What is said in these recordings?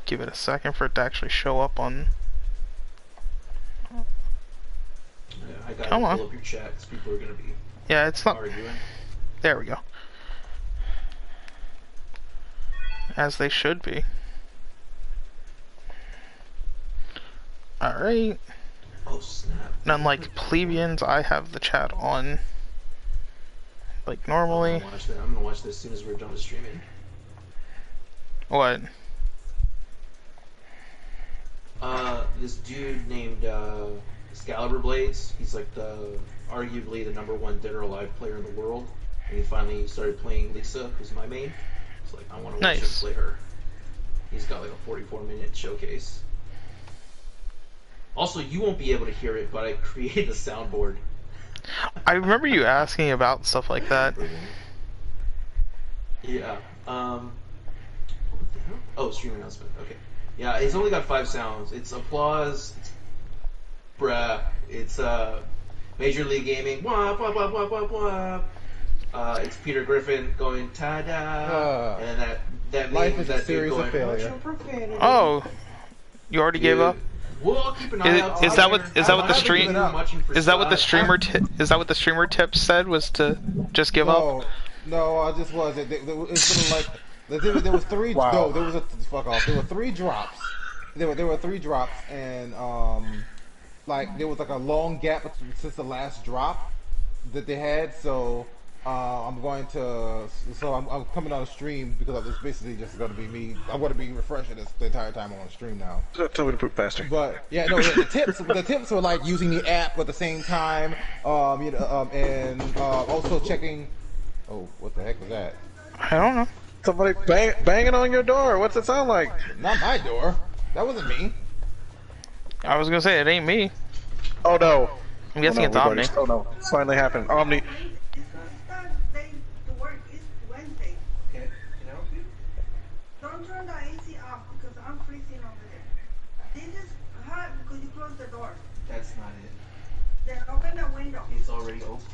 give it a second for it to actually show up on. Yeah, I gotta pull up your chat because people are gonna be. Yeah, it's not arguing. There we go. As they should be. Alright. Oh snap. And unlike plebeians, I have the chat on like normally. I'm gonna watch this as soon as we're done with streaming. What? This dude named Excalibur Blades, he's like arguably the #1 dead or alive player in the world. And he finally started playing Lisa, who's my main. It's like, I want to watch him play her. He's got like a 44-minute showcase. Also, you won't be able to hear it, but I created a soundboard. I remember you asking about stuff like that. Yeah. What the hell? Oh, stream announcement. Okay. Yeah, he's only got 5 sounds. It's applause. It's bruh. It's Major League Gaming. Wah, wah, wah, wah, wah, wah. It's Peter Griffin going ta-da, and that life means is a series of failure. Oh, you already gave up? Well, I'll keep an eye out. Is that what the stream? Is that what the streamer? Is that what the streamer tip said? Was to just give up? No, I just was. It's like there was 3. Wow. No, there was a fuck off. There were 3 drops. There were 3 drops, and like there was like a long gap since the last drop that they had. So I'm coming on a stream because it's basically just going to be me. I'm going to be refreshing this the entire time I'm on the stream now. Tell me to poop faster. But yeah, no, the tips were like using the app at the same time, and also checking. Oh, what the heck was that? I don't know. Somebody banging on your door. What's it sound like? Not my door. That wasn't me. I was gonna say it ain't me. Oh no. I'm guessing it's Omni. Oh no, it's finally happened. Omni. Don't turn the AC off because I'm freezing over there. This is hot because you closed the door. That's not it. Then open the window. It's already open.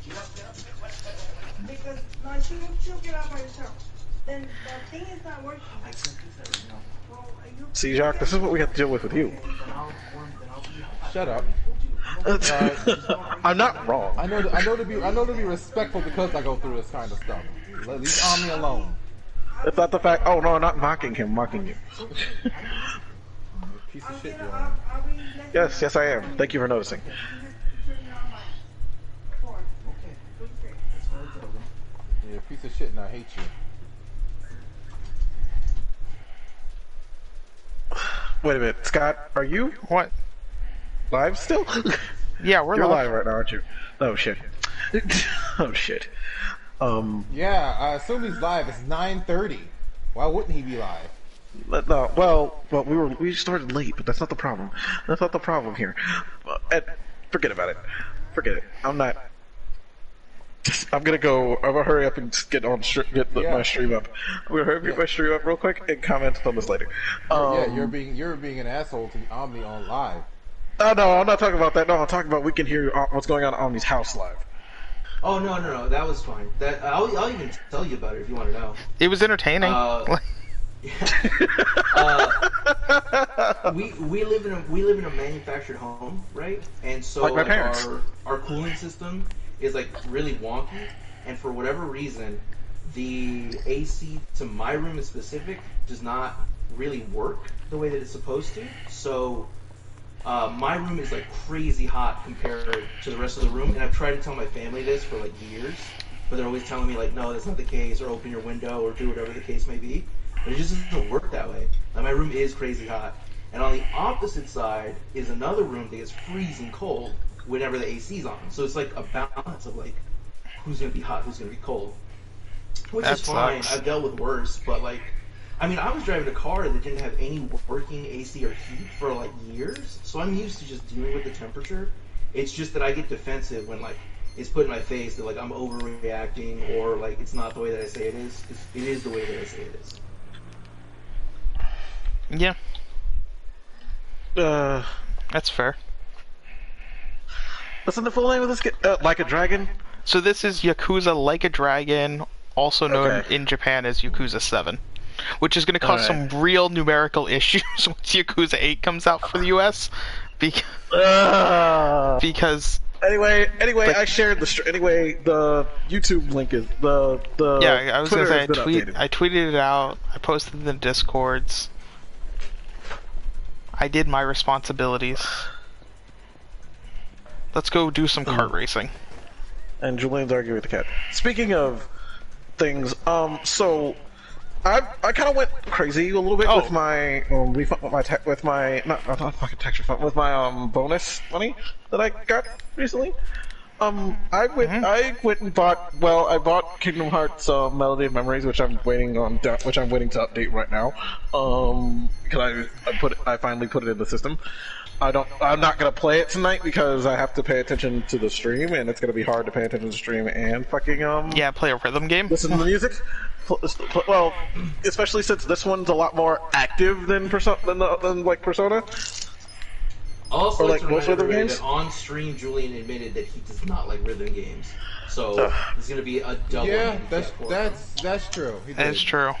Because no, she'll get out by herself. Then the thing is not working. I can't fix that right now. Well, you See, Jacques, this is what we have to deal with you. Shut up. I'm not wrong. I know to be respectful because I go through this kind of stuff. Leave Omni alone. It's not the fact. Oh no, I'm not mocking him. Mocking you. Piece of shit, Joe. Yes, I am. Thank you for noticing. Yeah, piece of shit, and I hate you. Wait a minute, Scott. Are you What? live still? Yeah, we're You're live. live right now, aren't you? Oh shit. Oh shit. Yeah, I assume he's live. It's 9:30. Why wouldn't he be live? No, well, we started late, but that's not the problem. That's not the problem here. Forget about it. Forget it. I'm gonna hurry up and get my stream up. I'm gonna hurry up and get my stream up real quick and comment on this later. Yeah, you're being an asshole to Omni on live. Oh no, I'm not talking about that. No, I'm talking about we can hear what's going on Omni's house live. Oh no, that was fine. That I'll even tell you about it if you want to know. It was entertaining. We live in a manufactured home, right? And so Like my parents. our cooling system is like really wonky, and for whatever reason, the AC to my room in specific does not really work the way that it's supposed to. So my room is like crazy hot compared to the rest of the room, and I've tried to tell my family this for like years, but they're always telling me like, no, that's not the case, or open your window, or do whatever the case may be. But it just doesn't work that way. Like, my room is crazy hot, and on the opposite side is another room that gets freezing cold whenever the AC's on. So it's like a balance of like who's gonna be hot, who's gonna be cold, which That is fine. sucks. I've dealt with worse, but like, I mean, I was driving a car that didn't have any working AC or heat for like years, so I'm used to just dealing with the temperature. It's just that I get defensive when like it's put in my face that like I'm overreacting or like it's not the way that I say it is. It is the way that I say it is. Yeah, that's fair. What's the full name of this game? Like a Dragon? So this is Yakuza Like a Dragon, also known Okay. in Japan as Yakuza 7. which is going to cause some real numerical issues once Yakuza 8 comes out for the US. Because Anyway, like, I shared the the YouTube link is the yeah. I was Twitter gonna say has been I tweeted it out. I posted in the Discords. I did my responsibilities. Let's go do some kart racing. And Julian's arguing with the cat. Speaking of things, so I kind of went crazy a little bit with my with my not fucking tax refund, with my bonus money that I got recently. I went and bought. Well, I bought Kingdom Hearts Melody of Memories, which I'm waiting to update right now. Because I finally put it in the system. I'm not gonna play it tonight because I have to pay attention to the stream, and it's gonna be hard to pay attention to the stream and fucking yeah, play a rhythm game. Listen to the music. Well, especially since this one's a lot more active than like Persona. Also, or like to most remind rhythm everybody games. that on stream, Julian admitted that he does not like rhythm games. So it's gonna be a double. Yeah, handicap that's true. That is true.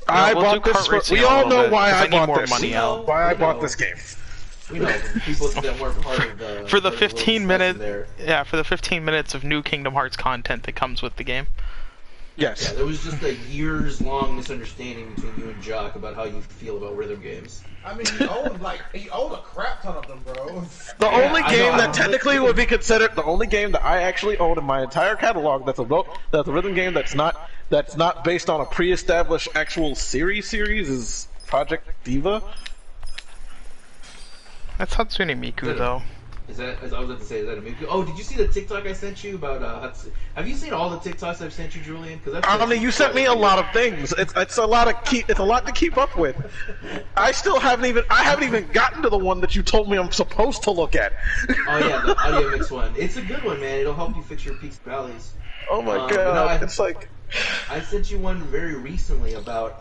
I we'll bought do this. kart racing We a all little know bit, why 'cause I need bought more this. money out. Why I bought this game. We know people that weren't part of the For the little 15 discussion minutes, there. yeah, for the 15 minutes of new Kingdom Hearts content that comes with the game. Yes. Yeah, there was just a years-long misunderstanding between you and Jock about how you feel about rhythm games. I mean, he owned a crap ton of them, bro. The only I game know, that technically would be considered the only game that I actually own in my entire catalog that's a rhythm game that's not based on a pre-established actual series is Project Diva. That's Hatsune Miku, though. I was about to say, is that a Miku? Oh, did you see the TikTok I sent you about Hatsune? Have you seen all the TikToks I've sent you, Julian? I mean, you sent me a lot of things. It's a lot to keep up with. I haven't even gotten to the one that you told me I'm supposed to look at. Oh yeah, the audio mix one. It's a good one, man. It'll help you fix your peaks and valleys. Oh my god, it's like I sent you one very recently about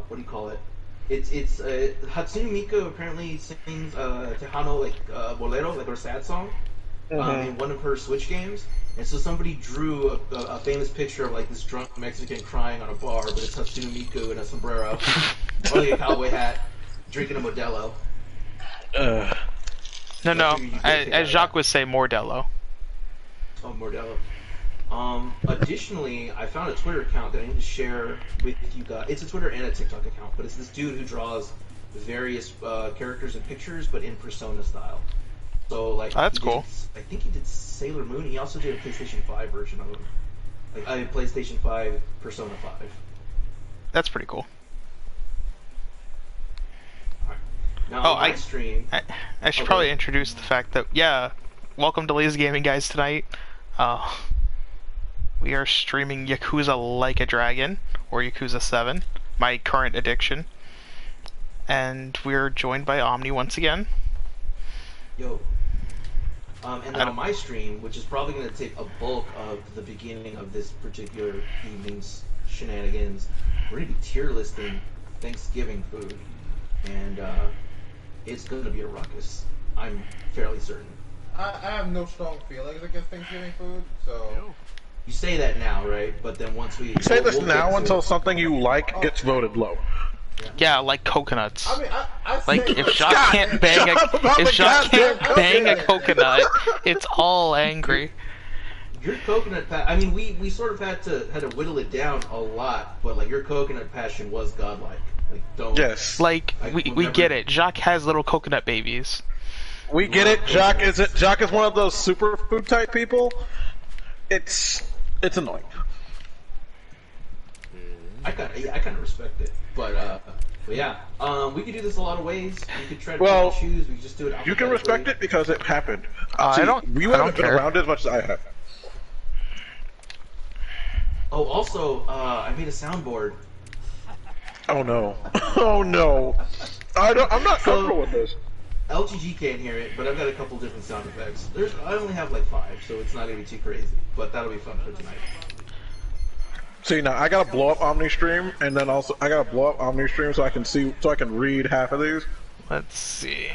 what do you call it? It's Hatsune Miku apparently sings Tejano like bolero, like her sad song, in one of her Switch games. And so somebody drew a famous picture of like this drunk Mexican crying on a bar, but it's Hatsune Miku in a sombrero, wearing a cowboy hat, drinking a Modelo. No, as Jacques would say, Mordello. Oh, Modelo. Additionally, I found a Twitter account that I need to share with you guys. It's a Twitter and a TikTok account, but it's this dude who draws various characters and pictures, but in Persona style. So, like, that's cool. I think he did Sailor Moon. He also did a PlayStation 5 version of it. Like, I PlayStation 5 Persona 5. That's pretty cool. Right. Now, on my stream... I should probably introduce the fact that, yeah, welcome to Lazy Gaming, guys, tonight. We are streaming Yakuza Like a Dragon, or Yakuza 7, my current addiction. And we're joined by Omni once again. Yo. And then on my stream, which is probably going to take a bulk of the beginning of this particular evening's shenanigans, we're going to be tier listing Thanksgiving food. And it's going to be a ruckus. I'm fairly certain. I have no strong feelings against Thanksgiving food, so... You say that now, right? But then once we... say this now until something you like gets voted low. Yeah, like coconuts. I mean, like if Jacques can't bang a coconut, it's all angry. Your coconut I mean, we sort of had to whittle it down a lot, but like your coconut passion was godlike. Like don't. Yes. Like we get it. Jacques has little coconut babies. We get it. Jacques is one of those superfood type people. It's annoying. I kind of respect it, but yeah, we could do this a lot of ways. We could try to choose. We could just do it. You can respect it because it happened. I don't. You haven't been around as much as I have. Oh, also, I made a soundboard. Oh no! Oh no! I'm not comfortable with this. LGG can't hear it, but I've got a couple different sound effects. I only have like 5, so it's not gonna be too crazy. But that'll be fun for tonight. See, now I gotta blow up OmniStream, and then also I gotta blow up OmniStream so I can read half of these. Let's see.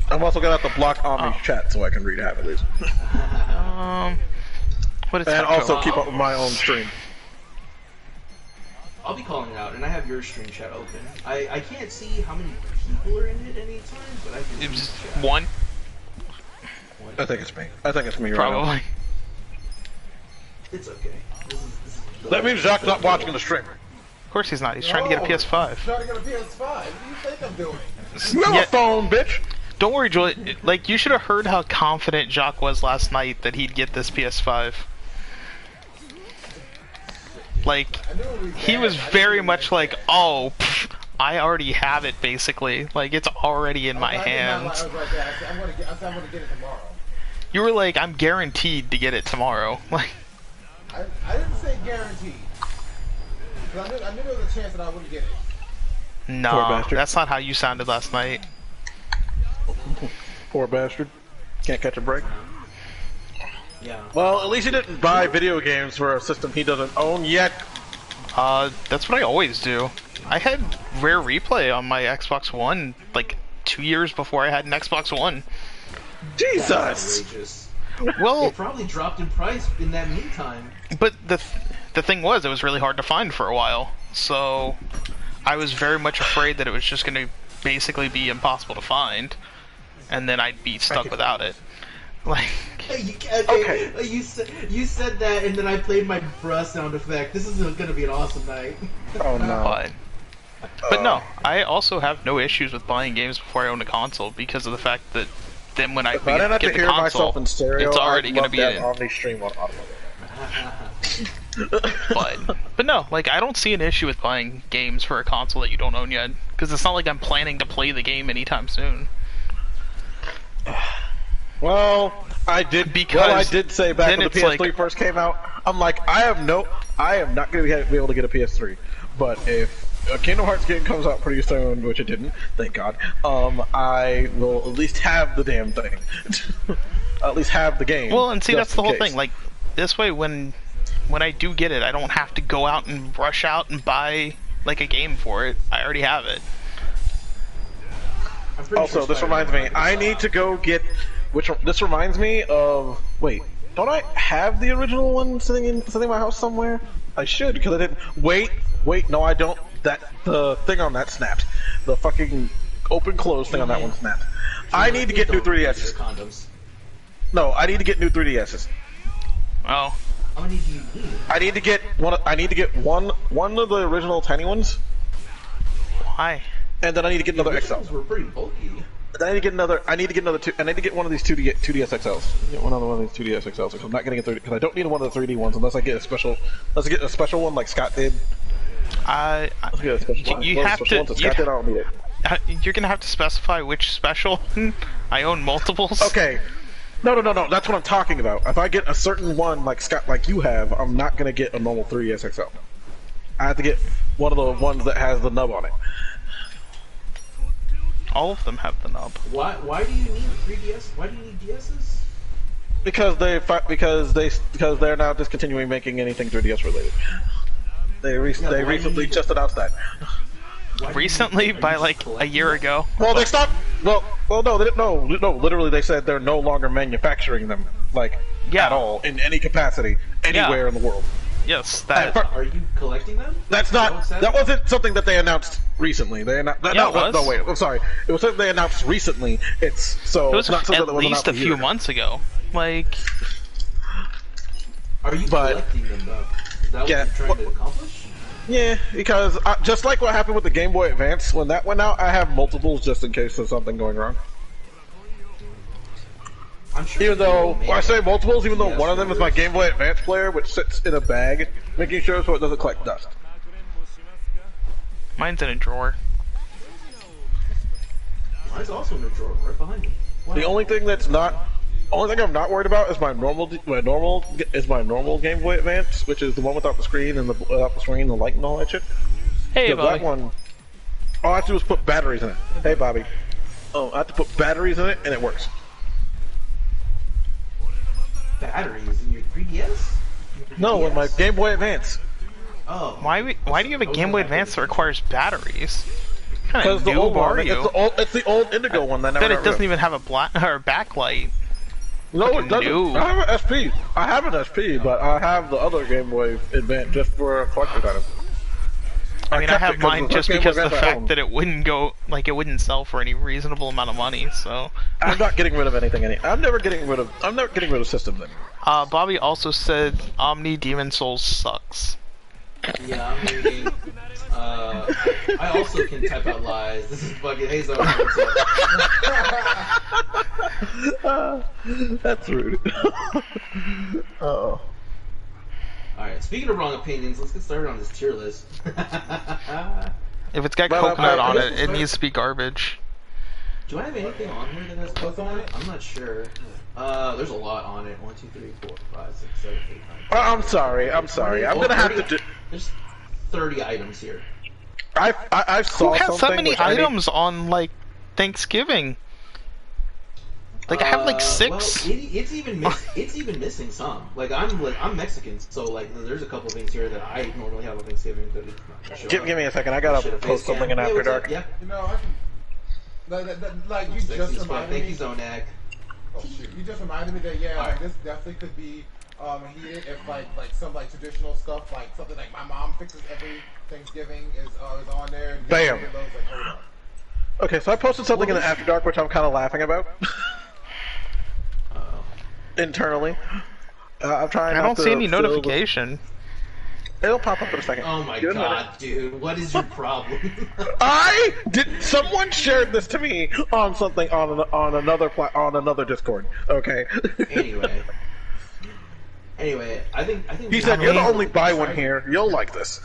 I'm also gonna have to block Omni's chat so I can read half of these. What is and also keep up with my own stream. I'll be calling out, and I have your stream chat open. I can't see how many people are in it at any time, but I can It was see the chat. one, I think it's me. I think it's me right now. probably. It's okay. This is That means Zach's not watching the stream. Of course he's not. He's trying to get a PS5. Trying to get a PS5. What do you think I'm doing? You have Yeah. a phone, bitch. Don't worry, Joy. Like, you should have heard how confident Jacques was last night that he'd get this PS5. Like, I knew it was he bad. was I knew it very was much bad. like, oh, pff, I already have it, basically. Like, it's already in my I did not like- hands. I was like, yeah, I'm gonna get it tomorrow. You were like, I'm guaranteed to get it tomorrow. Like, I didn't say guaranteed. 'Cause I knew there was a chance that I wouldn't get it. Poor no, bastard. that's not how you sounded last night. Poor bastard. Can't catch a break. Yeah. Well, at least he didn't buy video games for a system he doesn't own yet. That's what I always do. I had Rare Replay on my Xbox One, like, 2 years before I had an Xbox One. Jesus! That's outrageous. Well, It probably dropped in price in that meantime. but the thing was, it was really hard to find for a while. So I was very much afraid that it was just going to basically be impossible to find, and then I'd be stuck without it. Like, Okay. You said that, and then I played my bruh sound effect. This is gonna be an awesome night. Oh no. but no, I also have no issues with buying games before I own a console because of the fact that then when I If I didn't have get to the hear console, myself in stereo, it's already I'd going to love be that in. on the stream on Audible. But no, like, I don't see an issue with buying games for a console that you don't own yet, because it's not like I'm planning to play the game anytime soon. Well, I did. Because Well, I did say back then when the it's PS3 like- first came out, I'm like, I am not going to be able to get a PS3. But if a Kingdom Hearts game comes out pretty soon, which it didn't, thank God, I will at least have the damn thing. At least have the game. Well, and see, just that's the in whole case. thing. Like, this way, when I do get it, I don't have to go out and rush out and buy, like, a game for it. I already have it. I'm pretty Also, sure this Spider-Man reminds me, already I saw need it. to go get. This reminds me of. Wait, don't I have the original one sitting in my house somewhere? I should, because I didn't. Wait, no, I don't. The thing on that snapped. The fucking open close thing on that one snapped. I need to get new 3DSs. Condoms. No, I need to get new 3DSs. Oh. How many do you need? I need to get one. I need to get one of the original tiny ones, Why? and then I need to get another XL. Originals were pretty bulky. I need to get another. I need to get another two. I need to get one of these 2DS XLs. Get one of these 2DS XLs. Because I'm not getting a 3D. Because I don't need one of the 3D ones unless I get a special. Unless I get a special one like Scott did. Let's get a special one. You One of the have special ones to. that Scott did, I don't need it. You're gonna have to specify which special. I own multiples. Okay. No. That's what I'm talking about. If I get a certain one like Scott, like you have, I'm not gonna get a normal 3DS XL. I have to get one of the ones that has the nub on it. All of them have the knob. Why do you need 3DS? Why do you need DSs? Because they're now discontinuing making anything 3DS related. They recently just announced that. Why do you Recently, need- are by you like a collecting year them? ago. Well, they stopped. Well, no, they didn't. No. Literally, they said they're no longer manufacturing them, like Yeah. at all in any capacity anywhere in the world. Yes, that. Are you collecting them? That's not. That wasn't something that they announced recently. They announced. Yeah, it was. No, wait. I'm sorry. It was something they announced recently. It's so. It was it's not something at that was least announced a few year ago. months ago. Like, Are you But- collecting them though? Is that what Yeah, you're trying to accomplish? Yeah, because just like what happened with the Game Boy Advance, when that went out, I have multiples just in case there's something going wrong. I'm sure. Even though, you when I say multiples, even though Yes, one of them is my there is. Game Boy Advance player, which sits in a bag, making sure so it doesn't collect dust. mine's in a drawer. Mine's also in the drawer right behind me. Wow. The only thing I'm not worried about is my normal Game Boy Advance, which is the one without the screen and the light and all that shit. Hey, Because that Bobby. one, all I have to do is put batteries in it. Hey, Bobby. Oh, I have to put batteries in it, and it works. Batteries in your 3DS? No, with my Game Boy Advance. Oh. Why do you have a Game Boy Advance that requires batteries? What kind Because of the old noob are one, you? it's the old Indigo one that never. Then it got rid doesn't of. even have a black or backlight. No, fucking it doesn't. noob. I have an SP. I have an SP, but I have the other Game Boy Advance just for a collector's item. I mean, I kept have it 'cause mine the just first game because was of the at home. fact that it wouldn't go, like, it wouldn't sell for any reasonable amount of money. So, I'm not getting rid of anything. I'm never getting rid of systems anymore. Bobby also said Omni Demon Souls sucks. Yeah, I'm reading. I also can type out lies. This is fucking Hazel. That's rude. Oh. Alright, speaking of wrong opinions, let's get started on this tier list. If it's got Well, coconut I on guess it, we'll it start- needs to be garbage. Do I have anything on here that has coconut on it? I'm not sure. There's a lot on it. 1, 2, 3, 4, 5, 6, 7, 8, 9. I'm sorry. I'm gonna have to do. There's 30 items here. I saw Who has something so many which I need- items on, like, Thanksgiving? Like, I have like 6. Well, it's even missing some. Like I'm Mexican, so like there's a couple things here that I normally have on Thanksgiving that it's not gonna show Give up. me a second. I gotta Should've post faced something cam. in Hey, After what's up? Dark. Yeah. You know, I can. Like you Sexy just as fuck. reminded Thank me. you, Zonak. Oh shoot! You just reminded me that like Alright. this definitely could be heated if like some like traditional stuff, like something like my mom fixes every Thanksgiving is on there. And Bam. Those, like, hold up. Okay, so I posted something in the After Dark which I'm kind of laughing about internally. I'm trying. I not don't to see any fill the- notification. It'll pop up in a second. Oh my Give it a minute. god, dude, what is your problem? I did. Someone shared this to me on something on another Discord. Okay. Anyway, I think He said, "You're the only buy one here. You'll like this."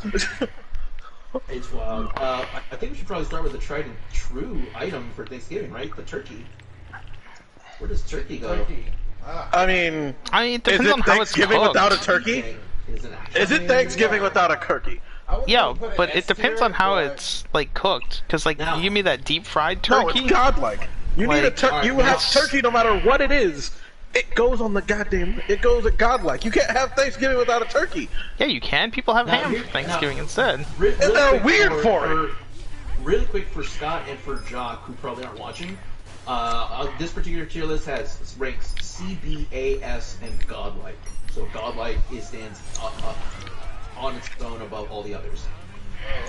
It's wild. I think we should probably start with the tried and true item for Thanksgiving, right? The turkey. Where does turkey go? Turkey. I mean, It is depends it on how it's Thanksgiving cooked. without a turkey? Is it Thanksgiving without a turkey? I would Yeah, put an but it S depends tier, on how but- it's like cooked. Cause like Now- you give me that deep fried No, turkey. it's godlike. You need a Like, turkey. You alright, have let's- turkey no matter what it is. It goes on the goddamn. It goes at godlike. You can't have Thanksgiving without a turkey. Yeah, you can. People have Now, ham here- for Thanksgiving now- instead. They're quick weird for it. Really quick for Scott and for Jock, who probably aren't watching. This particular tier list has ranks C, B, A, S, and Godlike. So Godlike stands up on its own above all the others.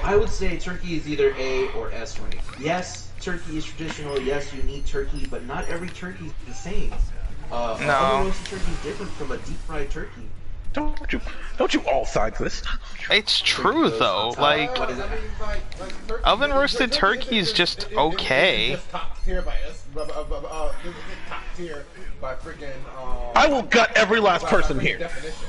I would say turkey is either A or S rank. Yes, turkey is traditional. Yes, you need turkey, but not every turkey is the same. No. Oven roasted turkey is different from a deep fried turkey. Don't you all sides this? It's true though. Like What is it? I mean, turkey- Oven roasted turkey is just okay. It's top tier by this is top tier by freaking. I will gut every last by person freaking here. Definition.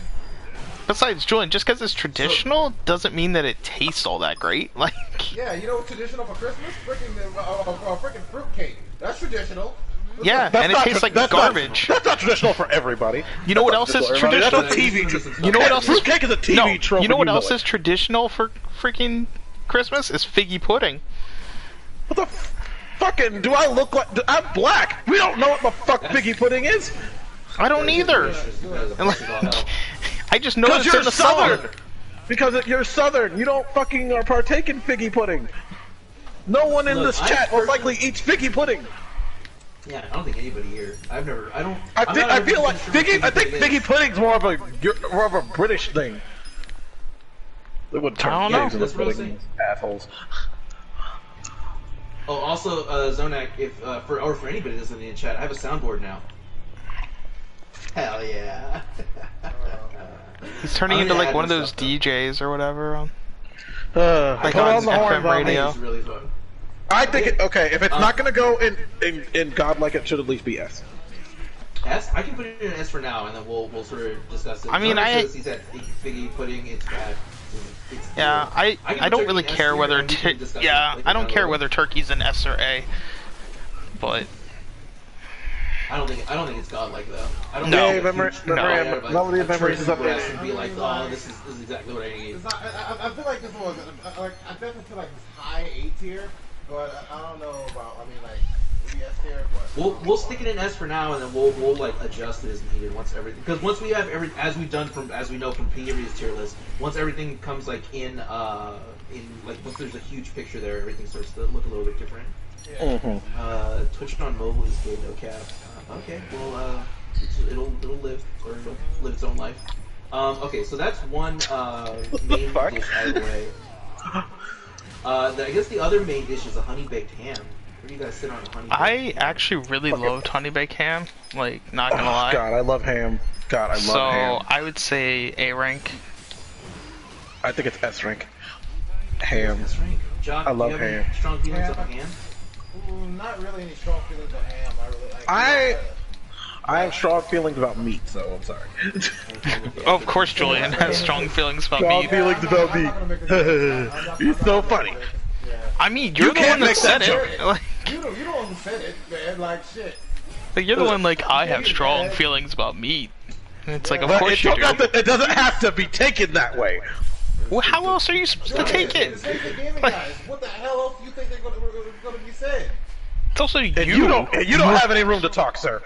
besides, Julian, just because it's traditional doesn't mean that it tastes all that great. Like Yeah, you know what's traditional for Christmas? Freaking fruitcake. That's traditional. yeah, and it tastes like garbage. That's not traditional for everybody. You know what else is traditional? That's a TV. You know what else is Fruitcake is a TV no? trope. You know what and else it. is traditional for freaking Christmas? Is figgy pudding. What the fucking? Do I look like? I'm black. We don't know what the fuck figgy pudding is. I don't either. And, like, I just Because noticed you're in the southern. song. Because you're southern. You don't fucking partake in figgy pudding. No one in Look, this I chat most personally- likely eats figgy pudding. Yeah, I don't think anybody here. I don't. I feel like figgy. I think figgy figgy. pudding's more of a British thing. They would turn I don't know. pigs into That's what I'm pudding, assholes. Oh, also, Zonak, if for anybody that's in the chat, I have a soundboard now. Hell yeah! He's turning I'm into gonna like add one of this those stuff, though. DJs or whatever. Like put on on the FM horns on radio. me. It's really fun. I think okay. If it's not gonna go in godlike, it should at least be S. S. I can put it in S for now, and then we'll sort of discuss it. I mean, Zonak says he said figgy pudding. It's bad. It's Yeah, good. I don't really care whether I don't care whether turkey's an S or A, but I don't think it's godlike though. I don't No. think Yeah, it's a huge memory- fan of, like, Melody of a Memories trendy is up dress there. and be like, oh, this is exactly what I need. It's not, I feel like this was like I definitely feel like it's high A tier, but I don't know about. I mean, like maybe S tier, but We'll stick it in S for now, and then we'll like adjust it as needed once everything. Because once we have as we know from previous tier lists, once everything comes like in like once there's a huge picture there, everything starts to look a little bit different. Twitch on mobile is good, no cap. Okay, well it'll live its own life. Okay, so that's one main fuck? dish out of the way. I guess the other main dish is a honey baked ham. Where do you guys sit on a honey? I actually really loved honey baked ham. Like, not gonna lie. God, I love ham. God, I love ham. So I would say A rank. I think it's S rank. Ham. That's right. Jock, I love do you have ham. any strong feelings about ham? Ooh, not really any strong feelings on ham. I really like. I have strong feelings about meat, so I'm sorry. Oh, of course, Julian has strong feelings about Strong meat. feelings about meat. It's so funny. I mean, you're the can't one that make said that it. Like, You the one who said it, man. Like shit. you're the one like I have strong feelings about meat. And it's like, of But course you do. it doesn't have to be taken that way. Well, how else are you supposed to take it? It's the gaming guys. What the hell else do you think they're gonna be said? It's also you. And you don't have any room to talk, sir.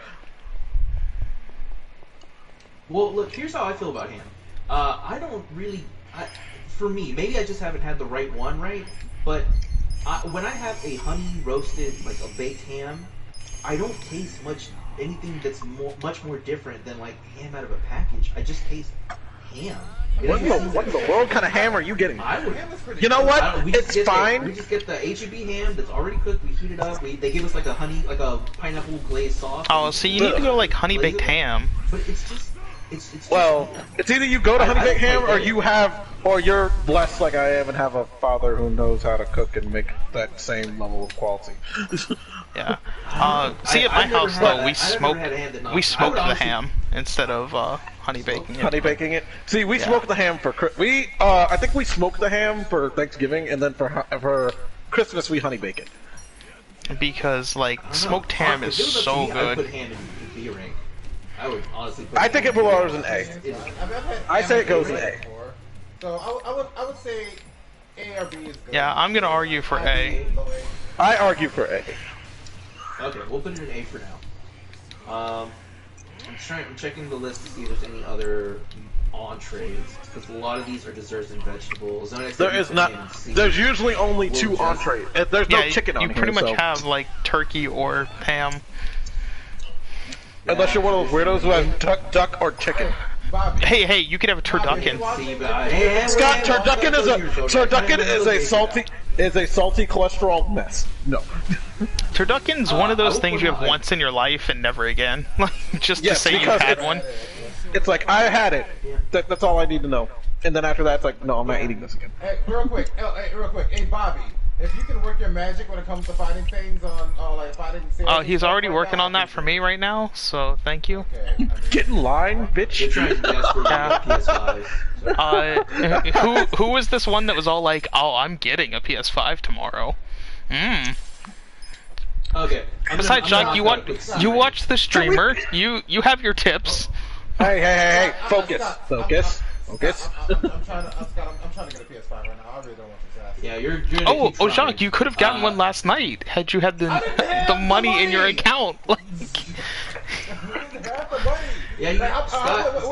Well, look, here's how I feel about ham. I don't really, for me, maybe I just haven't had the right one, right? But when I have a honey roasted, like a baked ham, I don't taste anything that's much more different than like ham out of a package. I just taste ham. What in the world kind of ham are you getting? Ham is pretty You know good. what? We just It's get fine. We just get the H-E-B ham that's already cooked. We heat it up. They give us like a pineapple glazed sauce. Oh, so you need to go like honey baked ham. But it's just, it's Well, just ham. it's either you go to I honey baked ham, don't or you're blessed like I am and have a father who knows how to cook and make that same level of quality. Yeah. See, at my I've never house had though, that. we I've never smoked had a ham that not- we I smoked would the honestly- ham instead of honey baking it. Honey baking it. See, we Yeah. smoked the ham for I think we smoked the ham for Thanksgiving, and then for Christmas we honey bake it. Because like I don't know. smoked ham If is it was up to so me, I would put good. ham in B rank. I would honestly put I think ham it in B belongs rank. in A. It's- I've had I say it goes ham in A. before. So I would say A or B is good. Yeah, I'm gonna argue for A. I argue for A. Okay, we'll put it in A for now. I'm checking the list to see if there's any other entrees, because a lot of these are desserts and vegetables. There is not. There's usually only We'll two just- entrees. There's no Yeah, chicken on you here. pretty much so- have like turkey or ham. Unless you're one of those weirdos who has duck or chicken. Bobby. Hey, you could have a turducken. See you guys. Hey, Scott, wait, turducken is a salty cholesterol mess. No. Turducken's one of I those will things put you have it on. once in your life and never again. Like, just to Yes, say you because had it's- one. It's like I had it. Yeah. That's all I need to know. And then after that, it's like, no, I'm not eating this again. Hey, real quick. Hey, Bobby. If you can work your magic when it comes to fighting things on, like fighting. Oh, he's already working on that for me right now, so thank you. Okay. I mean, Get in line, They're bitch. trying to desperately Yeah. get PS5. So. Who was this one that was all like, "Oh, I'm getting a PS5 tomorrow"? Okay. Besides, Jock, you watch the streamer. You have your tips. Hey, focus. Scott, Focus. I'm trying to get a PS5 right now. I really don't want this ass. Yeah, you're gonna keep trying. Jacques, you could have gotten one last night had you had the money in your account. Like, Yeah, you, Like, Scott,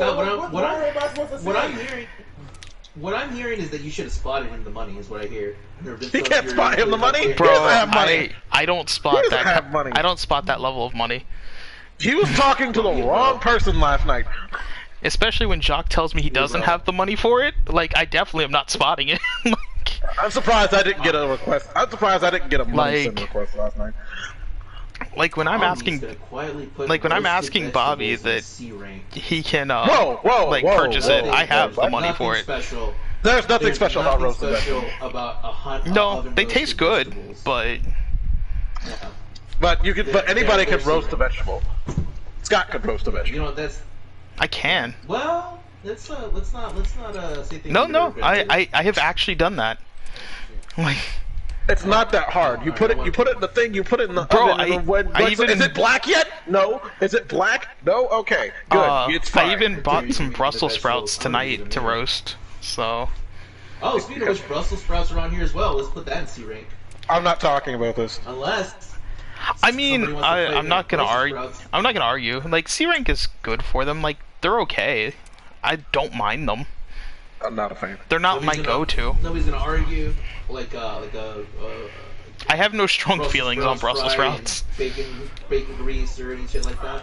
hearing? what I'm hearing is that you should have spotted him the money. Is what I hear. He can't spot him the money? bro, He doesn't have money. I don't spot He doesn't that. have money. I don't spot that level of money, He was talking to the wrong person last night. especially when Jacques tells me he doesn't have the money for it. Like, I definitely am not spotting it. Like, I'm surprised I didn't get a request. I'm surprised I didn't get a money send Like- request last night. like when I'm asking, like, when I'm asking Bobby that he can purchase it, I have the money for it. Special. There's nothing special about nothing roasted special vegetables. about No, oven they taste roasted good, vegetables. but Yeah. But anybody they're can roast a secret. vegetable. Scott could roast a You vegetable. know that's I can. well. Let's not say things. No, that are offensive. I have actually done that. Like, It's not that hard. You put it in the thing. You put it in the Bro, oven. and when, I even- is it black yet? No. Is it black? No. Okay. Good. It's fine. I even bought You some can eat Brussels the sprouts vegetables hungry tonight than to me. roast. So, Oh, speaking of which, Brussels sprouts are on here as well. Let's put that in C rank. I'm not talking about this. Unless I mean, somebody wants to play I'm not gonna Brussels argue. sprouts. I'm not gonna argue. Like, C rank is good for them. Like, they're okay. I don't mind them. I'm not a fan. They're not my Nobody's gonna- go-to. Nobody's gonna argue like I have no strong Brussels feelings on Brussels fry sprouts. and bacon grease or any shit like that.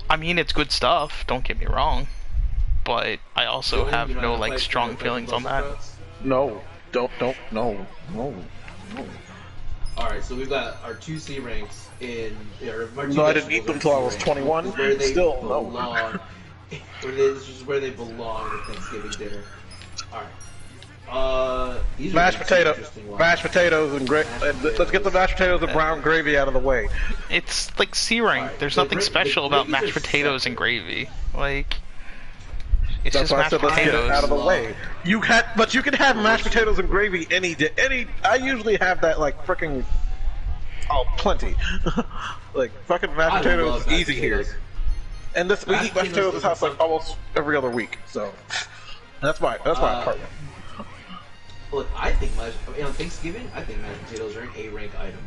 I mean, it's good stuff. Don't get me wrong, but I also Julian, have you don't no to like fight strong for feelings on that. Brussels sprouts? No. No. Alright, so we've got our 2 C ranks in... No, I didn't eat them until I was 21. Where they Still, belong. This is where they belong at Thanksgiving dinner. Alright. These Mashed are potato, interesting ones. mashed potatoes and let's get the mashed potatoes and brown gravy out of the way. It's like C rank. Alright, There's the nothing gra- special the about gravies mashed are potatoes and separate. gravy. Like, it's That's just why I mashed said let's get it potatoes. out of the way. But you can have mashed potatoes and gravy any day. I usually have that like freaking plenty. Like fucking mashed I potatoes love is mashed easy potatoes. here. And this we Mashed eat mashed potatoes potatoes in this house like isn't almost every other week. So that's my apartment. Look, I think on Thanksgiving, I think mashed potatoes are an A rank item.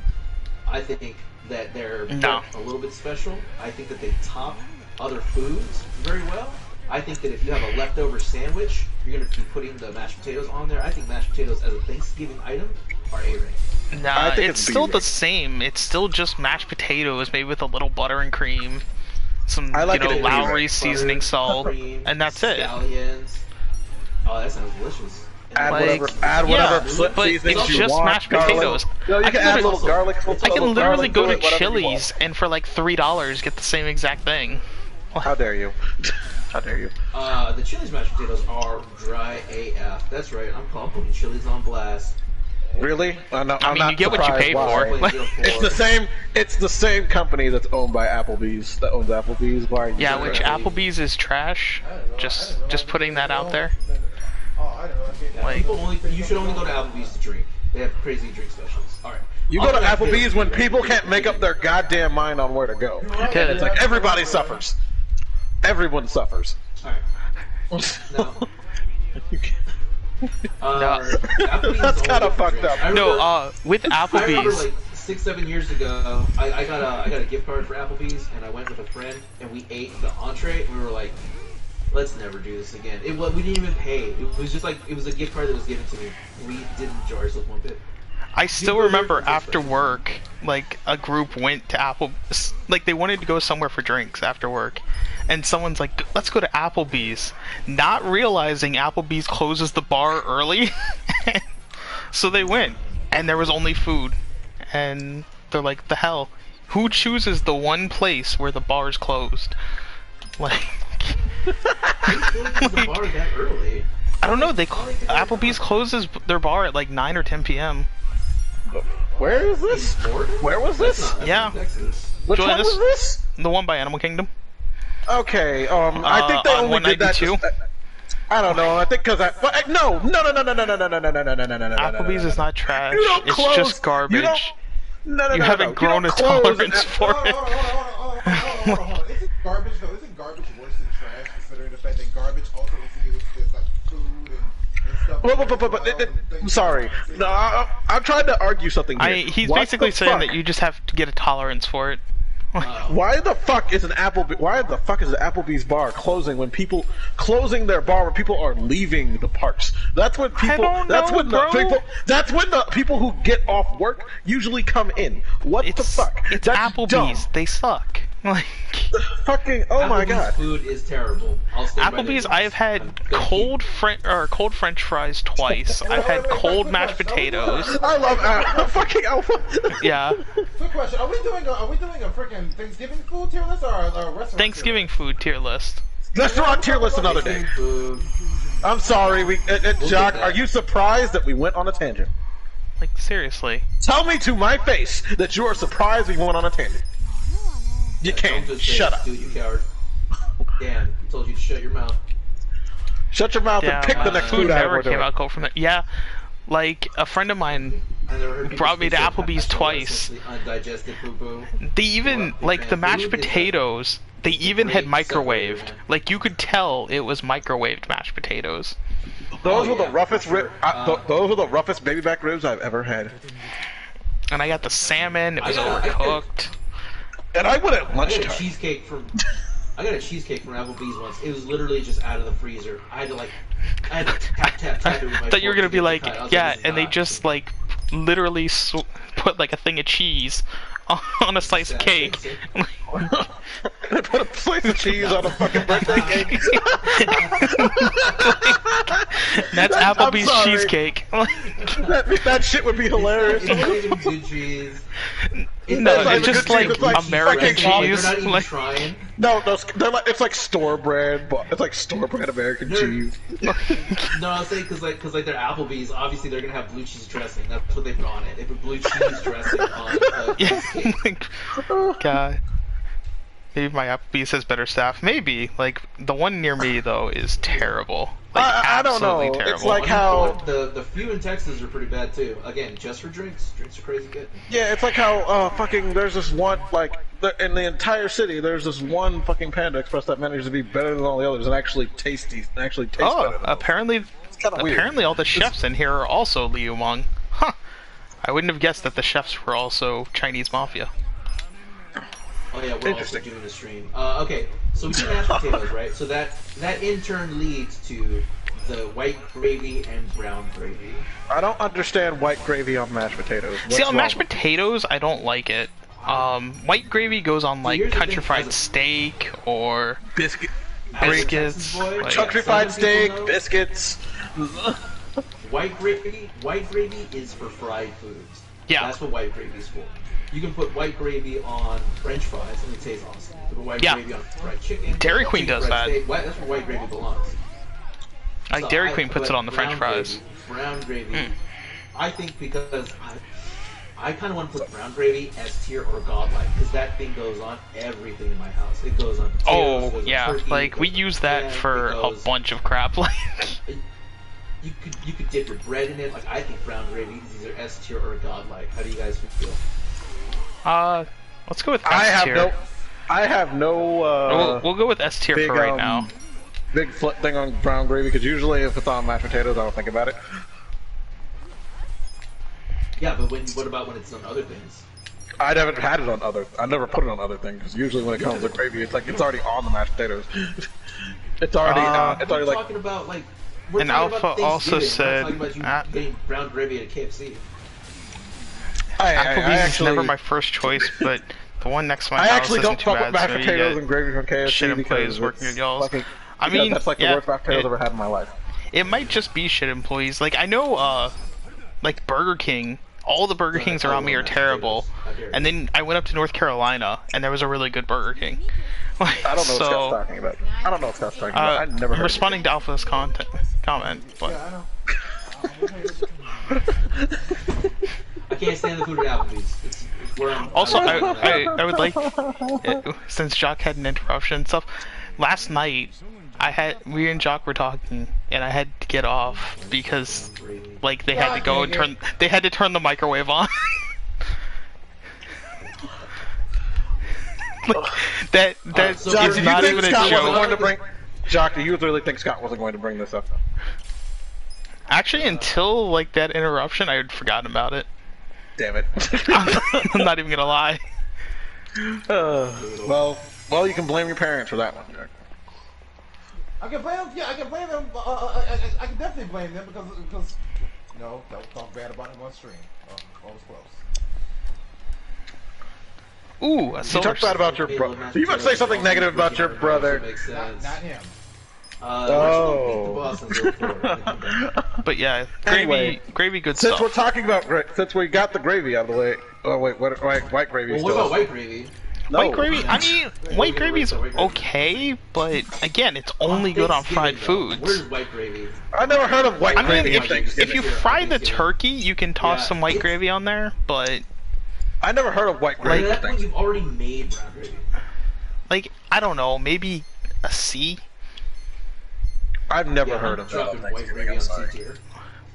I think that they're No. a little bit special. I think that they top other foods very well. I think that if you have a leftover sandwich, you're going to be putting the mashed potatoes on there. I think mashed potatoes as a Thanksgiving item are A rank. Nah, I think it's it's still B the rank. same. It's still just mashed potatoes made with a little butter and cream, some I like it in B Lowry rank. seasoning salt, Cream, and that's it. scallions. Oh, that sounds delicious. And Add Like, whatever yeah, flip but seasonings it's you just want. mashed garlic. potatoes. No, you I can can add a literally- little garlic. I can literally go to whatever you Chili's and for like $3 get the same exact thing. want. How dare you? How dare you? The Chili's mashed potatoes are dry AF. That's right. I'm calling Chili's on blast. Really? I'm I mean, not you get what you surprised pay why. for. It's the same. It's the same company that's owned by Applebee's. That owns Applebee's. Why? Are you Yeah, doing which that? Applebee's is trash. Just putting that out there. Yeah, Like- you should only go to Applebee's to drink. They have crazy drink specials. All right. You go to Applebee's when people can't make up their goddamn mind on where to go. Good. It's like everybody suffers. Everyone suffers. All right. Now, No. Applebee's That's is kinda only fucked drinks. up. I remember- No, with I remember Applebee's, like 6-7 years ago, I got a gift card for Applebee's, and I went with a friend, and we ate the entree. And we were like, let's never do this again. We didn't even pay. It was just like it was a gift card that was given to me. We didn't enjoy ourselves one bit. I still remember after work, like a group went to like they wanted to go somewhere for drinks after work, and someone's like, "Let's go to Applebee's," not realizing Applebee's closes the bar early, so they went, and there was only food, and they're like, "The hell, who chooses the one place where the bar's closed?" Like, The bar that early. I don't know. Applebee's closes their bar at like 9 or 10 p.m. Where is this? Florida? Where was That's this? not- that's Yeah. in Texas. Which Join one us. was this? The one by Animal Kingdom. Okay. I think they on only did that. 192? I don't know. I think because no. Applebee's is not trash. You don't It's close- just garbage. you don't- No, You haven't grown a don't close tolerance an- for it. Hold on. Isn't garbage though? Isn't garbage worse than trash, considering the fact that garbage also is used as like food and stuff? I'm sorry. No, I'm trying to argue something here. He's What basically the saying fuck? that you just have to get a tolerance for it. Why the fuck is an Applebee's bar closing when people closing their bar when people are leaving the parks? That's when people. don't That's know, when the bro. people. That's when the people who get off work usually come in. What the fuck? It's That's Applebee's. dumb. They suck. Like Fucking. Oh my Applebee's god. food is terrible. I'll stand by Applebee's, this. I've had I'm gonna cold French fries twice. I've had cold mashed potatoes. I love fucking Alpha. Yeah, Quick question: Are we doing a freaking Thanksgiving food tier list or a restaurant? Thanksgiving food tier list. Restaurant tier list another day. Food. I'm sorry. Jock, that. are you surprised that we went on a tangent? Like seriously. Tell me to my face that you are surprised we went on a tangent. You Don't can't. just say Shut it, up. dude, you coward. Dan, I told you to shut your mouth. Shut your mouth Yeah, and pick the next food food item never we're came doing. out cold from that. Yeah, like a friend of mine. I never heard people Brought me speak to of Applebee's actual twice. essentially undigested poo-poo. They even What? like the mashed Food is potatoes. They even had great separator, microwaved. man. Like you could tell it was microwaved mashed potatoes. Those Oh, were the yeah, roughest for sure. those were the roughest baby back ribs I've ever had. And I got the salmon. It was I got- overcooked. And I went at I got a lunchtime. cheesecake from Applebee's once. It was literally just out of the freezer. I had to tap it with my Thought you were fork gonna to be get like, the cut. I was yeah, this is and they not- just like literally put like a thing of cheese on a slice of cake. They put a slice of cheese on a fucking birthday cake. That's I'm Applebee's sorry. cheesecake. that shit would be hilarious. It's not even good cheese. No, It's not it's even just good cheese, like it's like American fucking cheese. They're not even Like, trying. No, they're like, it's like store brand, but it's like store brand American cheese. No, I'll say because like they're Applebee's. Obviously, they're gonna have blue cheese dressing. That's what they put on it. They put blue cheese dressing on yeah, cheesecake. like, God. Maybe my Applebee's has better staff. Maybe. Like, the one near me, though, is terrible. Like, I don't know. absolutely terrible. It's like how The few in Texas are pretty bad too. Again, just for drinks. Drinks are crazy good. yeah, it's like how fucking there's this one like in the entire city there's this one fucking Panda Express that manages to be better than all the others and actually tasty and actually tastes better. Oh, Than apparently, kinda weird. apparently all the chefs in here are also Liu Meng. Huh. I wouldn't have guessed that the chefs were also Chinese mafia. Oh yeah, we're also Interesting. doing the stream. Okay, so we do mashed potatoes, right? So that in turn leads to the white gravy and brown gravy. I don't understand white gravy on mashed potatoes. What's See, on wrong mashed with it? potatoes, I don't like it. White gravy goes on like here's the country thing, fried as a- steak or biscuit, As a Briskets, Texas boy, like- country some fried people steak, know biscuits. White gravy is for fried foods. Yeah. That's what white gravy is for. You can put white gravy on French fries and it tastes awesome. You put white Yeah. gravy on fried chicken. Dairy Queen chicken does fried that. steak. That's where white gravy belongs. like So Dairy Queen puts but it on the French brown fries. Brown gravy, I think because I kind of want to put brown gravy S tier or godlike because that thing goes on everything in my house. It goes on potatoes, it Oh goes on yeah, turkey, like it we goes on use that ham, for it a goes- bunch of crap. Like, You could dip your bread in it. Like I think brown gravy is either S tier or godlike. How do you guys feel? let's go with I S have tier. no. I have no. We'll go with S tier big, for right now. Big thing on brown gravy because usually if it's on mashed potatoes, I don't think about it. Yeah, but what about when it's on other things? I never had it on other. I never put it on other things because usually when it comes to gravy, it's like it's already on the mashed potatoes. It's already. It's We're already like. talking about like. We're And talking Alpha about also Thanksgiving. We're said, not talking about you getting brown gravy at KFC. Applebee's is never my first choice, but the one next to my I house actually isn't don't too fuck bad. with mashed so you potatoes get and gravy from KFC shit and because plays working it's at y'all's. fucking- I because mean, that's like the yeah, worst mashed potatoes I've ever had in my life. It might just be shit employees. Like I know, like Burger King. All the Burger Kings around me are terrible. And then I went up to North Carolina, and there was a really good Burger King. Like, I don't know what so, Scott's talking about. I don't know what Scott's talking about. I never I'm heard responding to Alpha's comment, but Yeah, I know. I can't stand the food at Applebee's. It's where I'm. also I'm- I would like, since Jock had an interruption and stuff, last night we and Jock were talking, and I had to get off because like they had to go and turn the microwave on. Like, that so is do you not think even a Scott wasn't going joke. to bring? Jock, do you really think Scott wasn't going to bring this up? Actually, until like that interruption, I had forgotten about it. Damn it. I'm not even gonna lie. Well, you can blame your parents for that one, Jack. I can blame them. Yeah, I can blame them. I can definitely blame them because no, don't talk bad about him on stream. Always close. Ooh, a You silver. talked bad about your brother. You must say something negative about your brother. Makes sense. Not him. Oh. But yeah, gravy, Anyway, gravy, good Since we're stuff. talking about since we got the gravy out of the way. Oh wait, white gravy. Well, still. what about white gravy? No. White gravy, I mean, white gravy's okay, but again, it's only good on fried Thanksgiving, though. foods. Where's white gravy? I never heard of white I mean, gravy on if Thanksgiving. you fry the Thanksgiving. turkey, you can toss Yeah, some white it's- gravy on there, but I never heard of white Like, gravy. at that point, you've already made brown gravy. like, I don't know, maybe a C? I've never Yeah, heard I'm of that on dropping white Thanksgiving. gravy I'm on sorry. C tier.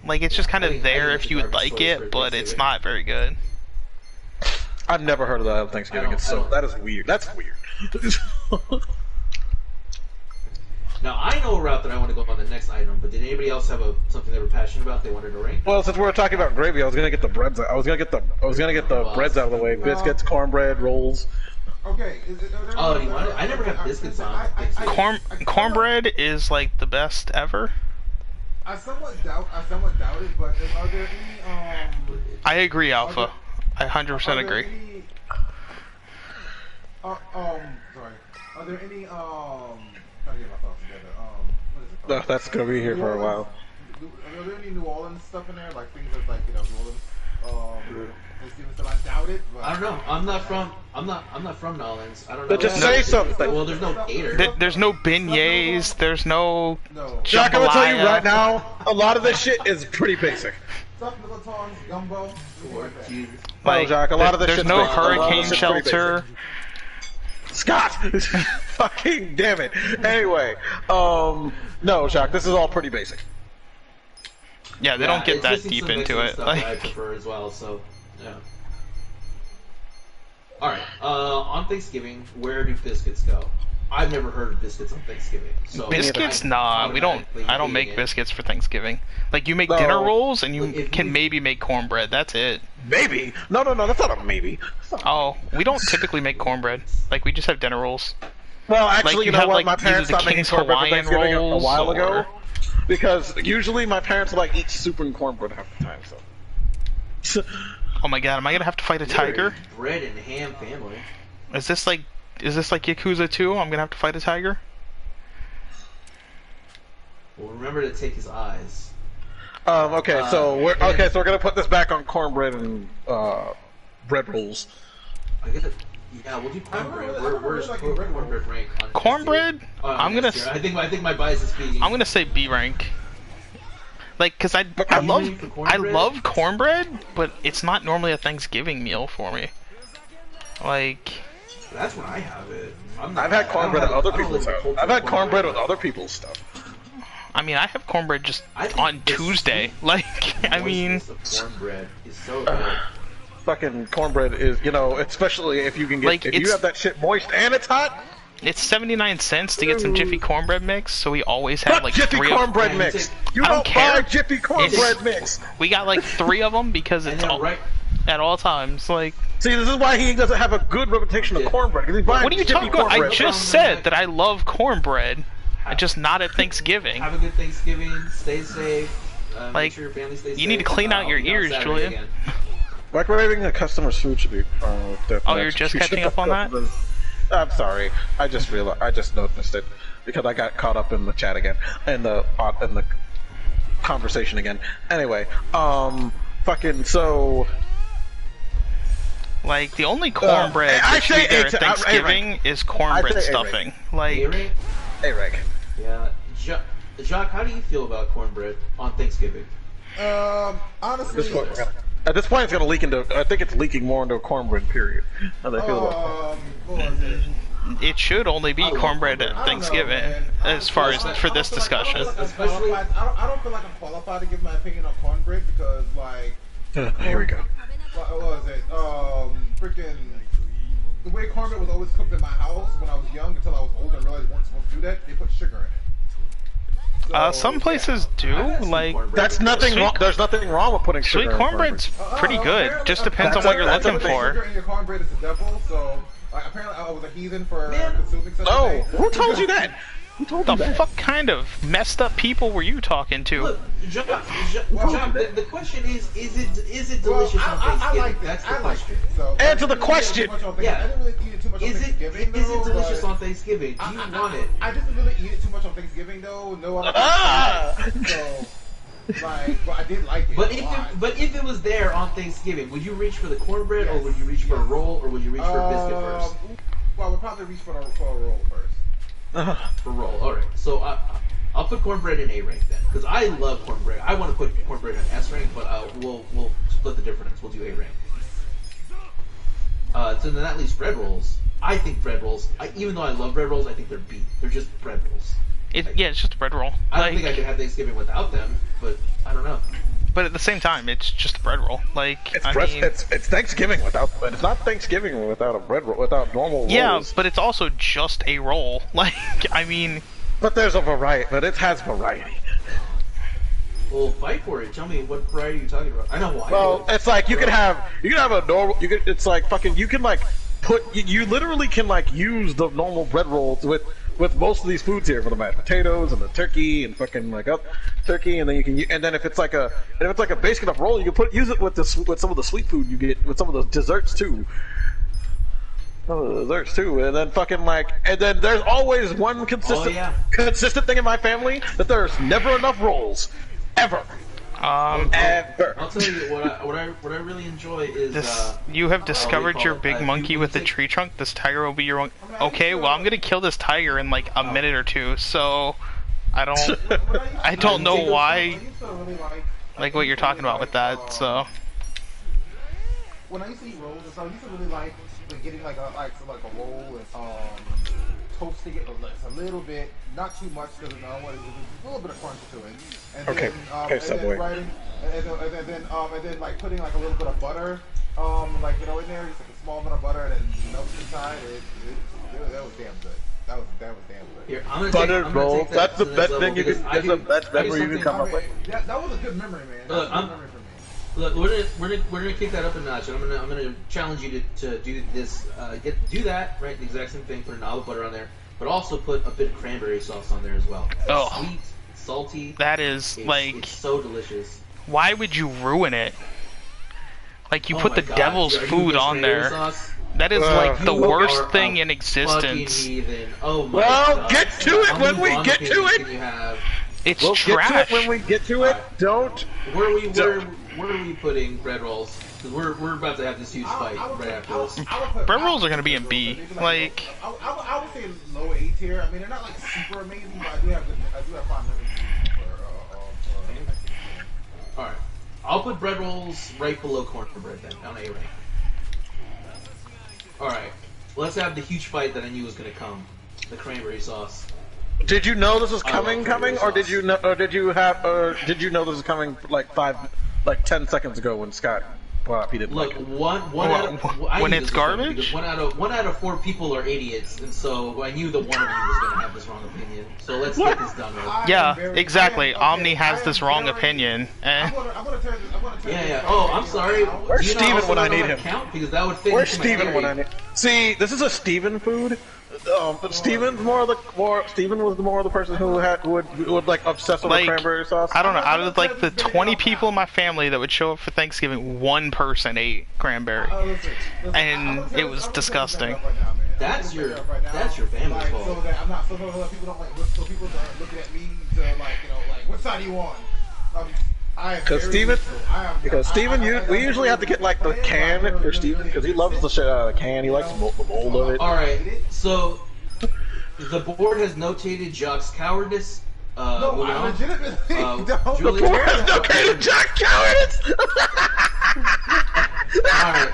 Like, it's just kind I of think- there I if think you it's would like garbage it, for but it's Thanksgiving. not very good. I've never heard of that on Thanksgiving. It's so that is weird. That's weird. Now, I know a route that I want to go on the next item, but did anybody else have something they were passionate about they wanted to rank? Well, since we were talking about gravy, I was gonna get the breads. I was gonna get the breads out of the way. Biscuits, cornbread, rolls. Okay. Oh, do you want it? I never had biscuits on Thanksgiving. Cornbread is like the best ever. I somewhat doubt it, but are there any I agree, Alpha. I 100% agree. Sorry. Are there any trying to get my thoughts together. What is it No, called? that's gonna be here New for a Orleans? while. Are there any New Orleans stuff in there? Like things that like New Orleans. Thanksgiving stuff. I doubt it. But I don't know. I'm not from New Orleans. I don't know. But just say something. Well, there's no gator. There's no beignets. There's no. No. Jack, I'm gonna tell you jambalaya. right now, a lot of this shit is pretty basic. Stuffed militons, gumbo. Things like that. Jesus. Like, Jack, a lot of this there's shit's no basic. A lot of hurricane this shit's pretty shelter. Scott! Fucking damn it. Anyway, no, Jack, this is all pretty basic. Yeah, they don't get it's that just deep some into Mexican it. stuff that I Like, prefer as well. So, yeah. All right. On Thanksgiving, where do biscuits go? I've never heard of biscuits on Thanksgiving. So biscuits? I'm Nah, we don't. automatically I don't hating make it. biscuits for Thanksgiving. Like, you make No. dinner rolls and you Look, if can you- maybe make cornbread. That's it. Maybe. No, that's not a maybe. Oh, we don't typically make cornbread. Like, we just have dinner rolls. Well, actually, Like, you you know have, what? like, My either parents the stopped making King's cornbread for Hawaiian Thanksgiving a rolls while ago. or- Because usually my parents like eat soup and cornbread half the time, so. Oh my god, am I gonna have to fight a You're tiger? a bread and ham family. Is this like Yakuza 2? I'm gonna have to fight a tiger? Well, remember to take his eyes. Okay, so we're gonna put this back on cornbread and bread rolls. I get it. Yeah, we'll do cornbread. Where's like cornbread rank on Cornbread? this year? I'm gonna this year. I think my bias is speaking. I'm gonna say B rank. Like, cause I B rank for cornbread? love cornbread, but it's not normally a Thanksgiving meal for me. Like, That's when I have it. I've had cornbread at other people's house. I've had cornbread with other people's stuff. I mean, I have cornbread just I think on the Tuesday. Like, I mean, moistness of cornbread is so good. Fucking cornbread is, especially if you can get, Like, if you it's- have that shit moist and it's hot. it's 79 cents to get some Jiffy cornbread mix, so we always have Fuck like Jiffy 3 of cornbread Yeah, mix. you You I don't don't care. buy Jiffy cornbread mix. We got like 3 of them because And it's then all, right, at all times. Like, See, this is why he doesn't have a good reputation of Yeah. cornbread. 'Cause he's buying what are you Jiffy talking about? I cornbread. just said that I love cornbread, just not at Thanksgiving. have a good Thanksgiving. Stay safe. Make Like, sure your family stays safe. you need to clean out I'll your be on ears, Saturday Julia. again. Microwaving a customer's food should be. Oh, you're just catching up on that? I'm sorry. I just noticed it because I got caught up in the chat again, in the conversation again. Anyway, fucking so. Like, the only cornbread I that's say there at eggs- Thanksgiving is cornbread I say stuffing. Like, A-Ray? Hey, Rick. Yeah. Jacques, how do you feel about cornbread on Thanksgiving? Honestly, At this point, it's gonna leak into. I think it's leaking more into a cornbread. Period. How they feel about what was it? it should only be I love cornbread cornbread. at I don't know, Thanksgiving, man. as far as for this I don't discussion. feel like I'm qualified- I don't feel like I'm qualified to give my opinion on cornbread because, like, Here we go. what was it? Freaking the way cornbread was always cooked in my house when I was young until I was older and realized you weren't supposed to do that. They put sugar in it. So, Some places I've do, had some like, cornbread That's before. nothing Sweet- wrong. There's nothing wrong with putting sugar sweet in cornbread's pretty good. Just depends on what you're looking Sugar for. in your cornbread is the devil. So apparently I was a heathen for Man. consuming such a No, thing. who told you that? Who told The you that? fuck kind of messed up people were you talking to? Look, Jacques, the question is it Well, delicious on I Thanksgiving? liked it. That's the I liked question. it. So Answer the I didn't question. eat it too much on Yeah. I didn't really eat it too much on Is Thanksgiving. it delicious though, on Thanksgiving? Do you want it? I didn't really eat it too much on Thanksgiving though. No other. Ah! So, but I did like it. But a lot. if it was there on Thanksgiving, would you reach for the cornbread or would you reach for a roll or would you reach for a biscuit first? Well, we'll probably reach for a roll first. For roll, all right. So I'll put cornbread in A rank then, because I love cornbread. I want to put cornbread in S rank, but we'll split the difference. We'll do A rank. So then that leaves bread rolls. I think bread rolls, even though I love bread rolls, I think they're B. They're just bread rolls. Yeah, it's just a bread roll. I don't Like, think I could have Thanksgiving without them, but I don't know. but at the same time, it's just a bread roll. Like, It's, I mean, it's Thanksgiving without, but it's not Thanksgiving without a bread roll, without normal yeah, rolls. but it's also just a roll. Like, I mean, But there's a variety. But it has variety. Well, fight for it. Tell me what variety you're talking about. I know why. Well, it's like you can have a normal. It's like fucking. You can like put. You literally can like use the normal bread rolls with most of these foods here for the mashed potatoes and the turkey and fucking like up turkey, and then you can. And then if it's like a basic enough roll, you can use it with some of the sweet food you get with some of the desserts too. There's two, and then fucking like, and then there's always one consistent thing in my family that there's never enough rolls, ever. Ever. I'll tell you what I really enjoy is you have discovered your big monkey with the tree trunk. This tiger will be your own. Okay, well I'm gonna kill this tiger in like a minute or two, so I don't know why, like what you're talking about with that. So when I used to eat rolls and stuff, I used to really like getting like a roll and toasting it a little bit, not too much because I want a little bit of crunch to it. And okay. Then, Subway. And then like putting like a little bit of butter, like in there, just like a small amount of butter, and then melt inside. That was damn good. That was damn good. Here, I'm Buttered take rolls. That's the to best next thing you level can. That's the best memory you can come up with. That was a good memory, man. That was a good memory for me. Look, we're gonna kick that up a notch, and I'm gonna challenge you to do this. Do that right, the exact same thing. Put an olive butter on there, but also put a bit of cranberry sauce on there as well. Oh. Sweet, salty. that is it's so delicious. why would you ruin it? Like you Oh put my the God. devil's Are you food against on cranberry there. sauce? That is like the You worst are thing a in existence. fucking heathen. Oh my Well, God. get to it How when many we bond get to opinions it. can you have? It's We'll trash. get to it when we get to it. Alright. Don't. Where are we putting bread rolls? Because we're about to have this huge fight right after this. Bread rolls are gonna be in B. Like I would say low A tier. I mean, they're not like super amazing, but I do have fond memories for. Alright. I'll put bread rolls right below cornbread then, on A rank. Alright. Let's have the huge fight that I knew was gonna come. The cranberry sauce. Did you know this was coming, cranberry or did sauce. you know, or did you know this was coming like 10 seconds ago when Scott brought up he didn't Look, like it? one out of, I when knew it's this was coming garbage? because one out of 4 people are idiots, and so I knew that one of you was gonna have this wrong opinion. So let's get this done with. yeah, exactly. Omni has this wrong opinion. I'm gonna turn this. Yeah. Oh, I'm sorry. Where's Do you not Steven also when I know need how to him? count? Because that would fit Where's into my Steven when I theory. need? See, this is a Steven food. But Steven was more the person who would like obsess over Like, cranberry sauce. I don't know. Out of like the 20 people in my family that would show up for Thanksgiving, one person ate cranberry, and it was disgusting. That's your family's Like, fault. so that I'm not so people don't like so people aren't looking at me to like like what side are you on? Because Steven, we usually have to get like the can for Steven because he loves the shit out of the can. He likes the mold of it. Alright, so the board has notated Jock's cowardice. No, moving I on. legitimately don't. The The board has no can of Jack cowardice. Alright.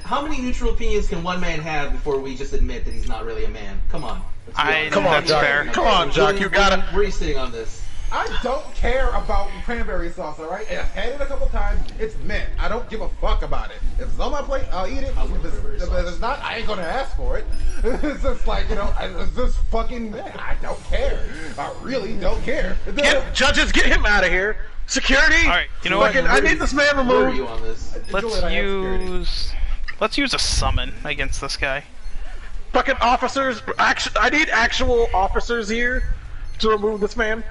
How many neutral opinions can one man have before we just admit that he's not really a man? Come on. Let's be honest. Come on, That's Jock. fair. Come on, Jock. You gotta. Where are you sitting on this? I don't care about cranberry sauce, alright? I've had it a couple times. It's mint. I don't give a fuck about it. If it's on my plate, I'll eat it. If it's not, I ain't gonna ask for it. It's just like, it's just fucking mint. I don't care. I really don't care. Judges, get him out of here. Security. All right, you know what? Fucking, I need this man Where are you removed. on this? Let's use a summon against this guy. Fucking officers. I need actual officers here to remove this man.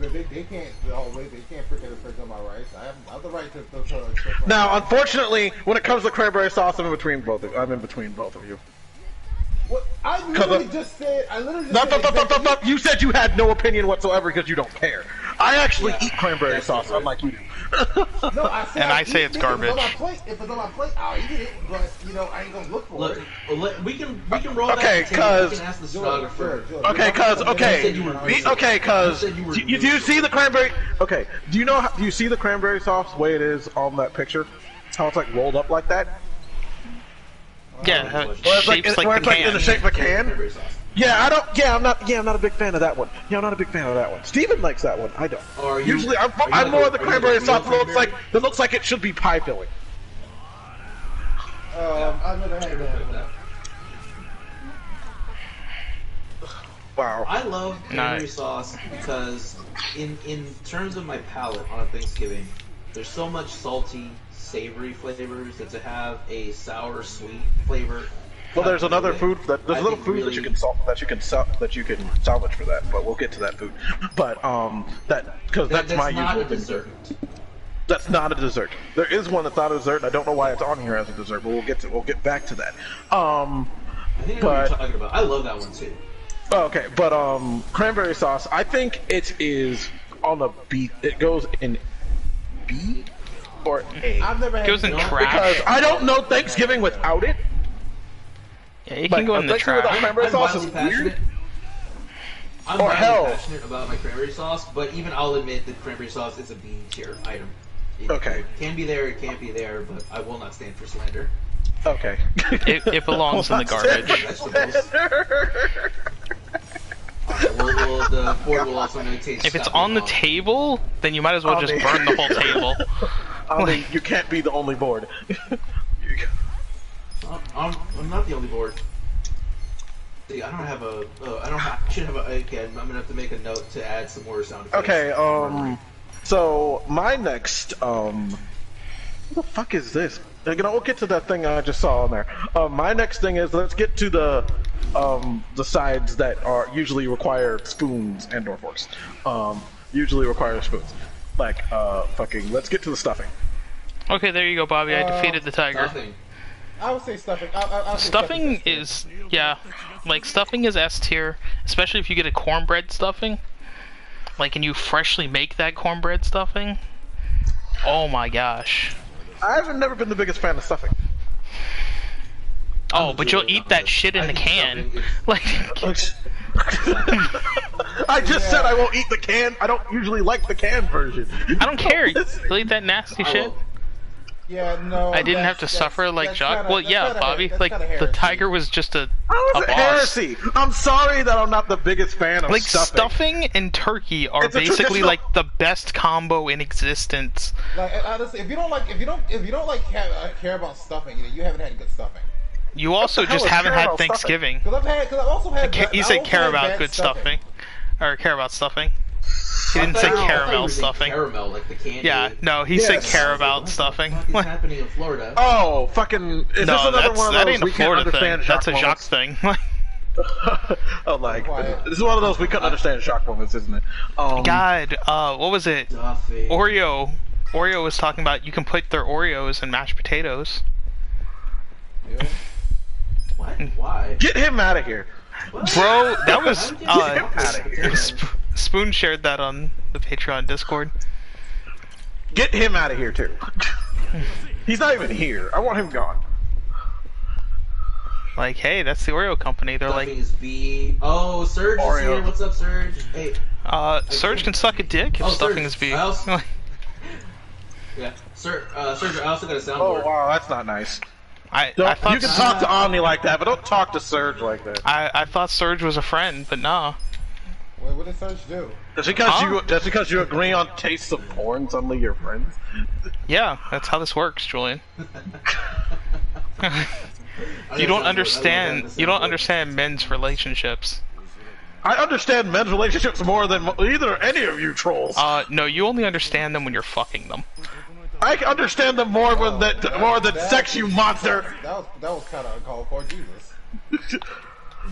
They can't. They can't freaking infringe on my rights. I have the right to express my Now, unfortunately, when it comes to cranberry sauce, I'm in between both of you. What? I literally just said. I literally No, just said. no. You said you had no opinion whatsoever because you don't care. I actually eat cranberry sauce, unlike you do. No, I said And I say it's garbage. If it's on my plate, I'll eat it. But I ain't gonna look for Look, it. we can roll Okay, that. We cause- can ask the stenographer. Do you see the cranberry? Okay, do you see the cranberry sauce the way it is on that picture? How it's like rolled up like that? Yeah, Where it's like, shapes where like it's the like in the can. shape of a can? Cranberry sauce. I'm not a big fan of that one. I'm not a big fan of that one. Steven likes that one. I don't. Are you- Usually, are you I'm more of the are you cranberry real sauce cranberry? that looks like it should be pie filling. I've never had that. Wow. I love cranberry Nice. sauce because in terms of my palate on a Thanksgiving, there's so much salty, savory flavors that to have a sour, sweet flavor. Well, there's another really- food there's I a little think food really- that you can salvage for that, but we'll get to that food. But that's my That's usual not a thing. dessert. That's not a dessert. There is one that's not a dessert. I don't know why it's on here as a dessert, but we'll get back to that. I think I know what you're talking about. I love that one too. Okay, but cranberry sauce. I think it is on a B. It goes in B or A. I've never had Goes in no- trash. Because I don't know Thanksgiving without it. Yeah, it can go in the Thanksgiving without trash. cranberry I'm sauce is wildly weird. passionate. I'm Or wildly hell. passionate about my cranberry sauce, but even I'll admit that cranberry sauce is a B tier item. It Okay. can be there, it can't be there, but I will not stand for slander. Okay. It belongs in the garbage. Vegetables. The board will also notate If it's stuffing on the off. table, then you might as well On just the- burn the whole table. I mean, you can't be the only board. I'm not the only board. See, I don't have a. I should have a. Okay, I'm gonna have to make a note to add some more sound effects. Okay. So my next what the fuck is this? We'll get to that thing I just saw on there. My next thing is let's get to the sides that are usually require spoons and or forks. Usually require spoons. Like fucking. Let's get to the stuffing. Okay, there you go, Bobby. I defeated the tiger. Stuffing. I would say stuffing. I would say Stuffing is, yeah, like stuffing is S tier, especially if you get a cornbread stuffing. Like, and you freshly make that cornbread stuffing. Oh my gosh. I've never been the biggest fan of stuffing. Oh, but you'll eat that shit in the can. Like, I just said I won't eat the can. I don't usually like the canned version. I don't care. You'll eat that nasty shit. Yeah, no. I didn't have to suffer like Jock. Well, yeah, Bobby. Like, the tiger. tiger was just a How is it boss. heresy? I'm sorry that I'm not the biggest fan of Like, stuffing. and turkey are It's a basically traditional- like the best combo in existence. Like honestly, if you don't care about stuffing, you haven't had good stuffing. You also the hell just is haven't care had about stuffing? Thanksgiving. Because I've also had. You I said also care had about bad good stuffing. Or care about stuffing. He I didn't thought say you- I thought you caramel were saying stuffing. Caramel, like the candy. Yeah, no, he said Yes. care about What stuffing. the fuck is happening in Florida? Oh, fucking! Is No, this another that's, one of those that ain't a we can't Florida thing. understand That's a shock Jacques thing. Oh, like Quiet. this is one of those we couldn't understand shock moments, isn't it? God, what was it? Stuffing. Oreo was talking about you can put their Oreos in mashed potatoes. Yeah. What? Why? Get him out of here! Bro, that was Get him out of here! Spoon shared that on the Patreon Discord. Get him out of here too. He's not even here. I want him gone. Like, hey, that's the Oreo company. They're Stuffing like, is B. Oh, Surge is Oreo. here. What's up, Surge? Hey. Surge can suck a dick if Oh, stuffing Surge. is B. I also- Yeah. Surge, I also got a soundboard. Oh wow, that's not nice. I Don't, thought you can talk to Omni like that, but don't talk to Surge like that. I thought Surge was a friend, but nah. What did Surge do? Just because you agree on tastes of porn, suddenly you're friends. Yeah, that's how this works, Julian. I You got don't a soundboard. understand. I You don't love that understand men's relationships. I understand men's relationships more than either any of you trolls. No, you only understand them when you're fucking them. I understand them more than sex, you monster. That was kind of uncalled for. Jesus.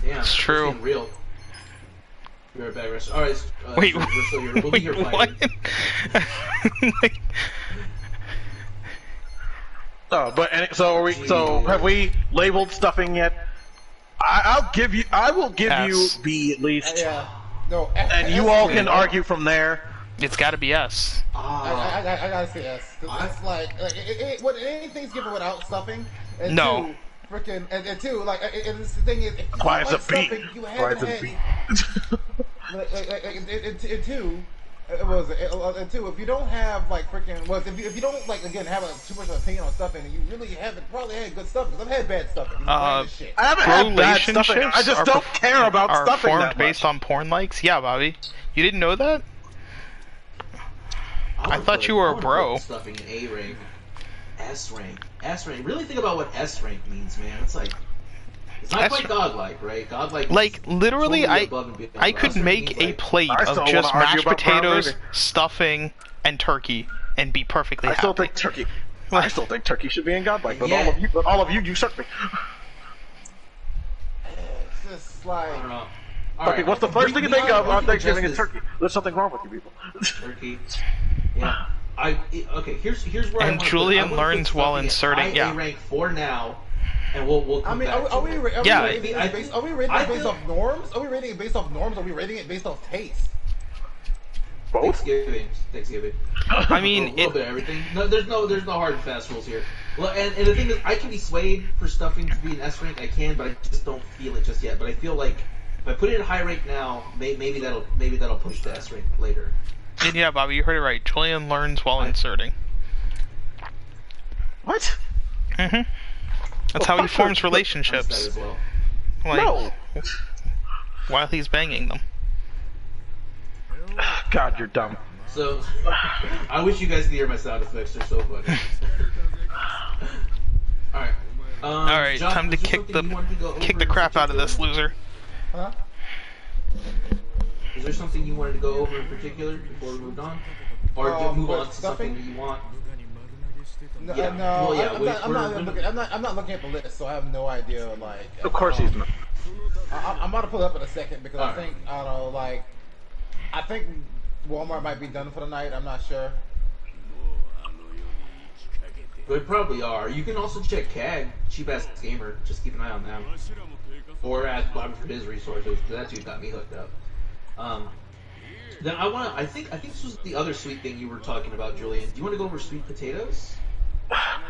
Damn, It's true. it's getting real. Be right back, rest. Alright, Wait, we're still here. We'll be here what? fighting. Like, Oh, but so are we? So have we labeled stuffing yet? I will give you S. B at least, Yeah. No. and you all can argue from there. it's got to be S. Ah, I gotta say yes. 'Cause it's like anything's given without stuffing. And No. Two, freaking and two like and the thing is, if you Why don't is like a B? stuffing, you Why is haven't a had. B? And two. And two, if you don't have like freaking, well, if you don't like again have too much of an opinion on stuffing, then you really haven't probably had good stuffing. 'Cause I've had bad stuffing. Shit. I haven't had bad stuffing. I just don't care about are stuffing formed that much. based on porn likes. Yeah, Bobby, you didn't know that? I thought you were a wanna bro. put Stuffing in A rank, S rank, S rank. Really think about what S rank means, man. It's like it's not S quite godlike, right? Godlike. Like, is literally, totally I above and beyond. I But could S rank make means, a like, plate I of still just wanna argue mashed about brown potatoes, gravy. stuffing, and turkey, and be perfectly I happy. still think turkey. I still think turkey should be in godlike, but Yeah. all of you usurp me. It's just like. I don't know. Okay, what's the first thing you think of on Thanksgiving is turkey? There's something wrong with you people. Turkey. Yeah. Okay, here's where I And wanna Julian put, I wanna learns put while stuff in inserting. IA Yeah. rank 4 now, and we'll I come mean, back are to it. Yeah, we rating it based? Are we rating I it based feel- off norms? Are we rating it based off norms? Or are we rating it based off taste? Both? Thanksgiving. I A mean, little bit of everything. No, there's no hard and fast rules here. Well, and the thing is, I can be swayed for stuffing to be an S rank. I can, but I just don't feel it just yet. But I feel like if I put it in high rank now, maybe that'll push to S rank later. And yeah, Bobby, you heard it right. Julian learns while inserting. What? Mm-hmm. That's how he forms That relationships. as well. Like, No! while he's banging them. God, you're dumb. So, I wish you guys could hear my sound effects. They're so funny. Alright. Alright, Josh, time to was there kick something you wanted to go kick over the in crap out of this particular? loser. Huh? Is there something you wanted to go over in particular before we moved on? Or move with on to something stuffing? that you want? No, Yeah. no, Well, yeah, I'm not looking at the list, so I have no idea. Like, Of course he's not. I'm about to pull it up in a second because I Alright. think I don't know. Like, I think Walmart might be done for the night. I'm not sure. They probably are. You can also check CAG, Cheap Ass Gamer. Just keep an eye on them. Or ask Bobby for his resources, because that dude got me hooked up. Then I think this was the other sweet thing you were talking about, Julian. Do you want to go over sweet potatoes?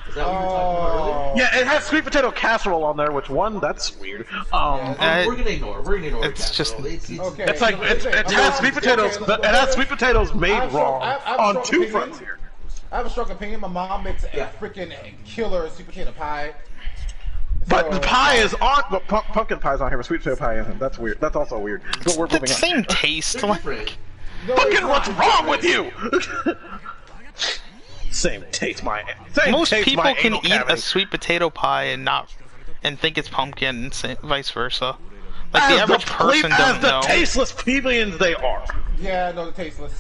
Is that what you were talking about earlier? Yeah, it has sweet potato casserole on there, which that's weird. We're gonna ignore. It's just- casserole. It's Okay. It's like it I'm has not- sweet potatoes. okay, It has sweet potatoes made I have wrong I have on strong two opinion. fronts here. I have a strong opinion. My mom makes a Yeah. freaking killer sweet potato pie. But So, the pie is on. But pumpkin pie's on here, but sweet potato pie isn't. That's weird. That's also weird. But we're The moving on. same taste. They're Like, different. No, it's Fucking, not. what's wrong with you? Same taste, most people my can anal eat cavity. a sweet potato pie and think it's pumpkin, and vice versa. Like the As average person doesn't the know. tasteless plebeians they are, Yeah, no, the tasteless.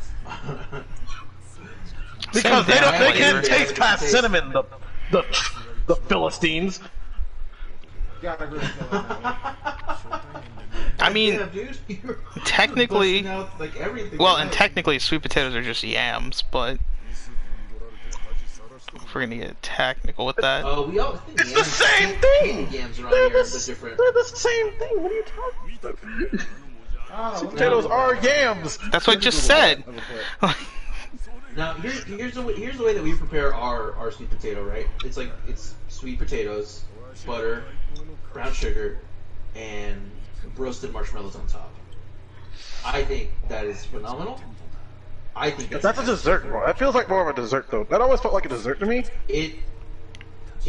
because they damn can't flavor. taste past cinnamon. The Philistines. Gotta agree with you on that one. I mean, Yeah, dude. You're technically- busting out, like, everything well, you and know. technically, sweet potatoes are just yams, but if we're gonna get technical with that, We always think It's the yams- same candy thing. Yams are on They're here. the, They're different. they're the same thing. What are you talking about? I don't know, Sweet potatoes are yams. that's what I just said. Now, here's the way that we prepare our sweet potato, right? It's sweet potatoes, butter, brown sugar, and roasted marshmallows on top. I think that is phenomenal. I think That's a dessert, bro. That feels like more of a dessert, though. That always felt like a dessert to me. It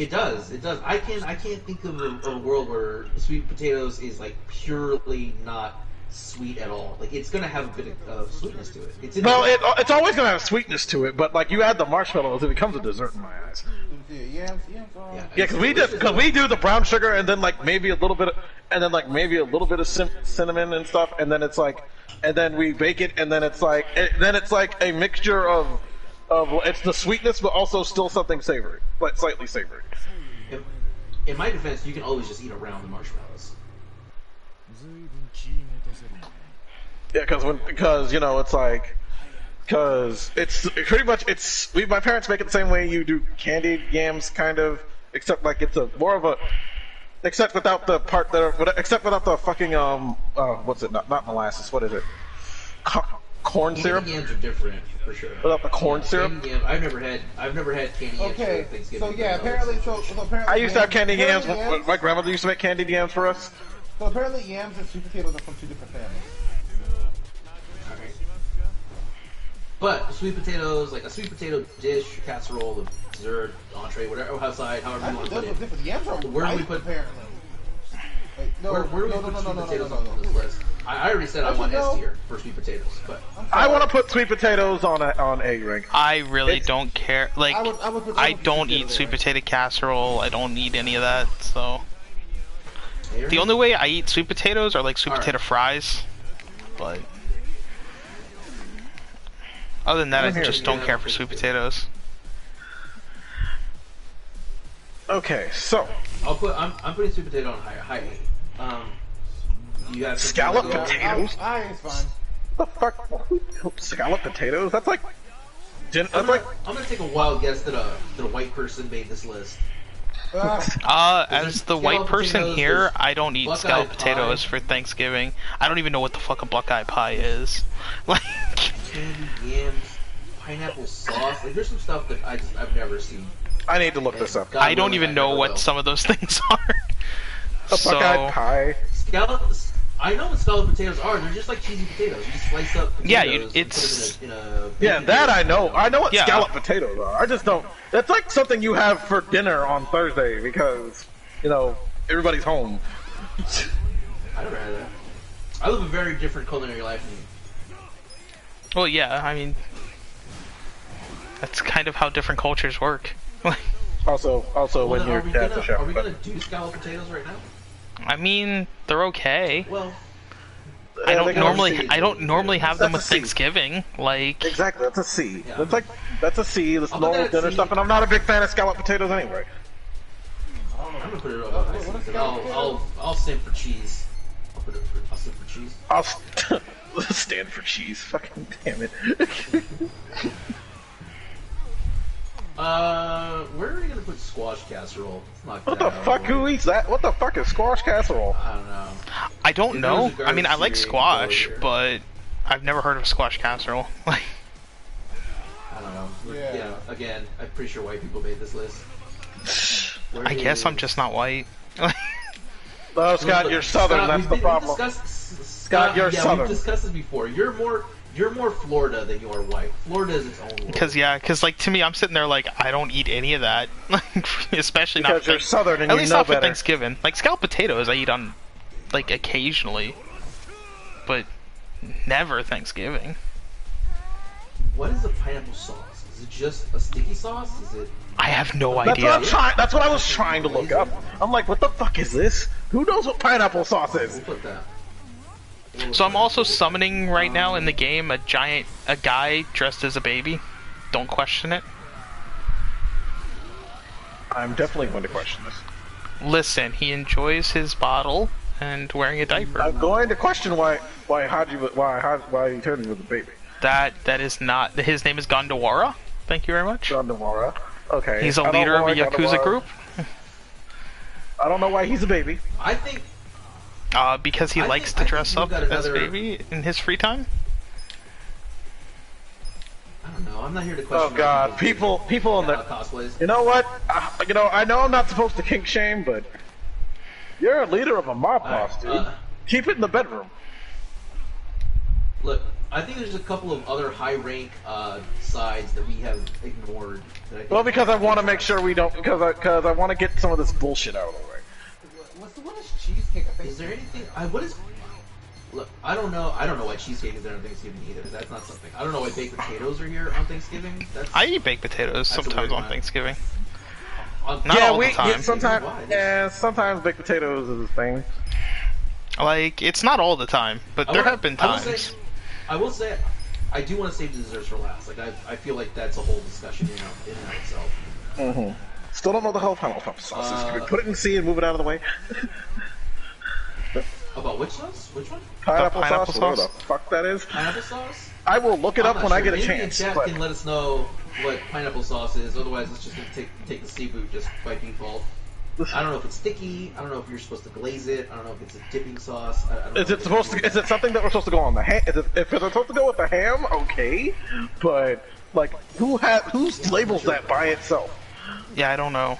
does. I can't think of a world where sweet potatoes is like purely not sweet at all. Like it's gonna have a bit of sweetness to it. Well, it's always gonna have sweetness to it, but like you add the marshmallows, it becomes a dessert in my eyes. Yams. Yeah, Yeah, because we do the brown sugar and then like maybe a little bit, of cinnamon and stuff, and then it's like, and then we bake it, and then it's like a mixture of it's the sweetness, but also still something savory, but slightly savory. In my defense, you can always just eat around the marshmallows. Yeah, because you know it's like. Because it's pretty much my parents make it the same way you do candied yams, kind of, except like it's a more of a, except without the part except without the fucking what's it? Not molasses. What is it? Corn syrup. Candy yams are different for sure. Without the corn syrup. Candy yams, I've never had candy yams Okay, for Thanksgiving. so yeah, apparently, so apparently. I used to have candied yams. apparently My grandmother used to make candied yams for us. So apparently, yams and sweet potatoes are from two different families. Alright. But sweet potatoes, like a sweet potato dish, casserole, a dessert, entree, whatever, outside, however you want to put Those it. are different. Yams are Where do we white, put- apparently. Wait, no, Where do we no, put no, sweet no, no, potatoes no, on no, this no. list? I already said I Actually, want no. S tier for sweet potatoes, but I want to put sweet potatoes on A rank. I really It's- don't care. Like, I would put I sweet don't potato eat there. sweet potato casserole. I don't eat any of that. So there. the only way I eat sweet potatoes are like sweet Alright. potato fries. But other than that, I I'm here. just don't care for sweet potatoes. Okay, so I'm putting sweet potato on high A. You have something Scallop to go- potato? Potatoes? I it's fine. the fuck? Scallop potatoes? That's like I'm gonna take a wild guess that a white person made this list. As the white person potatoes, here, there's I don't eat buckeye scalloped potatoes pie. for Thanksgiving. I don't even know what the fuck a buckeye pie is. Like, Candy, yams, pineapple sauce. Like, there's some stuff that I've never seen. I need to look this up. God I don't willing, even I know never what will. some of those things are. A buckeye pie. I know what scalloped potatoes are. They're just like cheesy potatoes. You just slice up potatoes Yeah, and it's- put them in a Yeah, that I know. I know what Yeah. scalloped potatoes are. I just don't. That's like something you have for dinner on Thursday because, you know, everybody's home. I never had that. I live a very different culinary life than you. Well, yeah, I mean, that's kind of how different cultures work. Also, Well, when then your dad's a chef. are we but- gonna do scalloped potatoes right now? I mean, they're okay. Well, I Yeah, don't they can normally have them That's with a C. Thanksgiving. Like, Exactly, that's a C. Yeah. That's a C. That's I'll put normal that dinner C. stuff, and I'm not a big fan of scalloped potatoes anyway. I'm gonna put it up on my seat, but I'll simp for cheese. I'll simp for cheese. I'll stand for cheese. Fucking damn it. Where are we gonna put squash casserole? Let's knock What that the out of fuck? way. Who eats that? What the fuck is squash casserole? I don't know. I don't If know. there was a I mean, I like garbage squash, here. but I've never heard of squash casserole. Like, I don't know. Yeah. Again, I'm pretty sure white people made this list. I guess I'm just not white. Oh, Scott, you're southern. Scott, That's we've the been- problem. We've discussed, Scott, you're yeah, southern. We've discussed this before. You're more Florida than you are white. Florida is its own world. Because like to me, I'm sitting there like I don't eat any of that, like especially not. Because you're southern and At you least know not for better. Thanksgiving. Like scalloped potatoes, I eat on, like occasionally, but never Thanksgiving. What is a pineapple sauce? Is it just a sticky sauce? Is it? I have no That's idea. what I'm trying. That's what I was trying to look up. I'm like, what the fuck is this? Who knows what pineapple sauce is? We'll put that. So I'm also summoning right now in the game a guy dressed as a baby. Don't question it. I'm definitely going to question this. Listen, he enjoys his bottle and wearing a diaper. I'm going to question why he turned into the baby. That is not. His name is Gondawara. Thank you very much. John Demora. Okay. He's a I don't leader know of why a Yakuza Gondawara- group. I don't know why he's a baby. I think Because he I likes think- to I dress think up we've got as another- baby in his free time. I don't know. I'm not here to question. Oh god, people in the. cosplays. You know what? I know I'm not supposed to kink shame, but you're a leader of a mob boss, dude. Keep it in the bedroom. Look, I think there's a couple of other high rank sides that we have ignored. That I think Well, because I want to make sure we don't, because I want to get some of this bullshit out of the way. What is cheesecake? Is there anything? What is? Look, I don't know. I don't know why cheesecake is there on Thanksgiving either. That's not something. I don't know why baked potatoes are here on Thanksgiving. That's I eat baked potatoes a sometimes weird on one. Thanksgiving. on, Not all the time. sometimes, Why? sometimes baked potatoes is a thing. Like it's not all the time, but there have been times. I will say, I do want to save the desserts for last. Like I feel like that's a whole discussion in and of itself. Mm-hmm. Still don't know the whole pineapple sauce is. Can we put it in C and move it out of the way? About which sauce? Which one? Pineapple pineapple sauce, whatever sauce? the fuck that is. Pineapple sauce? I will look it I'm up not when I sure. get a Maybe chance. in chat But can let us know what pineapple sauce is. Otherwise, it's just gonna take the sea boot just by default. I don't know if it's sticky. I don't know if you're supposed to glaze it. I don't know if it's a dipping sauce. I don't is know it supposed to? Is it something that we're supposed to go on the ham? If it's supposed to go with the ham, okay. But like, who labels that by itself? Yeah, I don't know.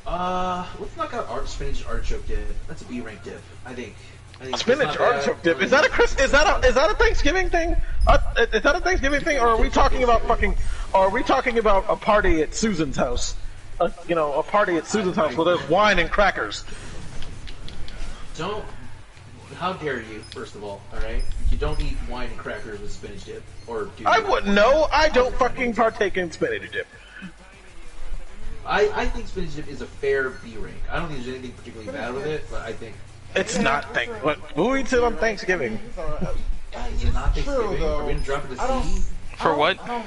Let's knock out spinach artichoke dip. That's a B rank dip, I think. It's Spinach not bad. artichoke dip. Is that a Thanksgiving thing? Is that a Thanksgiving thing, or are we talking about fucking? Or are we talking about a party at Susan's house? A party at Susan's house where there's wine and crackers. Don't. How dare you? First of all right. You don't eat wine and crackers with spinach dip, or do you? I wouldn't know. I don't fucking partake in spinach dip. I think spinach dip is a fair B rank. I don't think there's anything particularly bad with it, but I think It's not What? Who eats it on Thanksgiving? is it not True, Thanksgiving? though. Are we gonna drop it I to don't- C? For what? I don't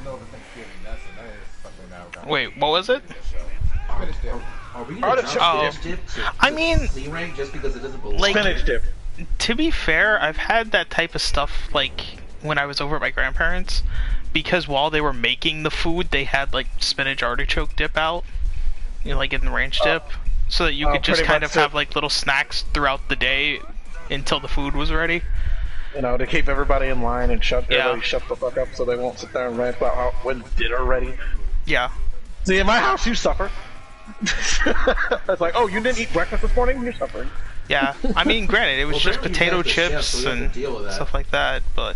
know the Thanksgiving. That is something that I've got. Wait, what was it? Spinach dip. Are we gonna Artichoke drop dip. spinach dip to I mean, C rank just because it doesn't belong? like- Spinach dip. To be fair, I've had that type of stuff like when I was over at my grandparents, because while they were making the food, they had like spinach artichoke dip out, you know, like in the ranch dip, so that you could just pretty kind much of have like little snacks throughout the day until the food was ready. You know, to keep everybody in line and Yeah. everybody shut the fuck up so they won't sit there and rant about how when dinner ready. Yeah. See, in my house, you suffer. It's like, oh, you didn't eat breakfast this morning? You're suffering. Yeah. I mean, granted, it was Well, just apparently you potato guys are chefs, chips so you have to and deal with that. stuff like that, but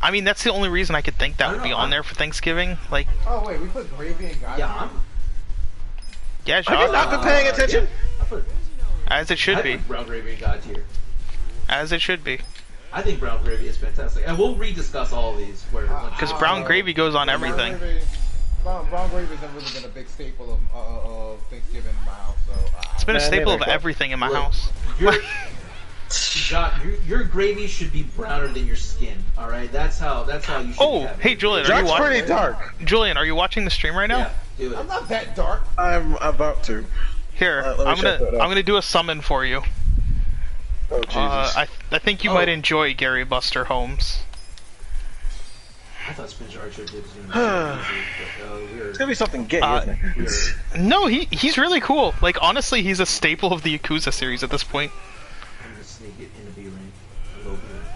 I mean, that's the only reason I could think that I would don't be know, on there for Thanksgiving. Like, Oh wait, we put gravy and guys. Yeah, yeah, Have you sure, not been paying attention? I put, as it should I be, put brown gravy in God tier. as it should be, I think brown gravy is fantastic, and we'll rediscuss all of these. because brown gravy goes on everything. Brown gravy has really been a big staple of Thanksgiving in my house. So It's been a Man, staple neither. of everything in my Look, house. your gravy should be browner than your skin. All right, that's how you should. Oh, have it. hey, Julian, are you That's watching? pretty dark. Julian, are you watching the stream right now? Yeah, do I'm it. not that dark. I'm about to. Here, let me I'm check that out. gonna do a summon for you. Oh, Jesus. I think you Oh. might enjoy Gary Buster Holmes. I thought spinach artichoke dip was gonna be so easy, but we're It's gonna be something gay, isn't it? we're. No, he's really cool. Like, honestly, he's a staple of the Yakuza series at this point. I'm gonna sneak it in the B ring. A little bit.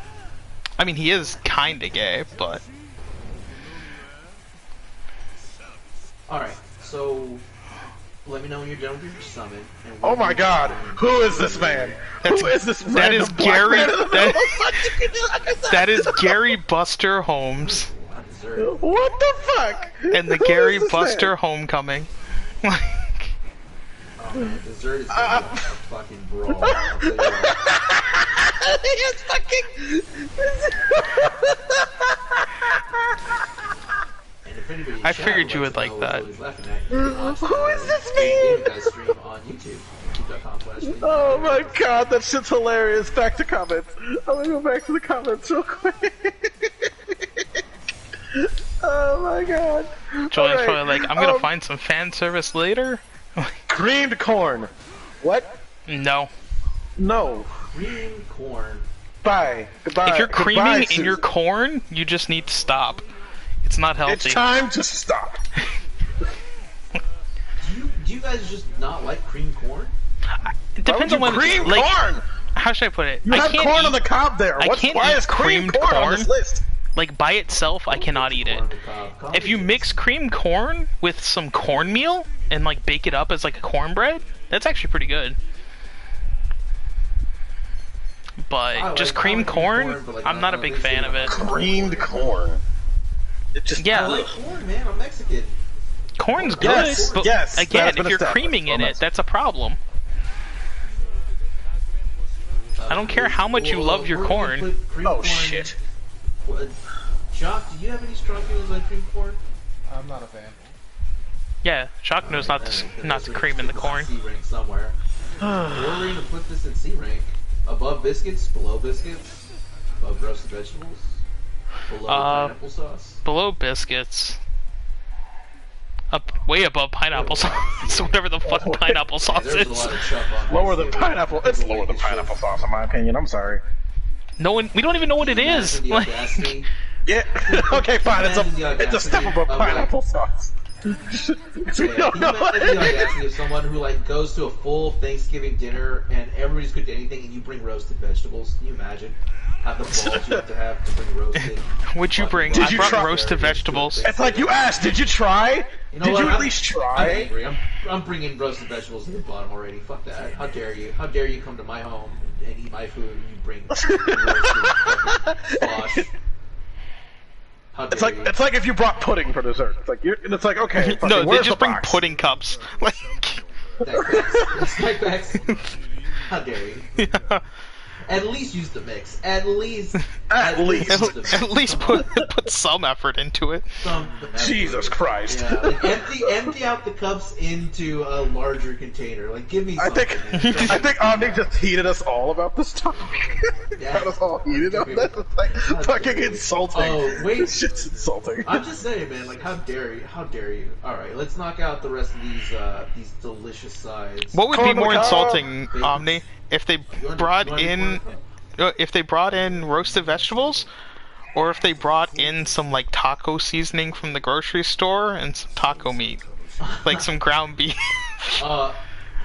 I mean, he is kinda gay, but All right, so let me know when you're done with your summon. And Oh my God! Who is this man? Who is this that is random black Gary. man in the middle of the That is Gary Buster Holmes I deserve it. What the fuck? and the Who Gary is this Buster man? Homecoming. Oh, man, dessert is gonna be a fucking brawl. I'll tell you what. It's fucking. And if anybody in I chat figured you like would to know like what that. he's laughing at, you can watch, Who is this Gaming man? Guys stream on YouTube. YouTube.com/. Oh my God, that shit's hilarious. Back to comments. I'm gonna go back to the comments real quick. Oh my God. Julian's Alright, probably like, I'm gonna um, find some fan service later. creamed corn. What? No. No. Green corn. Bye. Goodbye. If you're Goodbye, creaming in Susan. your corn, you just need to stop. It's not healthy. It's time to stop. Do you guys just not like cream corn? It Why would depends you on what cream like, corn? how should I put it? You I have can't corn eat, on the cob there. I What's, can't why eat is cream creamed corn on this corn. list? Like by itself, I cannot eat it. Corn on the cob. Cob If you is- mix cream corn with some cornmeal and like bake it up as like a cornbread, that's actually pretty good. But I just like cream cream corn, corn, but, like, I'm not a big they say fan of it. Creamed corn. It just Yeah. I like corn, man. I'm Mexican. Corn's good, Yes, but yes, again, that's if been you're established. creaming in Well, it, that's a problem. I don't care how much you love your we're gonna corn. put cream Oh corn- shit. What? Jock, do you have any strong feelings on cream corn? I'm not a fan. Yeah, Shock knows not to cream in the corn. C rank somewhere. We're going to put this in C rank. Above biscuits, below biscuits, above roasted vegetables, below pineapple sauce. Below biscuits. Up way above pineapple sauce. Whatever the fuck pineapple Yeah, sauce there's a is. lot of chuck on Lower than Thanksgiving. pineapple. It's lower than pineapple sauce, in my opinion. I'm sorry. No one, we don't even know what it is. Imagine the Like, audacity. Yeah. Okay, fine. Imagine the It's a step audacity above of, like- pineapple sauce. We Yeah, don't can know you what imagine the it is. audacity of someone who like goes to a full Thanksgiving dinner and everybody's cooked anything and you bring roasted vegetables? Can you imagine? Have the balls you have to bring roasted. what'd you bring? Did I you brought try- roasted vegetables. It's like you asked. Did you try? You know Did what? you at I'm- least I'm try? angry. I'm bringing roasted vegetables to the bottom already. Fuck that. How dare you? How dare you come to my home and eat my food and you bring roasted fucking squash? How dare you? It's like if you brought pudding for dessert. It's like and it's like okay. No, fucking, they where's just the bring box? pudding cups. Like, Snack bags. How dare you? yeah. At least use the mix. At least. At least. use the mix. At least put some effort into it. Some Jesus Christ. Yeah, like empty out the cups into a larger container. Like give me I something. think man. I think Omni just heated us all about this topic. Yeah. Got us all heated up. That's like fucking insulting. Oh, wait. This shit's insulting. I'm just saying, man. Like, how dare you? How dare you? All right, let's knock out the rest of these delicious sides. What would Corn be on the more cob. insulting, Omni, if they You want- brought you want in? corn on if they brought in roasted vegetables, or if they brought in some like taco seasoning from the grocery store and some taco meat, like some ground beef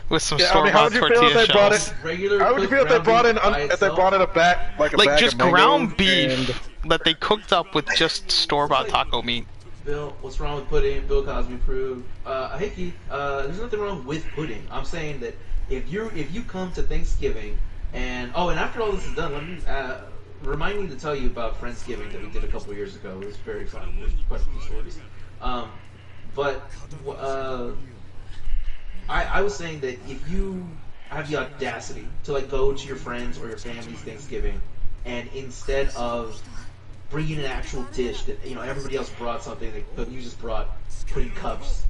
with some Yeah, I mean, store-bought how would you feel tortilla if they brought shells. it? Regular How would you feel if they ground brought in beef by if they itself? brought in a bag like a Like bag just of mangoes ground beef and that they cooked up with just store-bought taco meat. Bill, what's wrong with pudding? Bill Cosby approved. Hey Keith, there's nothing wrong with pudding. I'm saying that if you come to Thanksgiving and after all this is done, let me remind me to tell you about Friendsgiving that we did a couple years ago. It was very fun. There's quite a few stories. I was saying that if you have the audacity to like go to your friends or your family's Thanksgiving, and instead of bringing an actual dish that everybody else brought something, but you just brought pudding cups,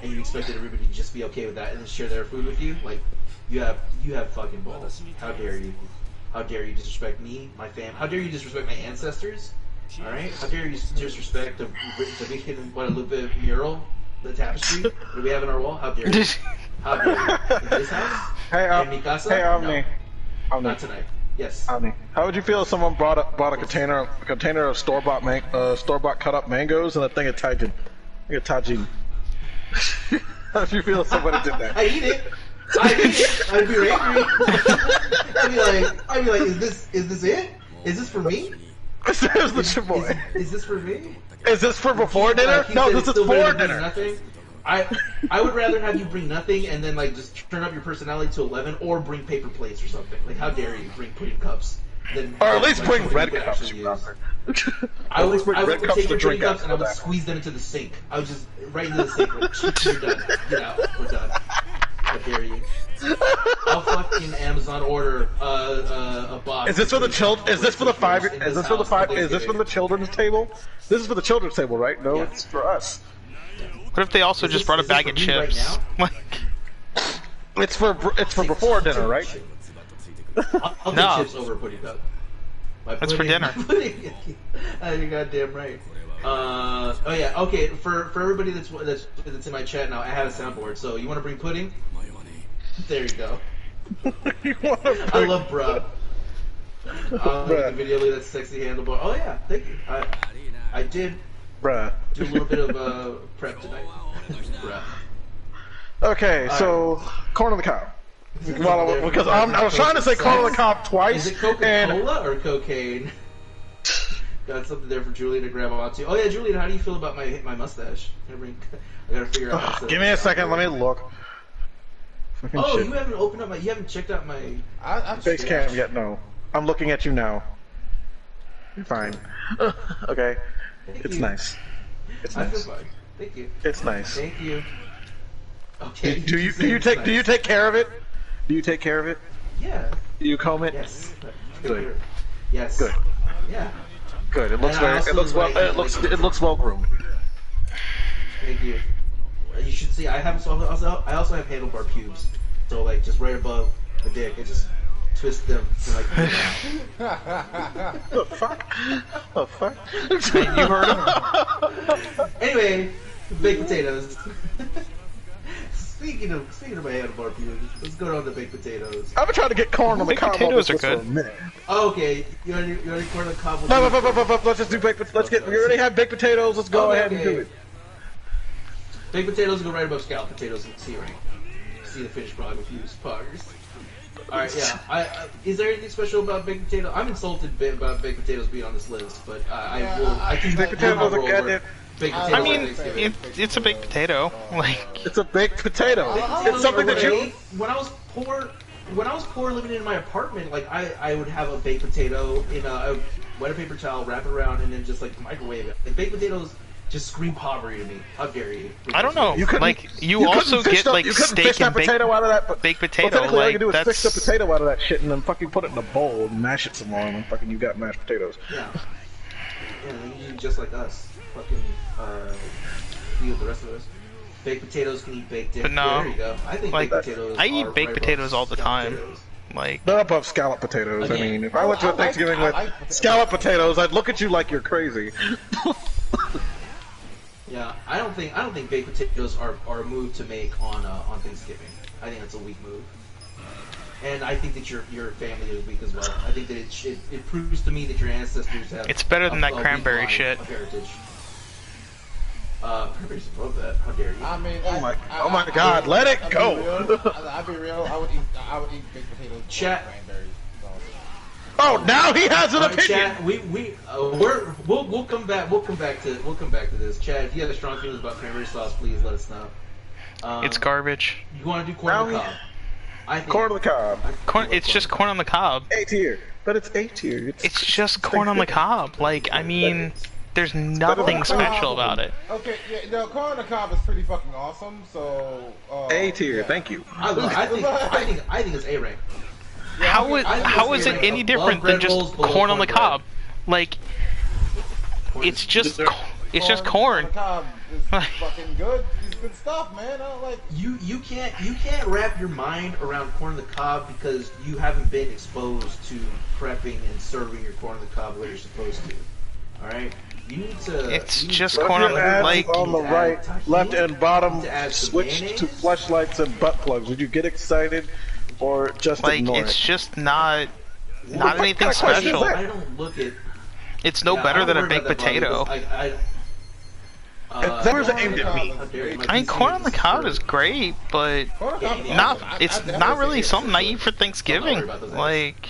and you expected everybody to just be okay with that and then share their food with you, like you have fucking balls. How dare you? How dare you disrespect me, my fam? How dare you disrespect my ancestors? All right? How dare you disrespect the big hidden Guadalupe mural, the tapestry that we have in our wall? How dare you? How dare you? In this house? In mi casa? hey, Omni. No, not tonight. Yes. Omni. How would you feel if someone brought a container of store-bought cut up mangoes and a thing of tajin? Like a tajin. How would you feel if somebody did that? I eat it. I'd be angry. I'd be like, is this it? Is this for me? There's the shit boy. Is this for me? Is this for before dinner? No, this is for dinner. Nothing. I would rather have you bring nothing and then like just turn up your personality to 11, or bring paper plates or something. Like, how dare you bring pudding cups? Or at least bring red cups. I would red cups take to your drink pudding cups out. and I would squeeze them into the sink. I would just right into the sink. Like, you're done. Get out. We're done. How dare you? I'll fucking Amazon order a box. Is this for the children? Is this for the 5? Is this for the 5? Is this for the children's table? This is for the children's table, right? No, Yeah. it's for us. What if they also just brought a bag of for me right chips? now? Like, It's for before dinner, right? I'll No. take chips over a pudding cup. That's for dinner. You're goddamn right. Oh yeah. Okay. For everybody that's in my chat now, I have a soundboard. So you want to bring pudding? There you go. I love bruh. The video lead that sexy handlebar. Oh yeah. Thank you. I did Bruh. do a little bit of prep tonight. Bruh. Okay, so corn on the cob. Because I was trying to say corn on the cob twice. Is it Coca-Cola or cocaine? Got something there for Julian to grab onto. Oh yeah, Julian, how do you feel about my mustache? I gotta figure out. How to Give me a second, let me look. Fucking Oh, shit. you haven't opened up you haven't checked out my. I'm Face cam yet? No. I'm looking at you now. You're fine. Okay. Thank It's you. nice. It's I feel nice. fine. Thank you. It's nice. Thank you. Okay. Do you take care of it? Do you take care of it? Yeah. Do you comb it? Yes. Good. Yes. Good. Yeah. Good. It looks And I very. also It looks well. like- It looks well groomed. Thank you. You should see. I also have handlebar pubes. So like just right above the dick, it just twist them to like. The fuck? The fuck? you heard him. Anyway, baked potatoes. Speaking of my handlebar pubes, let's go on to baked potatoes. I've been trying to get corn on the Baked cob potatoes on are this for a good. minute. Oh, okay, you already corn on the cob. No, let's just do baked. Let's get. We already have baked potatoes. Let's go ahead and do it. Baked potatoes go right above scalloped potatoes in C rank. See the finished product with fused poggers. Alright, yeah. Is there anything special about baked potato? I'm insulted about baked potatoes being on this list, but I can Baked potatoes are good. Baked potatoes I on mean, Thanksgiving. it's a baked potato. Like, It's a baked potato. Baked It's something that potatoes you. are great. When I was poor living in my apartment, like I would have a baked potato in a wet a paper towel, wrap it around, and then just like microwave it. Like, baked potatoes just scream poverty to me. How dare you? I don't know. You couldn't- Like, you couldn't also fish get like you couldn't steak fish that and baked potato out of that. baked Well, potato. technically, all you Like, can do is fish the that's potato out of that shit and then fucking put it in a bowl and mash it some more, and then fucking you got mashed potatoes. Yeah. Yeah, you do just like us. Fucking be with the rest of us. Baked potatoes can eat baked dick. But no. There you go. I think Like, baked potatoes. I eat are baked right potatoes above all the scalloped time. potatoes. like. They're above scallop potatoes. I Again. mean, if I went to a Thanksgiving with scallop potatoes, I'd look at you like you're crazy. Yeah, I don't think baked potatoes are a move to make on Thanksgiving. I think that's a weak move. And I think that your family is weak as well. I think that it proves to me that your ancestors have. It's better than that a weak cranberry line shit. of heritage. Cranberry's above that. How dare you? I mean, oh my God, let it go. I'll be real. I would eat baked potatoes. Chat. Cranberries. So. Oh, now he has an All right, opinion. Chad, we'll come back. We'll come back to this. Chad, if you have strong feelings about cranberry sauce, please let us know. It's garbage. You want to do corn on the cob? I think Corn on the cob. Corn. It's just corn on the cob. A tier. But it's A tier. It's just corn on the cob. Like, I mean, there's nothing special about it. Okay, yeah, no, corn on the cob is pretty fucking awesome. So A tier. yeah. Thank you. I think it's A rank. Yeah, How is it any different than just corn on the cob? Like, it's just corn. On the cob is fucking good. It's good stuff, man. I don't like. You can't wrap your mind around corn on the cob because you haven't been exposed to prepping and serving your corn on the cob the way you're supposed to. All right, you need to. It's you need just to- corn on the Ads like. on the right, tahini, left, and bottom. to add some Switch to mayonnaise. fleshlights and butt plugs. Would you get excited or just Like, ignore it's it? just not What anything kind of question is special. that? I don't look at. It's no Yeah, I better don't than a worry baked about that, potato. Bobby, That was aimed at me. how dare you. I mean, corn on the cob is great, but Corn on the cob is not. awesome. It's I'd not say really it's something I good. eat for Thanksgiving. Don't worry about those Like,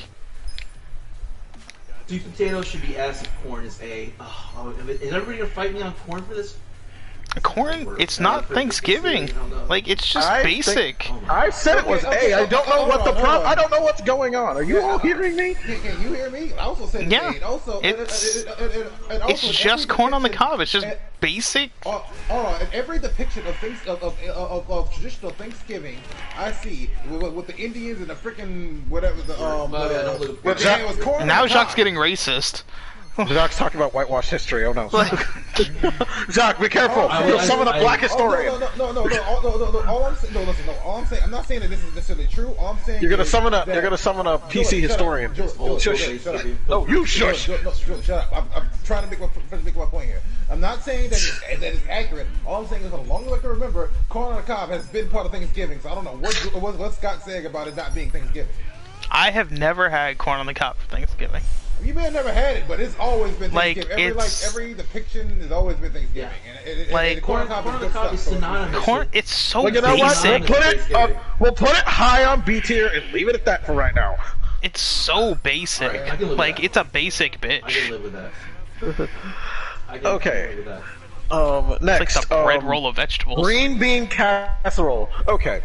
Sweet potato should be S if corn is A. Oh, is everybody gonna fight me on corn for this? corn. It's not Thanksgiving. Like, it's just I basic. Oh my I said it was Okay, A. I don't know hold what on, the hold problem. on. I don't know what's going on. Are you all hearing me? Can you hear me? I also said Yeah, A. And also, it's- and also It's in just every corn on the depiction- cob. It's just and- basic. Hold on, in every depiction of things of traditional Thanksgiving, I see with the Indians and the freaking whatever the Bobby, I don't look at the pictures. it was corn on Now the Jacques cob. getting racist. Jacques talking about whitewash history. Oh no. Like, Jacques, be careful. You'll summon a black historian. All I'm saying, all I'm saying, I'm not saying that this is necessarily true. All I'm saying You're gonna is summon a. that- You're gonna summon a PC Shut up. historian. Joe, Shush. shut up. Oh, you shush. Joe, shut up. I'm trying to make my point here. I'm not saying that it's accurate. All I'm saying is, as long as I can remember, corn on the cob has been part of Thanksgiving. So I don't know what's Scott saying about it not being Thanksgiving. I have never had corn on the cob for Thanksgiving. You may have never had it, but it's always been Like, Thanksgiving. it's- every depiction has always been Thanksgiving. And Like, corn on the Corn on the good cob is stuff, so- synonymous. Corn. It's so Well, you know what? basic. We'll put it high on B tier and leave it at that for right now. It's so basic. Alright, I can live with Like, that. it's a basic I can bitch. live with that. I can Okay. live with that. It's like Next, the bread roll of vegetables. green bean casserole. Okay.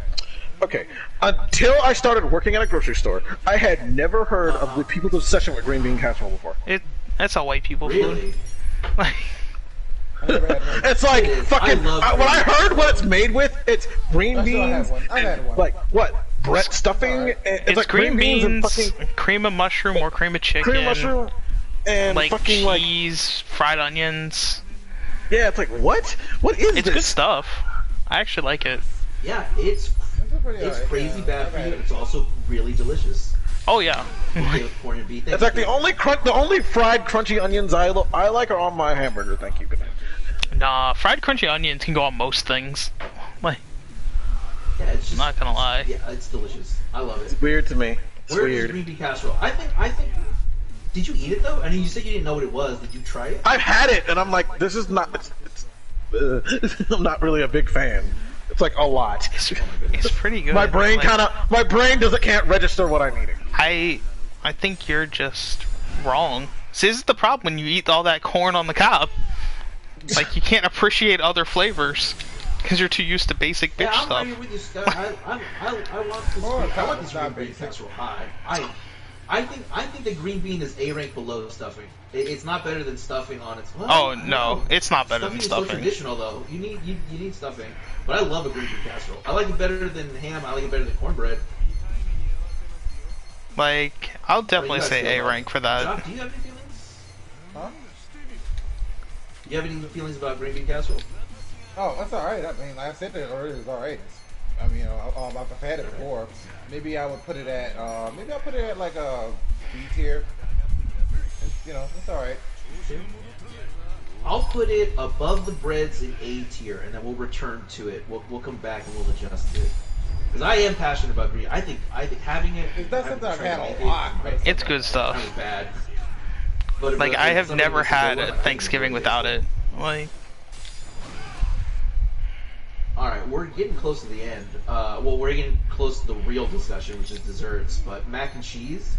Until I started working at a grocery store, I had never heard of the people's obsession with green bean casserole before. That's a white people food. Really? Like, I never had one. It's like It is. fucking. I love When I green heard what it's made with, it's green I still had beans. one. I've had one. Like what? Brett stuffing. Alright. It's it's like green beans, and fucking cream of mushroom or cream of chicken, cream mushroom and like fucking like. cheese, fried onions. Yeah, it's like what? What is It's this? good stuff. I actually like it. Yeah, it's Pretty it's alright, crazy yeah. bad I've for had you, it. but it's also really delicious. Oh yeah. Okay, with corn and beef. It's like the only fried crunchy onions I like are on my hamburger. Thank you. Good night. Nah, fried crunchy onions can go on most things. Like, Yeah, it's just, not gonna lie. Yeah, it's delicious. I love it. Weird to me. It's Where is weird. green bean casserole? I think. Did you eat it though? I mean, you said you didn't know what it was. Did you try it? I've had it, and I'm like, this is not. I'm not really a big fan. It's like a lot. It's pretty good. My brain Like, can't register what I'm eating. I think you're just wrong. See, this is the problem when you eat all that corn on the cob. Like, you can't appreciate other flavors because you're too used to basic bitch Yeah, I'm stuff. right with you, Scott. I want this. Corn I want this is not green bean basic. casserole high. I think the green bean is A rank below stuffing. It's not better than stuffing on its. Well, Oh I don't no, know. it's not better than Stuffing is so stuffing. traditional though. You need stuffing. But I love a green bean casserole. I like it better than ham. I like it better than cornbread. Like, I'll definitely guys say feel A about rank it? for that. Jock, do you have any feelings? Huh? You have any feelings about green bean casserole? Oh, that's alright. I mean, like I said that already, it's alright. I mean, I've had it before. Maybe I would put it at, maybe I'll put it at like a B tier. It's alright. I'll put it above the breads in A tier, and then we'll return to it. We'll come back and we'll adjust it. Because I am passionate about green. I think having it. It's not something I've tried had to a make it, lot, but but It's good stuff. kind of bad. But Like, I have somebody never wants to go had up, I a think Thanksgiving it's without really it. Like, Alright, we're getting close to the end. Well, we're getting close to the real discussion, which is desserts. But mac and cheese?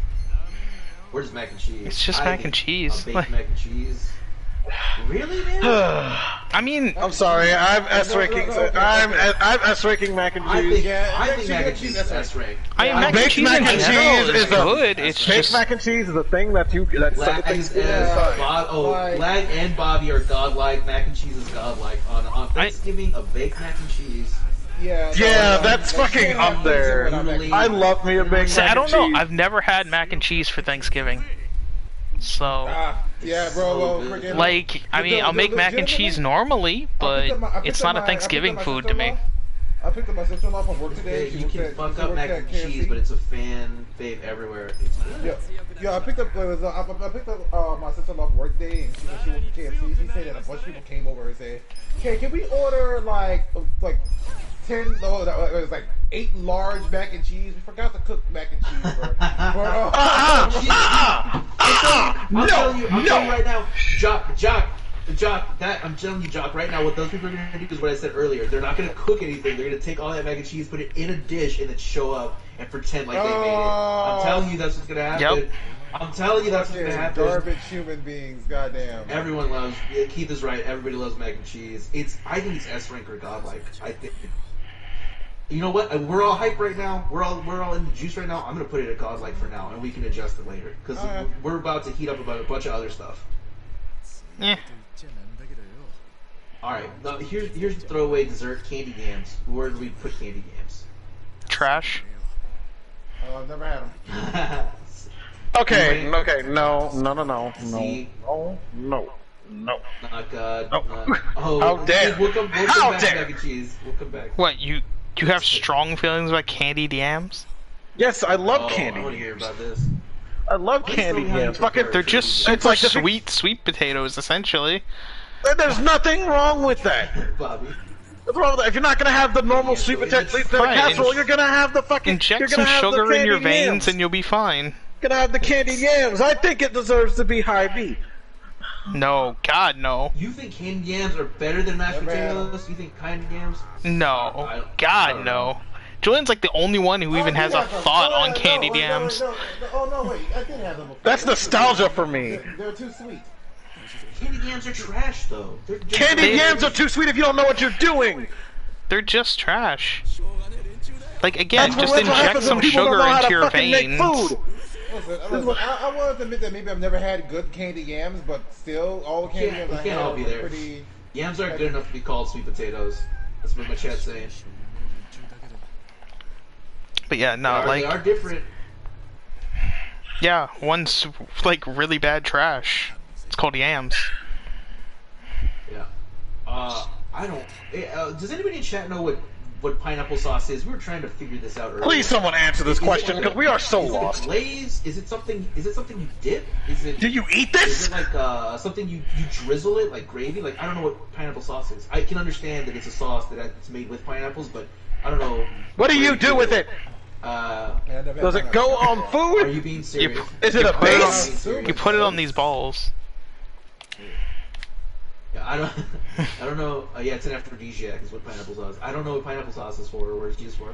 Where's mac and cheese? it's just I mac think and cheese. A baked Like, mac and cheese. Really, man? I mean, I'm sorry, I'm S-ranking. I'm S-ranking mac and I cheese. think, Yeah, I mac think and mac and cheese, cheese that's is right. S-rank. I mean, mac and Baked cheese mac in and general cheese is is a- good. It's Baked just mac and cheese is a thing that's Lag, Thanksgiving. Lag and Bobby are godlike. Mac and cheese is godlike. On Thanksgiving, a baked mac and cheese. yeah, Yeah, no, that's like, fucking you can't have up there. pizza without mac and cheese. I love me a baked See, mac I don't and know. cheese. I've never had mac and cheese for Thanksgiving. So, Yeah, bro. Well, So good. freaking, like, I mean, I'll make mac and cheese normally, but it's not a Thanksgiving food to me. I picked up my sister-in-law from work today. You She works can at- fuck she up works mac at and KFC. cheese, but it's a fan fave everywhere. It's good. Yeah, I picked up. I picked up my sister-in-law from work today, and she worked at KFC. She said that a bunch of people came over and said, "Hey, can we order like 10? No, it was like 8 large mac and cheese. We forgot to cook mac and cheese for I'm telling you right now, I'm telling you, Jock, right now, what those people are going to do is what I said earlier. They're not going to cook anything. They're going to take all that mac and cheese, put it in a dish, and then show up and pretend like they made it. I'm telling you that's what's going to happen. Yep. I'm telling you that's what's going to happen. Garbage human beings, goddamn. Everyone loves, Keith is right, everybody loves mac and cheese. I think it's S-rank or godlike. I think. You know what? We're all hype right now. We're all in the juice right now. I'm gonna put it at godlike for now, and we can adjust it later because we're about to heat up about a bunch of other stuff. Yeah. All right, now here's the throwaway dessert: candy yams. Where do we put candy yams? Trash. I've never had them. Okay, no. See? No. Not God. No. Oh, How dare. We'll come How back dare. to mac and cheese. We'll come back. What, you have strong feelings about candied yams? Yes, I love I candy want to hear yams. about this. I love Let's candy know how you yams. prepare Fucking, They're just super It's like the- sweet potatoes, essentially. there's nothing wrong with that. Bobby. What's wrong with that? If you're not gonna have the normal sweet potato Fine, casserole, you're gonna have the fucking. Inject you're some gonna have the sugar in your candied veins yams. and you'll be fine. You're gonna have the candied yams. I think it deserves to be high B. No, God, no. You think candy yams are better than mashed Never had potatoes? You think candy yams? No. I God, don't no. know. Julian's like the only one who even has a thought on candied yams. No, wait, I did have them before. That's nostalgia for me. They're too sweet. Candy yams are trash, though. They're just Candied yams are too sweet if you don't know what you're doing. They're just trash. Like, again, That's just what inject happens some when people don't sugar know how into to your fucking make veins. food. Listen, I want to admit that maybe I've never had good candy yams, but still, all the candy yams We I can't had all be were there. pretty... Yams aren't good enough to be called sweet potatoes. That's what my chat's saying. But yeah, no, They are like, different. yeah, one's like really bad trash. It's called yams. Yeah. I don't. Does anybody in chat know what pineapple sauce is? We were trying to figure this out earlier. Please, someone answer this Is it question like because we are so is lost. it glaze? Is it something you dip? Is it? Do you eat Is this? it like something you drizzle it like gravy? Like I don't know what pineapple sauce is. I can understand that it's a sauce it's made with pineapples, but I don't know. What do you do with it? Does it go on Are food? you being serious? Is it a put it base? You put it on these balls. Yeah, I don't know. Yeah, it's an aphrodisiac is what pineapple sauce. I don't know what pineapple sauce is for or what it's used for.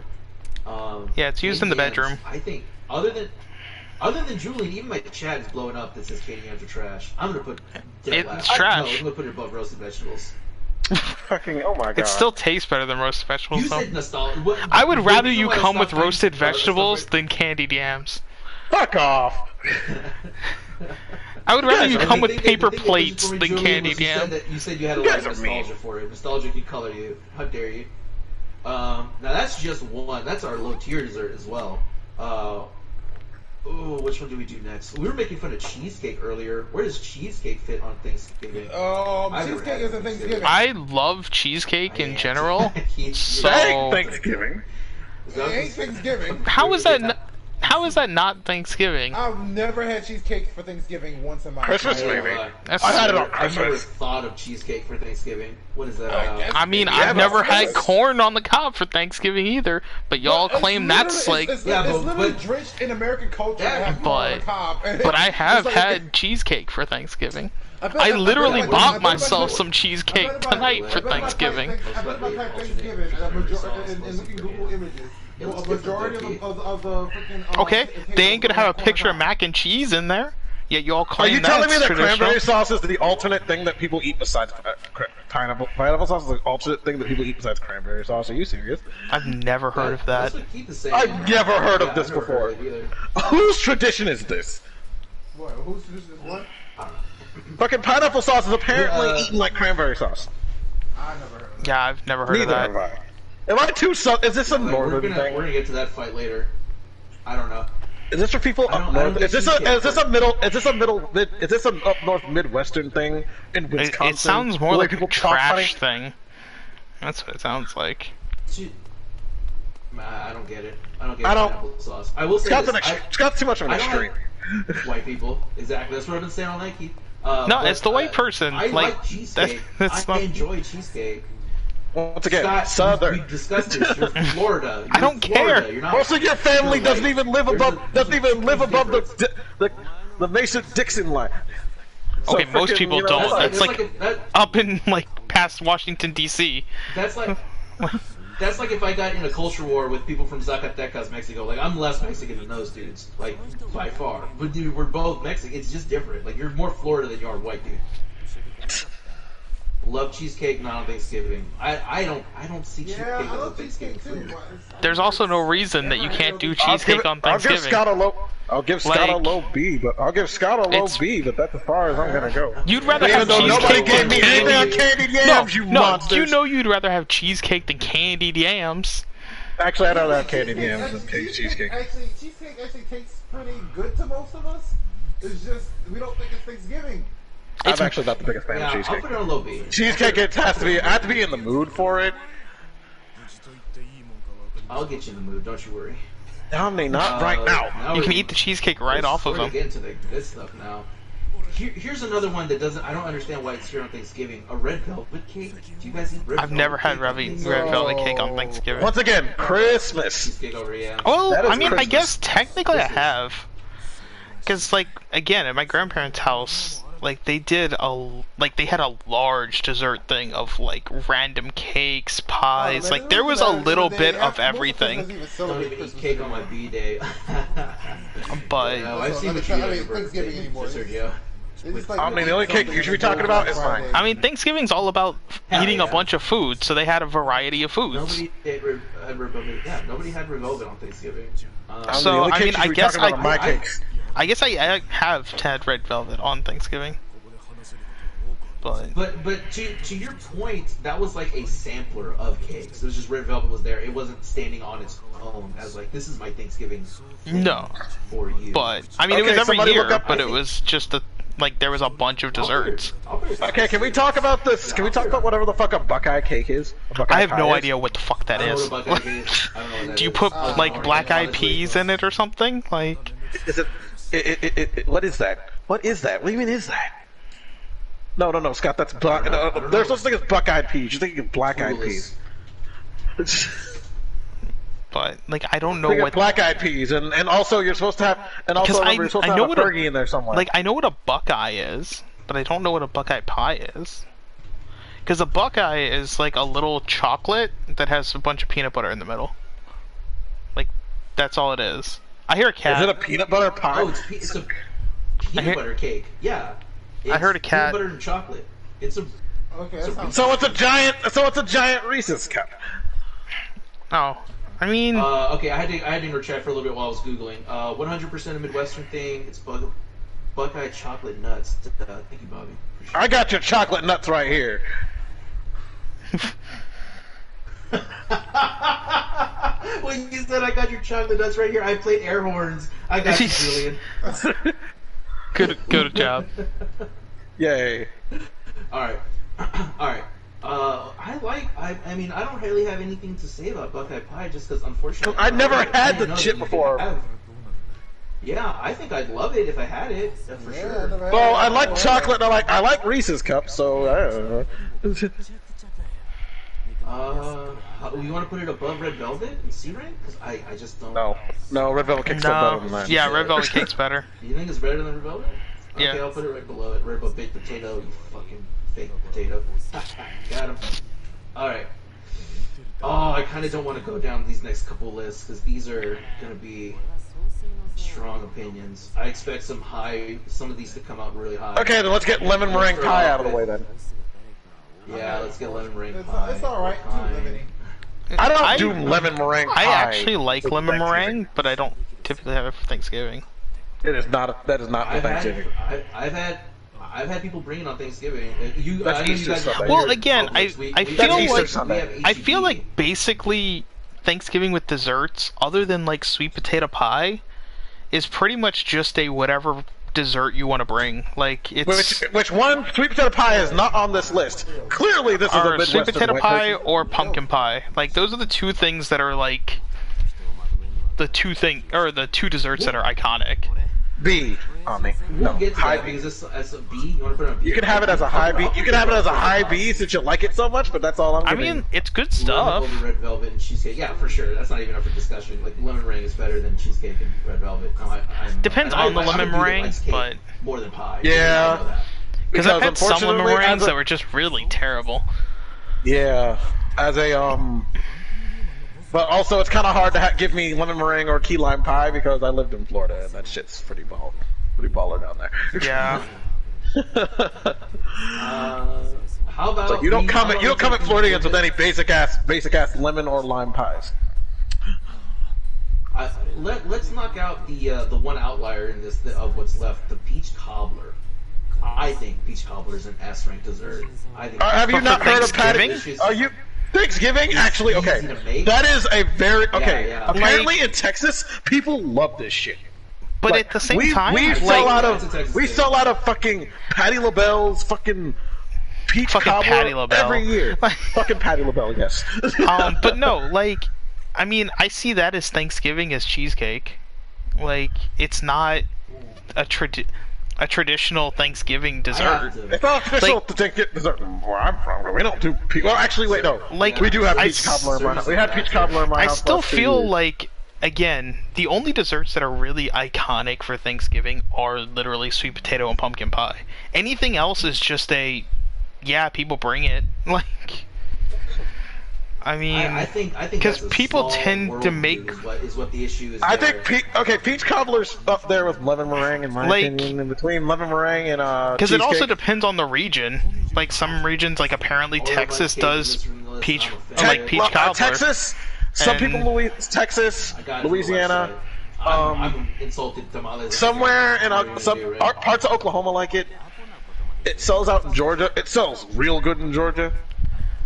Yeah, it's used in the candy yams, bedroom. I think other than Julian, even my chat is blowing up that says candy yams are trash. I'm gonna put dead last. It's trash. No, I'm gonna put it above roasted vegetables. Fucking, oh my god. It still tastes better than roasted You vegetables, though. said nostalgia. What, I would the rather reason you why I come with stopped roasted talking about vegetables stuff than candied yams. Fuck off. I would rather guys you are- come The with thing paper that plates for me, than Julian, candied was yam. you said you had a You lot of guys are mean. nostalgia for it. Nostalgia can color you. How dare you? Now that's just one. That's our low tier dessert as well. Which one do we do next? We were making fun of cheesecake earlier. Where does cheesecake fit on Thanksgiving? I've never Cheesecake had isn't Thanksgiving. I love cheesecake in Yeah. general. Yeah. So Hey, Thanksgiving. Is that It ain't Thanksgiving. how is that? How is that not Thanksgiving? I've never had cheesecake for Thanksgiving once in my Christmas, life. maybe. That's I had it on I've never Christmas. thought of cheesecake for Thanksgiving. What is that I about? guess- I mean, Yeah, I've but never had it's- corn on the cob for Thanksgiving either, but y'all But it's claim that's literally- like. It's Yeah, literally but- drenched in American culture. Yeah, to have corn on the but- cob. But I have It's like- had cheesecake for Thanksgiving. bet- I bet literally if I- I bought bet if I myself type- some I cheesecake bet if I- tonight I for bet if I type Thanksgiving. I bet if I type Thanksgiving and looking Google images, It looks a majority different, of the freaking. Okay, they ain't gonna have a corn on picture of top. mac and cheese in there. Yet y'all Are claim you telling me that's that cranberry traditional. sauce is the alternate thing that people eat besides pineapple? Pineapple sauce is the alternate thing that people eat besides cranberry sauce. Are you serious? I've never heard of that. That's what Keith is saying. I've never heard of Yeah, this I've never before. heard of it either. Whose tradition is this? What? Who's this? What? Fucking pineapple sauce is apparently Yeah. eaten like cranberry sauce. I never heard of that. Yeah, I've never heard Neither of have that. I. Am I too is this a Like, we're northern gonna thing? get to that fight later. I don't know. Is this for people I up don't north? get Is this cheesecake an up north Midwestern thing in Wisconsin? It sounds more Where like people a chalk trash fighting? thing. That's what it sounds like. Dude, I don't get it. I don't get I don't- pineapple sauce. I will say Scott's, this. Scott's too much of an I don't extreme. White people. Exactly. That's what I've been saying all night, Keith. No, But, it's the white person. I Like, cheesecake. that's I not- enjoy cheesecake. Once again, Scott, southern. we discussed this. You're from Florida. You're I don't Florida. care. You're not. Most of your family You're doesn't white. even live There's above a- doesn't even live there's a above difference. the Mason-Dixon line. So Okay, most frickin', people you know, don't. That's That's like like that, up in like past Washington D.C. that's like that's like if I got in a culture war with people from Zacatecas, Mexico. Like I'm less Mexican than those dudes, like by far. But dude, we're both Mexican. It's just different. Like you're more Florida than you are white, dude. Love cheesecake, not on Thanksgiving. I don't see cheesecake Yeah, I as a love Thanksgiving cheesecake too. food. but it's- There's also no reason that you can't do I'll give cheesecake it- on I'll give Thanksgiving. Scott a low. I'll give Scott a Like, low B, but I'll give Scott a low it's- B. But that's as far as I'm gonna go. You'd rather Even have though nobody cheesecake gave than me anything on candy. candied No, yams, you no, monsters. you know you'd rather have cheesecake than candied yams. Actually, I'd rather have candied Cheesecake yams than actually- cheesecake. Actually, cheesecake actually tastes pretty good to most of us. It's just we don't think it's Thanksgiving. I'm It's- actually not the biggest fan Yeah, of I'll cheesecake. put it on low B. Cheesecake, it has to be. I have to be in the mood for it. I'll get you in the mood. Don't you worry. Omni, not right now. You can we're- eat the cheesecake right off of We're them. getting to the good stuff now. Here's another one that doesn't. I don't understand why it's here on Thanksgiving. A red velvet cake. Do you guys eat red? I've never had red velvet cake on Thanksgiving. Once again, Christmas. Cheesecake over here. Well, That is I mean, I Christmas. guess technically I Christmas. have. Because, like, again, at my grandparents' house, like, they had a large dessert thing of, like, random cakes, pies. Like, there was a little bit of everything. Don't even eat cake on my B day. But, No, I've seen So, what you I did on mean, your birthday, Thanksgiving anymore. Sergio. I mean, the only cake you should be talking about is mine. I mean, Thanksgiving's all about Hell eating a yeah. bunch of food, so they had a variety of foods. Nobody had red velvet. Yeah, nobody had red velvet on Thanksgiving. So, the only I cake mean, you I should be guess talking about are my I- cakes. I guess I have had red velvet on Thanksgiving. But But to your point, that was like a sampler of cakes. It was just red velvet was there. It wasn't standing on its own as like this is my Thanksgiving thing no. for you. But I mean, Okay, it was every somebody year, look up- but I it think- was just there was a bunch of desserts. Okay, can we talk about this? Can we talk about whatever the fuck a Buckeye cake is? A Buckeye I have pie no is? idea what the fuck that I don't is. know what Buckeye is. I don't know what that Do you is. put Oh, like okay, black eyed honestly. peas in it or something? Like, Is it? What is that? What is that? What do you mean is that? No, Scott. That's black. I don't There's know. such thing as buck-eyed peas. You're thinking of black-eyed Clueless. peas. but like I don't know Think of what. black-eyed peas, and also you're supposed to have, and also Because remember, you're supposed to I know have what a Fergie in there somewhere. Like I know what a buckeye is, but I don't know what a buckeye pie is. Because a buckeye is like a little chocolate that has a bunch of peanut butter in the middle. Like that's all it is. I hear a cat. Is it a peanut butter pie? Oh, it's a peanut hear- butter cake. Yeah. I heard a cat- Peanut butter and chocolate. It's a. Okay, that sounds. So it's a giant Reese's cup. Oh, I mean, Okay, I had to interject for a little bit while I was googling. 100% a Midwestern thing. It's Buckeye chocolate nuts. Thank you, Bobby. I got your chocolate nuts right here. When you said I got your chocolate nuts right here, I played air horns. I got you, Julian. good job. Yay. All right, all right. I mean, I don't really have anything to say about Buckeye Pie, just because unfortunately I never I had didn't the know shit that you before. could have Yeah, I think I'd love it if I had it, for Yeah, sure. never had Well, it. I like chocolate. And I like Reese's cups. So I don't know. You want to put it above Red Velvet in C rank? Because I just don't. No, Red Velvet Cake's still better than No. that. Yeah, red velvet cake's better. Do you think it's better than Red Velvet? Yeah. Okay, I'll put it right below it. Right above baked potato, you fucking fake potato. Got him. Alright. Oh, I kind of don't want to go down these next couple lists because these are going to be strong opinions. I expect some of these to come out really high. Okay, then let's get lemon meringue pie out of the way then. Yeah, let's get lemon meringue It's, pie. it's alright, too, Fine. lemony. I don't do lemon meringue pie. I actually like for lemon Thanksgiving. meringue, but I don't typically have it for Thanksgiving. It is not. That is not for Thanksgiving. I've had people bring it on Thanksgiving. I That's know you Easter guys- Sunday. Well, again, I We feel have Easter like Sunday. we have I feel HEB. like basically Thanksgiving with desserts, other than like sweet potato pie, is pretty much just a whatever dessert you want to bring. Like it's Which one? Sweet potato pie is not on this list. Clearly, this is a or Midwestern sweet potato white pie person. or pumpkin pie. Like those are the two things that are like the two desserts that are iconic. B on me. We'll No, get to high that B. because this as a B. You want to put it on B? You can have it as a high B. You can have it as a high B since you like it so much, but that's all I'm I giving. mean, it's good Lemon stuff. over red velvet and cheesecake. Yeah, for sure. That's not even up for discussion. Like lemon meringue is better than cheesecake and red velvet. No, Depends on the lemon meringue, but more than pie. Yeah. I know that. because I've had some lemon unfortunately, meringues as a- that were just really terrible. Yeah, as a but also it's kind of hard to give me lemon meringue or key lime pie because I lived in Florida and that shit's pretty baller down there. Yeah. How about Like you don't come at Floridians with any basic ass lemon or lime pies. Let's knock out the one outlier in this of what's left, the peach cobbler. I think peach cobbler is an S rank dessert. I think. Have you But not for heard of Patty? Thanksgiving? Are you Thanksgiving? Actually, easy okay. to make. That is a very okay. Yeah. Apparently in Texas, people love this shit. But Like, at the same we time, sell like, out It's a Texas of we thing. sell out of fucking Patty LaBelle's fucking peach Fucking cobbler Patti LaBelle. every year. Fucking Patty LaBelle, yes. but no, like, I mean, I see that as Thanksgiving as cheesecake. Like, it's not a traditional Thanksgiving dessert. It's not official Like- to take it dessert. Where I'm from, we don't do peach. Well, actually, wait, no. Like, We do have I peach cobbler in my house. We had peach seriously, cobbler in my I house. still last 2 feel years. like, again, the only desserts that are really iconic for Thanksgiving are literally sweet potato and pumpkin pie. Anything else is just yeah, people bring it. Like, I mean, I think 'cause that's a people small tend to worldview make- is what the issue is. I there. think peach cobbler's up there with lemon meringue in my Like- opinion. In between lemon meringue and because it also cheesecake. depends on the region. Like some regions, like apparently All of my Texas cake does is from the list, peach, I'm a fan. like peach cobbler. Texas. Some And- people, Texas, I got it from the Louisiana. website. I'm insulted tamales. Somewhere in What are you some gonna do, right? parts of Oklahoma like it. It sells out in Georgia. It sells real good in Georgia.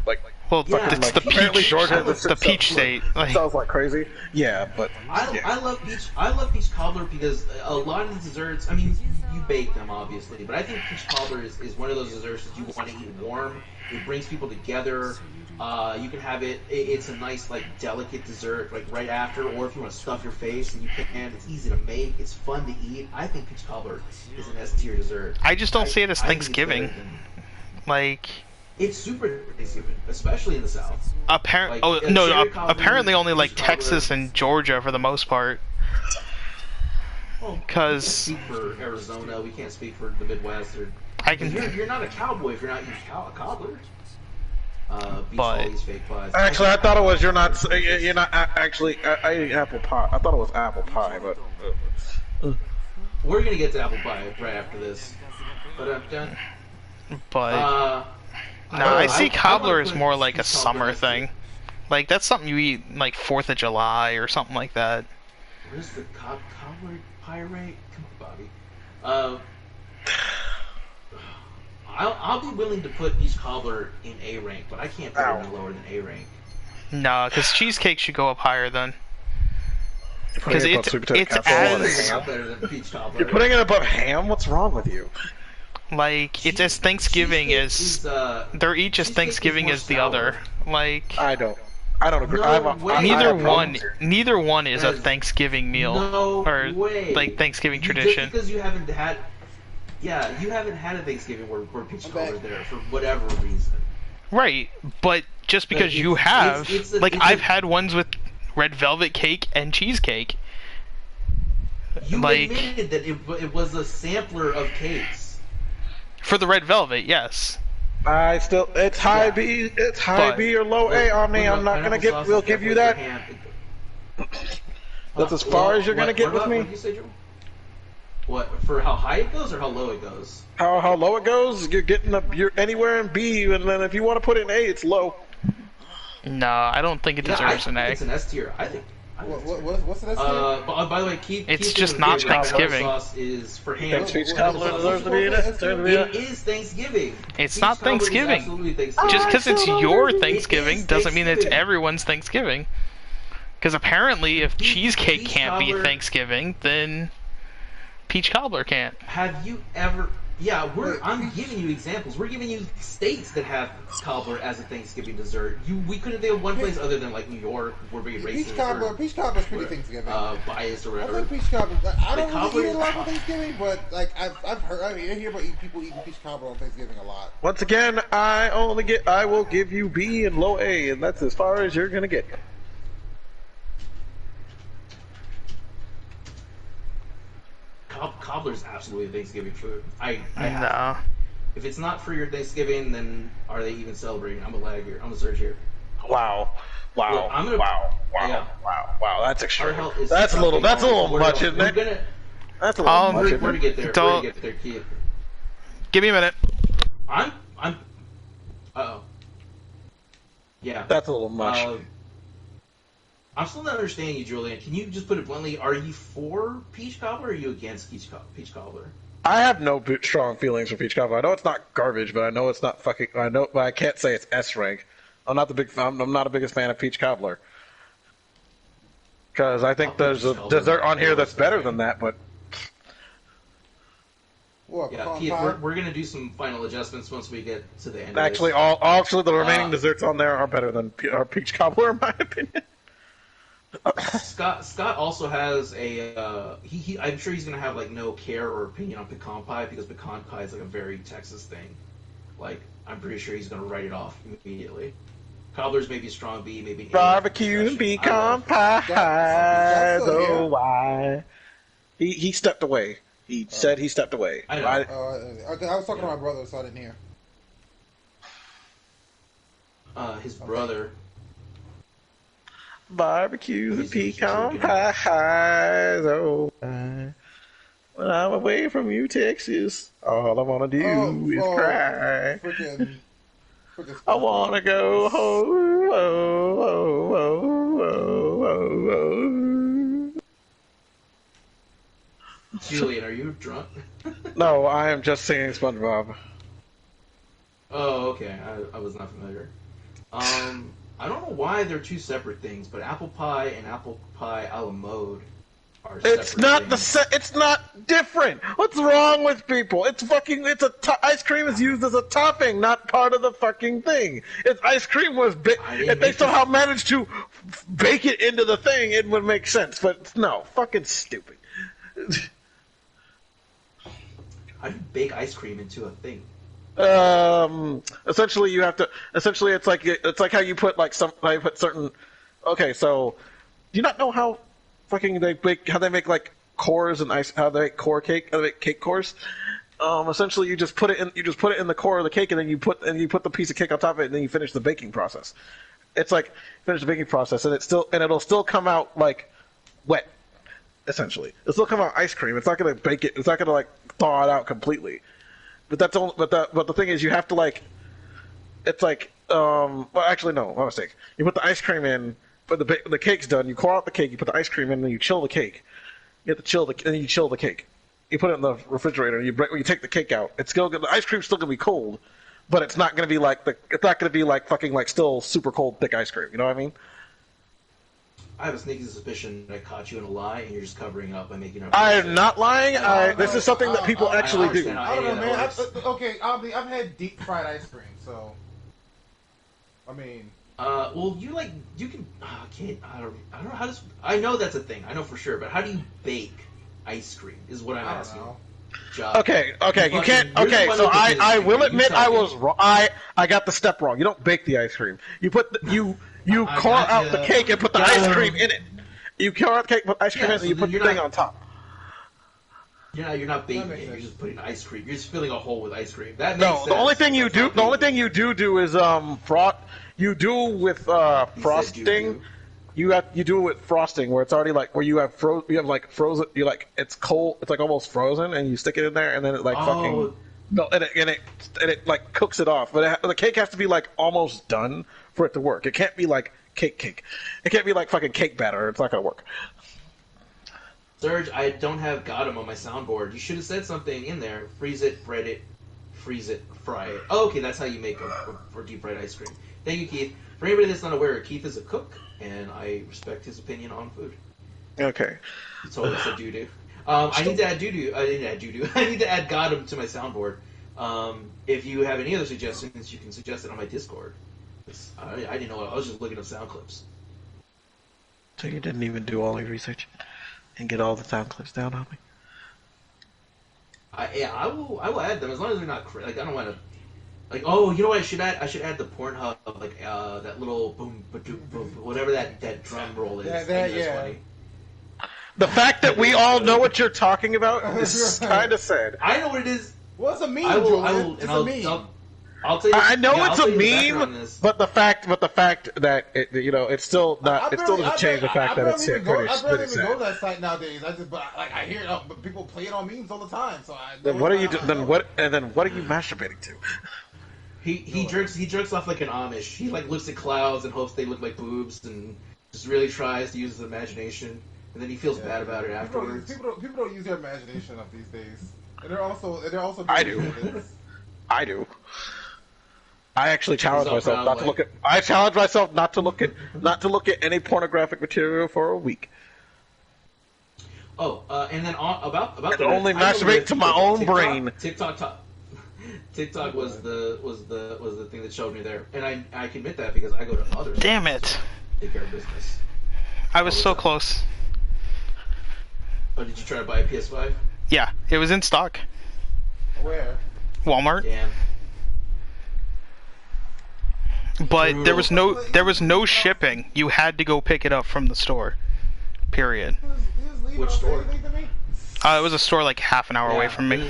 Like, Well, Yeah, it's like, the apparently peach, Georgia the peach state. Like, sells like crazy. Yeah, but I yeah. love peach. I love peach cobbler because a lot of the desserts. I mean, you bake them obviously, but I think peach cobbler is one of those desserts that you want to eat warm. It brings people together. You can have it. It's a nice like delicate dessert like right after, or if you want to stuff your face and you can. It's easy to make. It's fun to eat. I think peach cobbler is an S tier dessert. I just don't see it as I think it's better Thanksgiving. than- Like, It's super Thanksgiving, especially in the South. apparently, Like, cherry cobbler, apparently only like peach cobbler. Texas and Georgia for the most part. Well, 'Cause- we can't speak for Arizona, we can't speak for the Midwest. Or I can. you're not a cowboy if you're not a cobbler. Beats But- all these fake pies. Actually, I thought it was you're not actually. I ate apple pie. I thought it was apple pie, but We're gonna get to apple pie right after this. But But no, I I see wanna cobbler as put more like a peach cobbler summer next to it. thing. Like that's something you eat like 4th of July or something like that. Where's the cobbler pie rate? Come on, Bobby. I'll be willing to put peach cobbler in A rank, but I can't put it any lower than A rank. No, because cheesecake should go up higher then. Putting Because it above it's sweet potato it's casserole as It's not better than peach cobbler. You're putting it above ham. What's wrong with you? like it's as Thanksgiving Cheesecake as is, they're each as cheesecake is Thanksgiving more as the sour. other. Like I don't I don't agree. No way. I Neither have one, problems. neither one is a Guys, Thanksgiving meal No or way. like Thanksgiving Just tradition. because you haven't had, yeah, you haven't had a Thanksgiving where peach cobbler is there for whatever reason. Right, but just because you have, I've had ones with red velvet cake and cheesecake. You Like- admitted that it was a sampler of cakes. For the red velvet, yes. It's high Yeah. B, it's high But- B or low A on me. I'm not gonna get. We'll give you that. That's as far as you're gonna get with me. What did you say, Joe? What, for how high it goes or how low it goes? How low it goes, you're anywhere in B, and then if you want to put it in A, it's low. No, I don't think it Yeah, I deserves think an A. it's an S tier. I think. What's the next By the way, keep. It's keep just in not the favorite Thanksgiving. Sauce is for ham. Thanks, peach cobbler deserves to be in it. It is Thanksgiving. It's Peach not cobbler is Thanksgiving. absolutely Thanksgiving. Just because it's your Thanksgiving is doesn't mean it's Thanksgiving. everyone's Thanksgiving. Because apparently, if cheesecake peach can't be cobbler- Thanksgiving, then peach cobbler can't. Have you ever? Yeah, I'm giving you examples. We're giving you states that have cobbler as a Thanksgiving dessert. We couldn't think of one place other than like New York, where we racist Peach cobbler's pretty Thanksgiving. biased or I whatever. think peach cobbler. I don't cobbler really eat is a lot hot. for Thanksgiving, but like I've heard. I hear about people eating peach cobbler on Thanksgiving a lot. Once again, I will give you B and low A, and that's as far as you're gonna get. Cobbler's absolutely a Thanksgiving food. I have. No. If it's not for your Thanksgiving, then are they even celebrating? I'm a lag here. I'm a search here. Wow. Look, I'm gonna- yeah. Wow, that's Our extreme. health is That's a little We're much, gonna- isn't we're it? Gonna, That's a little much, we're isn't gonna it? get there. We're Don't- gonna get there, Keith. Give me a minute. I'm. Uh-oh. Yeah. That's a little much. I'm still not understanding you, Julian. Can you just put it bluntly? Are you for peach cobbler or are you against peach cobbler? I have no strong feelings for peach cobbler. I know it's not garbage, but I know it's not fucking. I know, but I can't say it's S rank. I'm not the biggest fan of peach cobbler. Because I think there's a dessert on here that's better than that, but What? Yeah, pecan Keith, pie? we're gonna do some final adjustments once we get to the end. actually, of actually the remaining desserts on there are better than peach cobbler, in my opinion. this. Scott also has a. I'm sure he's gonna have like no care or opinion on pecan pie because pecan pie is like a very Texas thing. Like I'm pretty sure he's gonna write it off immediately. Cobbler's maybe a strong B, maybe an A. Barbecue and pecan pie. That's still here. Oh, why? He stepped away. He said he stepped away. I know. I was talking to my brother, so I didn't hear. His brother. Barbecues and He's pecan chicken. pies. Oh, why? When I'm away from you, Texas, all I want to do is cry. Freaking I want to go home. Oh, oh, oh, oh, oh, oh. Julian, are you drunk? No, I am just singing SpongeBob. Oh, okay. I was not familiar. I don't know why they're two separate things, but apple pie and apple pie a la mode are separate It's not things. It's not different. What's wrong with people? It's fucking. Ice cream is used as a topping, not part of the fucking thing. If ice cream was if they somehow managed to bake it into the thing, it would make sense. But no, fucking stupid. How do you bake ice cream into a thing? Essentially you have to. Essentially, it's like how you put certain. Okay, so do you not know how fucking they make like cores and ice? How they make core cake? How they make cake cores? Essentially, you just put it in the core of the cake, and then you put the piece of cake on top of it, and then you finish the baking process. It's like finish the baking process, and it'll still come out like wet. Essentially, it'll still come out ice cream. It's not gonna bake it. It's not gonna like thaw it out completely. But that's only. But the thing is, you have to like. It's like. Well, actually, no. My mistake. You put the ice cream in, but the cake's done. You pour out the cake. You put the ice cream in, and then you chill the cake. You have to chill and then you chill the cake. You put it in the refrigerator. And you take the cake out. It's still the ice cream's still gonna be cold, but it's not gonna be like It's not gonna be like fucking like still super cold thick ice cream. You know what I mean? I have a sneaky suspicion that I caught you in a lie, and you're just covering up by making up. I am not lying. This is something that people actually do. understand. I don't know, Yeah, man. that works. Okay, I've had deep fried ice cream, so I mean, Well, you can. Okay, I don't know how to. I know that's a thing. I know for sure, but how do you bake ice cream? Is what I'm I don't asking. know. Josh. Okay, you can't. You're the Okay, one so with the I business will degree. admit You I tell me. was wrong. I got the step wrong. You don't bake the ice cream. You put you I carve out gotcha. the cake and put the ice cream in it. You carve out the cake, put ice cream Yeah, in it, so and you then put the you're thing not- on top. You're not baking makes it. You're sense. just putting ice cream. You're just filling a hole with ice cream. That makes No, sense. the only thing you That's do, not the only baking. thing you do is you do with He said frosting. do-do. You do it with frosting where it's already like where you have frozen. You like it's cold. It's like almost frozen, and you stick it in there, and then it like fucking Oh, no, and it like cooks it off. But the cake has to be like almost done for it to work. It can't be like cake. It can't be like fucking cake batter. It's not gonna work. Serge, I don't have Gotham on my soundboard. You should have said something in there. Freeze it, bread it, freeze it, fry it. Oh, okay, that's how you make for deep fried ice cream. Thank you, Keith. For anybody that's not aware, Keith is a cook, and I respect his opinion on food. Okay. He totally said doo-doo. I need to add doo-doo. I didn't add doo-doo. I need to add Gotham to my soundboard. If you have any other suggestions, you can suggest it on my Discord. I didn't know. I was just looking up sound clips. So you didn't even do all your research and get all the sound clips down on me. I will add them as long as they're not like I don't want to. Like, oh, you know what I should add? I should add the Pornhub, like that little boom, ba-doom, boom, whatever that drum roll is. That- I think that's yeah. funny. The fact that we all know what you're talking about is kind of sad. I know what it is. Well, it's a meme, I will. Julian. It's It's a a meme. I'll tell you. I know yeah, it's I'll a tell you the background on meme, this. but the fact that it's still not. It still doesn't change the fact that it's I barely pretty even go to sad. that site nowadays. I hear but people play it on memes all the time. So Then what are you? Then what are you masturbating to? He jerks off like an Amish. He like looks at clouds and hopes they look like boobs, and just really tries to use his imagination, and then he feels bad about it afterwards. People don't use their imagination enough these days. And they're also I do. I do. I actually challenge He's all myself proud, not to like- look at. I challenge myself not to look at any pornographic material for a week. Oh, and then about And the only I know masturbate to my own TikTok- brain. TikTok was the thing that showed me there, and I can admit that because I go to others. Damn it. Take care of business. I was All the so time. close. Oh, did you try to buy a PS5? Yeah, it was in stock. Where? Walmart. Damn. But there was no shipping. You had to go pick it up from the store. Period. Which store? It was a store like half an hour away from me.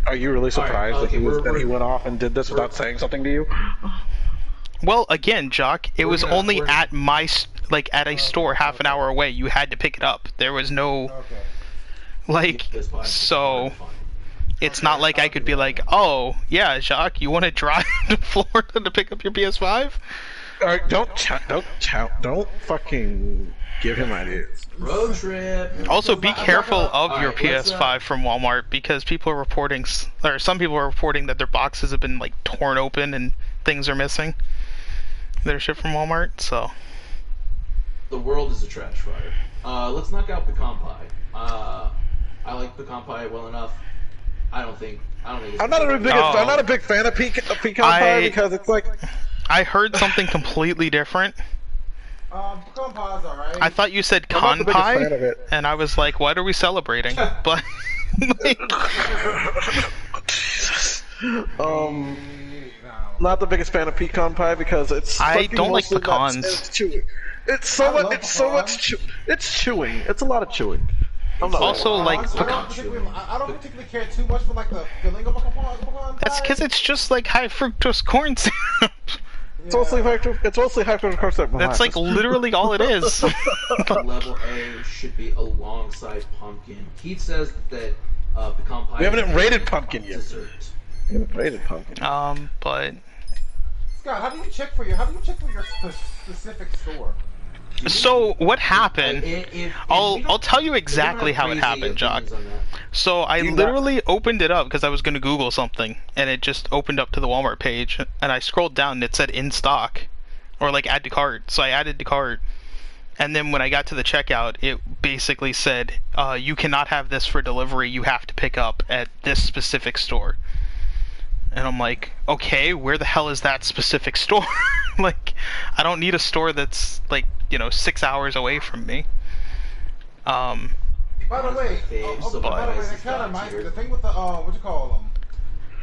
Are you really surprised okay, that he went off and did this without saying something to you? Well, again, Jock, it was gonna- only we're- at at a store half an hour away. You had to pick it up. There was no Okay. so it's not like I could be like, oh yeah, Jacques, you want to drive to Florida to pick up your PS5? Don't fucking give him ideas. Road trip. Also, be careful of your Alright, let's, PS5 from Walmart because people are reporting, or some people are reporting that their boxes have been like torn open and things are missing. They're shipped from Walmart, so. The world is a trash fire. Let's knock out pecan pie. I like pecan pie well enough. I don't think. It's I'm not a big fan of pecan pie because it's like I heard something completely different. Pecan pie's alright. I thought you said I'm not con the biggest pie, fan of it. and I was like, what are we celebrating? But like, not the biggest fan of pecan pie because it's. I fucking don't like mostly nuts pecans. and It's chewing. It's chewing. It's a lot of chewing. I'm not also like I don't particularly care too much for like the filling of a pecan that's because it's just like high fructose corn syrup. It's mostly high fructose syrup. That's like literally all it is. Level A should be alongside pumpkin. Keith says that pecan pie. We haven't is rated pumpkin yet. Dessert. We haven't rated pumpkin. But Scott, how do you check for your specific store? so what happened? If I'll tell you exactly how it happened, Jock. So I literally opened it up because I was going to Google something, and it just opened up to the Walmart page, and I scrolled down and it said in stock, or like add to cart. So I added to cart, and then when I got to the checkout, it basically said, you cannot have this for delivery. You have to pick up at this specific store. And I'm like, okay, where the hell is that specific store? Like, I don't need a store that's like, 6 hours away from me. By the way, by the way, that kind of reminds me. The thing with the what you call them?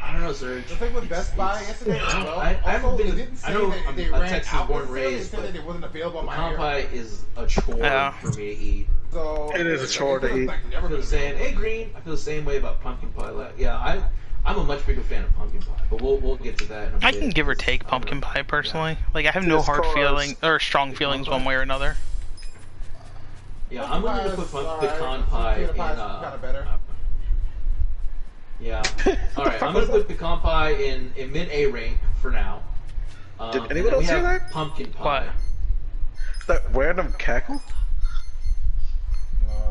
I don't know, sir. The thing with Best Buy yesterday as well. I haven't been. They didn't say that they ran out. They said that it wasn't available on my pecan pie is a chore for me to eat. So It is a chore to eat. I feel the same. Hey, Green. I feel the same way about pumpkin pie. Yeah, I'm a much bigger fan of pumpkin pie, but we'll get to that. In a I bit. can give or take pumpkin pie personally. Like, I have no Just hard cause- feeling or strong feelings one way or another. Yeah, I'm willing to put pecan pie in. kind of better. Yeah. All right, I'm gonna put pecan pie in mid A rank for now. Did and anyone then we else hear have that? Pumpkin pie. What? That random cackle?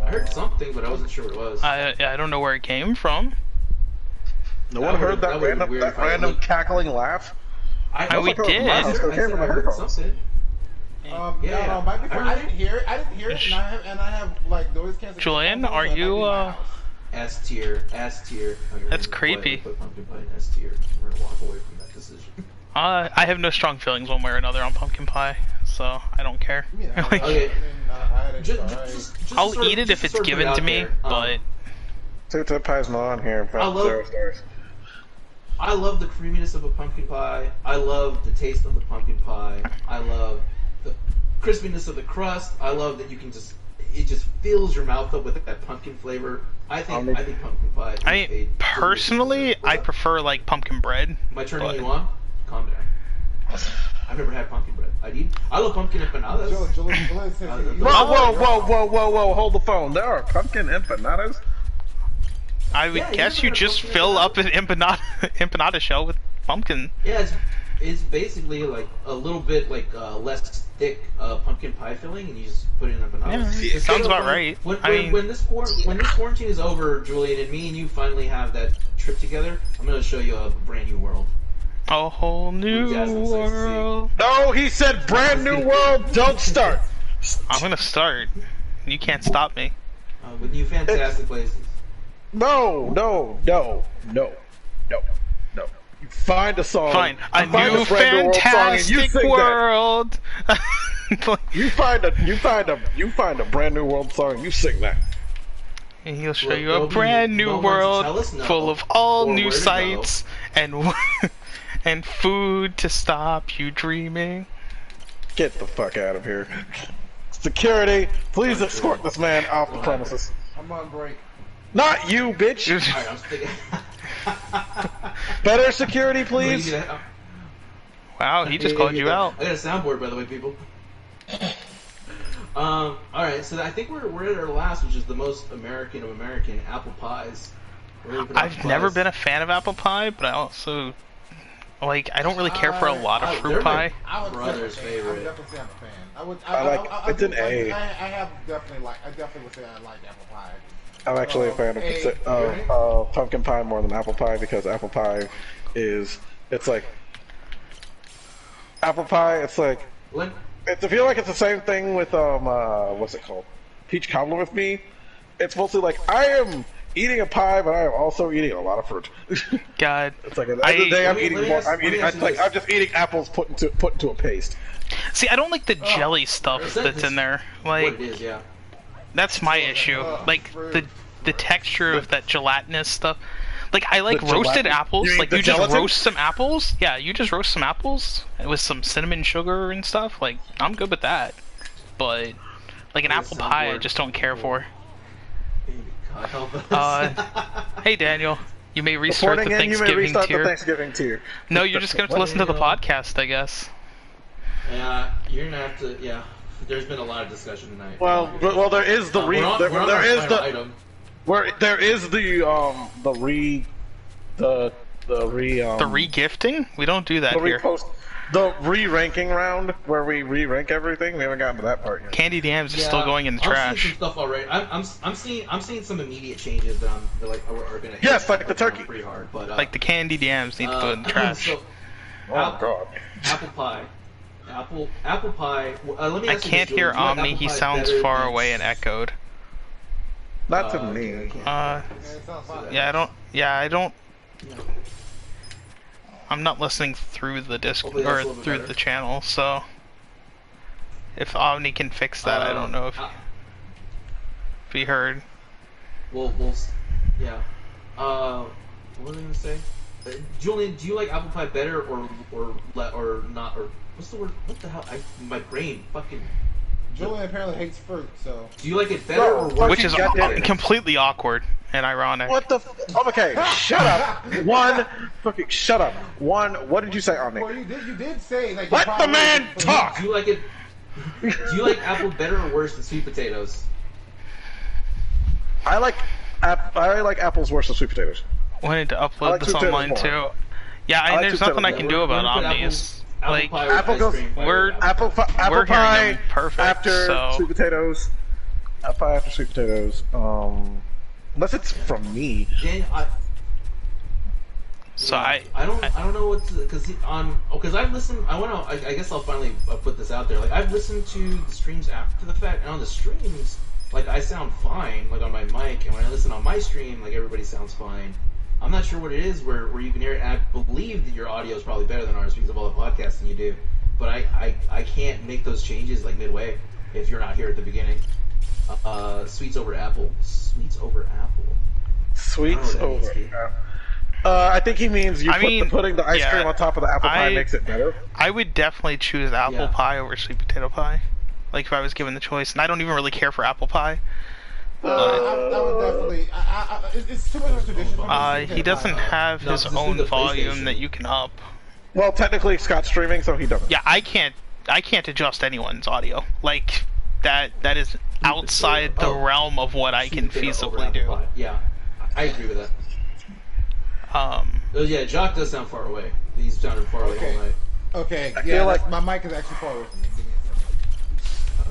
I heard something, but I wasn't sure what it was. I don't know where it came from. No one heard that would've been random, weird that if I random looked- cackling laugh? I we thought it was did. my I house. said I heard headphones. something. Yeah, no, might be fine. I didn't hear it. I didn't hear it, and I have like noise cancellation. Julian, headphones, are and it you, might be my house. S tier. Okay, That's we're gonna creepy. Put pumpkin pie in S tier. We're gonna walk away from that decision. I have no strong feelings one way or another on pumpkin pie, so I don't care. Yeah, Like, Okay. Just I'll eat it if it's given to me, but Two-tip pie's not on here, but I love- 0 stars. I love the creaminess of a pumpkin pie. I love the taste of the pumpkin pie. I love the crispiness of the crust. I love that it just fills your mouth up with that pumpkin flavor. I think pumpkin pie. I mean, personally, I prefer like pumpkin bread. Am I turning but- you on? Calm down. I've never had pumpkin bread. I love pumpkin empanadas. Julian says Whoa, hold the phone. There are pumpkin empanadas? I would Yeah, you guess never you had just pumpkin fill empanada? up an empanada shell with pumpkin. Yeah, it's basically like a little bit like less thick pumpkin pie filling, and you just put it in empanadas. Yeah, It's sounds kind of about right. When, I mean- when this quarantine is over, Julian, and me and you finally have that trip together, I'm gonna show you a brand new world. A whole new Jasmine says to see. world. No, he said brand new world, don't start! I'm gonna start. You can't stop me. With new fantastic places. No. You find a song. Fine. A find new brand new world song and you fantastic sing that. world. You find a brand new world song and you sing that. And he'll show Well, you a there'll be brand new no one to world tell us no, full of all or new where to sights and and food to stop you dreaming. Get the fuck out of here. Security, please escort this man off the premises. I'm on break. Not you, bitch. Alright, I'm thinking. Better security, What are you please. gonna- Wow, he just called you out. I got a soundboard, by the way, people. Alright, so I think we're at our last, which is the most American of American, apple pies. I've never been a fan of apple pie, but I also I don't really care for a lot of fruit pie. I would Brother's say favorite. I'm definitely a fan. It's an A. I definitely would say I like apple pie. I'm actually a fan of pumpkin pie more than apple pie because apple pie it's like apple pie. It's like I feel like it's the same thing with what's it called? Peach cobbler with me. It's mostly like I am eating a pie, but I am also eating a lot of fruit. God, It's like at the end of the day, I'm Let me eating more. ask- I'm let me eating. ask It's you like this. I'm just eating apples put into a paste. see, I don't like the jelly stuff Is that that's this- in there. What Like it is, yeah. that's my issue. Like the texture of that gelatinous stuff. Like I like The roasted gelatin? apples. You mean Like the you just gelatin? roast some apples. Yeah, you just roast some apples with some cinnamon sugar and stuff. Like I'm good with that. But like an Yeah, apple pie, I soundboard. just don't care for. God help us. Hey Daniel, you may restart the Reporting in, you may Thanksgiving restart the tier. Thanksgiving tier. No, you're just gonna have to listen to the podcast, I guess. Yeah, you're gonna have to. Yeah, there's been a lot of discussion tonight. Well, there is the We're on our final item. The re-gifting? We don't do that here. The re-ranking round where we re-rank everything. We haven't gotten to that part yet. Candy Dams is still going in the I'm trash. seeing some stuff already. I'm seeing some immediate changes that are gonna. Yes, hit like the turkey. Pretty hard, but Like the Candy Dams need to go in the trash. So, Oh god. apple pie. Apple pie. Let me I ask you can't this, hear Julie, is Omni, apple he pie sounds better far than- away and echoed. Not to okay, me. I can't- Uh, Yeah, it sounds fine. yeah, I don't. I'm not listening through the disc Hopefully that's a or little bit through better. the channel, so if Omni can fix that, I don't know if he heard. Yeah. What was I gonna say? Julian, do you like apple pie better or not? Or what's the word? What the hell? My brain fucking. Julian apparently hates fruit, so. Do you like it better or worse? Which is than potatoes? completely awkward and ironic. What the? Okay, shut up. Fucking shut up. What did you say, Omni? Well, you did say like. Let the man talk. Do you like it? Do you like apple better or worse than sweet potatoes? I like apples worse than sweet potatoes. Wanted to upload like this sweet potatoes online more. too. Yeah, I like there's sweet nothing I potatoes can more. do about We're gonna put Omnis. Like, pie with apple ice goes- cream, pie we're- with apple. Apple We're hearing pie them perfect, after so- sweet potatoes. Apple pie after sweet potatoes. Unless it's from me. Then so I don't know what to, because I've listened. I guess I'll finally put this out there. Like I've listened to the streams after the fact, and on the streams, like I sound fine, like on my mic, and when I listen on my stream, like everybody sounds fine. I'm not sure what it is where you can hear it. And I believe that your audio is probably better than ours because of all the podcasting you do. But I can't make those changes like midway if you're not here at the beginning. Sweets over apple. Sweets over apple. Sweets I don't know what over. that means, dude. I think he means putting the ice yeah, cream on top of the apple pie I- makes it better. I would definitely choose apple Yeah. pie over sweet potato pie. Like if I was given the choice, and I don't even really care for apple pie. I would definitely. It's too much of a tradition. for me to He doesn't have No, his 'cause it's own the volume PlayStation. that you can up. Well, technically Scott's streaming, so he doesn't. Yeah, I can't adjust anyone's audio. Like that is outside the Oh. realm of what I can Sweet potato over feasibly apple do. pie. Yeah, I agree with that. Yeah, Jock does sound far away. He's sounded far away Okay. all night. Okay, I yeah, feel like- my mic is actually far away from me. Give me a second.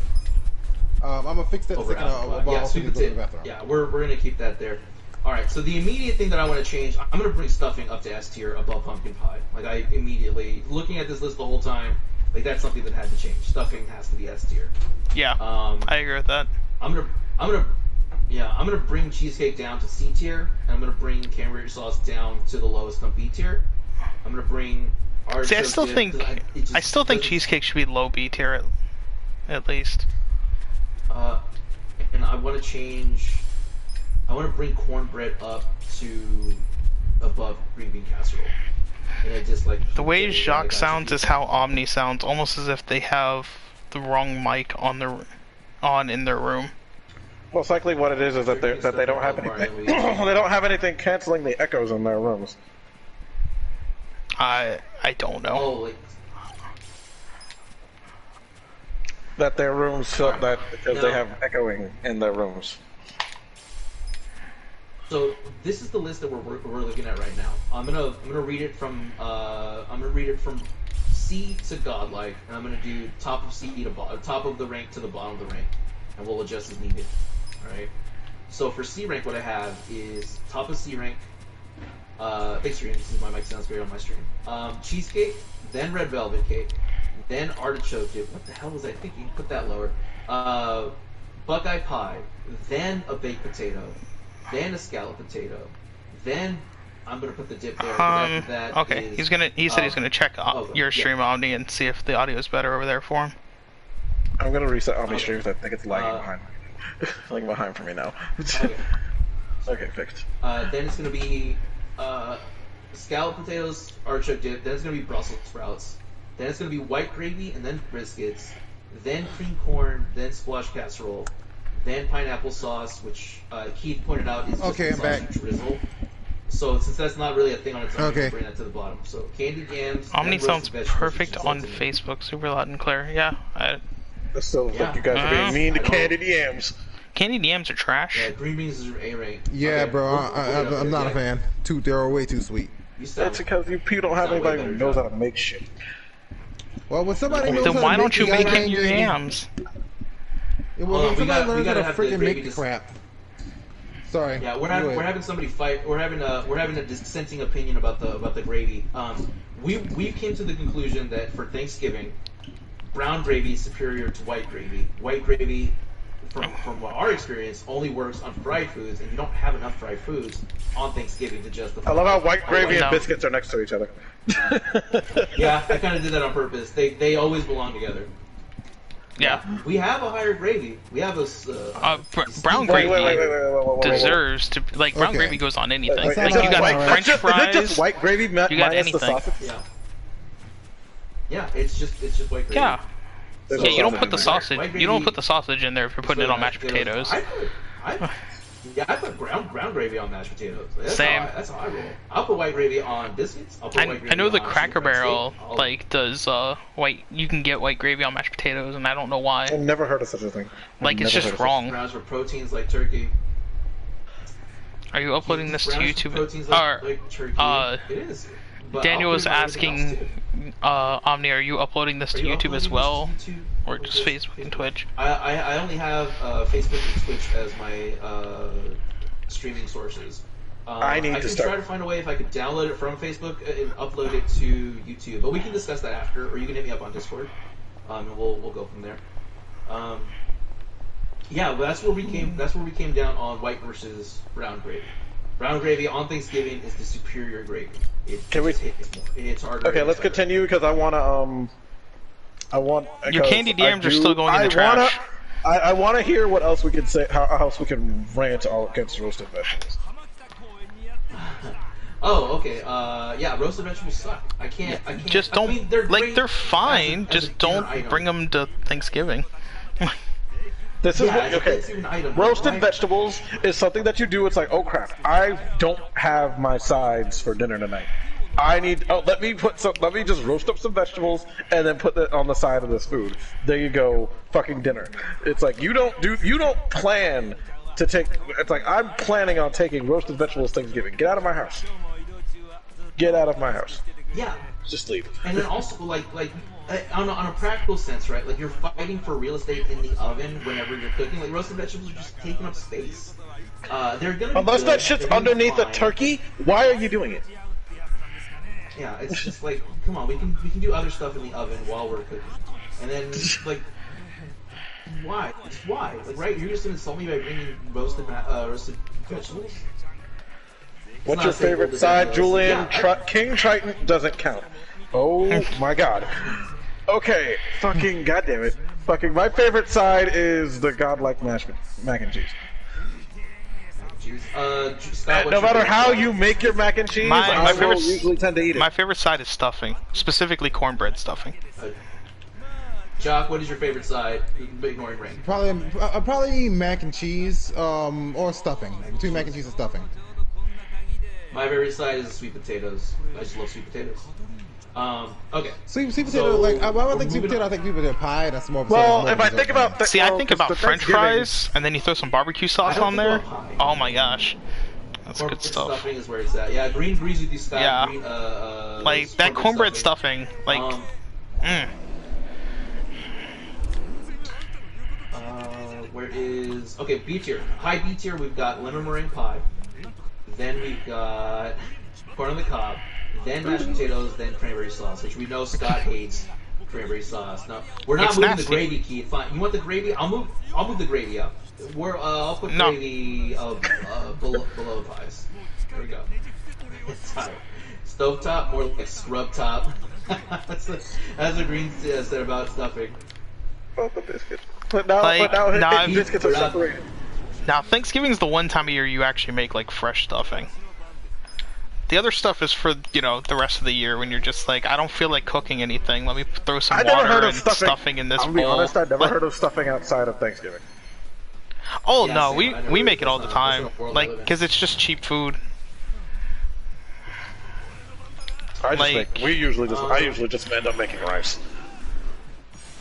I'm gonna fix that in a Over second. apple pie. While Yeah, I sweet go to the potato. bathroom. Yeah, we're gonna keep that there. All right. So the immediate thing that I want to change, I'm gonna bring stuffing up to S tier above pumpkin pie. Like I immediately looking at this list the whole time, like that's something that had to change. Stuffing has to be S tier. Yeah, I agree with that. I'm gonna bring cheesecake down to C tier, and I'm gonna bring cranberry sauce down to the lowest on B tier. I'm gonna bring artichoke See, I still dip, think 'cause it just I still think doesn't- cheesecake should be low B tier at least. And I want to change. I want to bring cornbread up to above green bean casserole. And I just like The way pizza, Jacques like, sounds is how Omni sounds, almost as if they have the wrong mic on in their room. Most likely, what it is that they don't have anything. They don't have anything canceling the echoes in their rooms. I don't know. Oh, like That their rooms feel that because No. they have echoing in their rooms. so. This is the list that we're looking at right now. I'm gonna read it from C to godlike, and I'm gonna do top of C to top of the rank to the bottom of the rank, and we'll adjust as needed. All right. So for C rank, what I have is top of C rank. Big stream. This is my mic sounds great on my stream. Cheesecake, then red velvet cake, then artichoke dip. What the hell was I thinking? Put that lower. Buckeye pie, then a baked potato, then a scalloped potato, then I'm gonna put the dip there. 'cause after that Okay, is, he said he's gonna check okay, your yeah. stream Omni and see if the audio is better over there for him. I'm gonna reset Omni Okay. stream because I think it's lagging behind. Lagging behind for me now. Okay. Okay, fixed. Then it's gonna be scalloped potatoes, artichoke dip. Then it's gonna be Brussels sprouts. Then it's gonna be white gravy and then briskets. Then cream corn. Then squash casserole. Then pineapple sauce, which Keith pointed out is just Okay, a I'm back. sausage drizzle. So since that's not really a thing on its own, I'm Okay. gonna bring that to the bottom. So candied yams. Omni then sounds roasted vegetables, perfect which on results in- Facebook, super loud and clear. Yeah, I still Yeah. think you guys are being mean to I don't- candied yams. candied yams are trash. Yeah, green beans is A rank. Yeah, Okay, bro, we'll put it up I'm there. not a Yeah, fan. They're way too sweet. You sound, It's because you people don't have Sound way anybody who better, knows John. how to make shit. Well, when somebody knows Then how why to don't you the make it goddamn your game- yams? Well, Hold on, when we somebody gotta learns how to have the freaking gravy make the dis- crap. Sorry. Yeah, we're Anyway. having somebody fight. We're having a dissenting opinion about the gravy. We came to the conclusion that for Thanksgiving, brown gravy is superior to white gravy. White gravy from our experience, only works on fried foods, and you don't have enough fried foods on Thanksgiving to justify. I love how white gravy No. and biscuits are next to each other. Yeah, I kind of did that on purpose. They always belong together. Yeah. We have a higher gravy. We have a Brown Wait, gravy wait. deserves to like brown Okay. gravy goes on anything. Wait, Like is you that got white- French Is it fries. just white gravy You got minus the anything. sausage? Yeah, it's just white gravy. Yeah. There's Yeah, no you don't sausage put the in there. sausage. White You don't gravy- put the sausage in there if you're putting it on mashed potatoes. I put brown gravy on mashed potatoes. Same. That's how I roll. I'll put white gravy on biscuits. I'll put white gravy I know the on Cracker sweet French Barrel steak. I'll- like does white. You can get white gravy on mashed potatoes, and I don't know why. I've never heard of such a thing. Like it's Never just heard of wrong. browns for proteins like turkey. Are you uploading this to Browns for YouTube? proteins Or like turkey. It is. But Daniel I'll was put it on everything else, asking, too. Omni, are you uploading this Are to you YouTube as uploading well, this to YouTube? or just Facebook and Twitch? I only have Facebook and Twitch as my streaming sources. I need to can start- try to find a way if I could download it from Facebook and upload it to YouTube, but we can discuss that after, or you can hit me up on Discord, and we'll go from there. Yeah, but that's where we came. That's where we came down on white versus brown gravy. Brown gravy on Thanksgiving is the superior gravy. Can we- It's harder. Okay, let's continue because I want Your candy DMs are still going in the trash. I want to hear what else we can say, how else we can rant all against roasted vegetables. Oh, okay. Yeah, roasted vegetables suck. I can't. Just I don't mean, they're like great they're fine. as a Just dinner don't item. bring them to Thanksgiving. This is Yeah, what, as a okay. Thanksgiving item, Roasted right? vegetables is something that you do. It's like, oh crap, I don't have my sides for dinner tonight. I need. Oh, let me just roast up some vegetables and then put that on the side of this food. There you go, fucking dinner. It's like you don't plan to take. It's like I'm planning on taking roasted vegetables Thanksgiving. Get out of my house. Get out of my house. Yeah, Just leave. and then also like on a practical sense, right? Like you're fighting for real estate in the oven whenever you're cooking. Like roasted vegetables are just taking up space. They're gonna be Unless good, that shit's they're gonna be underneath a fine. turkey, why are you doing it? Yeah, it's just like, come on, we can do other stuff in the oven while we're cooking, and then like, why? Just why? Like, right? You're just gonna insult me by bringing roasted vegetables? What's not your a staple favorite to side, Daniel's. Julian? Yeah, King Triton doesn't count. Oh my god. Okay, fucking goddamn it. Fucking my favorite side is the godlike mac and cheese. Scott, No matter how you make your mac and cheese, My I will favorite- usually tend to eat it. My favorite side is stuffing, specifically cornbread stuffing. Jock, what is your favorite side? Ignoring Ring. Probably mac and cheese, or stuffing. Between mac and cheese and stuffing. My favorite side is the sweet potatoes. I just love sweet potatoes. Okay. Sweet potato, So, like I we're think sweet moving potato. on. I think sweet potato pie. That's more. Well, more if I dessert think for me. about See, I think because about the French Thanksgiving- fries, and then you throw some barbecue sauce I don't on think there. about pie. Oh my gosh, that's good Cornbread stuff. stuffing is where it's at. Yeah, green agrees with you, Scott. Yeah. Green, Like that cornbread stuffing, like, Um, mm. Where is B tier? High B tier. We've got lemon meringue pie. Then we've got corn on the cob. Then mashed potatoes. Then cranberry sauce, which we know Scott hates. Cranberry sauce. No, we're not It's moving nasty. the gravy key. Fine. You want the gravy? I'll move the gravy up. I'll put No. gravy below the pies. There we go. It's high. Stovetop, more like scrub top. that's what Green said about stuffing. About the biscuits. But now, Like, nah, biscuits are separated. Now Thanksgiving's the one time of year you actually make like fresh stuffing. The other stuff is for, the rest of the year when you're just like, I don't feel like cooking anything. Let me throw some I never water heard and of stuffing in this I'll be bowl. honest, I've never Like, heard of stuffing outside of Thanksgiving. Oh Yeah, no, same. we I never we really make it did all the that. time, That's not a world I like live in. because it's just cheap food. I usually just end up making rice.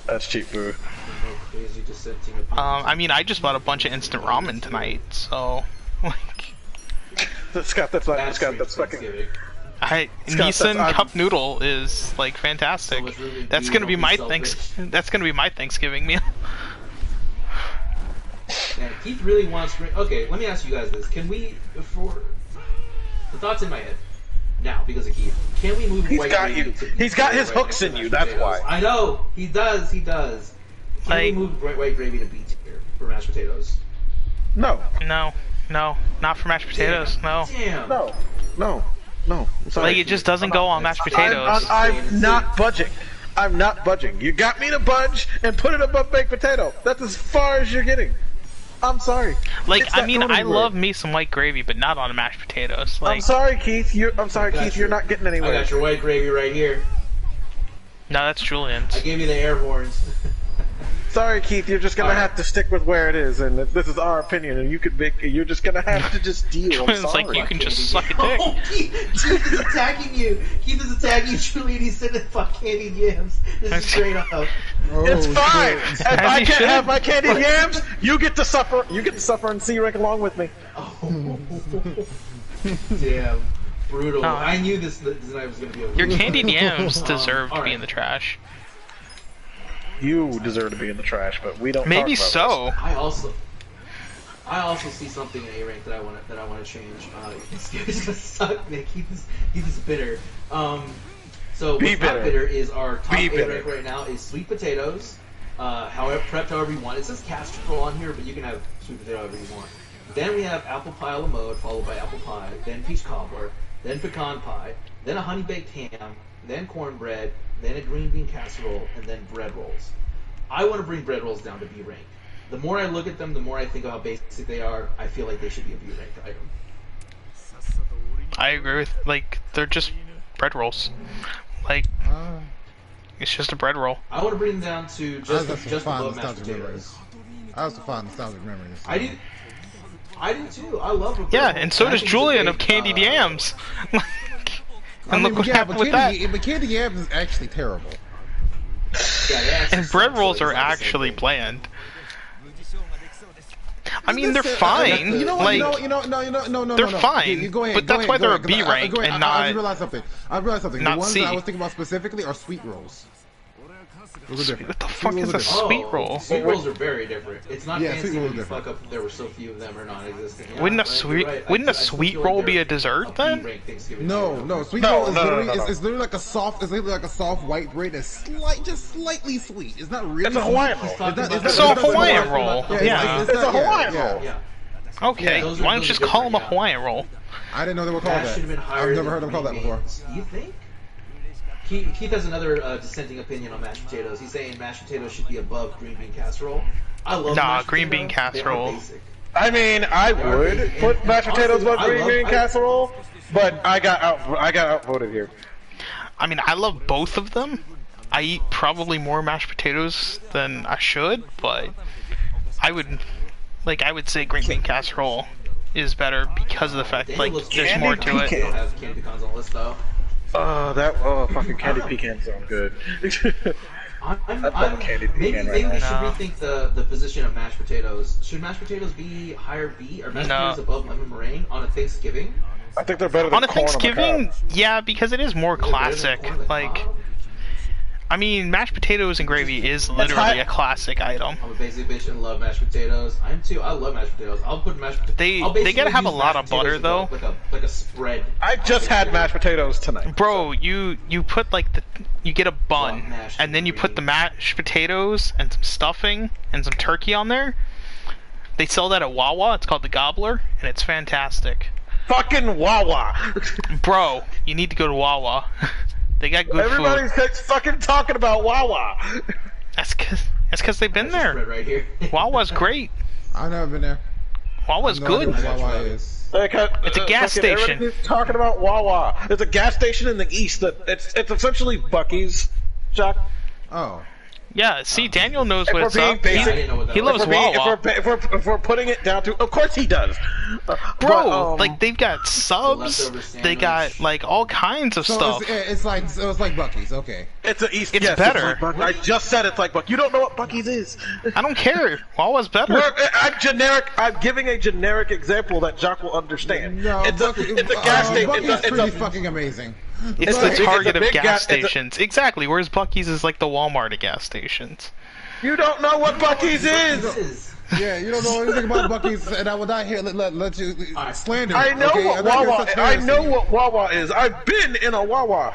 That's cheap food. Crazy dissenting opinions. I mean, I just bought a bunch of instant ramen tonight, so like, Scott, that's fucking. Thanksgiving. Nissan I'm- cup noodle is like fantastic. So it's really That's do gonna be not my be selfish. That's gonna be my Thanksgiving meal. Man, Keith really wants. Okay, let me ask you guys this: Can we, for the thoughts in my head now, because of Keith, can we move? He's white got gravy you. to He's got his right hooks next to in you, mashed that's potatoes? why. I know he does. He does. Can Like- we move white gravy to B tier? for mashed potatoes. No. No, not for mashed potatoes. No. Damn. No. I'm sorry. Like it just doesn't go on mashed potatoes. I'm not budging. I'm not budging. You got me to budge and put it above baked potato. That's as far as you're getting. I'm sorry. Like It's I not mean, going I anywhere. love me some white gravy, but not on mashed potatoes. I'm Like sorry, Keith. You're not getting I anywhere. got your white gravy right here. no, that's Julian's. I gave you the air horns. Sorry, Keith. You're just gonna have to stick with where it is, and this is our opinion, and you're just gonna have to just deal. I'm It's like sorry. you can just suck a dick. Oh, Keith is attacking you. Keith is attacking you, Julian. He's sitting fuck candied yams. This is straight up. Oh, It's fine. shit. If As I you can't should. have my candied yams, you get to suffer. You get to suffer and see rank along with me. Oh. Damn. Brutal. No. I knew this night was going to be over. Your candied yams deserve to be alright. in the trash. You deserve to be in the trash, but we don't. Maybe talk about so. I also see something in A rank that I want to change. It's gonna suck, Nick. Keith is bitter. So Be what's not bitter. bitter is our top Be A bitter. rank right now is sweet potatoes. However, prepped however you want. It says casserole on here, but you can have sweet potato however you want. Then we have apple pie a la mode, followed by apple pie, then peach cobbler, then pecan pie, then a honey baked ham, then cornbread, then a green bean casserole, and then bread rolls. I want to bring bread rolls down to B rank. The more I look at them, the more I think of how basic they are. I feel like they should be a B rank item. I agree with they're just bread rolls. Like it's just a bread roll. I want to bring them down to just That's some just fond above mashed nostalgic potatoes. memories. I also find nostalgic memories. I do too. I love. Yeah, and so I does think it's a Julian great, of candied yams. I And mean, look what yeah, happened with that. but candy yams is actually terrible. Yeah, they actually And bread suck, rolls so are it's not the same actually thing. bland. I mean, they're fine. You know what? Like, No. they're fine, You go ahead. but go that's ahead, why go they're a ahead, 'cause B rank go ahead, and I not realized something. The not ones C. that I was thinking about specifically are sweet rolls. Those are different. What the fuck Sweet is rolls a are sweet roll? Sweet rolls are very different. It's not Yeah, fancy sweet rolls when you are fuck up. There were so few of them or non-existent. Yeah, Wouldn't a right, sweet- you're right. wouldn't a I still sweet feel roll like be they're a dessert a then? B-rank Thanksgiving No, dinner. no, sweet No, roll is no, no, literally no, no. it's literally like a soft. It's literally like a soft white bread that's just slightly sweet. It's not really. It's a sweet. Hawaiian roll. He's talking It's about not- So a it's not- Hawaiian roll. Yeah. It's a Hawaiian yeah. roll. Yeah. Okay, Yeah, those why are- don't you those just are call them a different, yeah. Hawaiian roll? I didn't know they were called That that. should have been higher. I've never than heard them call that green before. beans. You think? Keith has another dissenting opinion on mashed potatoes. He's saying mashed potatoes should be above green bean casserole. I love Nah, mashed green bean potatoes. They are casserole. basic. I mean, I They are would basic. put And mashed potatoes honestly, above green bean I- casserole, but I got outvoted here. I mean, I love both of them. I eat probably more mashed potatoes than I should, but I would say green bean casserole is better because of the fact Daniel like looks there's candy more to it. They don't have candy pecans on the list though. Fucking candy pecans sound good. I'm love candy maybe pecan right maybe we should now. rethink the position of mashed potatoes. Should mashed potatoes be higher B or mashed No. potatoes above lemon meringue on a Thanksgiving? I think they're better than On a corn Thanksgiving, cob. yeah, because it is more Is it better than classic. corn on the Like, cob? I mean, mashed potatoes and gravy is literally high- a classic item. I'm a basic bitch and love mashed potatoes. I am too. I love mashed potatoes. I'll put mashed potatoes. They gotta have a lot of butter, though. Like a spread. I just had mashed potatoes tonight. Bro, you put like you get a bun, mashed and then you put green. the mashed potatoes and some stuffing and some turkey on there. They sell that at Wawa. It's called the Gobbler, and it's fantastic. Fucking Wawa. Bro, you need to go to Wawa. They got good Everybody's food. fucking talking about Wawa. That's cause they've been That's a spread there. right here. Wawa's great. I've never been there. Wawa's I have no idea good. what Wawa is. It's a gas fucking station. everybody's talking about Wawa. It's a gas station in the east that it's essentially Buc-ee's. Chuck. Oh, Yeah, see, Daniel knows If what's we're being up. basic- I didn't know what that He was. loves If we're being- Wawa. if we're putting it down to, of course he does. Bro, like they've got subs, leftover they got sandwich. like all kinds of so stuff. it's like Bucky's. Okay. it's a east. It's yes, better. like Buc- I just said it's like Buc. You don't know what Buc-ee's is. I don't care. Wawa's better. I'm generic. I'm giving a generic example that Jock will understand. No, it's a gas station. Bucky's It's pretty a fucking amazing. It's Like, the target of big gas it's a- stations. Exactly. Whereas Bucky's is like the Walmart of gas stations. You don't know what Buc-ee's This is. is. Yeah, you don't know anything about Bucky's, and I will not here let you slander. I know okay? what I'm not gonna Wawa. such I know heresy. what Wawa is. I've been in a Wawa.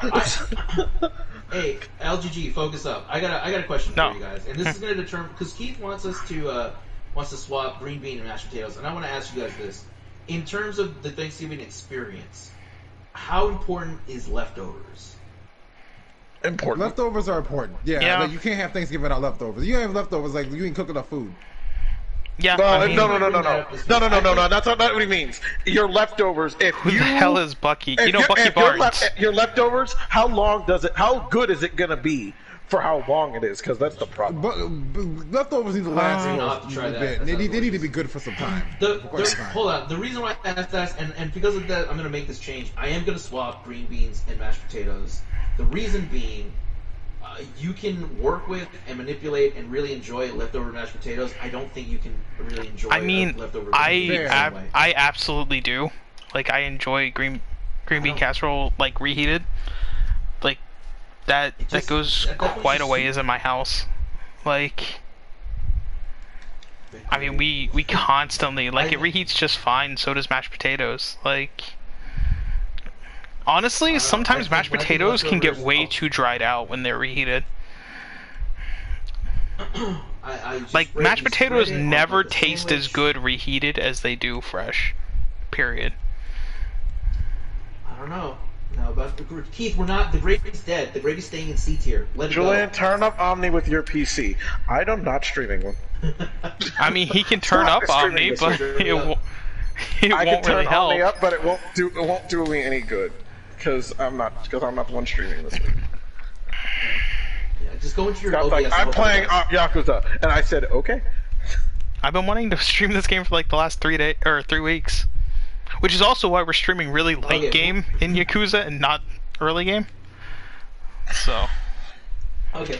Hey, LGG, focus up. I got a question No. for you guys, and this is going to determine because Keith wants us to wants to swap green bean and mashed potatoes, and I want to ask you guys this: in terms of the Thanksgiving experience, how important is leftovers? Important. Leftovers are important. Yeah. Like, you can't have Thanksgiving without leftovers. You don't have leftovers, like you ain't cook enough food. Yeah. No, I mean, no. That's not what he means. Your leftovers. If who you, the hell is Bucky? You know Bucky Barnes. Your leftovers. How good is it gonna be for how long it is? Because that's the problem. But leftovers need to last for a bit. They need to be good for some time. Hold on. The reason why I asked that, and because of that, I'm gonna make this change. I am gonna swap green beans and mashed potatoes. The reason being, you can work with and manipulate and really enjoy leftover mashed potatoes. I don't think you can really enjoy. Leftover. I absolutely do. Like, I enjoy green bean casserole, like reheated. Like that goes quite a ways in my house. Like, I mean, we constantly, like, it reheats just fine. So does mashed potatoes. Like, honestly, sometimes mashed potatoes can get way too dried out when they're reheated. Like, mashed potatoes never taste as good reheated as they do fresh. Period. I don't know. No, but Keith, we're not. The gravy's dead. The gravy's staying in C tier. Let it Julian, go. turn up Omni with your PC. I'm not streaming one. I mean, he can turn up Omni, but it won't really help. Omni up, but it won't do me any good because I'm not the one streaming this week. Yeah, just go into your OBS. Like, I'm playing Yakuza, and I said okay. I've been wanting to stream this game for like the last 3 weeks. Which is also why we're streaming really late game in Yakuza and not early game. So. Okay.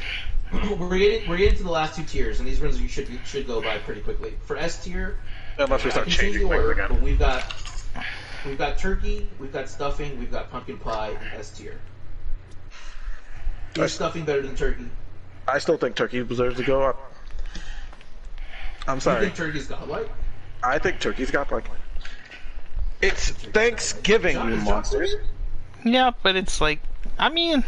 we're getting to the last 2 tiers, and these runs you should go by pretty quickly. For S tier, unless we start changing order, again. but we've got turkey, we've got stuffing, we've got pumpkin pie, and S tier. Is stuffing better than turkey? I still think turkey deserves to go up. I'm sorry. You think turkey's godlike? I think turkey's godlike. It's Thanksgiving, you monsters. Yeah, but it's like, I mean,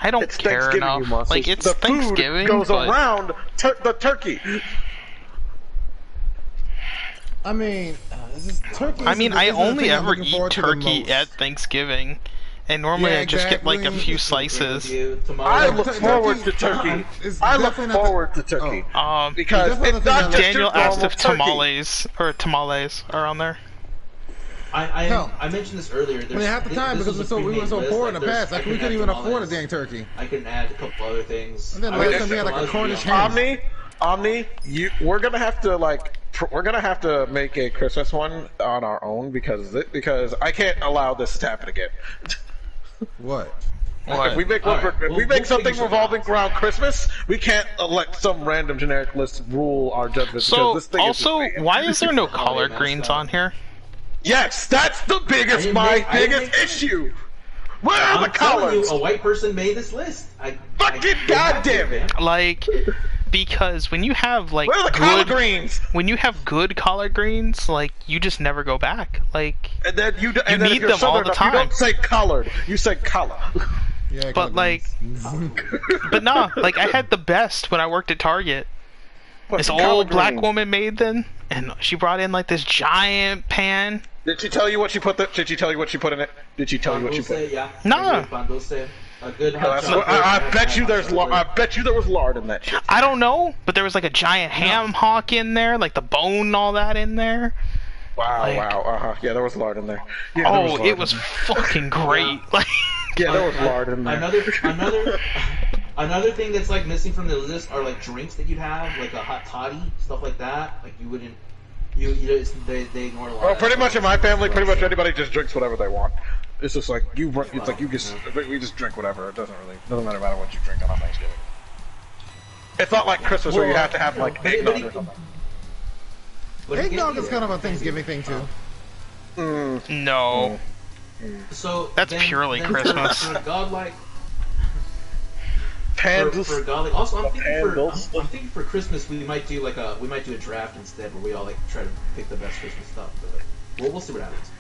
I don't care enough. Like, it's the Thanksgiving, food goes around the turkey. I mean, turkey. I mean, I only ever eat turkey at Thanksgiving, and normally I just get like a few slices. I look forward to turkey. I look forward to turkey because it's not just Daniel asked if tamales are on there. I mentioned this earlier. I mean, half the time because we were so poor in the past, like we couldn't even afford a dang turkey. I can add a couple other things. And then last time we had like a Cornish hen. Omni, we're gonna have to make a Christmas one on our own because I can't allow this to happen again. What? If we make we make something revolving around Christmas, we can't let some random generic list rule our judgment. So, this thing also, why is there no collard greens on here? Yes, that's the biggest issue. Where are the collards? A white person made this list. Fucking goddamn it! Like, because when you have like where are the collard greens? When you have good collard greens, like you just never go back. Like, and then you need them all the time. You don't say collard, you say collar. Yeah, but like, but no, like I had the best when I worked at Target. This old black woman made them, and she brought in like this giant pan. Did she tell you what she put? Did she tell you what she put in it? Did she tell you what she put? Yeah. No. A good I bet you there was lard in that shit. I don't know, but there was like a giant ham hock in there, like the bone and all that in there. Wow, like, yeah, there was lard in there. Yeah, it was fucking great. Like, yeah, there was lard in there. Another thing that's like missing from the list are like drinks that you'd have, like a hot toddy, stuff like that. Like you wouldn't. They ignore a lot. Well, pretty much in my family, pretty much anybody just drinks whatever they want. It's just like we just drink whatever. It doesn't matter what you drink on Thanksgiving. It's not like Christmas where you have to have like eggnog or something. Eggnog is kind of a Thanksgiving thing too. No. So that's purely Christmas. For godlike. For godlike. Also, I'm thinking for Christmas we might do a draft instead where we all like try to pick the best Christmas stuff. But we'll see what happens.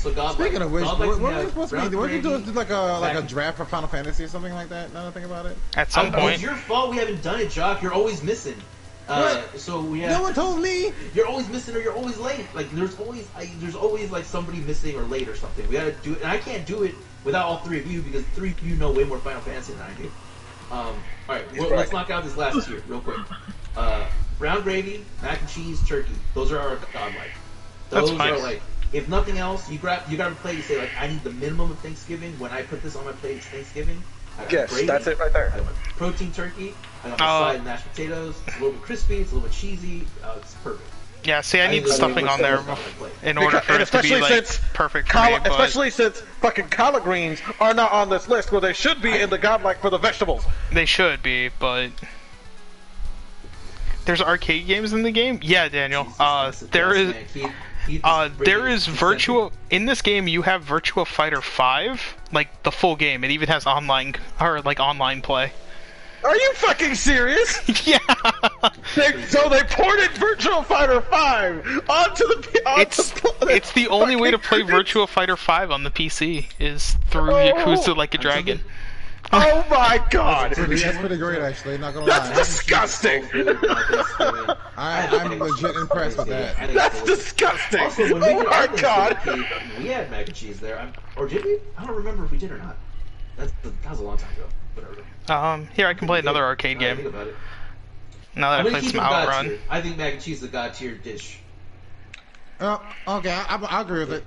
So godlike. Speaking of which, what are we supposed to be? What you do is like a draft for Final Fantasy or something like that. Now that I think about it. At some point. It's your fault we haven't done it, Jock. You're always missing. So we have. No one told me. You're always missing or you're always late. Like there's always like somebody missing or late or something. We gotta do it, and I can't do it without all three of you because three of you know way more Final Fantasy than I do. All right, well, let's knock out this last tier real quick. Brown gravy, mac and cheese, turkey. Those are our godlike. Those are like, if nothing else, you grab a plate and say like, I need the minimum of Thanksgiving. When I put this on my plate, it's Thanksgiving. I got gravy, that's it right there. I got my protein turkey. I got my side mashed potatoes. It's a little bit crispy. It's a little bit cheesy. It's perfect. Yeah, see, I need the stuffing on there in order for it to be like perfect for me. Especially since fucking collard greens are not on this list, where they should be in the godlike for the vegetables. They should be, but there's arcade games in the game. Yeah, Daniel. There is Virtua in this game. You have Virtua Fighter 5, like the full game. It even has online play. Are you fucking serious? Yeah. So they ported Virtua Fighter 5 onto the. It's the only way to play Virtua Fighter 5 on the PC is through Yakuza Like a Dragon. Oh my god! That's pretty great, actually. Not gonna That's lie. disgusting. I'm legit impressed with that. That's disgusting. Also, when we Oh did my our god! we had mac and cheese there, or did we? I don't remember if we did or not. That was a long time ago. Whatever. Here I can play another arcade game. Think about it. Now that I played some Outrun. I think mac and cheese is a god tier dish. Okay, I agree with it.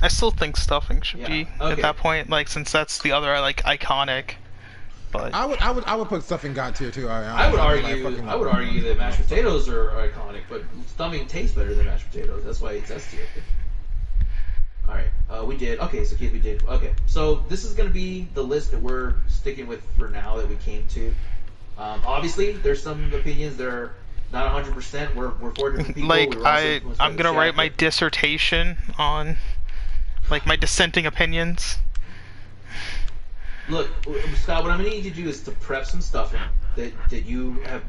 I still think stuffing should be at that point, like since that's the other like iconic. But I would put stuff in God tier too. I would argue that mashed potatoes are iconic, but stuffing tastes better than mashed potatoes. That's why it's S tier. All right, we did. Okay, so Keith, we did. Okay, so this is gonna be the list that we're sticking with for now that we came to. Obviously, there's some opinions that are not 100%. We're 4 different people. Like I'm gonna write my dissertation on like my dissenting opinions. Look, Scott, what I'm gonna need you to do is to prep some stuffing that you have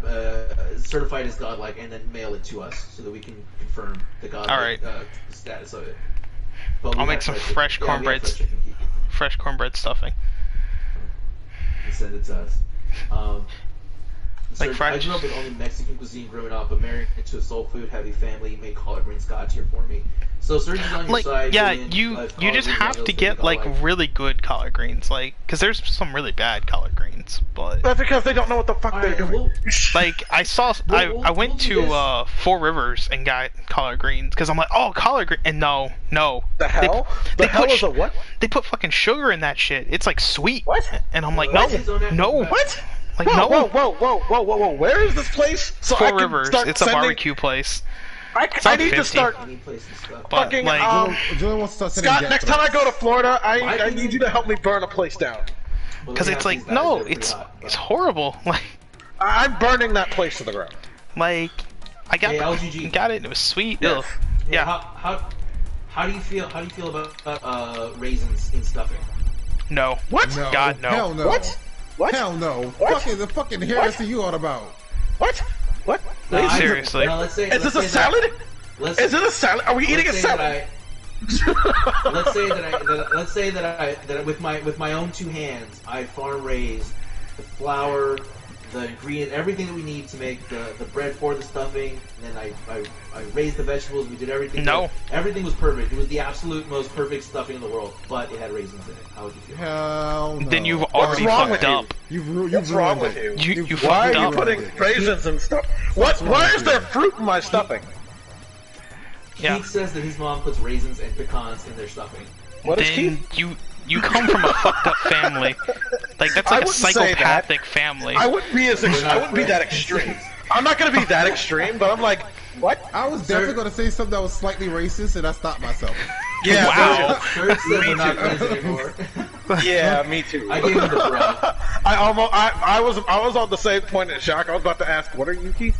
certified as godlike, and then mail it to us so that we can confirm the godlike status of it. I'll make some fresh cornbread stuffing. And send it to us. Like I grew up with only Mexican cuisine growing up, but married into a soul food heavy family made collard greens god tier for me. So Surge is on your side. Yeah, you just have to get like really good collard greens, like because there's some really bad collard greens, but that's because they don't know what the fuck they're doing. Like I went to Four Rivers and got collard greens because I'm like, oh, collard green, and no. The hell? The hell is a what? They put fucking sugar in that shit. It's like sweet. What? And I'm like, no. What? Like whoa! Where is this place? So Four Rivers. It's a barbecue place. I need to start fucking Julian wants to start Scott, next time I go to Florida, I need you to help me burn a place down. Because it's like it's horrible. Like I'm burning that place to the ground. Like I got it. And it was sweet. Yes. Yeah. How do you feel? How do you feel about raisins in stuffing? No. What? No. God no. Hell no. What? Hell no. What? Fucking heresy you all about. What? No, seriously. Let's say, is this a salad? Is it a salad? Are we eating a salad? Let's say that with my own 2 hands, I farm raised the flour, the ingredient, everything that we need to make the bread for the stuffing, and then I raised the vegetables. We did everything. No. Everything was perfect. It was the absolute most perfect stuffing in the world, but it had raisins in it. How would you feel? Hell no. Then you've already fucked up. You've wrong ruined with it. You Why fucked are you up. putting raisins and stuff? What? Why is there fruit in my stuffing? Yeah. Keith says that his mom puts raisins and pecans in their stuffing. What is Then Keith? you come from a fucked up family. Like that's like a psychopathic family. I wouldn't be that extreme. I'm not gonna be that extreme, but I'm like, what? I was definitely going to say something that was slightly racist, and I stopped myself. Yeah. Wow. Serge said we're not friends anymore. Yeah, me too. I gave him the bro. I was on the same point in shock. I was about to ask, what are you, Keith?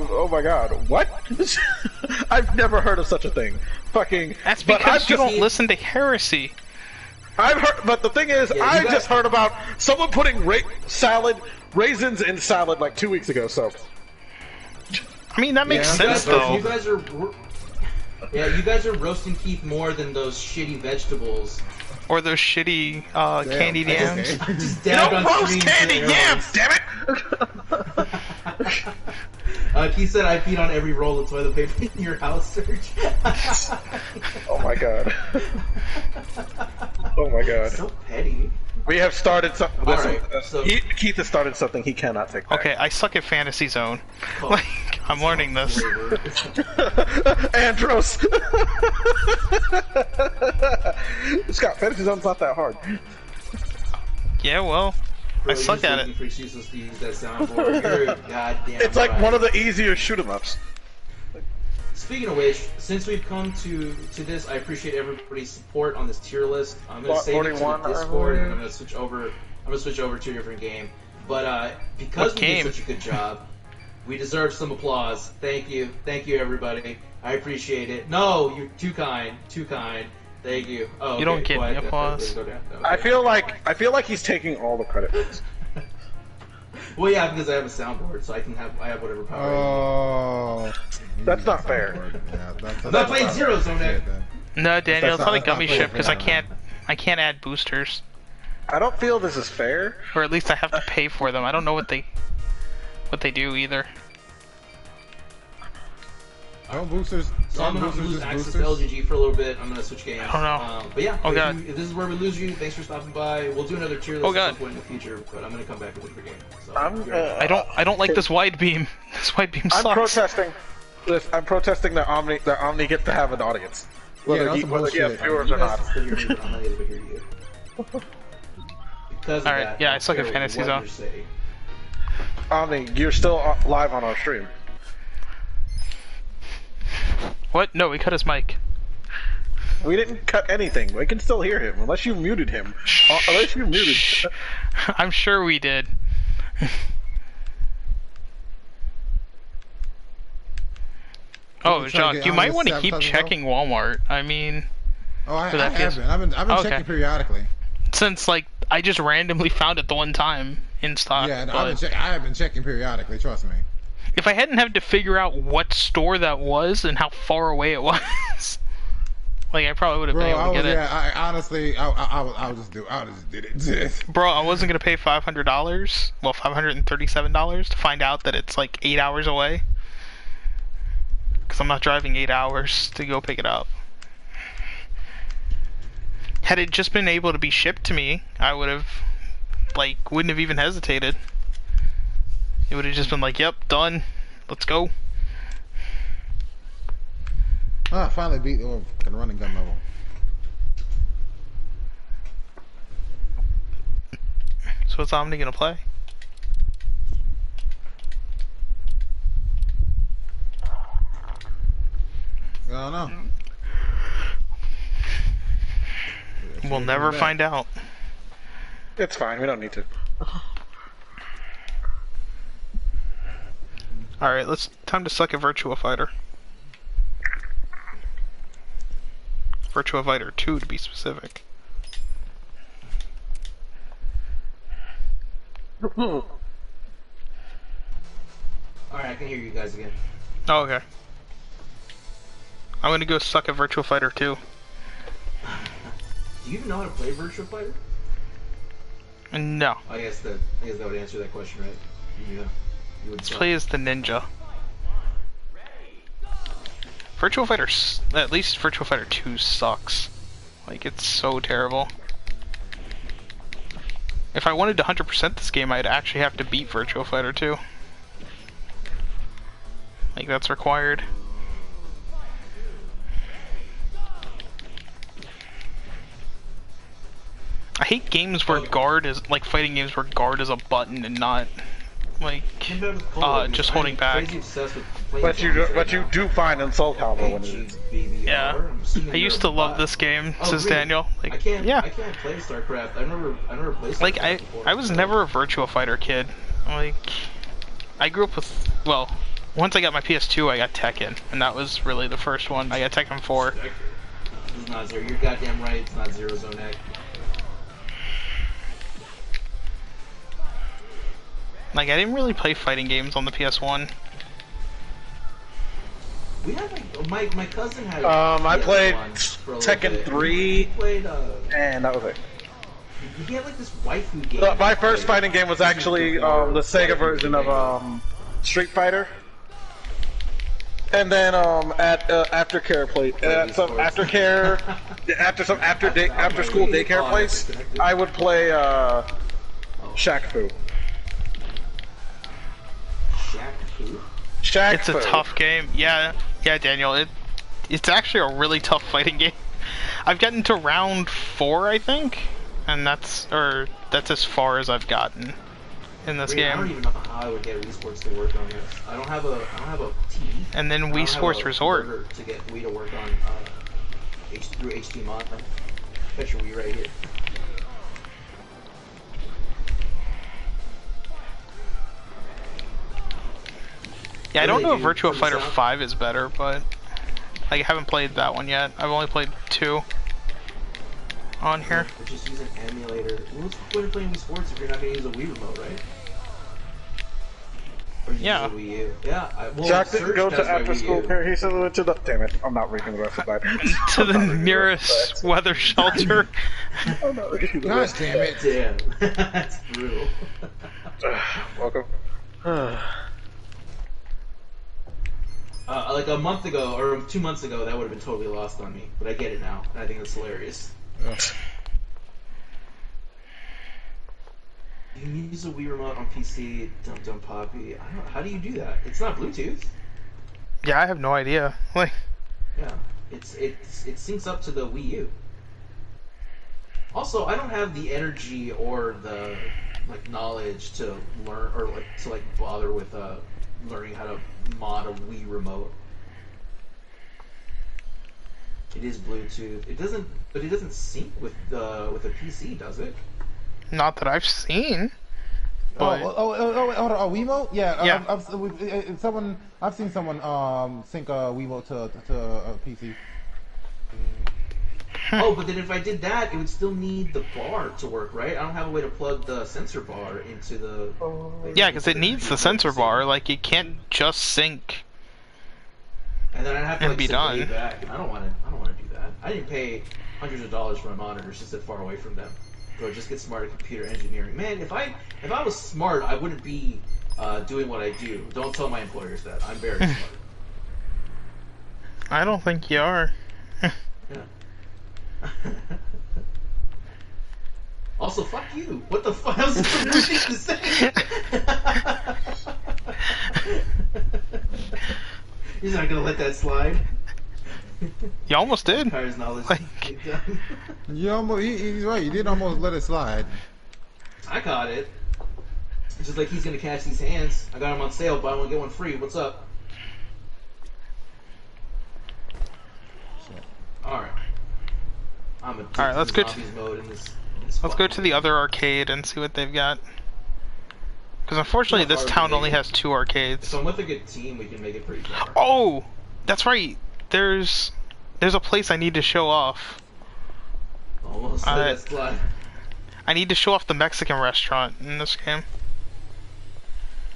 Oh my god, what? I've never heard of such a thing. Fucking. That's because you don't listen to heresy. I've heard, but the thing is, I just heard about someone putting raisins in salad like 2 weeks ago. So, I mean that makes sense though. You guys are roasting Keith more than those shitty vegetables Or those shitty Damn, candied that's yams. okay. Just You dabbed don't on post screen candy to yams, damn it! He said I peed on every roll of toilet paper in your house, Serge. Oh my god. Oh my god. So petty. We have started something. Alright, so- Keith has started something he cannot take back. Okay, I suck at Fantasy Zone. Oh, Like, I'm learning this. flavor. Andros! Scott, Fantasy Zone's not that hard. Yeah, well, Bro, I suck you're at just it. looking for excuses to use that soundboard. You're goddamn It's like right. one of the easier shoot 'em ups. Speaking of which, since we've come to this, I appreciate everybody's support on this tier list. I'm gonna Lot save it to 41, the Discord, and I'm gonna switch over. I'm gonna switch over to a different game. But because What we game? did such a good job, we deserve some applause. Thank you, everybody. I appreciate it. No, you're too kind, too kind. Thank you. Oh, okay. You don't get Go any ahead. applause. Go down. Okay. I feel like he's taking all the credit. Well, yeah, because I have a soundboard, so I have whatever power. Oh. That's not fair. Yeah, I'm not playing Zero Zone X. No, Daniel, it's not a that's not gummy fair ship for because I that. can't add boosters, I don't feel this is fair. or at least I have to pay for them. I don't know what they do either. Don't boosters. So I'm don't gonna boosters lose just access to boosters? LGG for a little bit. I'm gonna switch games. I don't know. But yeah, Oh, if God. if this is where we lose you, thanks for stopping by. We'll do another tier list Oh, at God. some point in the future, but I'm gonna come back with a different game. So, I don't like this wide beam. This wide beam I'm sucks. protesting. I'm protesting that Omni gets to have an audience, whether that's he some has bullshit. viewers You or guys not. can still hear me, but I'm not able to hear you. Because of Alright, that, yeah, I don't suck at care Fantasy what Zone. you're saying. Omni, you're still live on our stream. What? No, he cut his mic. We didn't cut anything. We can still hear him, unless you muted him. Unless you muted. I'm sure we did. Oh, trying to Jacques, get you on might this want to keep advertising checking Walmart. I mean, Oh, I For that have PS. been. I've been Okay. checking periodically. since like I just randomly found it the one time in stock. Yeah, no, but I have been checking periodically. Trust me. if I hadn't had to figure out what store that was and how far away it was, like I probably would have Bro, been able to get it. I honestly, I just did it. Bro, I wasn't gonna pay $500. Well, $537 to find out that it's like 8 hours away. Because I'm not driving 8 hours to go pick it up. Had it just been able to be shipped to me, I would have, like, wouldn't have even hesitated. It would have just been like, yep, done. Let's go. I finally beat the running gun level. So what's Omni gonna play? I don't know. We'll never find out. It's fine. We don't need to. Alright, time to suck at Virtua Fighter. Virtua Fighter 2 to be specific. Alright, I can hear you guys again. Oh, okay. I'm gonna go suck at Virtua Fighter 2. Do you even know how to play Virtua Fighter? No. I guess that would answer that question, right? Yeah. You would Let's suck. play as the ninja. Virtua Fighter, at least Virtua Fighter 2 sucks. Like, it's so terrible. If I wanted to 100% this game, I'd actually have to beat Virtua Fighter 2. Like, that's required. I hate games where guard is, like fighting games where guard is a button and not, like, Came back with Call of Duty. just I'm holding back. crazy obsessed with playing But you zombies do, right but you now. do find Insult Calibur when it is. BBR. Yeah. I'm assuming I used you're to a love bot. this game, Oh, says really? Daniel. Like, I can't yeah. play StarCraft. I never played StarCraft Like, before. I was never a Virtua Fighter kid. Like, I grew up with, well, once I got my PS2, I got Tekken, and that was really the first one. I got Tekken 4. This is not Zero. You're goddamn right. It's not Zero Zone X. Like, I didn't really play fighting games on the PS1. We had like my cousin had. I played PS1. for a little Tekken bit. 3, He played, and that was it. he had like this waifu game. My he first played. fighting game was actually the Sega version of Street Fighter. And then at aftercare place, some aftercare, after school daycare place, I would play Shaq Fu. Shaq Fu? Shaq It's a Fu. tough game. Yeah, Daniel. It's actually a really tough fighting game. I've gotten to round 4, I think, and that's as far as I've gotten in this I don't game. even know how I would get Wii Sports to work on this. I don't have a TV. And then Wii Sports Resort. To get Wii to work on through HDMI. Got your Wii right here. Yeah, I don't know if What do they do Virtua for the Fighter sound? 5 is better, but I haven't played that one yet. I've only played 2 on here. We're just using an emulator. What's the point of playing Wii Sports if you're not going to use a Wii remote, right? Or use Yeah. a Wii U? Yeah. Well, Jack didn't Surge go has to my after Wii school U. care. He said went to the. Damn it! I'm not reading the rest of that. To the nearest weather shelter. I'm not reading the God rest. damn it. Damn. That's brutal. Welcome. Like a month ago, or 2 months ago, that would have been totally lost on me. But I get it now, and I think it's hilarious. You can use a Wii remote on PC, Dum Poppy. I don't. How do you do that? It's not Bluetooth. Yeah, I have no idea. Like, Yeah, it syncs up to the Wii U. Also, I don't have the energy or the knowledge to learn or to bother with learning how to mod a Wii remote. It is Bluetooth. It doesn't sync with the PC, does it? not that I've seen. But A Wiimote? Yeah. Yeah. I've seen someone sync a Wiimote to a PC. Oh, but then if I did that, it would still need the bar to work, right? I don't have a way to plug the sensor bar into the. yeah, because it needs the sensor bar. Like, it can't just sync. And then I'd have to and be sit way done. back. And I don't want to do that. I didn't pay hundreds of dollars for my monitors to sit far away from them. Or just get smart at computer engineering. Man, if I was smart, I wouldn't be doing what I do. Don't tell my employers that. I'm very smart. I don't think you are. Yeah. Also, fuck you. What the fuck? That was such a weird thing to say. He's not gonna let that slide. You almost did. Kyra's knowledge. Like- He's right. You did almost let it slide. I caught it. It's just like he's gonna catch these hands. I got them on sale, buy one get one free. What's up? All right. I'm addicted Alright, let's to go to- zombies mode in this Let's go to the other arcade and see what they've got. Because unfortunately, this town only has 2 arcades. So with a good team, we can make it pretty far. Oh, that's right. There's a place I need to show off. Almost let that slide. I need to show off the Mexican restaurant in this game.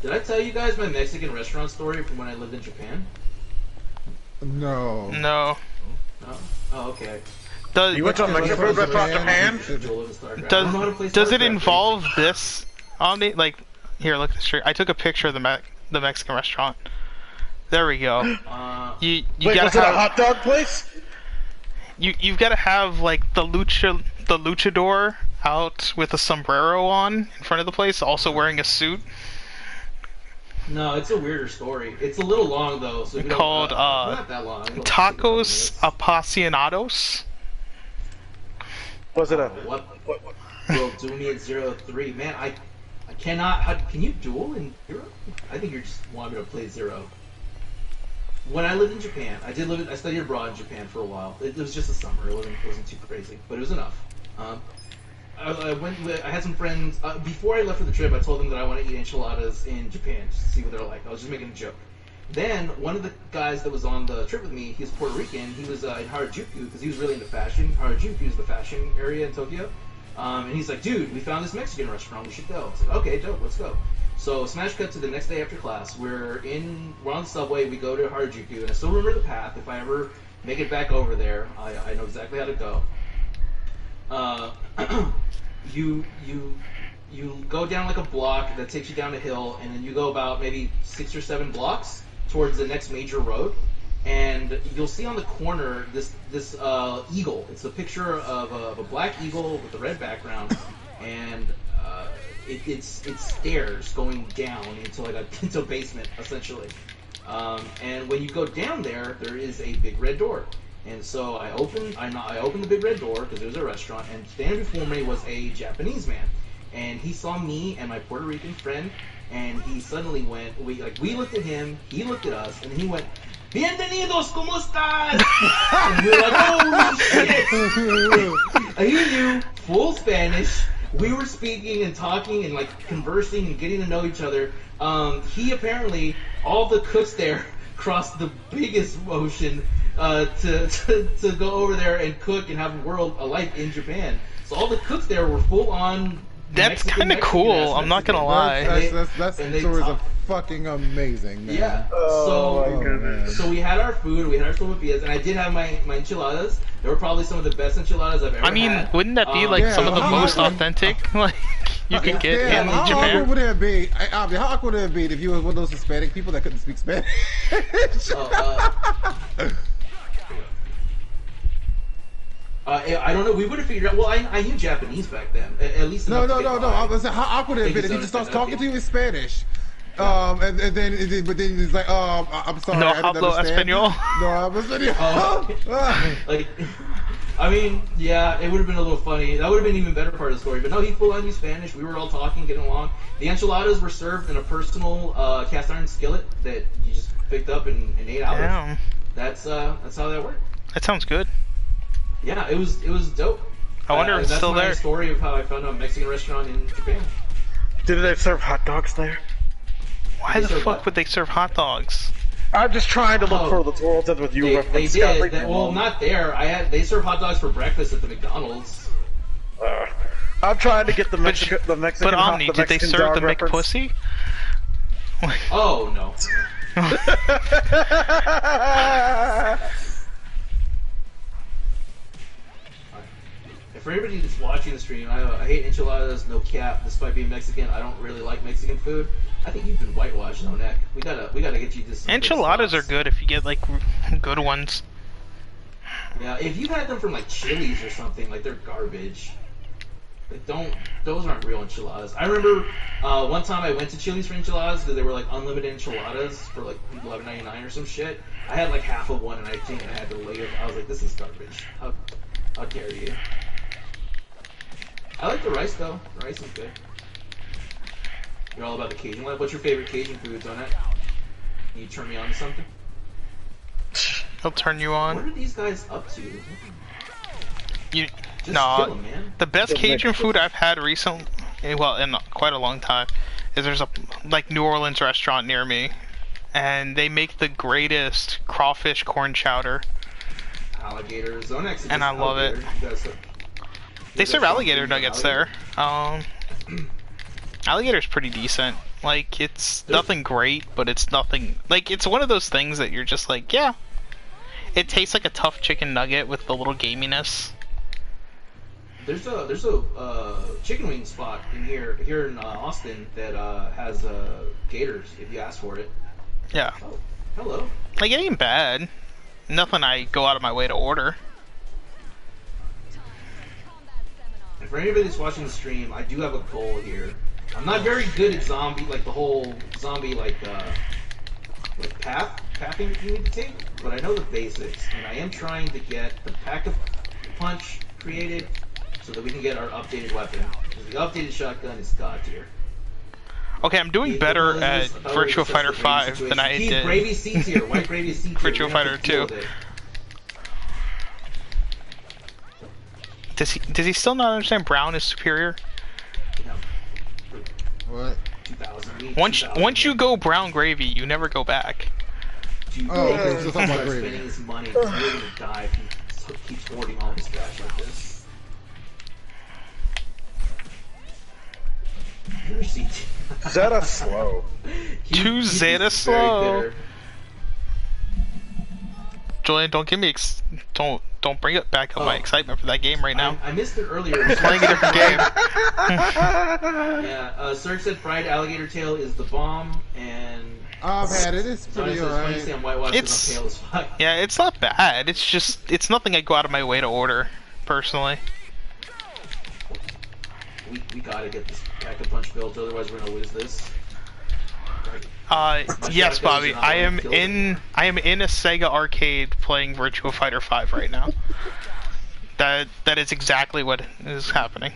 Did I tell you guys my Mexican restaurant story from when I lived in Japan? No. No. No? Oh, okay. Does You went to a Mexican food restaurant in Japan? Jewel of StarCraft. I don't know how to play does it StarCraft. involve this on it? Like, here, look at the street. I took a picture of the Mexican restaurant. There we go. You Wait, gotta was it a have hot dog place? you've got to have like the luchador out with a sombrero on in front of the place, also wearing a suit. No, it's a weirder story. It's a little long though, so if you don't- Called, not that long. It'll take a couple Tacos Apasionados. Was it a? minutes. What? Bro, duel me at 0-3. Man, I cannot. Can you duel in 0? I think you're just wanting me to play 0. When I lived in Japan, I studied abroad in Japan for a while. It was just a summer. It wasn't too crazy, but it was enough. I had some friends. Before I left for the trip, I told them that I want to eat enchiladas in Japan just to see what they're like. I was just making a joke. Then one of the guys that was on the trip with me, he was Puerto Rican. He was in Harajuku because he was really into fashion. Harajuku is the fashion area in Tokyo. And he's like, dude, we found this Mexican restaurant. We should go. I was like, okay, dope. Let's go. So smash cut to the next day after class. We're on the subway. We go to Harajuku, and I still remember the path. If I ever make it back over there. I know exactly how to go. You go down like a block that takes you down a hill, and then you go about maybe 6 or 7 blocks towards the next major road, and you'll see on the corner this eagle. It's a picture of a black eagle with a red background, and it's stairs going down into a basement essentially. And when you go down there, there is a big red door. And so I opened the big red door because it was a restaurant, and standing before me was a Japanese man, and he saw me and my Puerto Rican friend, and he suddenly went. We looked at him, he looked at us, and he went, "Bienvenidos, ¿cómo estás?" And we were like, "Holy shit!" And he knew full Spanish. We were speaking and talking and like conversing and getting to know each other. He apparently, all the cooks there crossed the biggest ocean to go over there and cook and have a life in Japan. So all the cooks there were full on. That's kind of cool. I'm not gonna lie. That story is fucking amazing, man. Yeah. Oh, my goodness. So we had our food, we had our tortillas, and I did have my enchiladas. They were probably some of the best enchiladas I've ever had. I mean, wouldn't that be like some of the most authentic like you could get in how Japan? awkward would it be? How awkward would it be if you were one of those Hispanic people that couldn't speak Spanish? I don't know. We would have figured out. Well, I knew Japanese back then. At least. No. I was saying, how awkward would it be if he just starts talking to you in Spanish? And then he's like, I'm sorry, No I didn't hablo understand. español. No hablo español. Like, I mean, yeah, it would have been a little funny. That would have been an even better part of the story. But no, he full on knew Spanish. We were all talking, getting along. The enchiladas were served in a personal cast iron skillet that you just picked up in 8 hours. Damn. That's how that worked. That sounds good. Yeah, it was dope. I wonder if it's still there. That's my story of how I found a Mexican restaurant in Japan. Did they serve hot dogs there? Why the fuck would they serve hot dogs? I'm just trying to look for the world that with you. They did. Well, not there. They serve hot dogs for breakfast at the McDonald's. I'm trying to get the Mexican. But Omni, did they serve the McPussy? Oh no. For anybody that's watching the stream, I hate enchiladas, no cap. Despite being Mexican, I don't really like Mexican food. I think you've been whitewashed, no neck. We gotta get you this. Enchiladas are good if you get like good ones. Yeah, if you've had them from like Chili's or something, like they're garbage. Like those aren't real enchiladas. I remember one time I went to Chili's for enchiladas because they were like unlimited enchiladas for like $11.99 or some shit. I had like half of one and I think I had to leave. I was like, this is garbage. How dare you? I like the rice though. The rice is good. You're all about the Cajun life. What's your favorite Cajun foods on it? Can you turn me on to something? He'll turn you on. What are these guys up to? You Just no. kill 'em, man. The best Cajun food I've had recently, well, in quite a long time, is there's a like New Orleans restaurant near me, and they make the greatest crawfish corn chowder. Alligator. Zonex is And I love it. They serve alligator nuggets there. Alligator's pretty decent. Like, it's nothing great, but it's nothing... Like, it's one of those things that you're just like, yeah. It tastes like a tough chicken nugget with the little gaminess. There's a chicken wing spot here in Austin that has gators if you ask for it. Yeah. Oh, hello. Like, it ain't bad. Nothing I go out of my way to order. And for anybody that's watching the stream, I do have a goal here. I'm not very good at zombie, like the whole zombie, like pathing that you need to take, but I know the basics, and I am trying to get the Pack-a-Punch created so that we can get our updated weapon. Because the updated shotgun is god tier. Okay, I'm doing better at Virtua Fighter 5 than I did Gravy C tier, white gravy C tier. Virtua Fighter 2. Does he still not understand brown is superior? What? 2000, once you go brown gravy, you never go back. Oh, okay, so talking about He's gravy. spending his money. He's really gonna die if he keeps hoarding all his trash like this. Zeta slow. Too He's Zeta very slow. bitter. Julian, don't give me don't bring it back up my excitement for that game right now. I missed it earlier. Playing a different game. Yeah, Serge said fried alligator tail is the bomb, and I've had it. It's Johnny pretty says funny to alright. say I'm whitewashed because I'm pale as fuck. Yeah, it's not bad. It's nothing I go out of my way to order, personally. We gotta get this pack a punch built, otherwise we're gonna lose this. Yes, Bobby. I am in a Sega arcade playing Virtua Fighter 5 right now. That is exactly what is happening.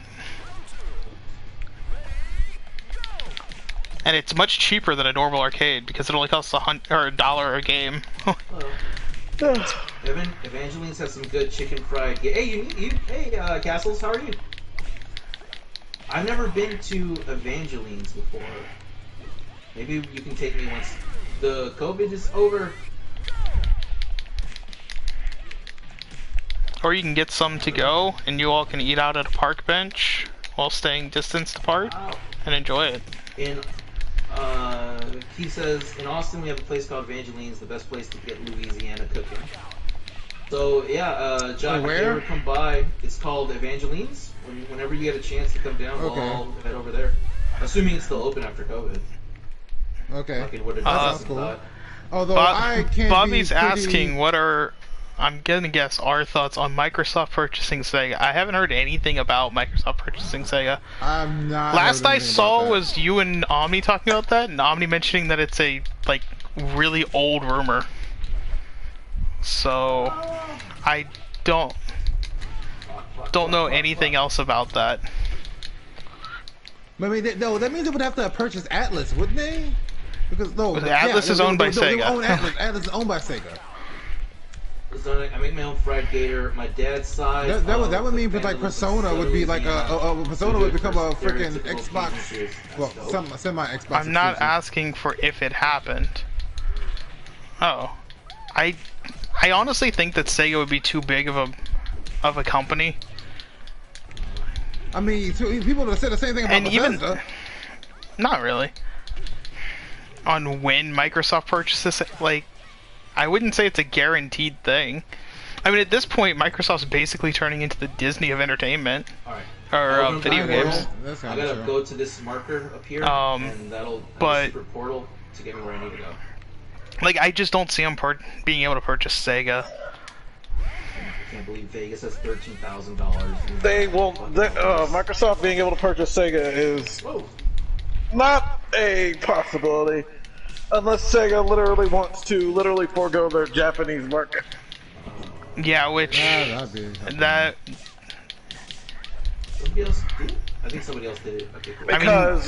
And it's much cheaper than a normal arcade because it only costs $1 a game. Evangeline's has some good chicken fried. Hey, Castles, how are you? I've never been to Evangeline's before. Maybe you can take me once the COVID is over. Or you can get some to go, and you all can eat out at a park bench while staying distanced apart and enjoy it. He says, in Austin we have a place called Evangeline's, the best place to get Louisiana cooking. So yeah, John, if you ever come by, it's called Evangeline's. Whenever you get a chance to come down, we'll all head over there. Assuming it's still open after COVID. Okay. That's cool. Although I can't Bobby's be pretty... asking what are, I'm gonna guess, our thoughts on Microsoft purchasing Sega. I haven't heard anything about Microsoft purchasing Sega. I'm not. Last I saw was you and Omni talking about that, and Omni mentioning that it's a really old rumor. So I don't know anything else about that. I mean, no, that means they would have to purchase Atlas, wouldn't they? Because Atlas is owned by Sega. They own Atlas. Atlas is owned by Sega. I make my own fried gator. My dad's side. That would mean like Persona would be like a Persona would become a freaking Xbox. Well, semi Xbox. I'm not asking for if it happened. Oh, I honestly think that Sega would be too big of a company. I mean, people have said the same thing about Bethesda. Not really. On when Microsoft purchases it, I wouldn't say it's a guaranteed thing. I mean, at this point, Microsoft's basically turning into the Disney of entertainment. Alright. Or video games. I gotta go to this marker up here, and that'll have a super portal to get me where I need to go. I just don't see them being able to purchase Sega. I can't believe Vegas has $13,000. They will. Microsoft being able to purchase Sega is not a possibility. Unless Sega literally wants to forego their Japanese market. Yeah, which that. Somebody else did? I think somebody else did it. Okay, cool. Because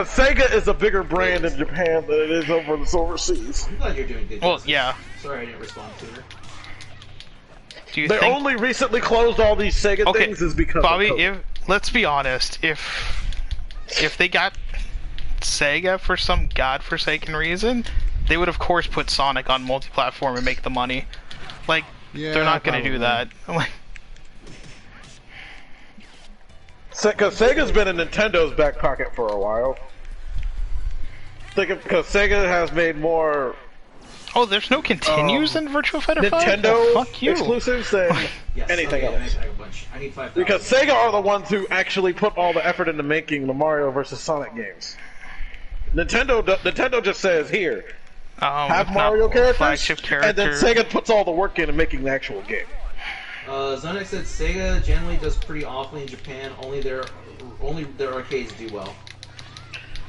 Sega is a bigger brand in Japan than it is over the overseas. I'm glad you're doing good. Well, yeah. Sorry I didn't respond to her. They only recently closed all these Sega things is because Bobby, of let's be honest, if they got Sega for some godforsaken reason, they would of course put Sonic on multi-platform and make the money. They're not gonna do that. Because Sega's been in Nintendo's back pocket for a while. Because Sega has made more... Oh, there's no continues in Virtua Fighter 5? Nintendo Fuck you. exclusives than anything else. I need 5,000. Because Sega are the ones who actually put all the effort into making the Mario vs. Sonic games. Nintendo just says, here, have Mario characters, and then Sega puts all the work into making the actual game. Zonex said Sega generally does pretty awfully in Japan. Only their arcades do well.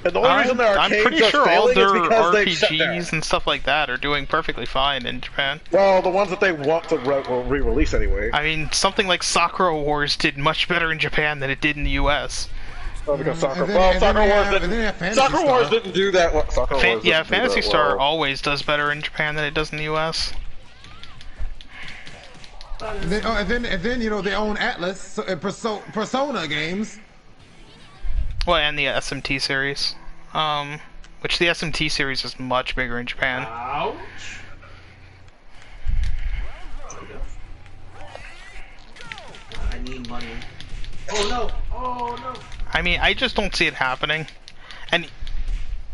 And the only reason their arcades I'm pretty sure all their RPGs and stuff like that are doing perfectly fine in Japan. Well, the ones that they want to re-release anyway. I mean, something like Sakura Wars did much better in Japan than it did in the U.S. Oh, because Sakura Wars didn't do that. Phantasy Star always does better in Japan than it does in the U.S. And then you know they own Atlas, Persona games. Well, and the SMT series, which the SMT series is much bigger in Japan. Ouch! I need money. Oh no! Oh no! I mean, I just don't see it happening. And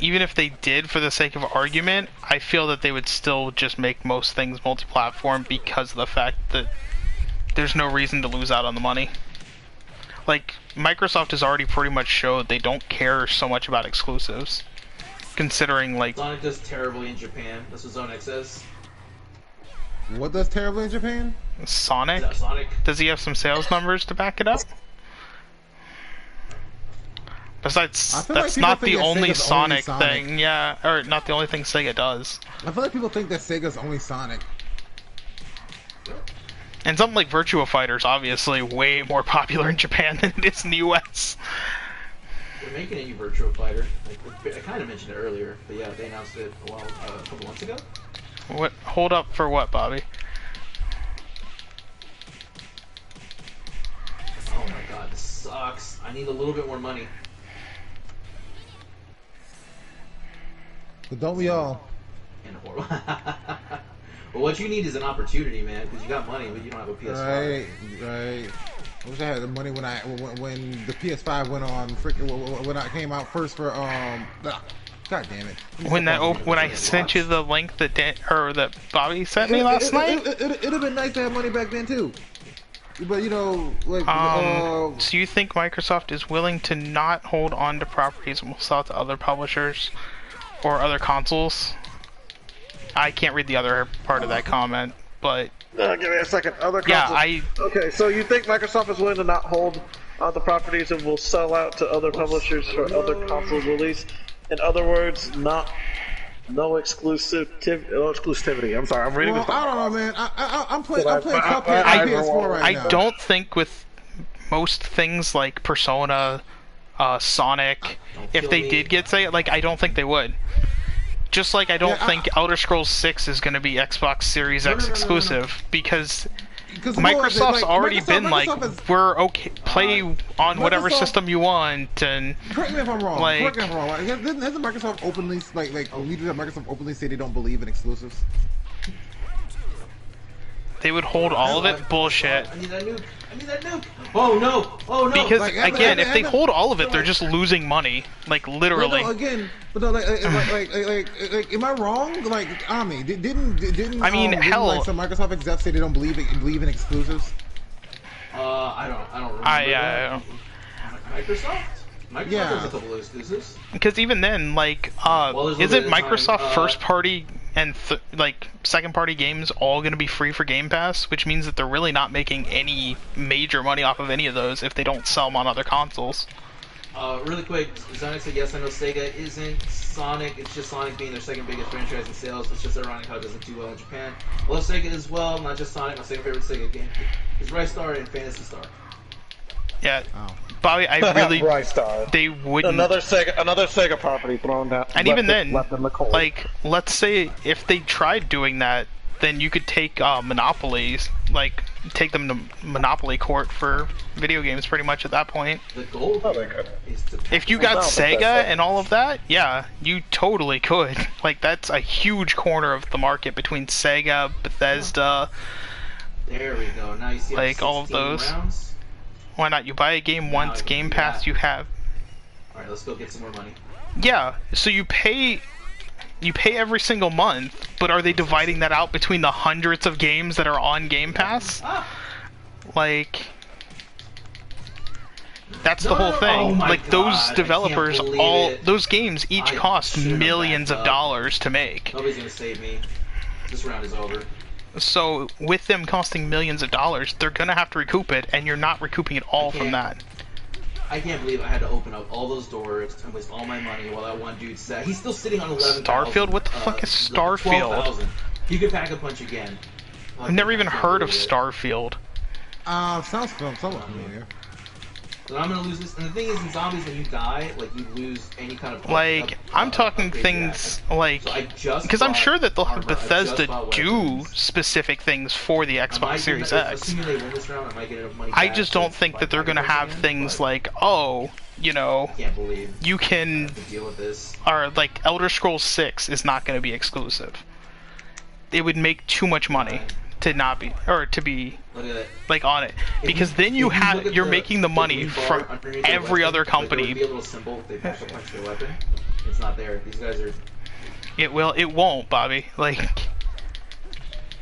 even if they did for the sake of argument, I feel that they would still just make most things multi-platform because of the fact that there's no reason to lose out on the money. Like, Microsoft has already pretty much showed they don't care so much about exclusives. Considering, like... Sonic does terribly in Japan. That's what Zone X says. What does terribly in Japan? Sonic? Is that Sonic? Does he have some sales numbers to back it up? Besides, that's like not the think that only Sega's Sonic only thing, yeah, or not the only thing Sega does. I feel like people think that Sega's only Sonic. And something like Virtua Fighter is obviously way more popular in Japan than it is in the US. They're making a new Virtua Fighter. Like, I kind of mentioned it earlier, but yeah, they announced it a couple months ago. What? Hold up for what, Bobby? Oh my god, this sucks. I need a little bit more money. But don't we all? And horrible. Well, what you need is an opportunity, man, because you got money, but you don't have a PS5. Right. I wish I had the money when the PS5 went on when I came out first for God damn it. When I sent you the link that that Bobby sent me last night. It'd have been nice to have money back then too. But you know, like. So you think Microsoft is willing to not hold on to properties and will sell it to other publishers or other consoles? I can't read the other part of that comment, but. Give me a second. Other yeah, consoles. Okay, so you think Microsoft is willing to not hold the properties and will sell out to other publishers for other consoles release? In other words, no exclusivity. I'm sorry, I'm reading this. I don't know, man. I'm playing Cuphead on PS4 right now. I don't think with most things like Persona, Sonic, if they did get I don't think they would. Just like I don't think Elder Scrolls 6 is going to be Xbox Series X exclusive because Microsoft's already been we're okay, play on whatever system you want, and correct me if I'm wrong. Hasn't Microsoft openly leaders at Microsoft openly say they don't believe in exclusives? They would hold all of it. Bullshit. I need that nuke. Oh no. Because again, if they hold all of it, they're just losing money. Like literally. Am I wrong? Like Ami, didn't I mean, hell. Some Microsoft execs say they don't believe in exclusives. I don't remember. Microsoft has a couple of exclusives. Because even then, isn't Microsoft first party and second party games all going to be free for Game Pass, which means that they're really not making any major money off of any of those if they don't sell them on other consoles. Really quick, Sonic said yes, I know Sega isn't Sonic, it's just Sonic being their second biggest franchise in sales. It's just ironic how it doesn't do well in Japan. I love Sega as well, not just Sonic. My second favorite Sega game is Rise Star and Phantasy Star. Yeah, Bobby, I really they wouldn't. Another Sega property thrown down. And even then, left in the cold. Let's say if they tried doing that, then you could take monopolies, take them to Monopoly Court for video games, pretty much at that point. The goal is to if you got Sega and all of that, yeah, you totally could. That's a huge corner of the market between Sega, Bethesda. There we go. Now you see all of those. Rounds. Why not? You buy a game once, Game Pass you have. Alright, let's go get some more money. Yeah, so you pay every single month, but are they dividing that out between the hundreds of games that are on Game Pass? That's the whole thing. Oh those developers, those games each cost millions of dollars to make. Nobody's gonna save me. This round is over. So, with them costing millions of dollars, they're gonna have to recoup it, and you're not recouping it all from that. I can't believe I had to open up all those doors and waste all my money while that one dude sat. He's still sitting on 11,000. Starfield? What the fuck is Starfield? 12,000. He could pack a punch again. I've never even heard of Starfield. Sounds somewhat familiar. So I'm gonna lose this. And the thing is, in zombies, when you die, you lose any kind of. I'm talking things because I'm sure that they'll have Bethesda do specific things for the Xbox Series X. I just don't think that they're gonna have things you can deal with this. Or Elder Scrolls 6 is not gonna be exclusive. It would make too much money to not be, or to be on it, because then you're making the money from every other company. It's not there. These guys are. It will. It won't, Bobby. Like.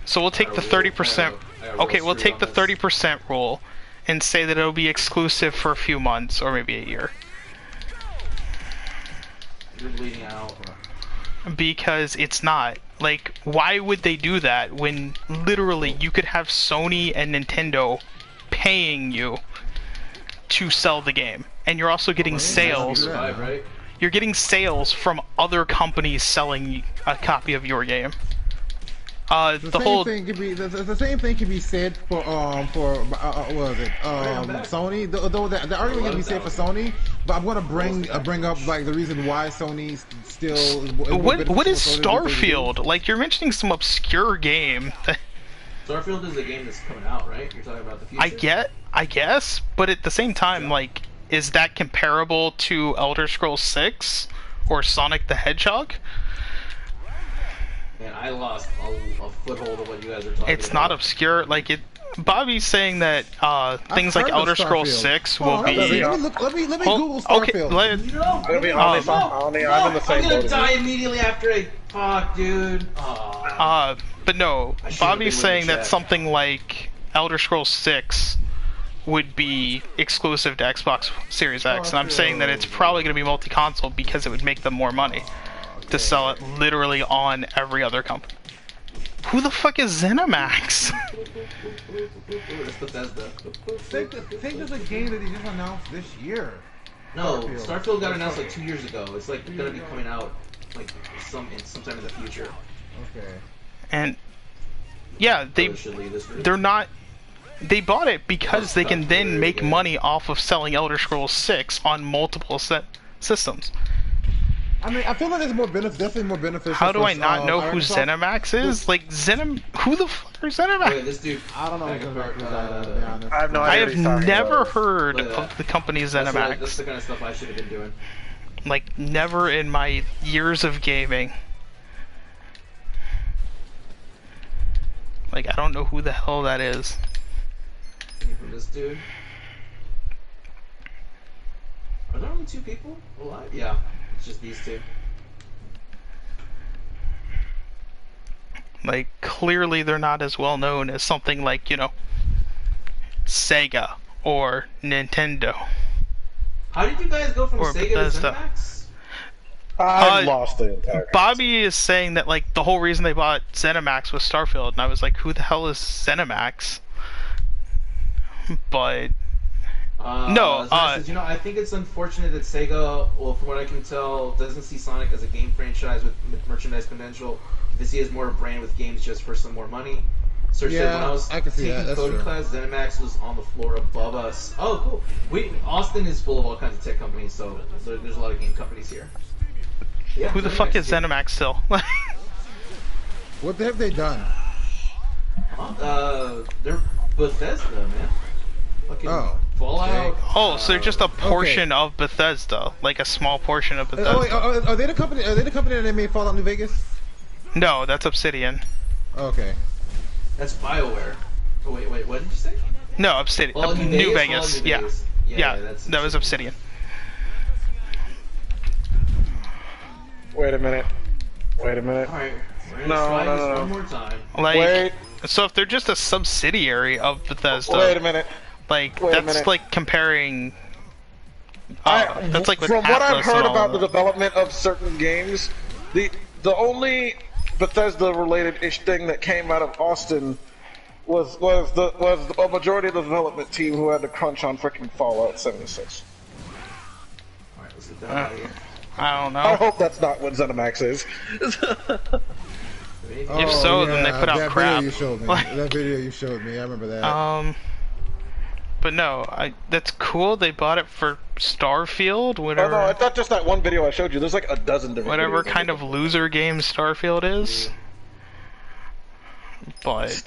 So we'll take the 30%. Okay, we'll take the 30% rule, and say that it'll be exclusive for a few months or maybe a year. You're bleeding out. Because it's not. Like, why would they do that when literally you could have Sony and Nintendo paying you to sell the game, and you're also getting sales. Right? You're getting sales from other companies selling a copy of your game. The whole thing could be the same thing can be said for what was it Sony. Though the argument can be said for Sony, but I'm gonna bring up like the reason why Sony still. What is Starfield? Like, you're mentioning some obscure game. Starfield is a game that's coming out, right? You're talking about the future. I guess, but at the same time, like, is that comparable to Elder Scrolls 6 or Sonic the Hedgehog? Man, I lost a foothold of what you guys are talking It's about. not obscure. Like, it. Bobby's saying that things like Elder Scrolls 6 will be. Let me Google Starfield. No, I'm in the same I'm gonna boat as die you. immediately after I talk, dude. But no, I should've Bobby's been saying with the that chat. something like Elder Scrolls 6 would be exclusive to Xbox Series X, and I'm saying that it's probably going to be multi-console because it would make them more money to sell it literally on every other company. Who the fuck is ZeniMax? It's Bethesda. Think there's a game that they just announced this year. No, Starfield got announced like 2 years ago. It's like gonna be coming out like sometime in the future. Okay. And yeah, they're not. They bought it because they can then make money off of selling Elder Scrolls 6 on multiple systems. I mean, I feel like it's definitely more beneficial. How do for, I not know who Microsoft. ZeniMax is? Like, who the fuck are ZeniMax? Wait, this dude. I don't know. back apart, To be honest. I have no idea. I what have he's talking never about. heard Look at of that. the company That's ZeniMax. the kind of stuff I should have been doing. Like, never in my years of gaming. Like, I don't know who the hell that is. From this dude. Are there only 2 people alive? Yeah, it's just these 2. Like, clearly they're not as well known as something like, you know, Sega or Nintendo. How did you guys go from Or Sega Bethesda. to ZeniMax? I lost the entire. Bobby is saying that, like, the whole reason they bought ZeniMax was Starfield, and I was like, who the hell is ZeniMax? But no, Zach says, you know, I think it's unfortunate that Sega, well, from what I can tell, doesn't see Sonic as a game franchise with merchandise potential. They see it as more a brand with games just for some more money. Serge said, when I was I can see taking that. That's coding true. class, ZeniMax was on the floor above us. Oh, cool. Austin is full of all kinds of tech companies, so there's a lot of game companies here. Yeah, who the fuck is dude. ZeniMax still? What have they done? They're Bethesda, man. Fucking Oh. Fallout. Oh, so they're just a portion of Bethesda, like a small portion of Bethesda. Oh, wait, are they the company? Are they the company that made Fallout New Vegas? No, that's Obsidian. Okay. That's BioWare. Oh, wait, what did you say? No, Obsidian. Fallout New Fallout Vegas. New Yeah. Vegas. Yeah, that's that was Obsidian. Wait a minute. Wait a minute. Alright, we're gonna No, try no, this no, no. one more time. Like, Wait. so if they're just a subsidiary of Bethesda, Wait a minute. like wait a that's minute. like comparing. That's like with from what I've Atlas heard and all about the that. development of certain games, the only Bethesda related ish thing that came out of Austin was a majority of the development team who had to crunch on freaking Fallout 76. Alright, let's get that out of here. I don't I know. hope that's not what ZeniMax is. If so, then they put out that crap. Video you showed me. That video you showed me. I remember that. But no, that's cool. They bought it for Starfield, Oh whatever, no, it's not just that one video I showed you. There's like a dozen different whatever videos kind of loser game Starfield is. But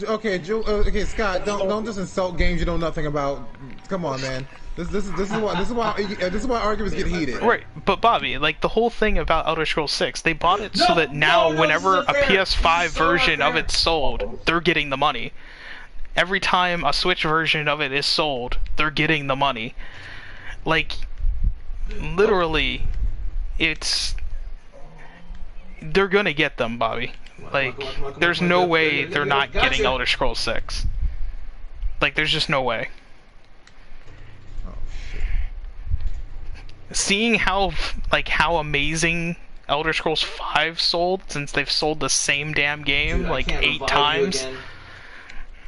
Okay, okay, Scott. Don't just insult games you know nothing about. Come on, man. This is why arguments get heated. right, but Bobby, like the whole thing about Elder Scrolls 6, they bought it so that now whenever this a isn't fair. PS5 This is so version of unfair. it's sold, they're getting the money. Every time a Switch version of it is sold, they're getting the money. Like, literally, it's they're gonna get them, Bobby. Like, Come on, there's come on, no come on, way gotcha. they're not getting Gotcha. Elder Scrolls 6. Like, there's just no way. Oh shit. Seeing how amazing Elder Scrolls 5 sold, since they've sold the same damn game Dude, I like can't 8 revive times. you again.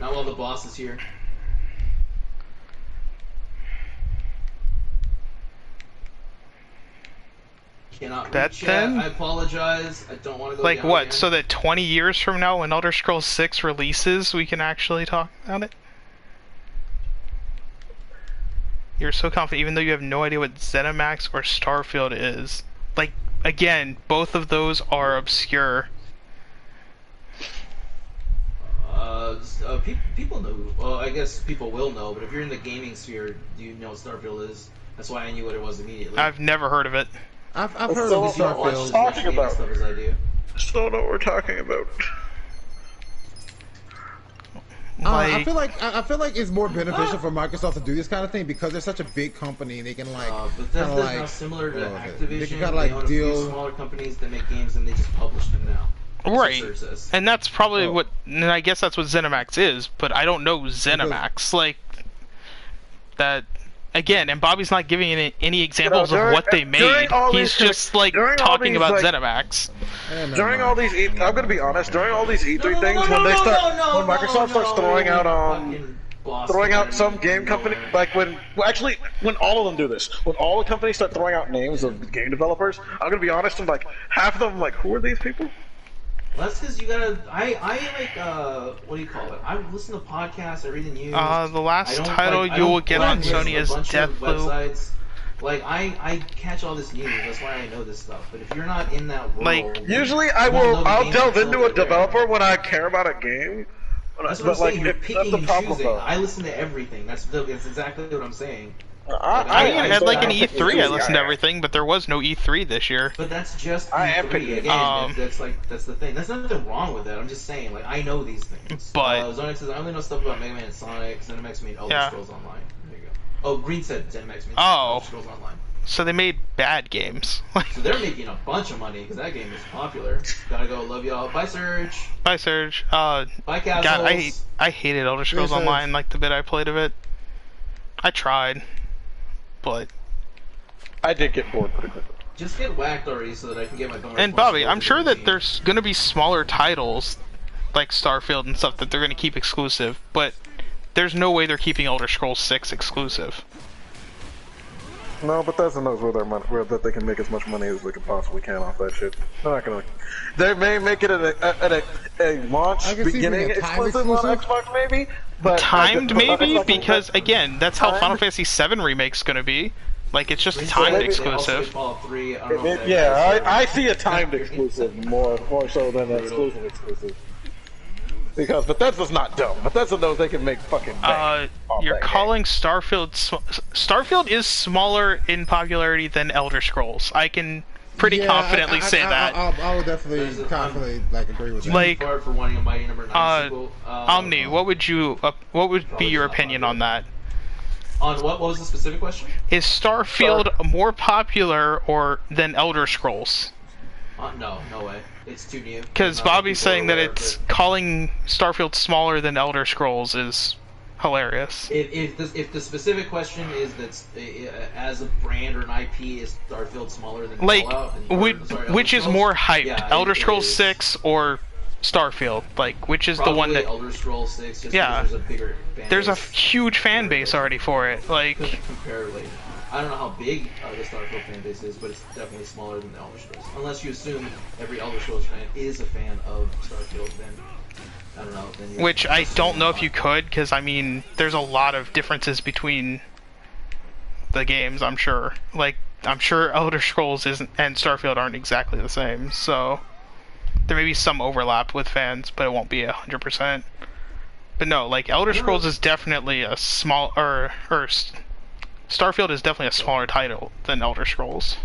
Not while the boss is here. Cannot That read chat. then? I apologize. I don't want to go Like down what? again. So that 20 years from now, when Elder Scrolls 6 releases, we can actually talk about it? You're so confident, even though you have no idea what ZeniMax or Starfield is. Like, again, both of those are obscure. People know. Well, I guess people will know. But if you're in the gaming sphere, you know what Starfield is. That's why I knew what it was immediately. I've never heard of it. I've heard So of You don't watch Starfield. as much Talking gaming about- stuff as I do. Still know what we're talking about. Like, I feel like it's more beneficial for Microsoft to do this kind of thing because they're such a big company. They can like Bethesda's kinda like now similar to what was it? Activision. They can kinda, like, own a deal- few smaller companies that make games and they just publish them now. That's what right. Surge says. And that's probably Oh. what, and I guess that's what ZeniMax is, but I don't know ZeniMax. Like, that, again, and Bobby's not giving any examples during- of what they during made. all He's these- just, like, during all talking these, about like- ZeniMax. During all these, I'm gonna be honest. During all these E3 things, when Microsoft starts throwing out throwing out some game company, like when all of them do this, when all the companies start throwing out names of game developers, I'm gonna be honest, and like half of them, like, who are these people? Well, that's because you gotta. I like. What do you call it? I listen to podcasts. I read the news. The last I don't, title like, I you will don't get on blacklist Sony a is bunch of Deathloop. websites. Like I catch all this news. That's why I know this stuff. But if you're not in that world, Like, Usually, you won't know the I'll game delve until into a they're there. developer when I care about a game. That's what But I'm saying. like, You're that's picking the and problem, choosing. though. I listen to everything. That's exactly what I'm saying. I had like an I- E3, I listened to I- everything, but there was no E3 this year. But that's just I am E3. picking- Again, that's the thing. There's nothing wrong with it. I'm just saying, like, I know these things. But- Zonix says I only know stuff about Mega Man and Sonic. ZeniMax made Elder Yeah. Scrolls Online. There you go. Oh, Green said ZeniMax made Oh. Elder Scrolls Online. So they made bad games. So they're making a bunch of money because that game is popular. Gotta go. Love y'all. Bye, Surge. Bye, Serge. Bye, Castles. God, I hated Elder Scrolls Serge. Online, like the bit I played of it. I tried, but... I did get bored pretty quickly. Just get whacked already so that I can get my bonus. And points Bobby, to go I'm to sure the that game. there's gonna be smaller titles, like Starfield and stuff, that they're gonna keep exclusive, but there's no way they're keeping Elder Scrolls 6 exclusive. No, but Bethesda knows where that they can make as much money as they can possibly can off that shit. They're not gonna. They may make it at a launch I can see beginning being a time exclusive on exclusive. Xbox, maybe. But Timed, maybe? like- Because, again, that's how Timed? Final Fantasy VII Remake's gonna be. Like, it's just Green timed said they also exclusive. did Fallout 3. I don't know if that Yeah, is, I see a timed exclusive more so than an exclusive. Because Bethesda's not dumb. Bethesda knows they can make fucking bank off You're that game. calling Starfield... Starfield is smaller in popularity than Elder Scrolls. I can pretty Yeah, confidently say that. I would definitely confidently like agree with that. Like, Hard for wanting a Mighty Number 9 sequel. Omni, what would be your opinion on that? On what? What was the specific question? Is Starfield more popular than Elder Scrolls? No way. It's too new. Because Not many Bobby's people are saying that aware of it's it. calling Starfield smaller than Elder Scrolls is hilarious. If the specific question is that as a brand or an IP is Starfield smaller than Like, Fallout, then Elder which is Scrolls? more hyped, Yeah, Elder it Scrolls is. 6 or Starfield? Like, which is Probably the one that... Elder Scrolls 6. Just Yeah. because there's a bigger fan There's a base huge fan base already for it. Like, comparatively. I don't know how big the Starfield fan base is, but it's definitely smaller than the Elder Scrolls. Unless you assume every Elder Scrolls fan is a fan of Starfield, then I don't know. Then you're which I assuming don't know a if lot. you could, because I mean, there's a lot of differences between the games. I'm sure. Like, I'm sure Elder Scrolls isn't and Starfield aren't exactly the same. So there may be some overlap with fans, but it won't be 100%. But no, like Elder Scrolls is definitely a small Starfield is definitely a smaller title than Elder Scrolls.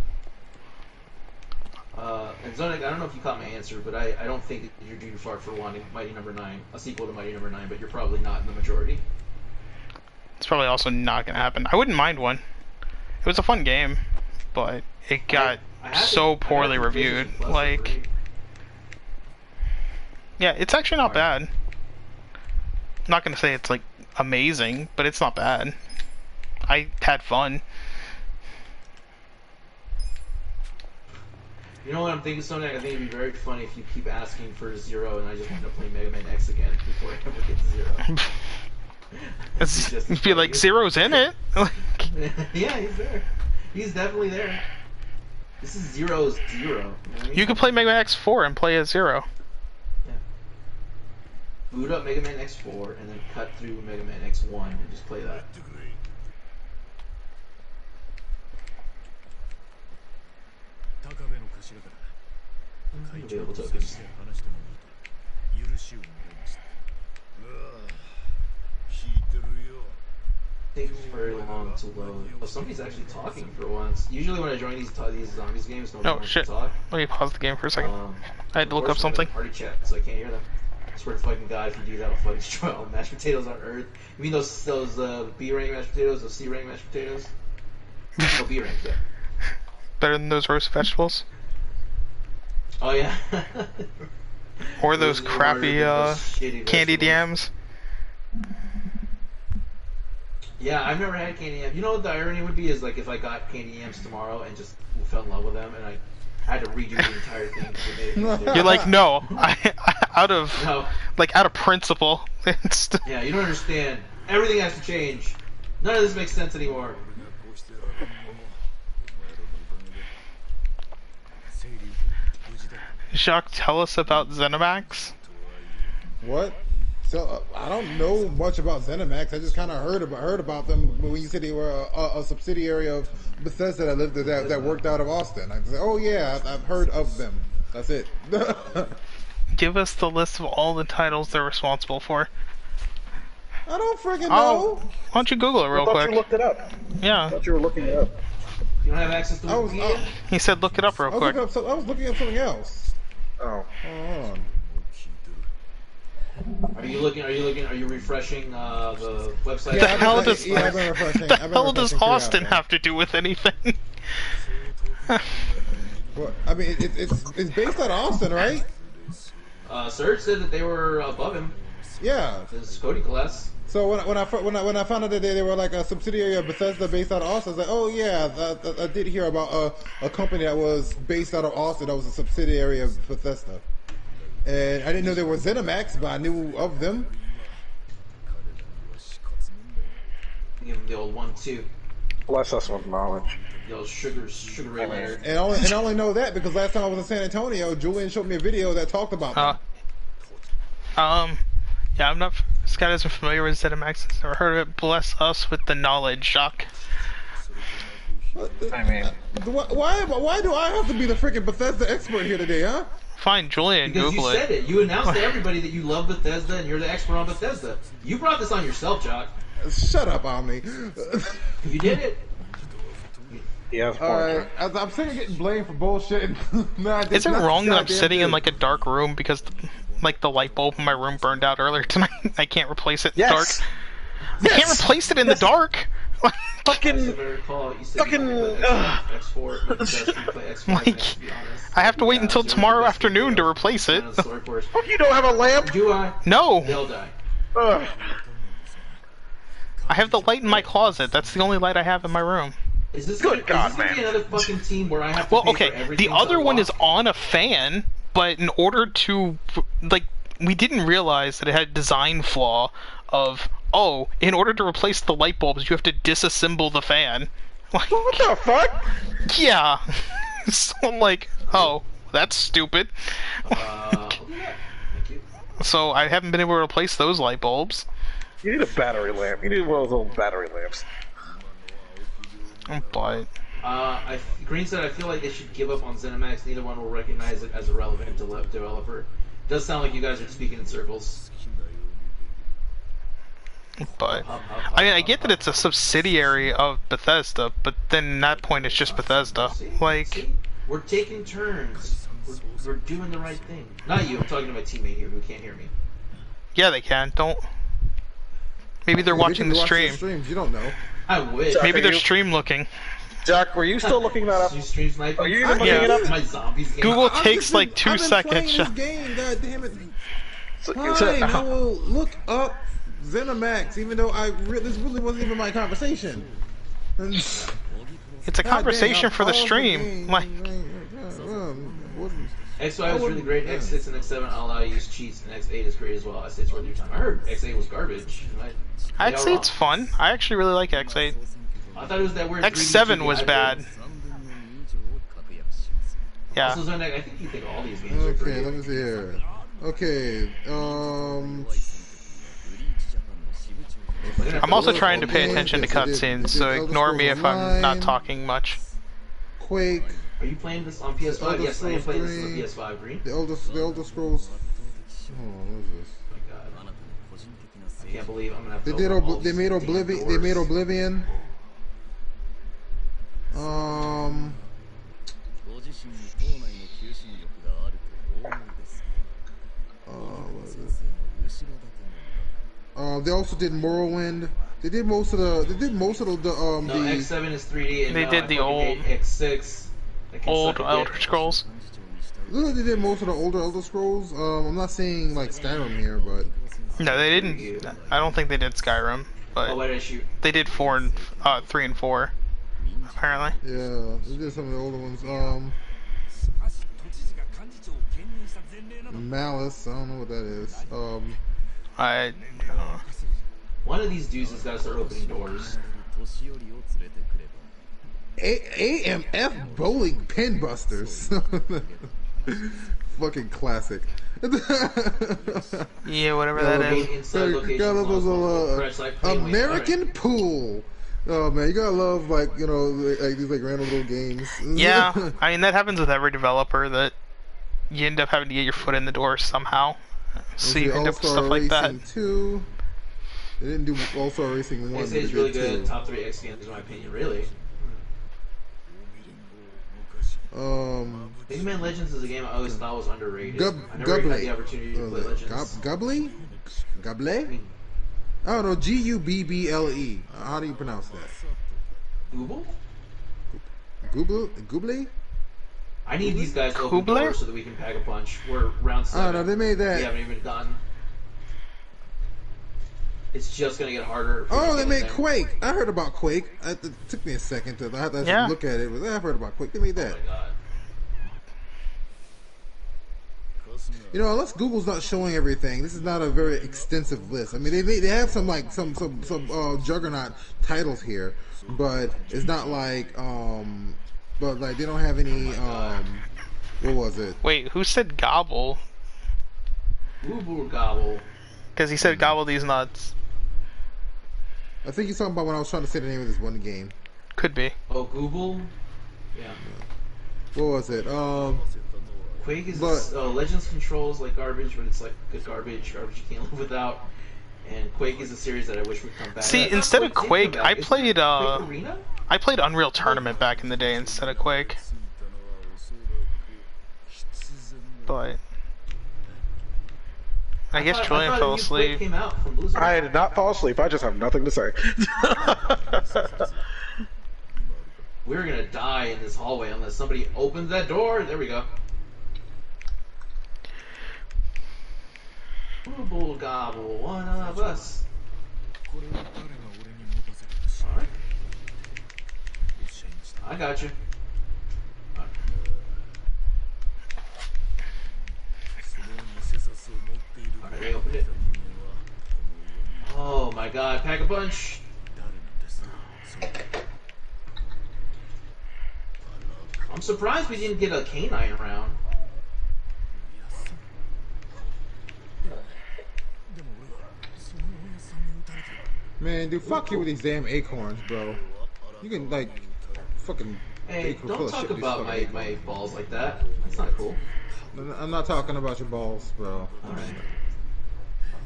And Zonic, I don't know if you caught my answer, but I don't think that you're too far for wanting Mighty Number 9, a sequel to Mighty Number 9, but you're probably not in the majority. It's probably also not gonna happen. I wouldn't mind one. It was a fun game, but it got so poorly reviewed. Like, yeah, it's actually not bad. I'm not gonna say it's like amazing, but it's not bad. I had fun. You know what I'm thinking, Sonic? I think it'd be very funny if you keep asking for Zero and I just end up playing Mega Man X again before I ever get to Zero. It'd be like, Zero's in it. Yeah, he's there. He's definitely there. This is Zero's Zero. You know what I mean? You could play Mega Man X4 and play as Zero. Yeah. Boot up Mega Man X4 and then cut through Mega Man X1 and just play that. Available tokens. Takes very long to load. Oh, somebody's actually talking for once. Usually when I join these zombies games, nobody Oh wants shit. to talk. Let me pause the game for a second. I had to look up something. Party chat, so I can't hear them. I swear to fucking God, if you do that, I'll fucking destroy all the mashed potatoes on Earth. You mean those B rank mashed potatoes, those C rank mashed potatoes? No, B rank, yeah. Better than those roast vegetables? Oh yeah. Or those Those are crappy those shitty candied vegetables. yams? Yeah, I've never had candy yams. You know what the irony would be is like if I got candy yams tomorrow and just fell in love with them and I had to redo the entire thing because it made it You're like, no, out of No. out of principle. It's Yeah, you don't understand. Everything has to change. None of this makes sense anymore. Jacques, tell us about ZeniMax. What? So I don't know much about ZeniMax. I just kind of heard about them when you said they were a subsidiary of Bethesda that lived that worked out of Austin. I said, oh yeah, I've heard of them. That's it. Give us the list of all the titles they're responsible for. I don't freaking Oh, know. why don't you Google it real I thought quick? you looked it up. Yeah, I thought you were looking it up. You don't have access to I was, Wikipedia? he said look it up real quick. I was looking up something else. Oh. Hold on. Are you refreshing the website? The hell does I've been refreshing. the hell does Austin have to do with anything? Well, I mean, it's based out of Austin, right? Serge said that they were above him. Yeah. This is Cody class. So when I found out that they were like a subsidiary of Bethesda based out of Austin, I was like, oh yeah, I did hear about a company that was based out of Austin that was a subsidiary of Bethesda. And I didn't know there was ZeniMax, but I knew of them. Give him the old 1-2. Bless us with knowledge. The old Sugar Ray Leonard. And I only know that because last time I was in San Antonio, Julian showed me a video that talked about them. Yeah, I'm not. Scott isn't familiar with ZeniMax. He's never heard of it. Bless us with the knowledge, Jacques. I mean, Why do I have to be the freaking Bethesda expert here today, huh? Fine, Julian, Because Google you said it. You announced to everybody that you love Bethesda and you're the expert on Bethesda. You brought this on yourself, Jock. Shut up, Omni. You did it. yeah. Alright, I'm sick of getting blamed for bullshit. Is it wrong that I'm sitting in like a dark room because like the light bulb in my room burned out earlier tonight? I can't replace it in the dark. Yes. I can't replace it in the dark. Fucking. If I recall, you said Fucking, you play X4, but best you play X5 Like, next, to be honest. I have to wait until Yeah, tomorrow best afternoon to video. replace it. None of the story course. You don't have a lamp? Do I? No, They'll die. Ugh. I have the light in my closet. That's the only light I have in my room. Is this Good gonna, God, is this gonna be man. another fucking team where I have to Well, pay for okay, everything the other to one is unlock? on a fan, but in order to, like, we didn't realize that it had a design flaw of, oh, in order to replace the light bulbs, you have to disassemble the fan. Like, What the fuck? yeah. So I'm like, oh, that's stupid. Thank you. So I haven't been able to replace those light bulbs. You need a battery lamp. You need one of those little battery lamps. But Green said, I feel like they should give up on ZeniMax. Neither one will recognize it as a relevant developer. Does sound like you guys are speaking in circles. I mean, I get that it's a subsidiary of Bethesda, but then at that point it's just Bethesda. See? Like, See? We're taking turns. We're doing the right thing. Not you. I'm talking to my teammate here who can't hear me. yeah, they can. Don't. Maybe they're watching the stream. Streams, you don't know. I wish. Maybe they're you- stream looking. Jack, were you still looking that up? You stream sniping? Are you even looking it up? My zombies game. Google I've takes just like been- 2 I've been seconds. playing this game, god damn it. So- Fine, I will look up Zenimax, even though this really wasn't even my conversation. It's a conversation for the stream. Like, X5 is really great. X6 and X7 allow you to use cheats, and X8 is great as well. I say it's worth your time. I heard X8 was garbage. X8's fun. I actually really like X8. I thought it was that weird. X7 was bad. Yeah. Also, Zonek, I think you think all these games are Okay, great. let me see here. Okay, I'm also trying to pay attention to cutscenes, so ignore me if I'm not talking much. Quake, Are you playing this on PS5? Yes, I am playing this on PS5. Green. the Elder Scrolls. Oh, what is this? Oh my god. I can't believe I'm gonna have to. They did. open all They made these damn Oblivion. They made doors. Oblivion. What is it? They also did Morrowind. They did most of the. They did most of the. No, The X7 is 3D, and They now did I the fucking old- hate X6. I can Old suck a dick. Elder Scrolls. they did most of the older Elder Scrolls. I'm not saying like Skyrim here, but No, they didn't. I don't think they did Skyrim, Oh, but why did I shoot? they did 3 and 4. Apparently. yeah, they did some of the older ones. Malice. I don't know what that is. I. One of these dudes has got to start opening doors. AMF Bowling Pin Busters. Fucking classic. Yeah, whatever Yeah, that is. Inside locations gotta love on those fresh, like, hey, wait, American alright. Pool. Oh man, you gotta love like these like random little games. Yeah, I mean that happens with every developer that you end up having to get your foot in the door somehow. So you end up with All-Star stuff like that. Racing 2. They didn't do All-Star Racing 1. X8 But is they really did good. 2. Top 3 X games, in my opinion. Really. Big Man Legends is a game I always thought was underrated. I never had the opportunity to play Legends. Gubbly? Gubble? I don't know. Gubble. How do you pronounce that? Google? Gubble? I need these guys to open Kubler? doors so that we can pack a punch. We're round 7. I don't know. They made We that. haven't even gotten. It's just gonna get harder. if we Oh, don't they get made in there. Quake. I heard about Quake. It took me a second to. I had to Yeah. look at it. But I've heard about Quake. They made Oh that. my god. You know, unless Google's not showing everything, this is not a very extensive list. I mean, they have some like some juggernaut titles here, but it's not like but like they don't have any what was it? Wait, who said gobble? Google gobble. Because he said gobble these nuts. I think you're talking about when I was trying to say the name of this one game. Could be. Oh, Google. Yeah. What was it? Quake is But- Legends controls like garbage, but it's like good garbage you can't live without. And Quake is a series that I wish would come back. See, I thought instead of did come Quake, back. I Isn't played Quake Arena? I played Unreal Tournament back in the day instead of Quake. But I guess thought- Julian thought fell you Quake asleep. Came out from Blizzard. I did not fall asleep. I just have nothing to say. We're gonna die in this hallway unless somebody opens that door. There we go. Google gobble, one of us. Alright. I got you. Alright, I opened it. Oh my god, pack a punch. I'm surprised we didn't get a canine round. Man, dude, fuck you with these damn acorns, bro. You can like fucking. Hey, acorn full don't of talk shit, these about fucking my acorns. balls like that. That's not cool. I'm not talking about your balls, bro. Alright.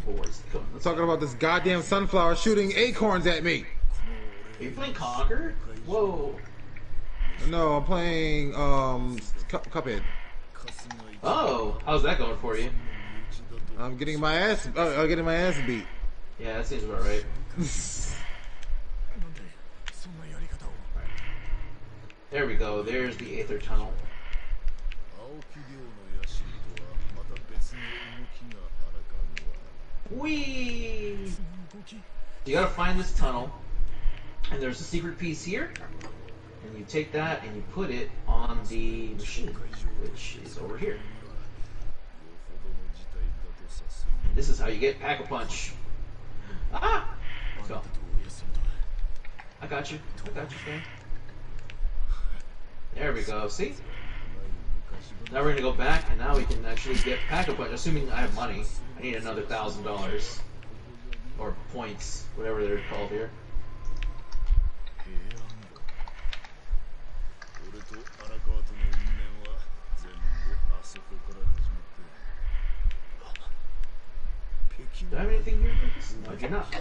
Boys, come I'm talking about this goddamn sunflower shooting acorns at me. Are you playing Conquer? Whoa. No, I'm playing Cuphead. Oh, how's that going for you? I'm getting my ass beat. Yeah, that seems about right. There we go. There's the Aether Tunnel. Whee! You gotta find this tunnel, and there's a secret piece here, and you take that and you put it on the machine, which is over here. And this is how you get Pack-a-Punch. Ah! Go. I got you, fam. There we go, see? Now we're gonna go back, and now we can actually get Pack-a-Punch, assuming I have money. I need another $1,000. Or points, whatever they're called here. Do I have anything here? No, I do not.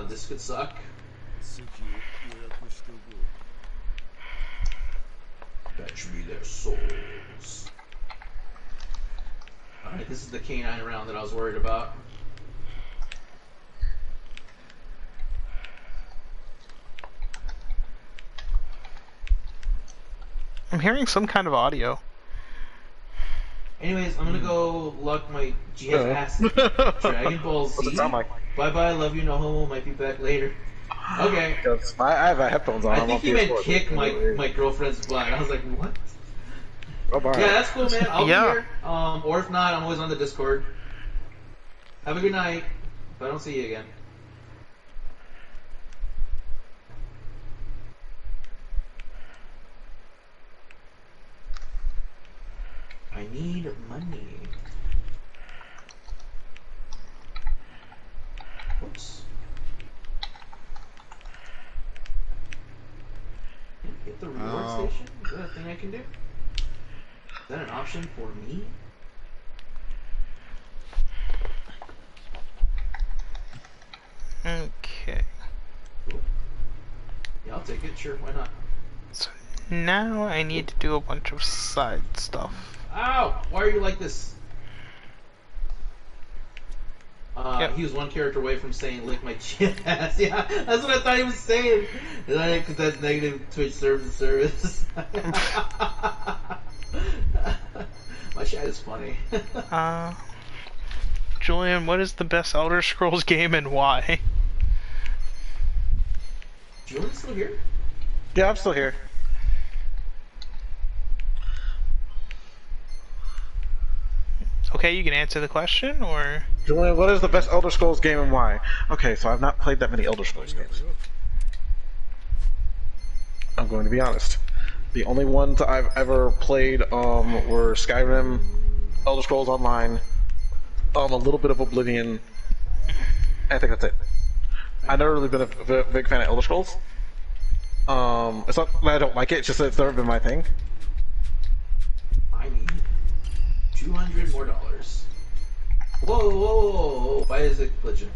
This could suck. Fetch me their souls. Alright, this is the canine round that I was worried about. I'm hearing some kind of audio. Anyways, I'm gonna go lock my GF ass Dragon Ball Z. What's it sound like? Bye bye, love you, no homo, might be back later. Okay. I have headphones on. I think he meant kick my girlfriend's butt. I was like, what? Oh, bye. Yeah, that's cool, man. I'll Yeah. be here. Or if not, I'm always on the Discord. Have a good night. If I don't see you again. I need money. Whoops. Hit the reward station? Is that a thing I can do? Is that an option for me? Okay. Cool. Yeah, I'll take it. Sure, why not? So now I need to do a bunch of side stuff. Ow! Why are you like this? Yep. He was one character away from saying lick my chin ass. Yeah, that's what I thought he was saying. Because that's negative Twitch service. My chat is funny. Julian, what is the best Elder Scrolls game and why? Julian's still here? Yeah, I'm still here. Okay, you can answer the question, or... Julian, what is the best Elder Scrolls game and why? Okay, so I've not played that many Elder Scrolls games. I'm going to be honest. The only ones I've ever played were Skyrim, Elder Scrolls Online, a little bit of Oblivion. I think that's it. I've never really been a big fan of Elder Scrolls. It's not that I don't like it, it's just that it's never been my thing. I need $200 more. Whoa, whoa, whoa, whoa, why is it glitching?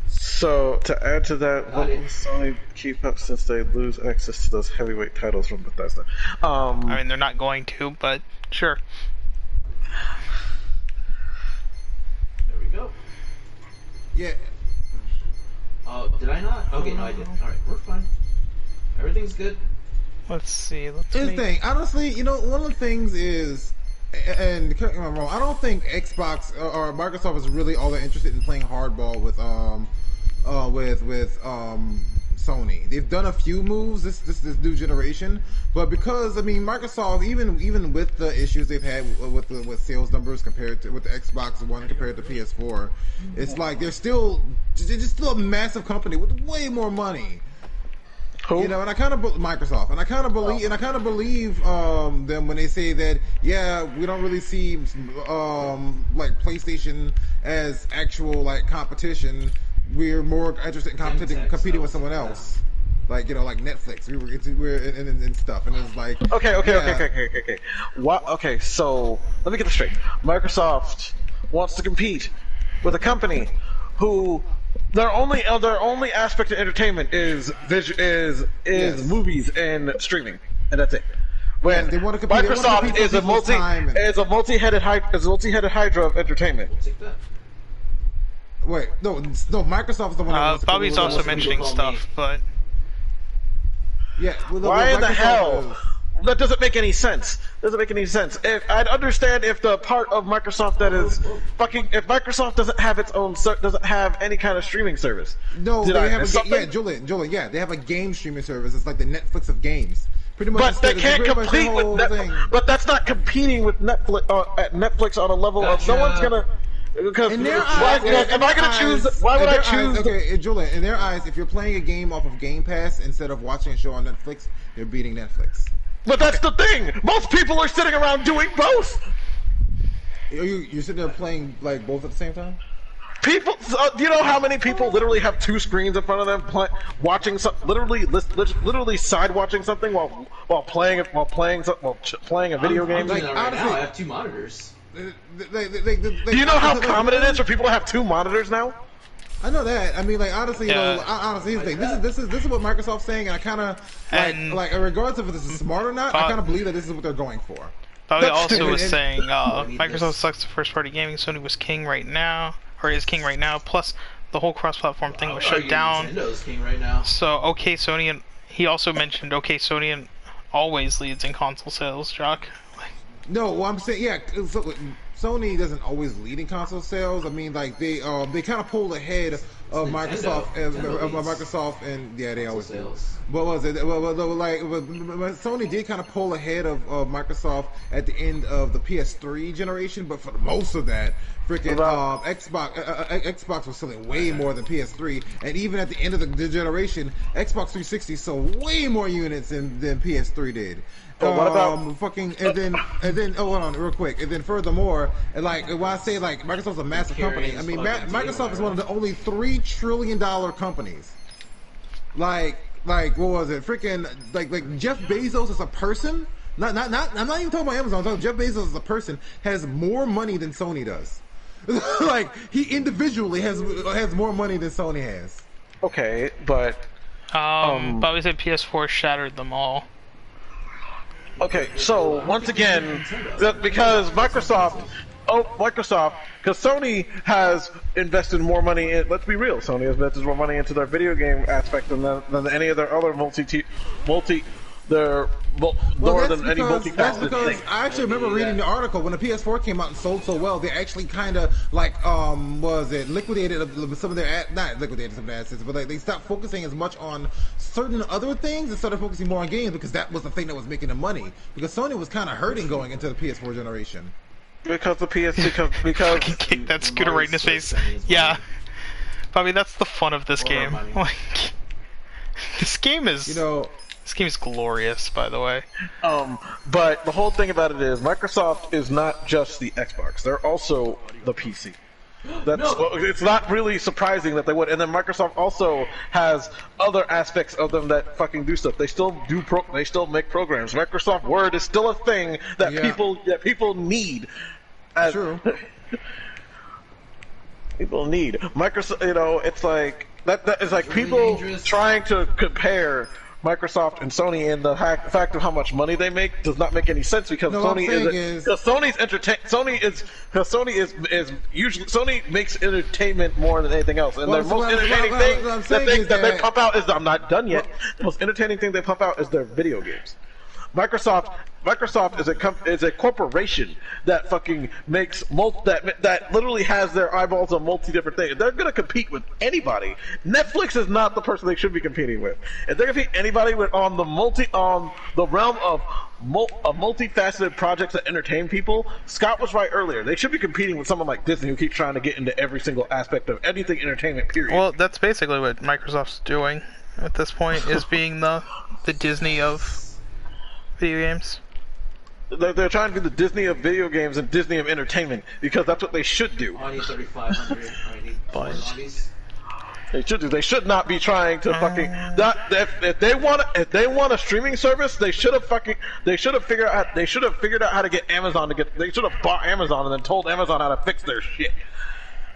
So to add to that, what will Sony keep up since they lose access to those heavyweight titles from Bethesda? I mean, they're not going to, but sure. There we go. Yeah. Oh, did I not? Okay, no, I did. Alright, we're fine. Everything's good. Let's see. Let's Here's the make... thing. Honestly, you know, one of the things is, and correct me if I'm wrong, I don't think Xbox or Microsoft is really all that interested in playing hardball with Sony. They've done a few moves this new generation, but because I mean Microsoft, even with the issues they've had with sales numbers compared to with the Xbox One compared to PS4, it's like they're just still a massive company with way more money. Who? You know, and I kind of Microsoft, and I kind of believe them when they say that we don't really see like PlayStation as actual like competition. We're more interested in competing with someone else, like like Netflix. We're in stuff, and it's like Okay. What? Okay, so let me get this straight. Microsoft wants to compete with a company who their only aspect of entertainment is Yes. movies and streaming, and that's it. when Yeah, they wanna compete- they wanna Microsoft compete for is a people's time and- is a multi-headed hydra of entertainment. We'll take that. Wait, no, Microsoft is the one that wants to Bobby's compete also with- mentioning call stuff, me. but Yeah, well, Why in the Microsoft hell? is- That doesn't make any sense. Doesn't make any sense. If I'd understand if the part of Microsoft that is fucking, if Microsoft doesn't have its own, doesn't have any kind of streaming service. No, Did they I have a miss something? yeah, Julian, yeah, they have a game streaming service. It's like the Netflix of games. Pretty much. But they it's can't pretty much the compete with whole Netflix. thing. But that's not competing with Netflix at Netflix on a level of no Gotcha. one's gonna. Because In their why, eyes, am I gonna choose? Why in would I their choose? eyes, okay, Julian, in their eyes, if you're playing a game off of Game Pass instead of watching a show on Netflix, you're beating Netflix. But that's the thing. Most people are sitting around doing both. You're sitting there playing like both at the same time. People, do you know how many people literally have two screens in front of them, watching literally side watching something while playing a video game? I'm doing that right honestly- now. I have 2 monitors. Do you know how common it is for people to have 2 monitors now? I know that. I mean, like honestly, Yeah. you know, honestly, here's the thing. This is what Microsoft's saying, and I kind of And- like regardless of if this is smart or not, I kind of believe that this is what they're going for. Bobby That's also stupid. was saying need Microsoft this. sucks at first-party gaming. Sony was king right now, or is king right now. Plus, the whole cross-platform thing was shut down. Nintendo's king right now. So okay, Sony, and he also mentioned okay, Sony and always leads in console sales. Jock. No, well, I'm saying yeah. So, Sony doesn't always lead in console sales. I mean, like they kind of pulled ahead of Microsoft Nintendo of leads. Microsoft, and yeah, they always do. Sales. What was it? Well, Sony did kind of pull ahead of Microsoft at the end of the PS3 generation, but for most of that, freaking Xbox was selling way more than PS3, and even at the end of the generation, Xbox 360 sold way more units than PS3 did. But what about and then oh, hold on real quick, and then furthermore, and like when I say like Microsoft's a massive company, I mean Microsoft is one of the only $3 trillion companies. Like what was it? Freaking like Jeff Bezos as a person. Not I'm not even talking about Amazon. I'm talking Jeff Bezos as a person has more money than Sony does. Like he individually has more money than Sony has. Okay, but Bobby said PS4 shattered them all. okay. So once again, because Microsoft, because Sony has invested more money in. Let's be real, Sony has invested more money into their video game aspect than any of their other more than any multi. That's because I actually remember reading the article when the PS4 came out and sold so well. They actually kind of like liquidated some of their not liquidated some of their assets, but like they stopped focusing as much on certain other things and started focusing more on games because that was the thing that was making them money. Because Sony was kind of hurting going into the PS4 generation. Because the because Kick that scooter right in his face. Yeah, Bobby, that's the fun of this game. money. Like, this game is this game is glorious, by the way. but the whole thing about it is Microsoft is not just the Xbox; they're also the PC. It's not really surprising that they would. And then Microsoft also has other aspects of them that fucking do stuff. They still they still make programs. Microsoft Word is still a thing that people need. True. People need Microsoft. You know, it's like that is like people dangerous. trying to compare Microsoft and Sony, and the fact of how much money they make does not make any sense because Sony Sony makes entertainment more than anything else, and Well, the so most what I'm entertaining thing saying is that they that- pump out is I'm not done yet. The most entertaining thing they pump out is their video games. Microsoft is a corporation that fucking makes that literally has their eyeballs on multi different things. They're gonna compete with anybody. Netflix is not the person they should be competing with. If they're gonna compete anybody on the realm of multifaceted projects that entertain people, Scott was right earlier. They should be competing with someone like Disney who keeps trying to get into every single aspect of anything entertainment. Period. Well, that's basically what Microsoft's doing at this point, is being the Disney of video games. They're trying to be the Disney of video games and Disney of entertainment because that's what they should do. I need 3,500. I need Fine. more zombies. They should do. They should not be trying to fucking. If they want a streaming service, they should have figured out how to get Amazon to get. They should have bought Amazon and then told Amazon how to fix their shit.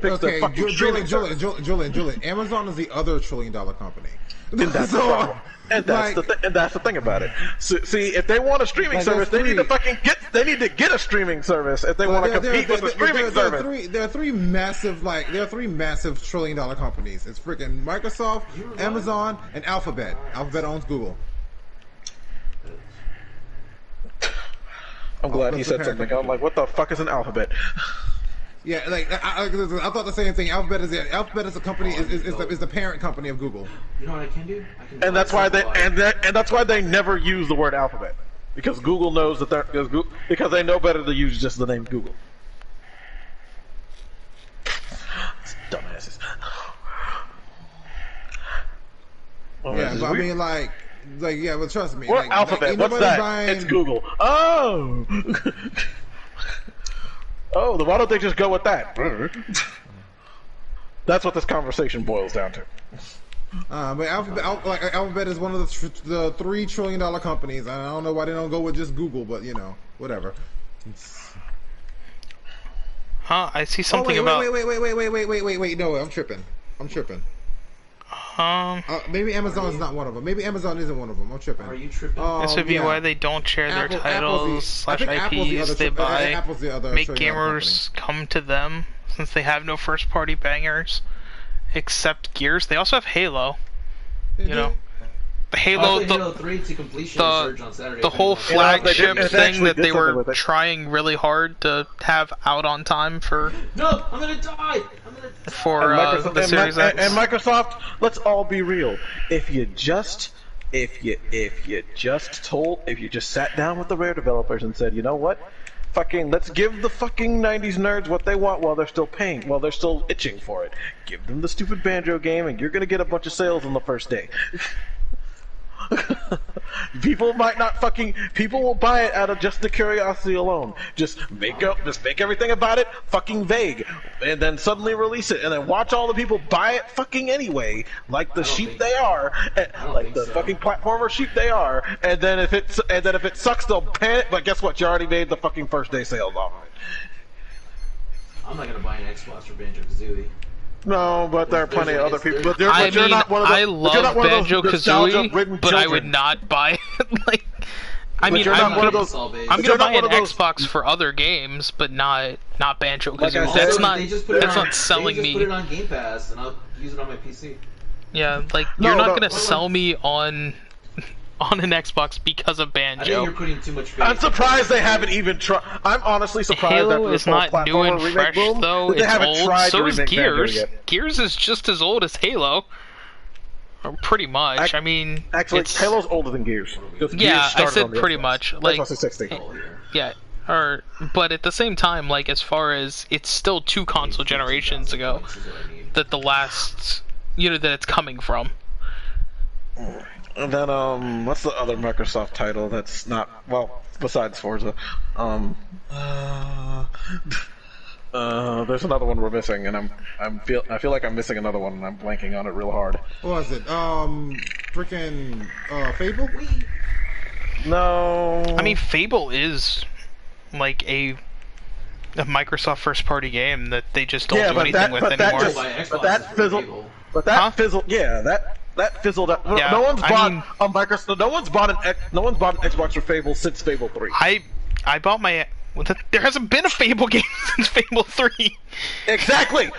fix their Okay, fucking streaming service. Julian. Amazon is the other $1 trillion company. And that's the problem. And that's the thing about it. So, see, if they want a streaming service, they need to get a streaming service if they want to compete with a streaming service. There are three massive $1 trillion companies. It's freaking Microsoft, Amazon, and Alphabet. Alphabet owns Google. I'm glad he said something. I'm like, what the fuck is an alphabet? Yeah, like I thought the same thing. Alphabet is a company is the parent company of Google. You know what I can do? And that's why they never use the word alphabet, because Google knows that because they know better to use just the name Google. Dumbasses. Yeah, but I mean, like, yeah, but trust me. What alphabet? What's that? It's Google. Oh. Oh, then why don't they just go with that? That's what this conversation boils down to. But Alphabet is one of the $3 trillion companies. I don't know why they don't go with just Google, but you know, whatever. Huh? I see something about. Wait! No, I'm tripping. Maybe Amazon is not one of them. Maybe Amazon isn't one of them. I'm tripping. Are you tripping? This would be why they don't share their titles / IPs they buy. Make gamers come to them since they have no first-party bangers, except Gears. They also have Halo. You know, the Halo, Halo 3 to completion surge on Saturday. the whole flagship they thing that they were with it. trying really hard to have out on time for. No, I'm gonna die. For the Series X. And Microsoft, let's all be real. If you just sat down with the Rare developers and said, you know what, let's give the fucking 90s nerds what they want while they're still itching for it. Give them the stupid Banjo game, and you're gonna get a bunch of sales on the first day. People will buy it out of just the curiosity alone. Just make everything about it fucking vague, and then suddenly release it, and then watch all the people buy it fucking anyway, like the sheep they are, like the fucking platformer sheep they are. And then if it sucks, they'll panic. But guess what? You already made the fucking first day sales off of it. I'm not gonna buy an Xbox for Banjo-Kazooie. No, but there are plenty of other people. But I you're not one of those. I love Banjo-Kazooie, but I would not buy it. Like, I'm gonna buy an Xbox for other games, but not Banjo-Kazooie. Like that's not selling me. Just put it on Game Pass, and I'll use it on my PC. Yeah, like you're not gonna sell me on an Xbox because of Banjo. I think you're putting too much faith. I'm surprised they haven't even tried. I'm honestly surprised Halo that is not new and fresh though. They haven't It's old. tried So to is remake Gears. Banjo yet. Gears is just as old as Halo. Or pretty much. I mean, Actually, Halo's older than Gears. Yeah, I said pretty much. Like, Xbox 360. yeah. But at the same time, like, as far as it's still 2 console generations ago that the last, that it's coming from. And then, what's the other Microsoft title that's not, besides Forza? There's another one we're missing, and I feel like I'm missing another one, and I'm blanking on it real hard. What was it? Freaking Fable? No. I mean, Fable is like a Microsoft first-party game that they just don't do anything with anymore. But that fizzled. Yeah, that fizzled out. Yeah, no one's bought a Microsoft. No one's bought an Xbox for Fable since Fable 3. I bought my. There hasn't been a Fable game since Fable 3. Exactly.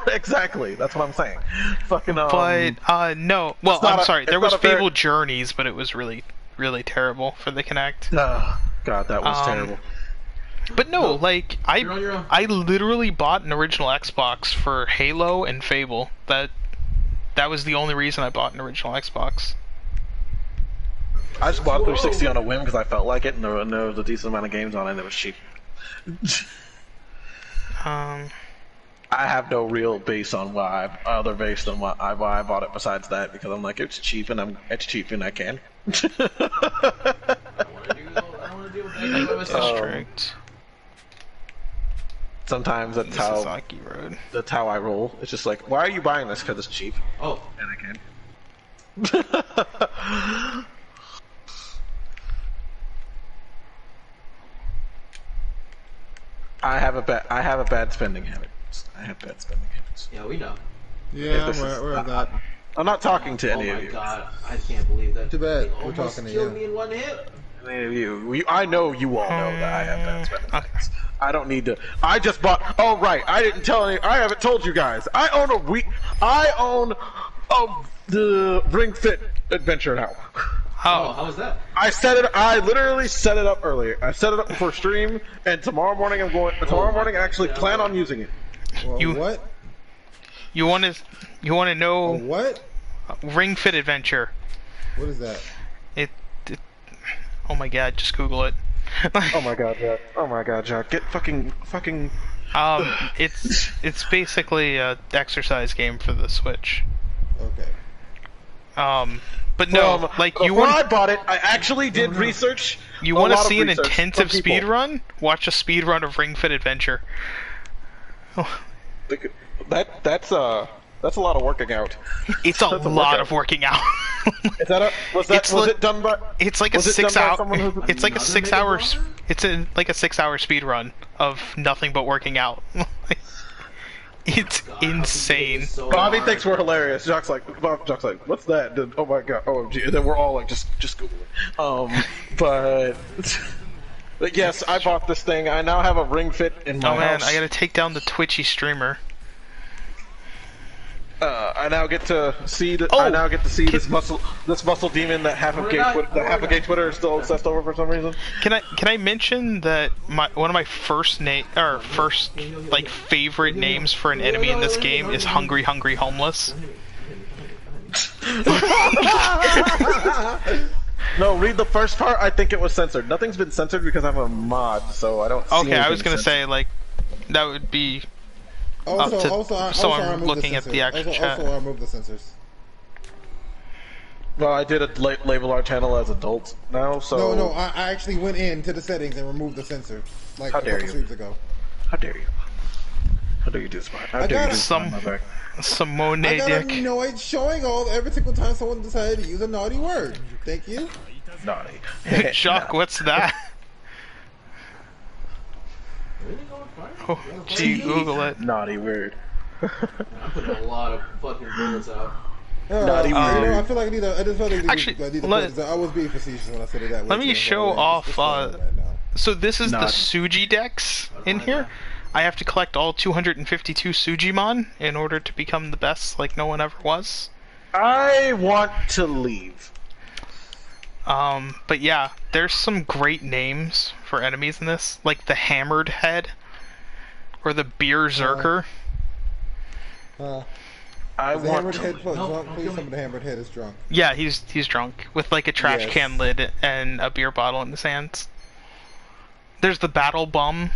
Exactly. That's what I'm saying. Fucking. But no. Well, I'm sorry. There was Fable Journeys, but it was really, really terrible for the Kinect. God, that was terrible. But no, like I literally bought an original Xbox for Halo and Fable. That was the only reason I bought an original Xbox. I just bought 360 on a whim because I felt like it, and there was a decent amount of games on it, and it was cheap. I have no real base on why I bought it besides that, because I'm like, it's cheap and I can. I want to deal with that by myself. Strict. Sometimes that's how I roll. It's just like, why are you buying this? Because it's cheap. Oh, and I can. I have a bad spending habit. I have bad spending habits. Yeah, we know. Yeah, this is- where is that? I'm not talking to Oh any my of you. god, I can't believe that. Too bad. They We're almost talking to killed you. me in one hit. Any of you. I know you all know that I have bad spending Okay. habits. I don't need to. I just bought. Oh right, I didn't tell any. I haven't told you guys. I own the Ring Fit Adventure now. Oh, how was that? I literally set it up earlier. I set it up for stream, and tomorrow morning I actually plan on using it. Well, You- what? You want to know What? Ring Fit Adventure? What is that? It oh my god, just Google it. Oh my god, Jack. Oh my god, Jack. Get fucking. It's basically a exercise game for the Switch. Okay. But no, like you when I want bought it, I actually did research. you a want to lot of see an research intensive from people. speed run? Watch a speed run of Ring Fit Adventure. That's a lot of working out. It's a That's a lot workout. of working out. Is that was It's it done by? It's like a Was it done by 6 hour. someone who- It's like a Another 6 hour. mega blogger? It's like a 6 hour speed run of nothing but working out. It's God, how can you do insane. this so Bobby hard? thinks we're hilarious. Jock's like, what's that? Oh my god, OMG. And then we're all like, just Google it. But yes, I bought this thing. I now have a Ring Fit in my Oh man, house. I gotta take down the Twitchy streamer. I now get to see Oh, I now get to see this muscle demon that half of gay Twitter is still obsessed over for some reason. Can I mention that one of my first like favorite names for an enemy in this game is Hungry Hungry Homeless. No, read the first part. I think it was censored. Nothing's been censored because I'm a mod, so I don't. See Okay, I was anything gonna censored. say like that would be Also, to- also, so also I'm I removed looking the at the censors. actual also, chat. Also, I removed the censors. Well, I did label our channel as adult now, so. No, I actually went into the settings and removed the censor like How a dare couple you. streams ago. How dare you? How dare you do this, man? How I dare you got do this some- behind my back? Simone I got Dick. annoyed showing every single time someone decided to use a naughty word. Thank you. Naughty. Jock, what's that? Really going fire? Oh, gee, Google it. Naughty word. I'm putting a lot of fucking bullets out. Naughty You word. know, I feel like I need to. I just feel like Actually, I need to let- put this. I was being facetious when I said it that way. Let me too. show It's off, fine right now. So this is the Naughty. Suji decks in here. I have to collect all 252 Sujimon in order to become the best like no one ever was. I want to leave. But yeah, there's some great names for enemies in this, like the Hammered Head or the Beer Zerker. I Is the want hammered to head leave. drunk? No, Please don't tell me the hammered head is drunk. Yeah, he's drunk with like a trash Yes. can lid and a beer bottle in his hands. There's the Battle Bum,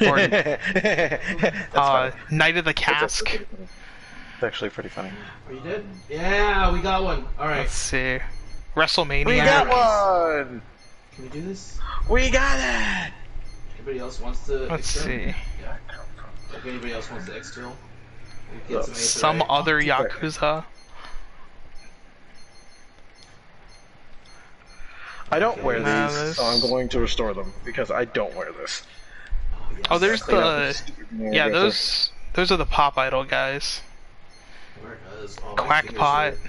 or That's funny. Knight of the Cask. It's actually pretty funny. Are you dead? Yeah, we got one. Alright. Let's see, WrestleMania. We got one! Can we do this? We got it! Anybody else wants to Let's extern? see, Yeah. If anybody else wants to external, we get some Aether, right? other Yakuza. I don't wear Nah, these, this- so I'm going to restore them because I don't wear this. yes. Oh, there's Clean up the this stupid yeah, right there. those are the Pop Idol guys. Where does all my fingers Quackpot, hurt?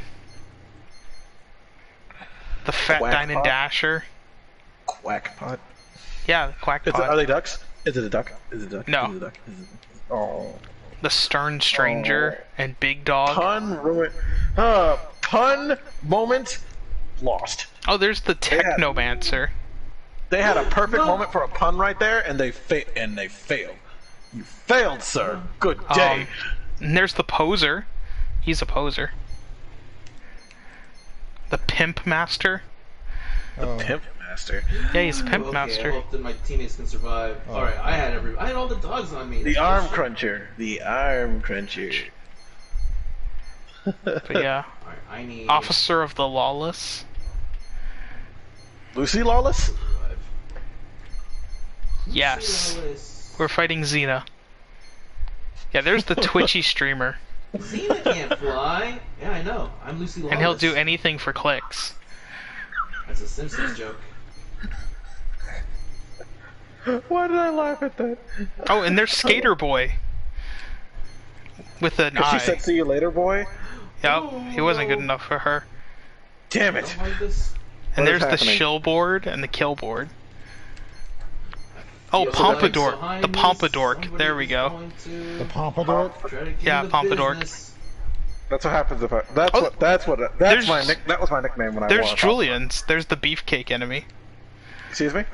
the Fat Quackpot? Diamond Dasher. Quackpot. Yeah, the Are Quackpot. they ducks? Is it a duck? Is it a duck? No. Is it a duck? Is it... Oh. The Stern Stranger and Big Dog. Pun moment lost. Oh, there's the had- Technomancer. They had a perfect moment for a pun right there, and they failed. You failed, sir. Good day. And there's the Poser. He's a poser. The Pimp Master. Oh. Pimp master. Yeah, he's a Pimp Okay, Master. I hope that my teammates can survive. Alright, I had all the dogs on me. The That's arm bullshit. cruncher. The arm cruncher. But yeah, Alright, I need Officer of the Lawless. Lucy Lawless? survive. Yes, Lawless. we're fighting Xena. Yeah, there's the Twitchy streamer, Xena can't fly. Yeah, I know. I'm Lucy Lawless. and he'll do anything for clicks. That's a Simpsons joke. Why did I laugh at that? Oh, and there's Skater Boy. with an 'Cause eye. she said, "See you later, boy." Yep, he wasn't good enough for her. Damn I it! don't like this. And What is there's the happening? shill board and the kill board. Oh, Feel like Pompadour. behind The me, Pompadour. somebody There we is go. going to The Pompadour. try to give Yeah, me the Pompadour. business. That's what happens if I. That's Oh, what. That's there's- my nick. That was my nickname when I There's won. Julian's. There's the beefcake enemy. Excuse me.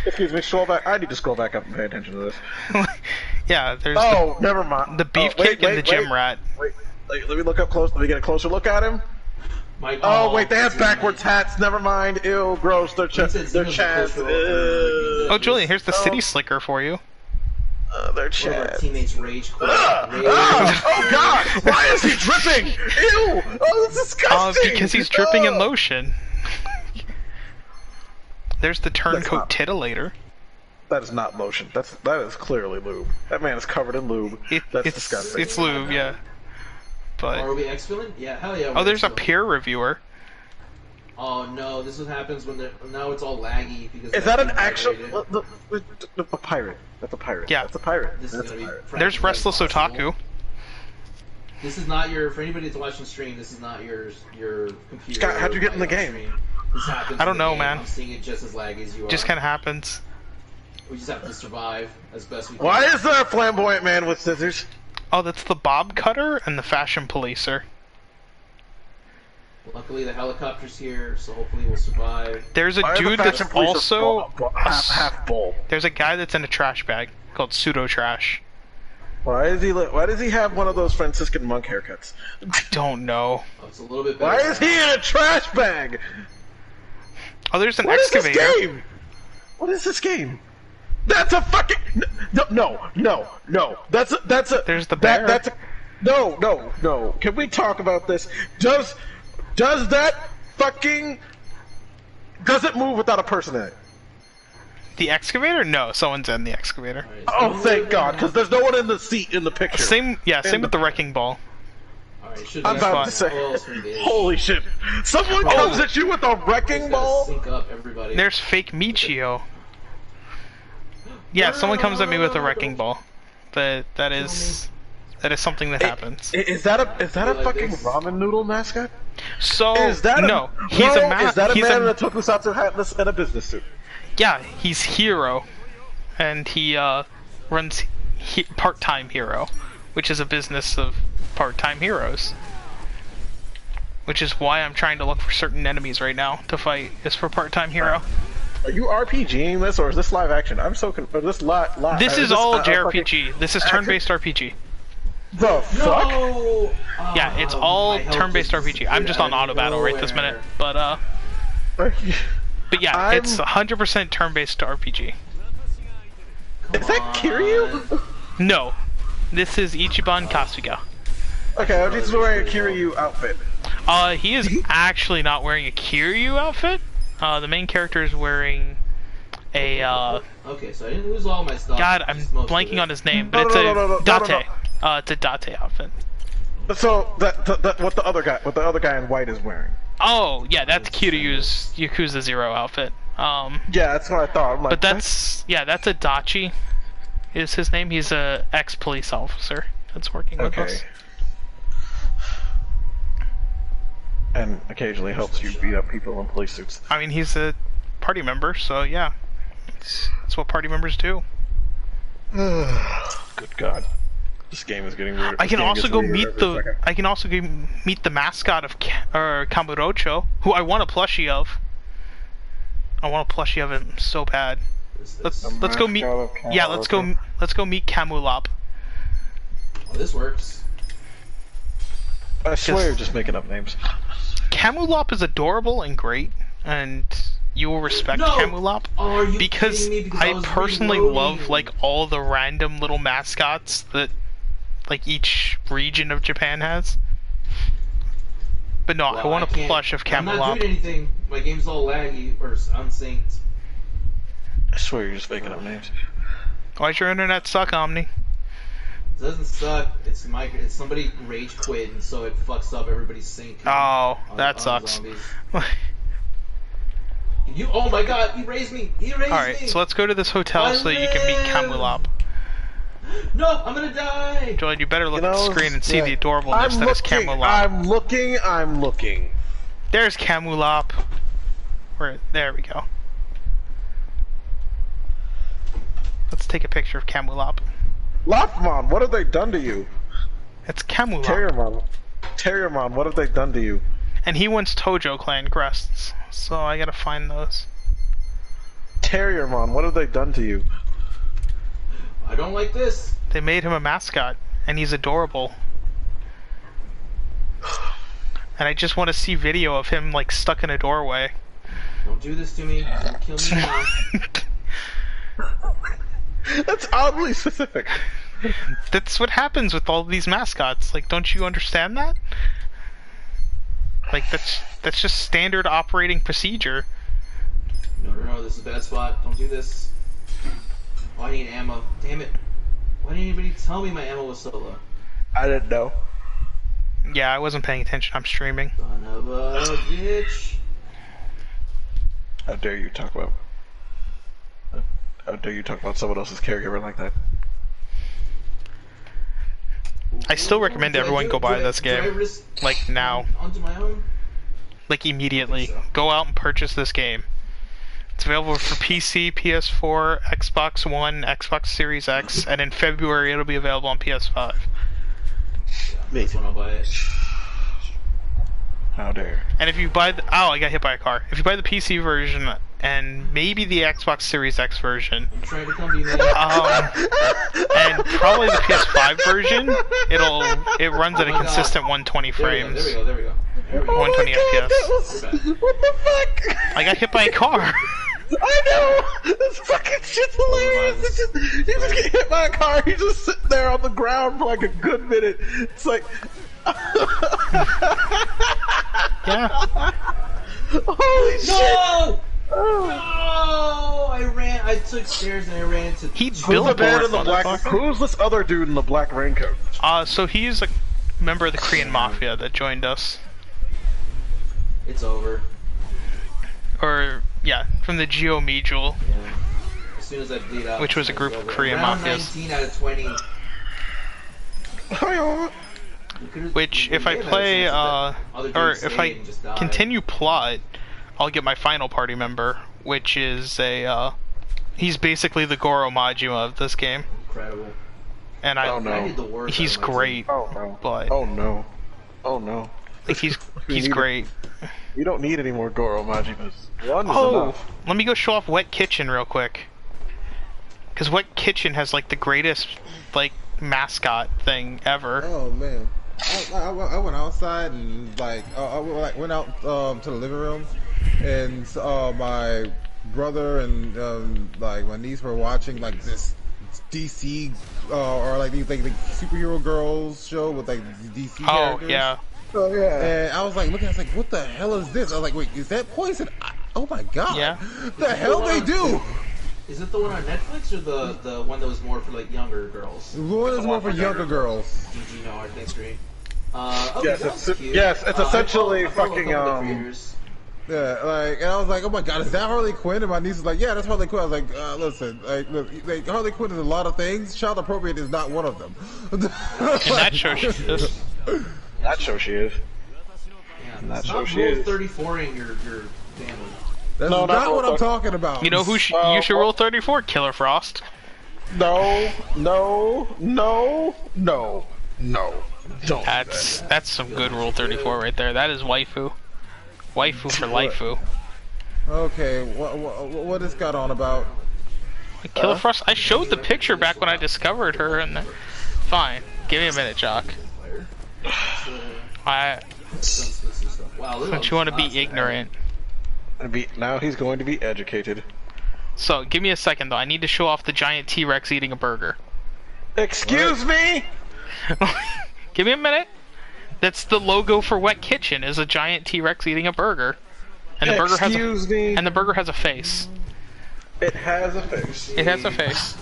Excuse me. Scroll back. I need to scroll back up and pay attention to this. Yeah, there's Oh, never mind. the beefcake and the gym rat. Wait, let me look up close. Let me get a closer look at him. My, Oh, wait, they have dude, backwards hats. Never mind. Ew, gross. Their He said their Xeno's chats. the cultural- Oh, Julian, here's the Oh. city slicker for you. Their One of our chats. teammates rage quit. Oh God! Why is he dripping? Ew! Oh, that's disgusting. Because he's dripping in Oh. lotion. There's the turncoat not- titillator. That is not lotion. That is clearly lube. That man is covered in lube. That's it's disgusting. It's lube, yeah. But Are we exfilling? Yeah, hell yeah. oh, we're there's a exfilling. peer reviewer. Oh no, this is what happens when now it's all laggy because Is that an that's actual dehydrated. a pirate? That's a pirate. Yeah. That's a pirate. This is That's a gonna be pirate. There's practically Restless impossible. Otaku. This is not your for anybody that's watching stream. This is not your computer. Scott, how'd you get in the like, game? stream. This happens. I don't in the know, game. man. I'm seeing it just as laggy as you are. Just kind of happens. We just have to survive as best we can. Why is there a flamboyant man with scissors? Oh, that's the bob cutter and the fashion policer. Luckily, the helicopter's here, so hopefully we'll survive. There's a Why are the dude fashion that's police also half bull. there's a guy that's in a trash bag called pseudo trash. Why does he have one of those Franciscan monk haircuts? I don't know. Oh, it's a little bit better. Why is he in a trash bag? Oh, there's an What is excavator. this game? What is this game? That's a fucking no. That's a There's the bear. That's a, no. Can we talk about this? Does that fucking does it move without a person in it? The excavator? No, someone's in the excavator. Alright, Oh, so- thank God, because there's no one in the seat in the picture. Same And with the wrecking ball. Alright, should I'm be about fine. to say, Oh, it's gonna be- holy shit! Someone Oh. comes at you with a Just wrecking gotta ball. Sync up everybody. There's fake Michio. Yeah, someone comes at me with a wrecking ball. But that is something that happens. Is that a Like fucking this? ramen noodle mascot? So Is that no, a, he's no, a man. Is that a He's man in a a tokusatsu hat and a business suit? yeah. He's Hero, and he runs part-time Hero, which is a business of part-time heroes. Which is why I'm trying to look for certain enemies right now to fight. Is for part-time Hero. Are you RPGing this or is this live action? I'm so or this This is all fucking- JRPG. This is turn-based RPG. The fuck? No! Yeah, it's Ah, all my health turn-based just RPG. I'm just on disappeared auto battle right this nowhere. minute, but yeah, it's 100% turn-based RPG. Is that Kiryu? No, this is Ichiban Kasuga. Okay, I'm just wearing a Kiryu outfit. He is actually not wearing a Kiryu outfit. The main character is wearing a Okay, so I didn't lose all my stuff. God, I'm just most of blanking it. on his name, No, but it's no, a no, no, no, no, Date. It's a Date outfit. So that what the other guy in white is wearing. Oh, yeah, that's Kiryu's Yakuza 0 outfit. Yeah, that's what I thought. I'm like, But that's a Dachi. Is his name? He's a ex-police officer that's working with okay. us. And occasionally helps you beat up people in police suits. I mean, he's a party member, so yeah, that's what party members do. Good God, this game is getting weird. I can also go meet every second. I can also go meet the mascot of Kamurocho, who I want a plushie of. I want a plushie of him so bad. Let's go meet. Yeah, let's go meet Kamulop. Oh, this works. I swear you're just making up names. Kamulop is adorable and great, and you will respect No! Kamulop Are you because kidding me? Because I was personally reloading. love like all the random little mascots that like each region of Japan has. But no, I Well, want a can't- plush of I'm not Kamulop. doing anything. My game's all laggy or unsynced. I swear you're just making up names. Why's your internet suck, Omni? It doesn't suck. It's somebody rage quit, and so it fucks up everybody's sync. Oh, on- that on sucks. zombies. You! Oh my God! He raised me! He raised me! Alright, so let's go to this hotel I so you can meet live! Kamulop. No, I'm gonna die! Joel, you better look You at the know, screen and see yeah. the adorableness that is Camulop. I'm looking. There's Camulop. There we go. Let's take a picture of Camulop. Lopmon, what have they done to you? It's Camulop. Terriermon, what have they done to you? And he wants Tojo Clan crests, so I gotta find those. Terriermon, what have they done to you? I don't like this. They made him a mascot, and he's adorable. And I just want to see video of him, like, stuck in a doorway. Don't do this to me. Don't kill me now. That's oddly specific. That's what happens with all these mascots. Like, don't you understand that? Like, that's just standard operating procedure. No, this is a bad spot. Don't do this. Oh, I need ammo. Damn it. Why didn't anybody tell me my ammo was so low? I didn't know. Yeah, I wasn't paying attention. I'm streaming. Son of a bitch. How dare you talk about... How dare you talk about someone else's caregiver like that? I still recommend everyone go buy this game. Like, now. Onto my own? Like, immediately. so. Go out and purchase this game. It's available for PC, PS4, Xbox One, Xbox Series X, and in February it'll be available on PS5. That's when I'll buy it. How dare. And if you buy the... Oh, I got hit by a car. If you buy the PC version and maybe the Xbox Series X version, I'm trying to come to you, man. and probably the PS5 version, it runs at a consistent 120 frames. There we go. 120 FPS. What the fuck? I got hit by a car. I know! This fucking shit's hilarious! It's just, you just get hit by a car, you just sit there on the ground for like a good minute. It's like... Yeah. Holy shit! No! No! I took stairs and I ran into... Who's the man in the black... Who's this other dude in the black raincoat? So he's a member of the Korean Mafia that joined us. It's over. Or, yeah, from the Geo Medjol. Yeah. As soon as I bleed out... Which was a group of Korean Round mafias. 19 out of 20. Which, if I play, or if I continue plot, I'll get my final party member, which is he's basically the Goro Majima of this game. Incredible. And I did the worst he's out of my great, Oh no. but Oh no. Oh no. like, he's great. You don't need any more Goro Majimas. One is Oh, enough. let me go show off Wet Kitchen real quick. Because Wet Kitchen has, like, the greatest, like, mascot thing ever. Oh man, I went outside and like went out to the living room, and my brother and like my niece were watching like this DC or like these like the superhero girls show with like DC characters. Yeah. Oh yeah. And I was like looking, I was like, what the hell is this? I was like, wait, is that Poison? Oh my god. Yeah. The hell they do? Is it the one on Netflix or the one that was more for like younger girls? The one is more for younger girls. GG, no, Art, thanks, Green. Okay, Yes, that was it's- cute. yes, it's essentially I follow a fucking, couple of the creators. Yeah, like, and I was like, oh my god, is that Harley Quinn? And my niece was like, yeah, that's Harley Quinn. I was like, listen, like, Harley Quinn is a lot of things. Child appropriate is not one of them. And that show she is. That show she is. Yeah, Not stop sure she Rule is. 34 in your family. That's No, not not what I'm Harley- talking about. You know who you should roll 34? Killer Frost. No. Don't. That's some good Rule 34 right there. That is waifu. Waifu for laifu. Okay, what this got on about? Killer Frost. I showed the picture back when I discovered her, and fine. Give me a minute, Jock. Wow, look Don't at you want to all be these spots ignorant? Now he's going to be educated. So, give me a second though. I need to show off the giant T-Rex eating a burger. Excuse me? Give me a minute. That's the logo for Wet Kitchen. Is a giant T-Rex eating a burger, and the burger Excuse me? and the burger has a face. It has a face. It has a face.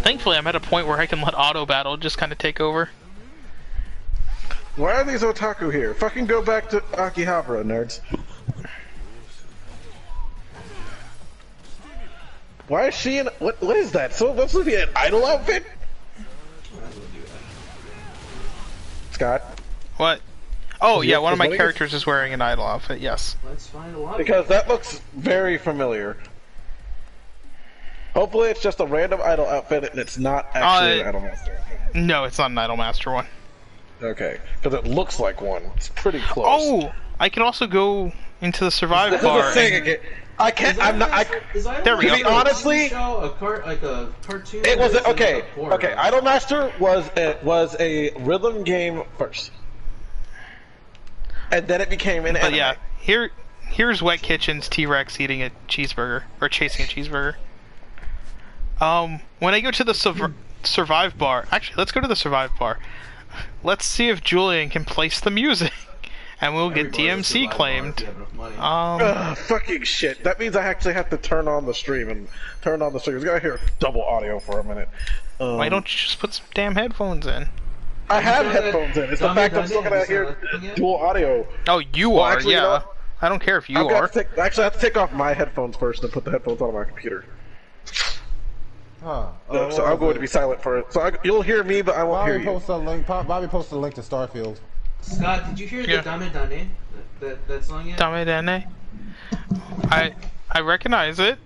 Thankfully, I'm at a point where I can let auto battle just kind of take over. Why are these otaku here? Fucking go back to Akihabara, nerds. Why is she in? What is that? So what's to be an idol outfit? Scott. What? Oh, yeah, Is one of my Lenny- characters is wearing an idol outfit, yes. Let's find a lot. Because that looks very familiar. Hopefully it's just a random idol outfit and it's not actually an idol master outfit. No, it's not an idol master one. Okay, because it looks like one. It's pretty close. Oh! I can also go into the survive This is bar. the thing again. I can't. I'm not. There we go. To be honestly, show, like a cartoon. it was okay. Like a Okay, Idol Master was a rhythm game first, and then it became an anime. But yeah, here's Wet Kitchen's T-Rex eating a cheeseburger or chasing a cheeseburger. When I go to the survive bar, actually, let's go to the survive bar. Let's see if Julian can place the music, and we'll get DMC claimed. Fucking shit. That means I actually have to turn on the stream and turn on the stream. We gotta hear double audio for a minute. Why don't you just put some damn headphones in? I have headphones in. It's the fact I'm still gonna hear dual audio. Oh, you are, actually, yeah. you know, I don't care if you Actually, are. I have to take off my headphones first and put the headphones on my computer. Huh. So I'm going to be silent for it. So you'll hear me, but I won't hear Bobby you. posted a link. Bobby posted a link to Starfield. Scott, did you hear Yeah. the Dame Dane? That song yet? Dame Dane. I recognize it.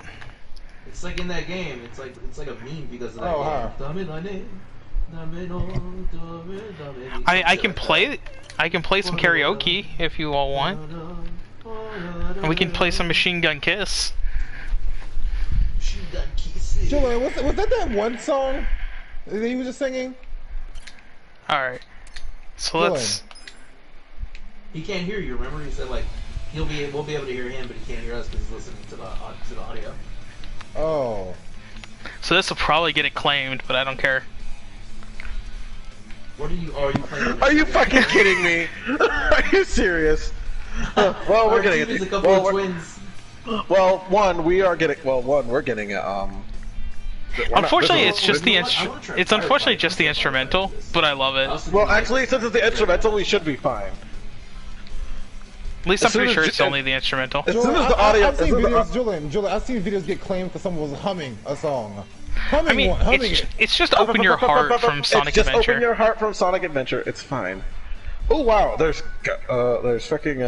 It's like in that game. It's like a meme because of that Oh, game. huh. Dame Dane. Dame no, dame, dame. I can play some karaoke if you all want. And we can play some Machine Gun Kiss. Julian, was that one song that he was just singing? Alright. So Julian. let's... He can't hear you. Remember, he said like we'll be able to hear him, but he can't hear us because he's listening to the audio. Oh. So this will probably get it claimed, but I don't care. What are you playing? Are you fucking kidding me? Are you serious? Well, we're getting There's a it. couple Well, of twins. we're getting Unfortunately, it's just the I wanna try it's Fire unfortunately Fight. just the instrumental, but I love it. Well, actually, since it's the instrumental, we should be fine. At least I'm as soon pretty as sure Ju- it's only the instrumental. As soon as the audio, I've seen as soon as the- videos, Julian, I've seen videos get claimed because someone was humming a song. Humming I mean, humming it's just Open Your Heart from Sonic it's just Adventure. Open Your Heart from Sonic Adventure. It's fine. Oh wow, there's fucking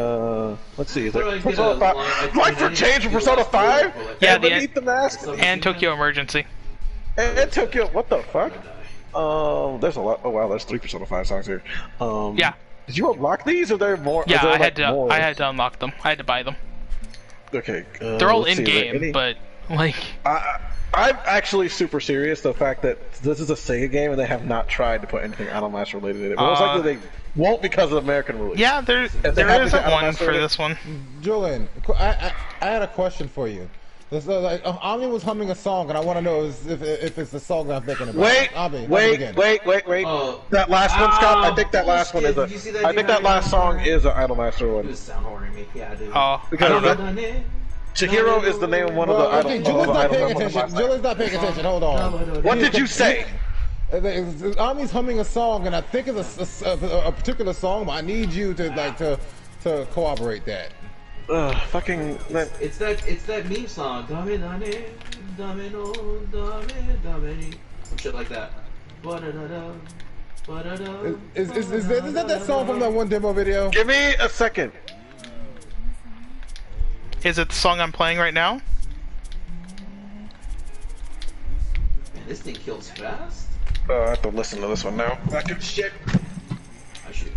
let's see, is What do there I get, Persona a 5? line- Life for Change from Persona 5? Yeah, And the- Beneath the Mask? And Tokyo Emergency. And Tokyo, what the fuck? There's a lot. Oh wow, there's 3 Persona 5 songs here. Yeah. Did you unlock these, or are there more? Yeah, is there, I had to unlock them. I had to buy them. Okay. They're all let's in see, are there game, any- but like I'm actually super serious. The fact that this is a Sega game and they have not tried to put anything Idol Master related in it. But most likely they won't because of the American release. yeah, there If they there have isn't the one Idol for Master- this one. Julian, I had a question for you. Ami was humming a song, and I want to know if it's the song that I'm thinking about. Wait, Ami, wait. Oh. That last one, Scott. I think that last one is Did you see that I think that last song is an Idol Master It one. was sound horror me. Yeah, dude. Oh, I Because don't know. that- Chihiro is the name of one of the Well, okay, Idol. Julian's not paying one of the attention. last Julian's not paying attention. Hold on. What did you say? Ami's humming a song, and I think it's a particular song, but I need you to corroborate that. Fucking. It's that meme song. Dame dame, dame no, dame dame, some shit like that. Ba-da-da-da, ba-da-da, Is that song from that one demo video? Give me a second. Is it the song I'm playing right now? Man, this thing kills fast. I have to listen to this one now. Fucking shit. I should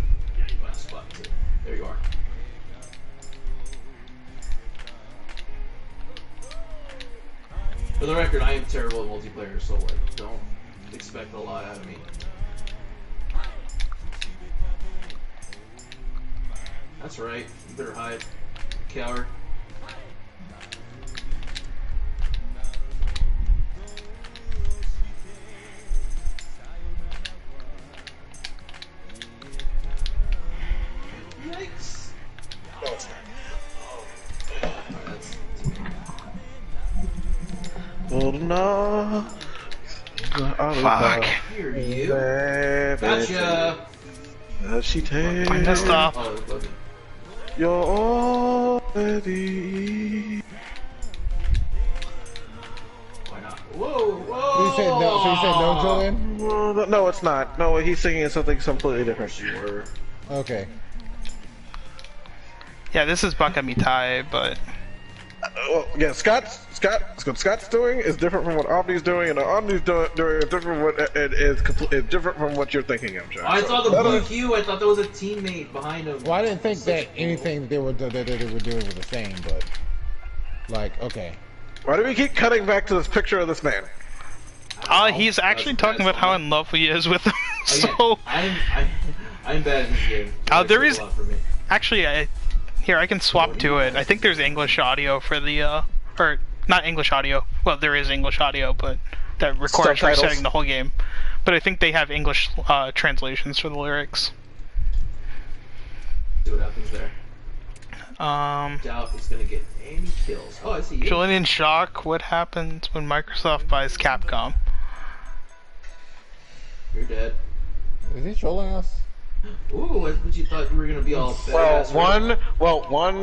find a spot too. There you are. For the record, I am terrible at multiplayer, so like, don't expect a lot out of me. That's right. You better hide, coward. Yikes. Oh no. Fuck. Here you. Gotcha. She takes I messed up. Oh, okay. you're already. Julian? No, it's not. No, he's singing something completely different. Sure. Okay. Yeah, this is Baka Mitai, but Well, yeah, what Scott's doing is different from what Omni's doing, and what Omni's doing is different from what is different from what you're thinking of, Jack. I saw the blue hue. I thought there was a teammate behind him. Well, I didn't think that anything that they were doing was the same, but like, okay. Why do we keep cutting back to this picture of this man? he's actually talking about how in love he is with him. So I'm bad at this game. there is A lot for me. actually here I can swap to it. I think there's English audio for the or not English audio. Well, there is English audio, but that requires Subtitles. resetting the whole game. But I think they have English translations for the lyrics. See what happens there. Doubt is gonna get any kills. Oh, I see you. Julian in shock. What happens when Microsoft buys Capcom? You're dead. Is he trolling us? Ooh, I thought you thought you were gonna be all badass. One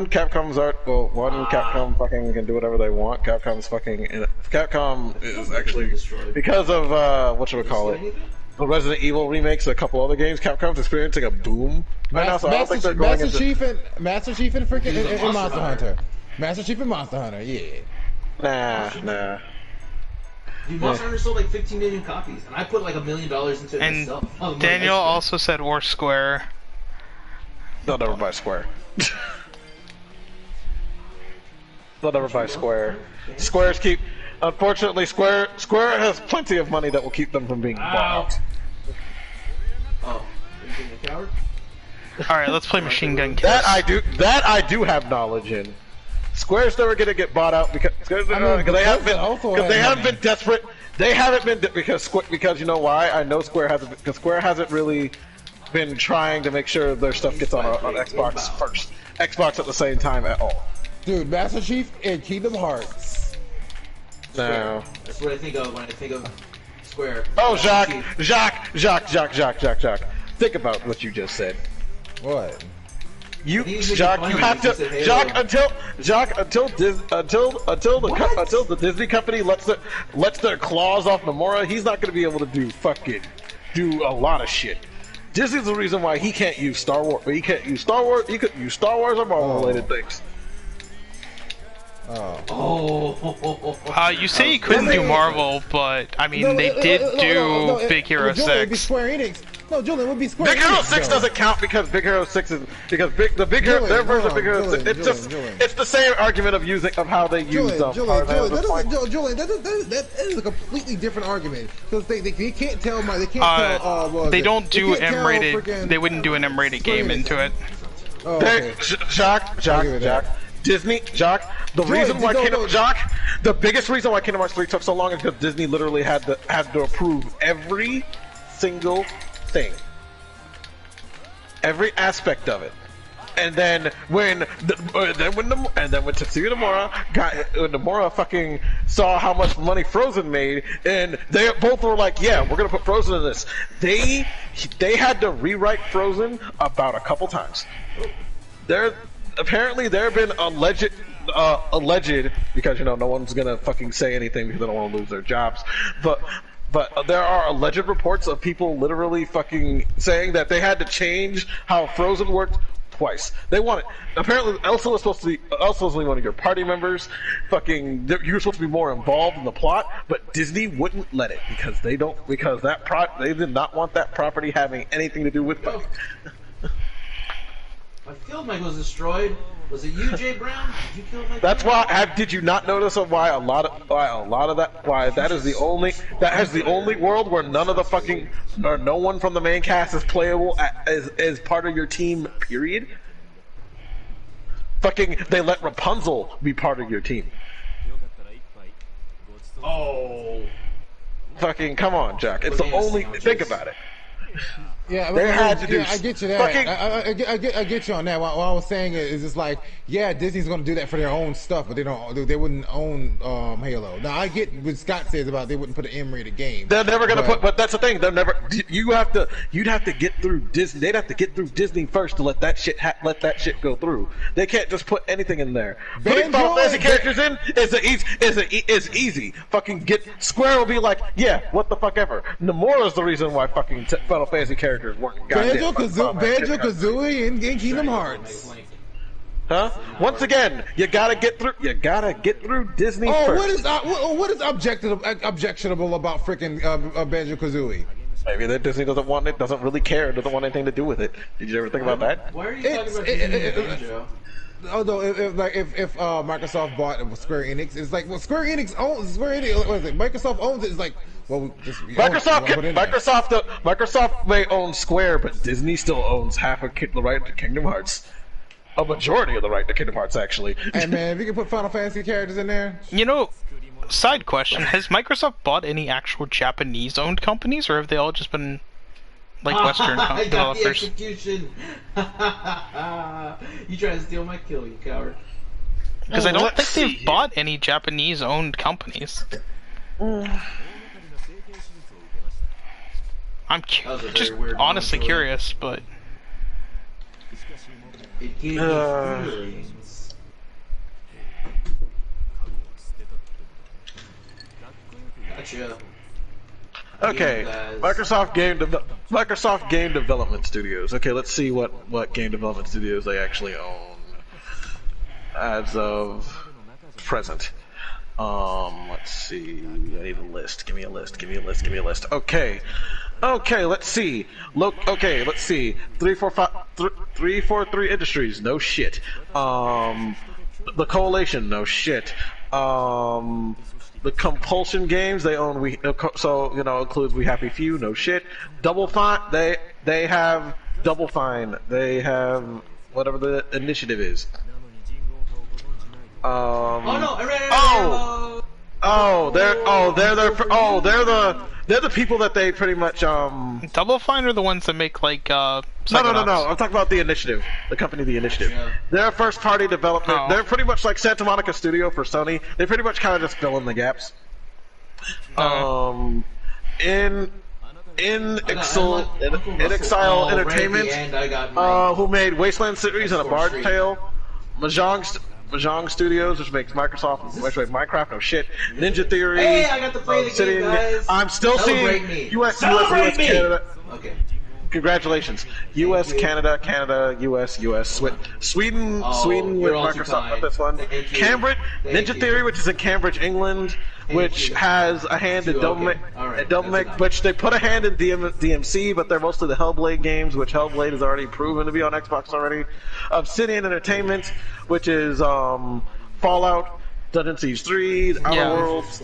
Capcom's Capcom fucking can do whatever they want. Capcom is actually because of whatchamacallit, the Resident Evil remakes, a couple other games. Capcom's experiencing a boom right now, so I don't think they're going Master into. Chief and freaking and Monster Hunter. Master Chief and Monster Hunter, yeah. Nah. Dude, Monster Hunter sold like 15 million copies, and I put like $1 million into it And myself. Oh, my Daniel God. also said or Square. They'll never buy Square. They'll never buy Square. Unfortunately, Square has plenty of money that will keep them from being bought out. Oh, are you being a coward? Alright, let's play Machine Gun Kiss. That I do have knowledge in. Square's never gonna get bought out because they haven't been desperate. They haven't been because you know why? I know Square hasn't because Square hasn't really been trying to make sure their stuff gets on Xbox first. Xbox at the same time at all. Dude, Master Chief and Kingdom Hearts. No. That's what I think of when I think of Square. Oh, Chief. Jacques. Think about what you just said. What? He's making Jacques, fun you of have me to, because of Jacques, until the Disney company lets their claws off Nomura, he's not gonna be able to do a lot of shit. Disney's the reason why he can't use Star Wars, but he can't use Star Wars. He could use Star Wars or Marvel related things. You say you couldn't do Marvel, but I mean they did do Big Hero Julian, it'd be 6. Square Enix. No, Julian, it would be Square Big Hero Enix, 6 though. doesn't count because Big Hero 6 is because their version of Big Hero 6. It's the same argument of how they use Julian, that is a completely different argument because they can't tell They don't do M-rated. They wouldn't do an M-rated game into it. Oh, okay. Jacques. Disney, the biggest reason why Kingdom Hearts 3 took so long is because Disney literally had to approve every single thing, every aspect of it. And then when Tetsuya Nomura fucking saw how much money Frozen made, and they both were like, "Yeah, we're gonna put Frozen in this." They had to rewrite Frozen about a couple times. Apparently there have been alleged because no one's gonna fucking say anything because they don't want to lose their jobs, but there are alleged reports of people literally fucking saying that they had to change how Frozen worked twice. Apparently Elsa was one of your party members. Fucking, you were supposed to be more involved in the plot, but Disney wouldn't let it because they did not want that property having anything to do with it. My field mic was destroyed. Was it you, Jay Brown? Did you kill my? That's why. Did you not notice why that is the only world where none of the fucking or no one from the main cast is playable as part of your team? Period. Fucking, they let Rapunzel be part of your team. Oh. Fucking, come on, Jack. It's the only. Think about it. Yeah, They had to do. I get you that. Fucking, I get you on that. What I was saying is just like, yeah, Disney's going to do that for their own stuff, but they wouldn't own Halo. Now I get what Scott says about they wouldn't put an M-rated game. they're never gonna put. But that's the thing. They're never. You'd have to get through Disney. They'd have to get through Disney first to let that shit go through. They can't just put anything in there. Putting Final Fantasy characters in is easy. Fucking Square will be like, yeah, what the fuck ever. Nomura's the reason why fucking Final Fantasy characters work. Banjo-Kazooie and Kingdom Hearts. Huh? Once again, you gotta get through Disney first. What is objectionable about freaking Banjo-Kazooie? Maybe that Disney doesn't really care, doesn't want anything to do with it. Did you ever think about that? Why are you talking about Disney and Banjo? Although if Microsoft bought Square Enix, it's like, well, Square Enix owns Square Enix. What is it? Microsoft owns it. It's like, well, Microsoft may own Square, but Disney still owns half of the right to Kingdom Hearts. A majority of the right to Kingdom Hearts, actually. Hey man, if you can put Final Fantasy characters in there. You know, side question: has Microsoft bought any actual Japanese-owned companies, or have they all just been like Western I got the developers? execution. You trying to steal my kill, you coward. Because I don't think they've bought any Japanese-owned companies. I'm just honestly curious, but it gave me feelings. Gotcha. Okay, Microsoft Game Development Studios. Okay, let's see what game development studios they actually own as of present. Let's see. I need a list. Give me a list. Okay, let's see. Let's see. 343 Industries. No shit. The Coalition. No shit. The Compulsion Games, they own so includes We Happy Few, no shit. Double Fine, they have Double Fine, they have whatever the initiative is. They're the people that they pretty much Double Fine are the ones that make like No. I'm talking about the Initiative, the company, the Initiative. Yeah. They're first party development. They're pretty much like Santa Monica Studio for Sony. They pretty much kind of just fill in the gaps. In Exile Entertainment, who made Wasteland series and A Bard's Tale, Mahjong Studios, which makes Minecraft, no shit. Ninja Theory. Hey, I got to play the game, guys. I'm still seeing US, Canada. Okay. Congratulations. US, Canada, US, Sweden with Microsoft with this one. Cambridge, Ninja Theory, which is in Cambridge, England, which has a hand in Devil May, which they put a hand in DMC, but they're mostly the Hellblade games, which Hellblade is already proven to be on Xbox already. Obsidian Entertainment, which is Fallout, Dungeon Siege 3, Outer Worlds,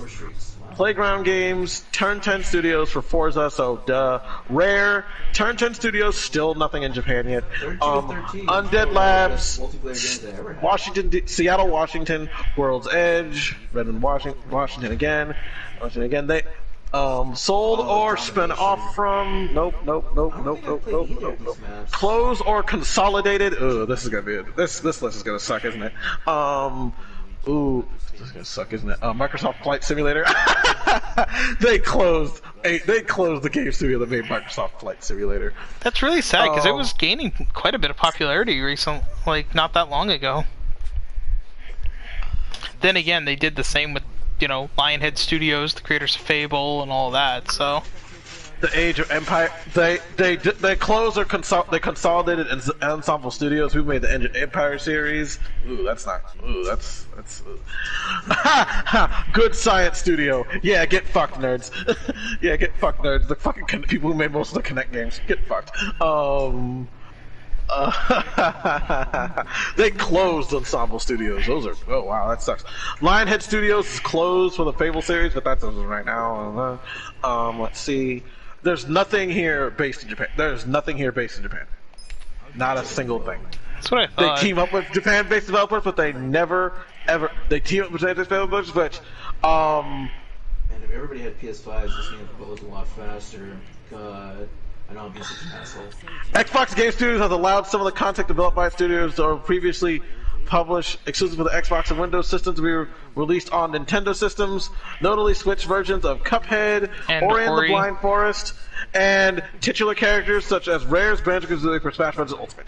Playground Games, Turn 10 Studios for Forza, so Rare, Turn 10 Studios, still nothing in Japan yet. Undead Labs, Seattle, Washington, World's Edge, Redmond, Washington again. They sold or spun off from. Nope. Close or consolidated. Ugh, this is gonna be this list is gonna suck, isn't it? Ooh, this is gonna suck, isn't it? Microsoft Flight Simulator. They closed the game studio that made Microsoft Flight Simulator. That's really sad because it was gaining quite a bit of popularity like not that long ago. Then again, they did the same with Lionhead Studios, the creators of Fable, and all that. So. The Age of Empire. They closed or they consolidated Ensemble Studios, who made the Age of Empire series. Ooh, that's not. Ooh, that's. Good Science Studio. Yeah, get fucked, nerds. Yeah, get fucked, nerds. The fucking people who made most of the Kinect games. Get fucked. They closed Ensemble Studios. Those are. Oh wow, that sucks. Lionhead Studios is closed for the Fable series, but that's over right now. Let's see. There's nothing here based in Japan. Not a single thing. That's what I thought. They team up with Japan-based developers, but they never ever. They team up with Japan-based developers, but And if everybody had PS5s, this game would go a lot faster. God. I know I'm being such an asshole. Xbox Game Studios has allowed some of the content developed by its studios or previously published exclusive for the Xbox and Windows systems to be released on Nintendo systems, notably Switch versions of Cuphead, And Ori and the Ori. Blind Forest, and titular characters such as Rare's Banjo-Kazooie for Smash Bros. Ultimate.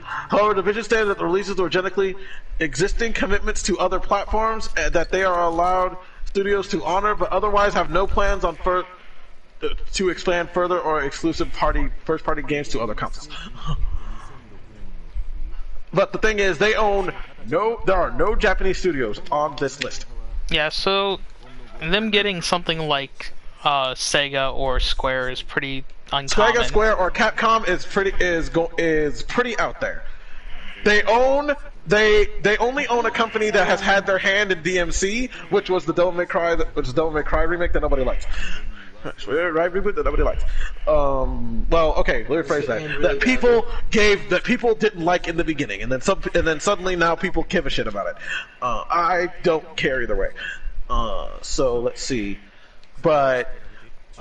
However, Division stated that the releases were generally existing commitments to other platforms and that they are allowed studios to honor, but otherwise have no plans on to expand further or exclusive first-party games to other consoles. But the thing is, there are no Japanese studios on this list. Yeah, so them getting something like Sega or Square is pretty uncommon. Sega, Square, or Capcom is pretty out there. They only own a company that has had their hand in DMC, which was the Devil May Cry remake that nobody liked. Right, reboot that nobody liked. Well, okay, let me phrase that. That people didn't like in the beginning, and then suddenly now people give a shit about it. I don't care either way. So let's see, but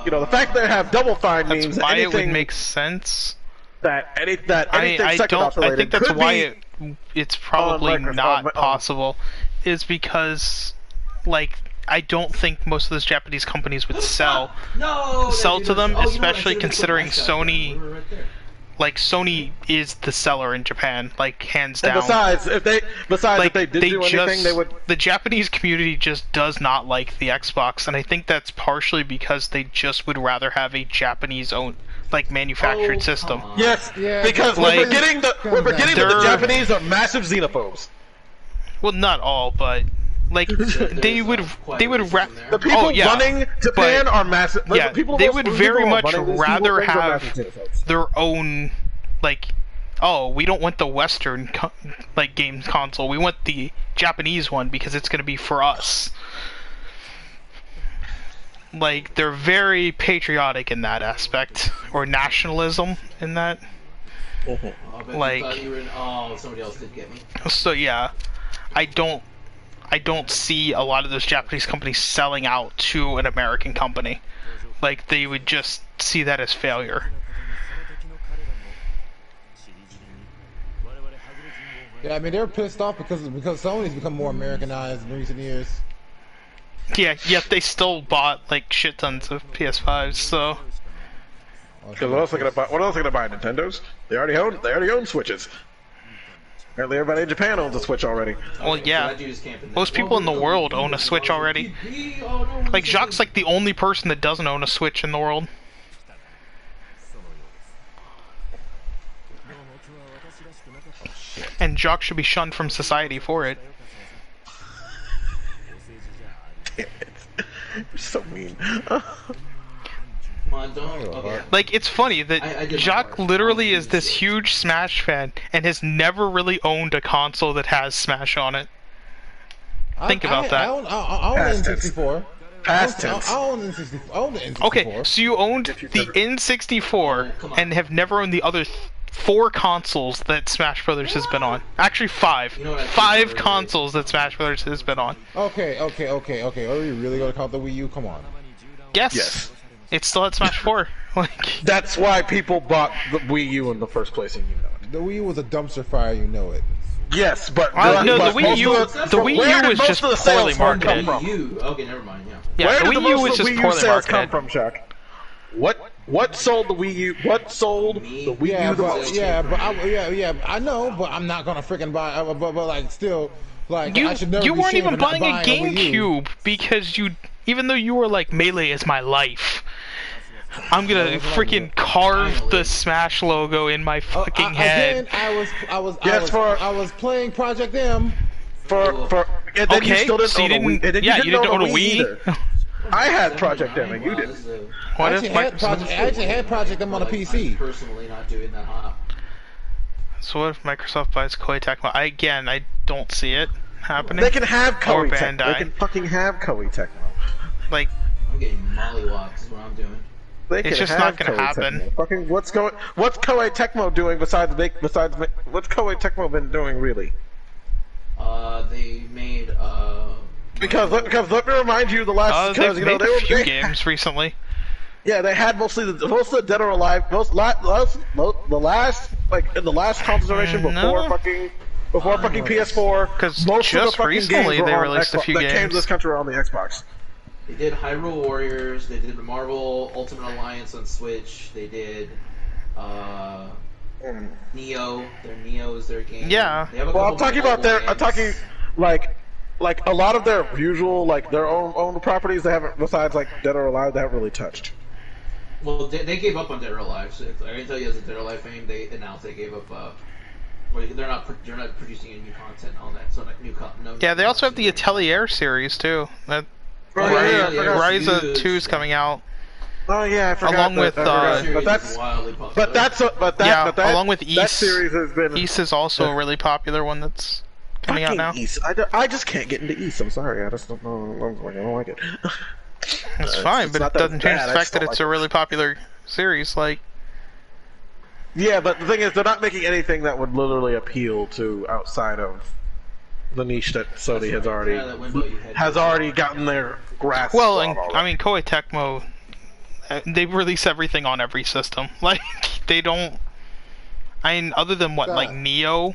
the fact that they have Double Fine means why anything it would make sense. anything I second don't. operated I think that's could why be it's probably Microsoft, not possible, is because I don't think most of those Japanese companies would sell to them, especially considering Sony. Like, Sony is the seller in Japan, hands down. And besides, if they did do anything, they would. The Japanese community just does not like the Xbox, and I think that's partially because they just would rather have a Japanese-owned, manufactured system. Yes, Yeah, because we're forgetting that the Japanese are massive xenophobes. Well, not all, but they would The people running Japan are massive. Yeah, people they would very much rather have xenophobes. their own, we don't want the Western game console. We want the Japanese one because it's going to be for us. They're very patriotic in that aspect, or nationalism in that. Somebody else did get me. So yeah, I don't see a lot of those Japanese companies selling out to an American company. They would just see that as failure. Yeah, I mean they're pissed off because Sony's become more Americanized in recent years. Yeah, yet they still bought shit tons of PS5s. So. Because what else are they gonna buy? Nintendos? They already own Switches. Apparently everybody in Japan owns a Switch already. Well, yeah. Most people in the world own a Switch already. Jacques the only person that doesn't own a Switch in the world. And Jacques should be shunned from society for it. Damn it. You're so mean. It's funny that Jacques literally is this huge Smash fan and has never really owned a console that has Smash on it. Think about that. I own the N64. Past tense. I own the N64. Okay, so you owned the N64 and have never owned the other 4 consoles that Smash Brothers has been on. Actually, 5. 5 consoles that Smash Brothers has been on. Okay. Are we really gonna count the Wii U? Come on. Yes. It still had Smash 4. That's why people bought the Wii U in the first place, and you know it. The Wii U was a dumpster fire, you know it. Yes, but no, the Wii U was just poorly marketed. Okay, never mind. Yeah, where the did Wii U was most of just the Wii U poorly sales marketed. come from, Shaq? What sold the Wii U? What sold the Wii U the most? I know, but I'm not gonna freaking buy. Still, I should never you be weren't shaming even for not buying a Wii U. GameCube because even though you were Melee is my life. I'm gonna freaking carve the Smash logo in my fucking head. Again, I was playing Project M. And then Okay, you still didn't so you own a Wii. didn't- And then yeah, you didn't own a Wii either. I had Project M, and you didn't. What I if actually had Project M on a PC. Personally, not doing that hot. So what if Microsoft buys Koei Tecmo? I don't see it happening. They can have Or Koei Tecmo. Bandai. They can fucking have Koei Tecmo. Like, I'm getting mollywops is what I'm doing. They It's can just have not gonna Koei happen. Tecmo. Fucking what's Koei Tecmo doing what's Koei Tecmo been doing really? They made Because let me remind you the last they've because made a few they games recently. Yeah, they had most of the Dead or Alive, the last like in the last console generation before No. fucking PS4. 'Cause most just of the fucking recently games were they on released a Xbox, few that came to games. this country on the Xbox. They did Hyrule Warriors. They did Marvel Ultimate Alliance on Switch. They did Neo. Their Neo is their game. Yeah. They have a Well, I'm couple talking about mobile I'm games. talking like a lot of their usual like their own properties they haven't besides like Dead or Alive they haven't really touched. Well, they gave up on Dead or Alive. So I can tell you, as a Dead or Alive fan, they announced they gave up. Well, they're not producing any new content on that. So like no. Yeah, they also have the Atelier series too. That Oh, yeah, I forgot. Ryza 2 is coming out. Oh yeah, I forgot. Along with, but that's wildly popular. but that's but that Yeah, but that, along with that East. series has been East is also a really popular one that's coming out fucking now. East. I just can't get into East. I'm sorry. I just don't know. I don't like it. It's fine, it's but not it that doesn't it's change bad, the I fact just that don't it's like a really popular series. Like, Yeah, but the thing is, they're not making anything that would literally appeal to outside of the niche that Sony has already Yeah, that window you had. gotten their grasp. well, on and already. I mean, Koei Tecmo, they release everything on every system. Like, they don't. I mean, other than what, like Neo.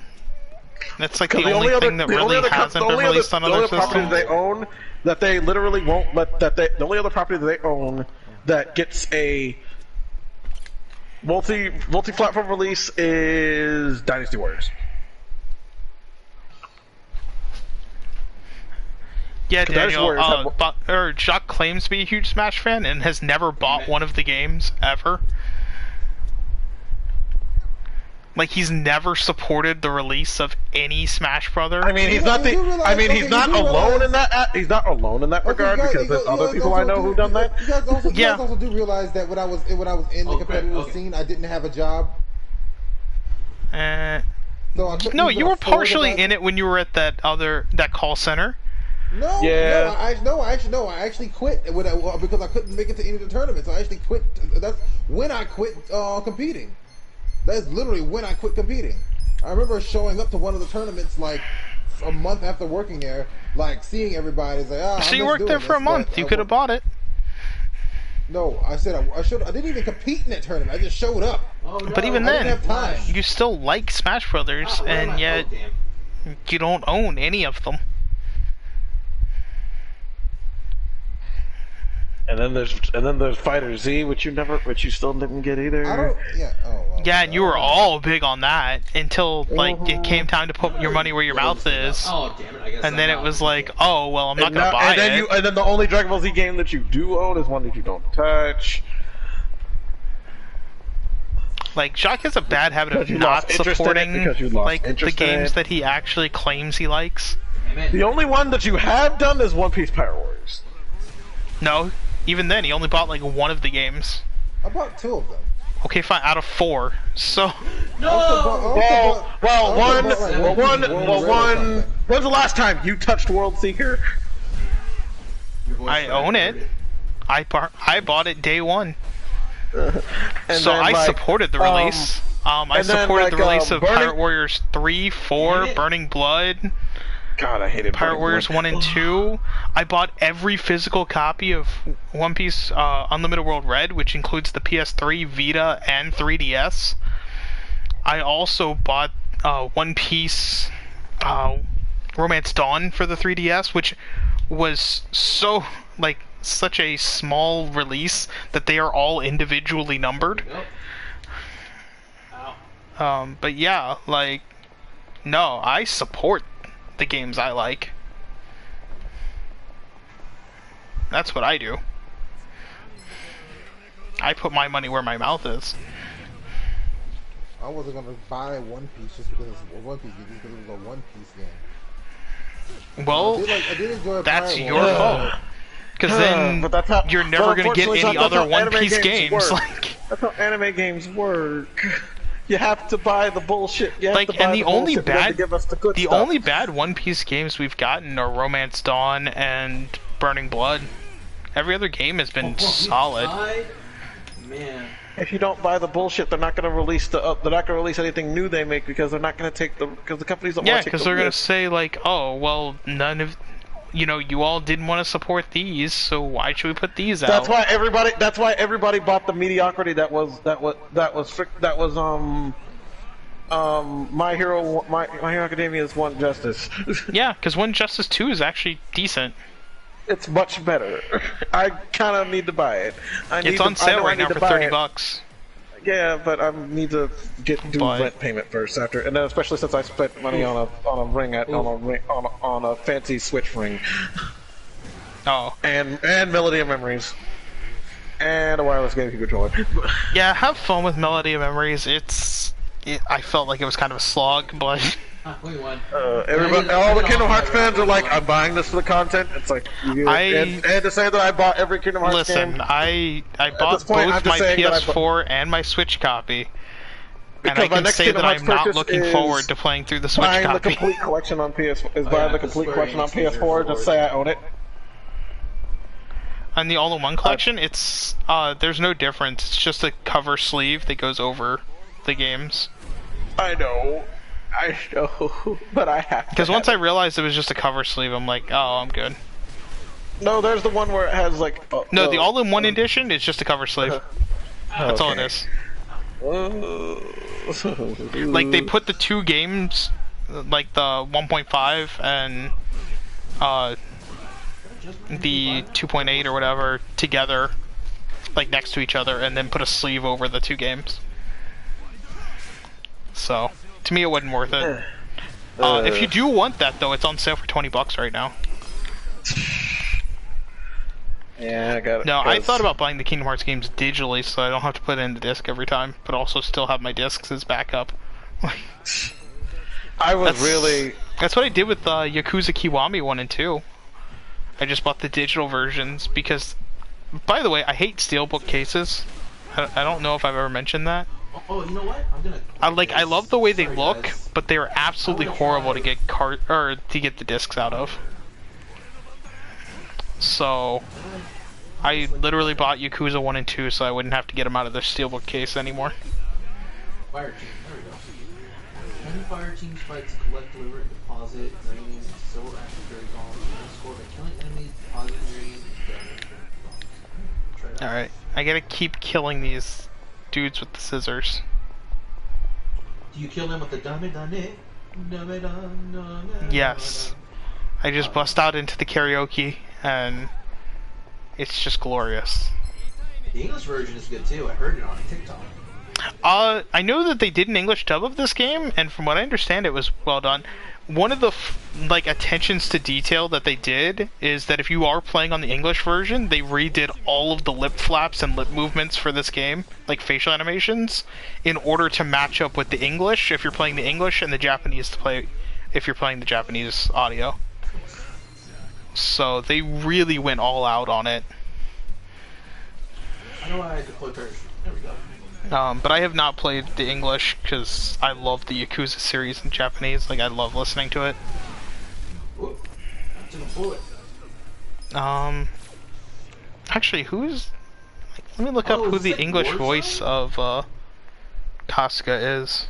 That's like the only thing that really hasn't been released on other property systems. they own that they literally won't let the only other property that they own that gets a multi-platform release is Dynasty Warriors. Yeah, Dynasty Daniel. Warriors Jacques claims to be a huge Smash fan and has never bought one of the games ever. Like, he's never supported the release of any Smash Brother. I mean, he's not the. I mean, he's not alone in that. He's not alone in that regard because there's other people I know who've done that. You guys also, Yeah. you guys also do realize that when I was in the competitive scene, I didn't have a job. So I couldn't No, even you were afford partially it. in it when you were at that call center. No, Yeah. I actually quit because I couldn't make it to any of the tournaments. I actually quit. That's when I quit competing. That's literally when I quit competing. I remember showing up to one of the tournaments like a month after working there, like seeing everybody. It's like, So you worked there for a month. You could have bought it. No, I said I should. I didn't even compete in that tournament. I just showed up. Oh, no. But even I didn't then, have time. you still like Smash Brothers, and yet you don't own any of them. And then there's Fighter Z, which you still didn't get either. I don't. Yeah. Oh. Well, Yeah, and you were all big on that until like it came time to put your money where your mouth is, Oh, damn it. I guess and then it was like, oh well, I'm not gonna buy it. And then the only Dragon Ball Z game that you do own is one that you don't touch. Like, Jacques has a bad habit of Because you not lost interest in it, supporting because you lost like the interest in games it. that he actually claims he likes. The only one that you have done is One Piece Pirate Warriors. No, even then, he only bought like one of the games. I bought 2 of them. Okay, fine, out of 4. So, When's the last time you touched World Seeker? I own it. I bought it day one. And So then, I like, supported the release. I and then, supported the like, release of Burning- Pirate Warriors 3, 4, Damn it. Burning Blood, God, I hated Pirate Burning Warriors Blood. 1 and 2. I bought every physical copy of One Piece Unlimited World Red, which includes the PS3, Vita, and 3DS. I also bought One Piece Romance Dawn for the 3DS, which was so, like, such a small release that they are all individually numbered. Ow. But yeah, like, no, I support the games I like. That's what I do. I put my money where my mouth is. I wasn't gonna buy One Piece just because it's a One Piece game, just because it was a One Piece game. Well, I did enjoy that's Pirate your Warriors. fault. Because then But that's how, you're never going to get unfortunately, any that's other how One anime Piece games. work. Like, That's how anime games work. You have to buy the bullshit. You have like, to buy and the only bullshit. You have to bad, give us the good the stuff. only bad One Piece games we've gotten are Romance Dawn and Burning Blood. Every other game has been solid. Man. If you don't buy the bullshit, they're not going to release they're not going to release anything new they make because they're not going to take because the companies don't Yeah, want to take because the they're going to risk. say like, oh, well, none of you know, you all didn't want to support these, so why should we put these out? That's why everybody. That's why everybody bought the mediocrity that was My Hero Academia's One Justice. Yeah, because One Justice 2 is actually decent. It's much better. I kind of need to buy it. It's on sale right now for $30. Yeah, but I need to do rent payment first after, and then especially since I spent money on a fancy Switch ring. Oh. And Melody of Memories. And a wireless GameCube controller. Yeah, have fun with Melody of Memories. I felt like it was kind of a slog, but everybody, all the Kingdom Hearts fans are like, I'm buying this for the content. It's like, and to say that I bought every Kingdom Hearts game. Listen, I bought both my PS4 and my Switch copy. And I can say that I'm not looking forward to playing through the Switch copy. Buying the complete collection on PS4, just say I own it. On the all-in-one collection, it's there's no difference. It's just a cover sleeve that goes over the games. I know, but I have to. Because once I realized it was just a cover sleeve, I'm like, oh, I'm good. No, there's the one where it has like. No, the all-in-one edition is just a cover sleeve. That's all it is. Like they put the two games, like the 1.5 and the 2.8 or whatever, together, like next to each other, and then put a sleeve over the two games. So, to me, it wasn't worth it. If you do want that, though, it's on sale for $20 right now. Yeah, I got it. No, I thought about buying the Kingdom Hearts games digitally, so I don't have to put it in the disc every time, but also still have my discs as backup. That's what I did with Yakuza Kiwami 1 and 2. I just bought the digital versions because, by the way, I hate steelbook cases. I don't know if I've ever mentioned that. Oh, you know what? I love the way they look, but they are absolutely horrible to get to get the discs out of. So, I literally bought Yakuza 1 and 2 so I wouldn't have to get them out of their steelbook case anymore. Fire team, there we go. Any fire teams fight to collect, deliver, and deposit ingredients, silver after very bombs, and score by killing enemies, deposit ingredients, and Alright, I gotta keep killing these dudes with the scissors. Do you kill them with the dame dame? Yes. I just bust out into the karaoke and it's just glorious. The English version is good too. I heard it on TikTok. I know that they did an English dub of this game, and from what I understand, it was well done. One of the attentions to detail that they did is that if you are playing on the English version, they redid all of the lip flaps and lip movements for this game, like facial animations, in order to match up with the English if you're playing the English and the Japanese if you're playing the Japanese audio. So they really went all out on it. I know I deploy parachute. There we go. But I have not played the English because I love the Yakuza series in Japanese. Like, I love listening to it. Ooh, I took a bullet. Actually, who's... let me look up who the English voice of, Casca is.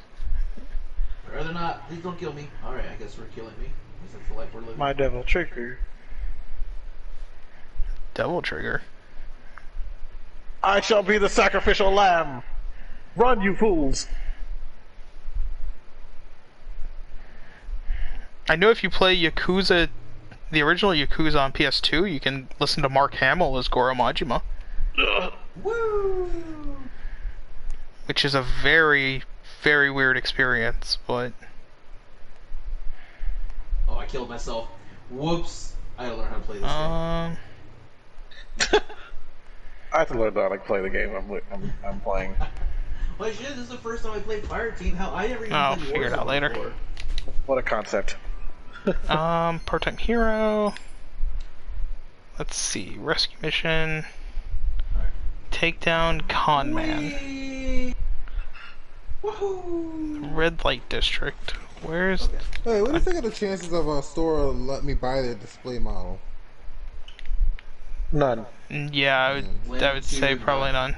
I'd rather not. Please don't kill me. Alright, I guess we're killing me. That's the life we're living. My Devil Trigger. Devil Trigger? I shall be the sacrificial lamb! Run, you fools! I know if you play Yakuza, the original Yakuza on PS2, you can listen to Mark Hamill as Goro Majima. Woo! Which is a very, very weird experience, but... Oh, I killed myself. Whoops. I gotta learn how to play this game. I have to learn how to play the game I'm playing. Well, shit, this is the first time I played Fireteam. Hell, I never even I'll played figure it Warzone out later. before. What a concept. Part-time hero. Let's see. Rescue mission. Takedown con man. Woohoo! Red light district. Where's... Hey, what do you think of the chances of a store let me buy their display model? None. Yeah, I would say probably none.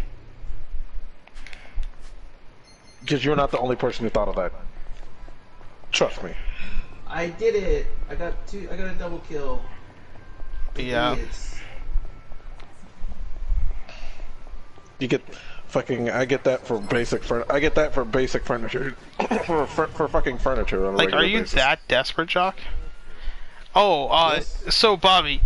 Because you're not the only person who thought of that. Trust me. I did it. I got a double kill. practically, Yeah. it's You get fucking. I get that for basic I get that for basic furniture. for fucking furniture on a Like, regular are you basis. that desperate, Jock? Oh, Yes. so Bobby,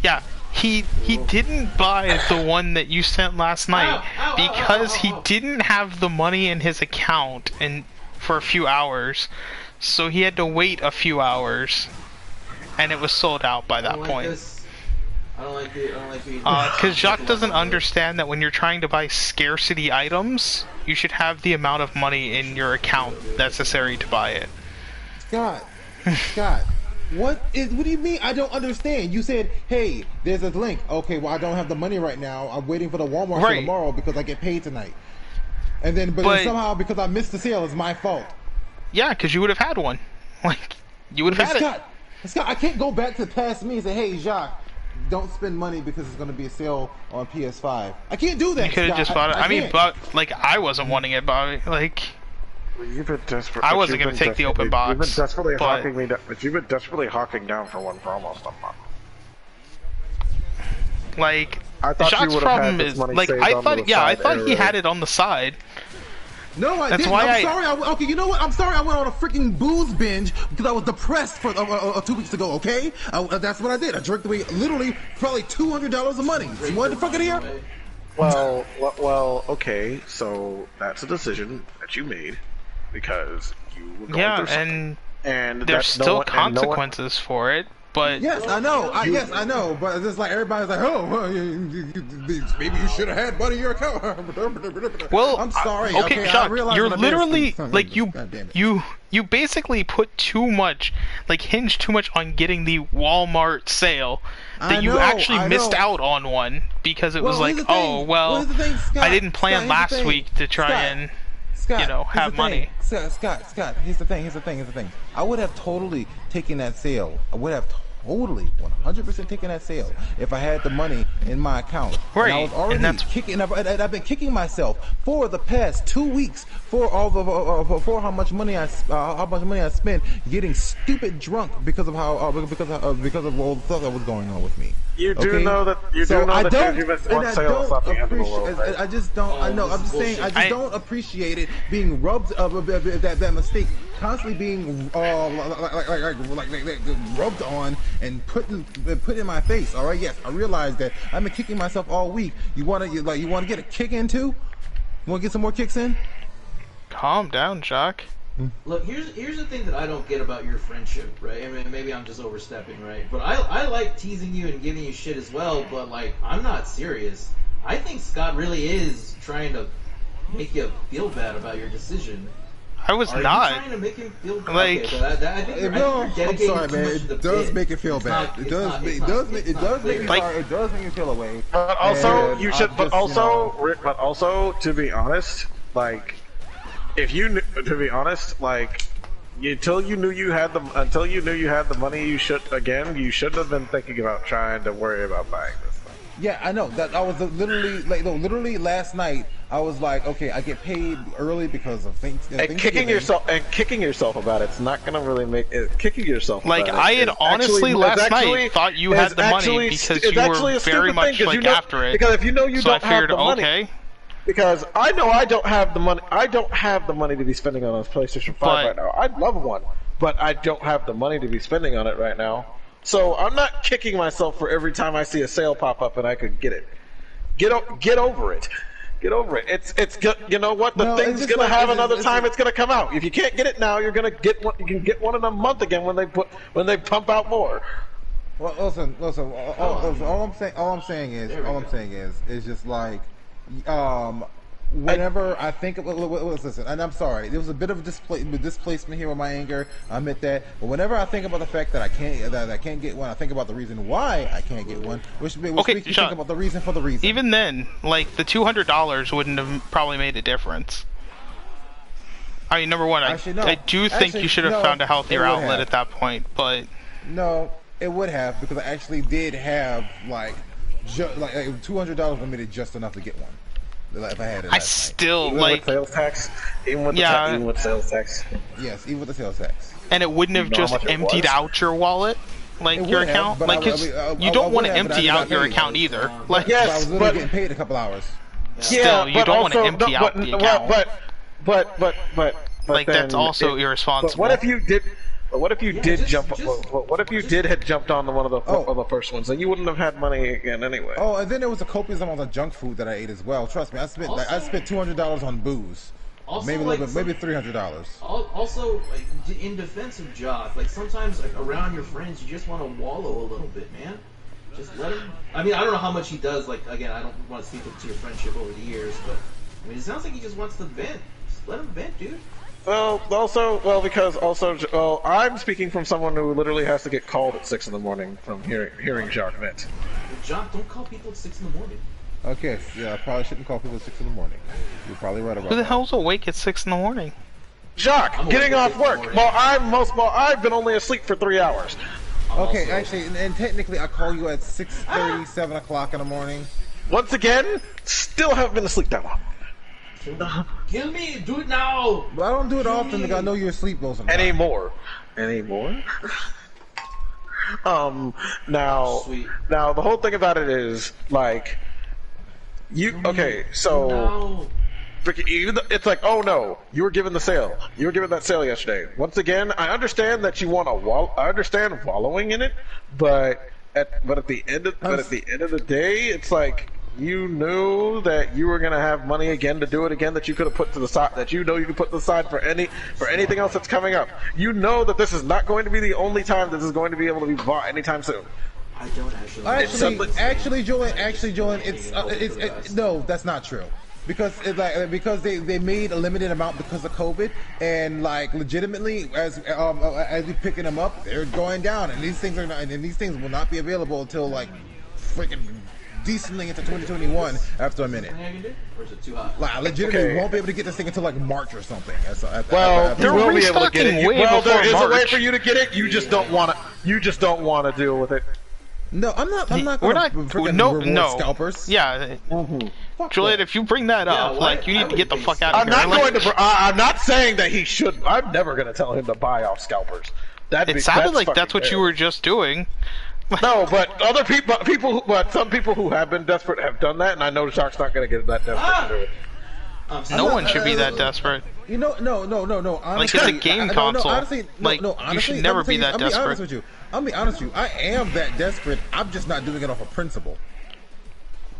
yeah, he didn't buy the one that you sent last night Ow, ow, because ow, ow, he ow. didn't have the money in his account and for a few hours, so he had to wait a few hours, and it was sold out by I that don't like point. this. I don't like it. I don't like being. Because Jacques doesn't understand that when you're trying to buy scarcity items, you should have the amount of money in your account necessary to buy it. Scott, Scott, what do you mean? I don't understand. You said, "Hey, there's a link." Okay, well, I don't have the money right now. I'm waiting for the Walmart for Right. tomorrow because I get paid tonight. And then, but But- somehow because I missed the sale, it's my fault. Yeah, because you would have had one. Like, you would have had it. Scott, I can't go back to past me and say, "Hey, Jacques, don't spend money because it's going to be a sale on PS5." I can't do that. You could have Scott. just bought it. I mean, can't. but like, I wasn't wanting it, Bobby. Like, You've been desperate. I but wasn't you've gonna been take the open desperately- You've box, been desperately but- hawking me down. But you've been desperately hawking down for one for almost a month. like, I thought you Jacques' would have had problem this is money like, saved I on thought, the yeah, I side thought he area. had it on the side. No, I That's didn't. why I'm sorry. Okay, you know what? I'm sorry. I went on a freaking booze binge because I was depressed for 2 weeks ago. Okay, that's what I did. I drank away literally probably $200 of money. You want to fucking hear? Well, okay. So that's a decision that you made because you were going Yeah, through something. and And there's that no still one- and no one- consequences for it. But Yes, I know. Yes, I know. But it's just like everybody's like, "Oh, well, maybe you should have had money in your account." well, I'm sorry. okay, I Jacques, realize you're what I did. literally Son of like a- you God damn it. you basically put too much, like hinged too much on getting the Walmart sale that I you know, actually I missed know. out on one because it was Well, like, here's the thing. oh well, Here's the thing, Scott. I didn't plan Scott, here's the last thing. week to try Scott. and Scott, you know, here's have the money. thing. Scott, here's the thing. I would have totally taken that sale. I would have totally 100% taken that sale if I had the money in my account. Right, And I was already and that's- kicking. And I've been kicking myself for the past 2 weeks for all the for how much money I spent getting stupid drunk because of how because of all the stuff that was going on with me. You do Okay? know that you So do know I that don't, you've missed and one I sale. It's not the don't end of the world, appreciate. right? I just don't. I know. this I'm is just saying. I bullshit. just don't appreciate it being rubbed of that mistake constantly being like rubbed on and put in my face. All right. Yes, I realize that I've been kicking myself all week. You want to get a kick in too? You want to get some more kicks in? Calm down, Jacques. Look, here's the thing that I don't get about your friendship, right? I mean, maybe I'm just overstepping, right? But I like teasing you and giving you shit as well, but like, I'm not serious. I think Scott really is trying to make you feel bad about your decision. I was Are not. you trying to make him feel Like- okay, but I think you're, No, I think you're I'm dedicating sorry, too man. much to the It does bit. make it feel It's bad. not- It it's does. not- It it's does. not- Make it's it not does make clear. it. Like- It does make it feel away. But also, And you should. I But just, also, Rick. But also, to be honest, like, if you, to be honest, like, until you knew you had the money, you shouldn't have been thinking about trying to worry about buying this thing. Yeah, I know that I was literally last night. I was like, okay, I get paid early because of things. And kicking yourself about it's not gonna really make it. Kicking yourself Like, about I it had is honestly actually- last is actually- night thought you is had the money actually- because it's you actually were a very stupid much thing, 'cause like you know- after it. Because if you know you So I don't have figured, the money, okay, because I know I don't have the money. I don't have the money to be spending on a PlayStation 5 But- right now. I'd love one, but I don't have the money to be spending on it right now. So I'm not kicking myself for every time I see a sale pop up and I could get it. Get over it. Get over it. It's you know what, the No, it's thing's just gonna like- have it's another just- time. It's gonna come out. If you can't get it now, you're gonna get one. You can get one in a month again when they pump out more. Well, listen. All I'm saying is just like, whenever I think of, listen, and I'm sorry, there was a bit of displacement here with my anger. I admit that, but whenever I think about the fact that I can't get one, I think about the reason why I can't get one, which Okay, makes me Sean, think about the reason for the reason. even then, like, the $200 wouldn't have probably made a difference. I mean, number one, Actually, no. I do think Actually, you should have no, found a it healthier would outlet have. at that point, but No, it would have, because I actually did have like $200 would made it just enough to get one. Like, if I had it. I last still, Even like, with sales tax. Even with Yeah. even with sales tax. night. Yes, even with the sales tax. and it wouldn't have You know how just much it emptied was? out your wallet. like It your would have, account, but like I 'cause would you don't want to have, but I empty got out your paid. account either. Like, But I Yes, was literally getting paid in a couple hours. still, you but don't want to also, empty no, out the account. But Like, that's then also irresponsible. But what if you did? But what if you did just- jump? just- what if you did had jumped on one of the Oh. of the first ones? Then you wouldn't have had money again anyway. Oh, and then there was a copious amount of junk food that I ate as well. Trust me, I spent Also- $200 on booze. Also, Maybe a like, little bit, maybe $300. Also, like, in defense of Jock, like, sometimes, like, around your friends, you just want to wallow a little bit, man. Just let him. I mean, I don't know how much he does. Like, again, I don't want to speak to your friendship over the years, but I mean, it sounds like he just wants to vent. Just let him vent, dude. Well, I'm speaking from someone who literally has to get called at 6 in the morning from hearing Jacques vent. But Jock, don't call people at 6 in the morning. Okay, yeah, I probably shouldn't call people at 6 in the morning. You're probably right about Who the that. hell's awake at 6 in the morning? Jacques, I'm getting awake off at 6 in the work. morning. I've been only asleep for 3 hours. Okay, Also- actually, and technically I call you at 6:30, 7 o'clock in the morning. Once again, still haven't been asleep that long. Kill me, do it now. But I don't do it often because I know you're asleep most of the time. Anymore. Now, Sweet. now the whole thing about it is like, so No. it's like, oh no, you were given the sale. You were given that sale yesterday. Once again, I understand that you want to I understand wallowing in it, but at the end of the day, it's like you knew that you were gonna have money again to do it again that you could have put to the side, that you know you could put to the side for anything else that's coming up. You know that this is not going to be the only time this is going to be able to be bought anytime soon. I don't actually. Actually, Julian, it's no, that's not true. Because they made a limited amount because of COVID, and like legitimately as we picking them up, they're going down, and these things will not be available until like freaking decently into 2021 after a minute. Anything I can do? Or is it too hot? Like legitimately, Okay. we won't be able to get this thing until like March or something. Well, They're you will be able to get it. restocking way Well, there before is a way March. for you to get it. You just don't want to. You just don't want to deal with it. no, I'm not. We're Gonna not. freaking No, reward no. scalpers. Yeah, Fuck Juliet, that. if you bring that up, why- like, you I need to would get the think fuck so. out of I'm here. not Like, going to. I'm not saying that he should. I'm never going to tell him to buy off scalpers. It sounded like that's what you were just doing. No, but other some people who have been desperate have done that, and I know Jacques not going to get that desperate to do it. No one should be that desperate. You know, no. Like, Honestly, it's a game console. Honestly, Like, you honestly, should never let me be tell that you, desperate. I'll be honest with you. I am that desperate. I'm just not doing it off of principle.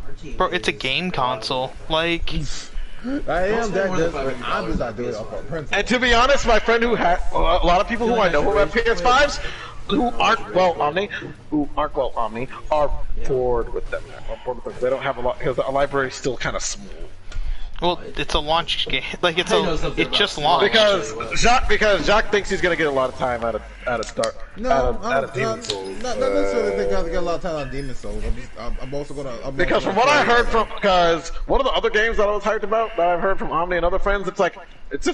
Our team Bro, it's a is- game console. Like, I am spend that more than desperate. I'm just not $500 doing it off of principle. And to be honest, my friend who had a lot of people who I know who have PS5s who aren't well Omni are bored with them. They don't have a lot because the library's still kind of small. well, it's a launch game. Like, I know something it just about launched. Because Jacques thinks he's gonna get a lot of time out of Demon's Souls. Not necessarily think I have to get a lot of time on Demon Souls. I'm also gonna. Because from what I heard because one of the other games that I was hyped about that I've heard from Omni and other friends, it's like it's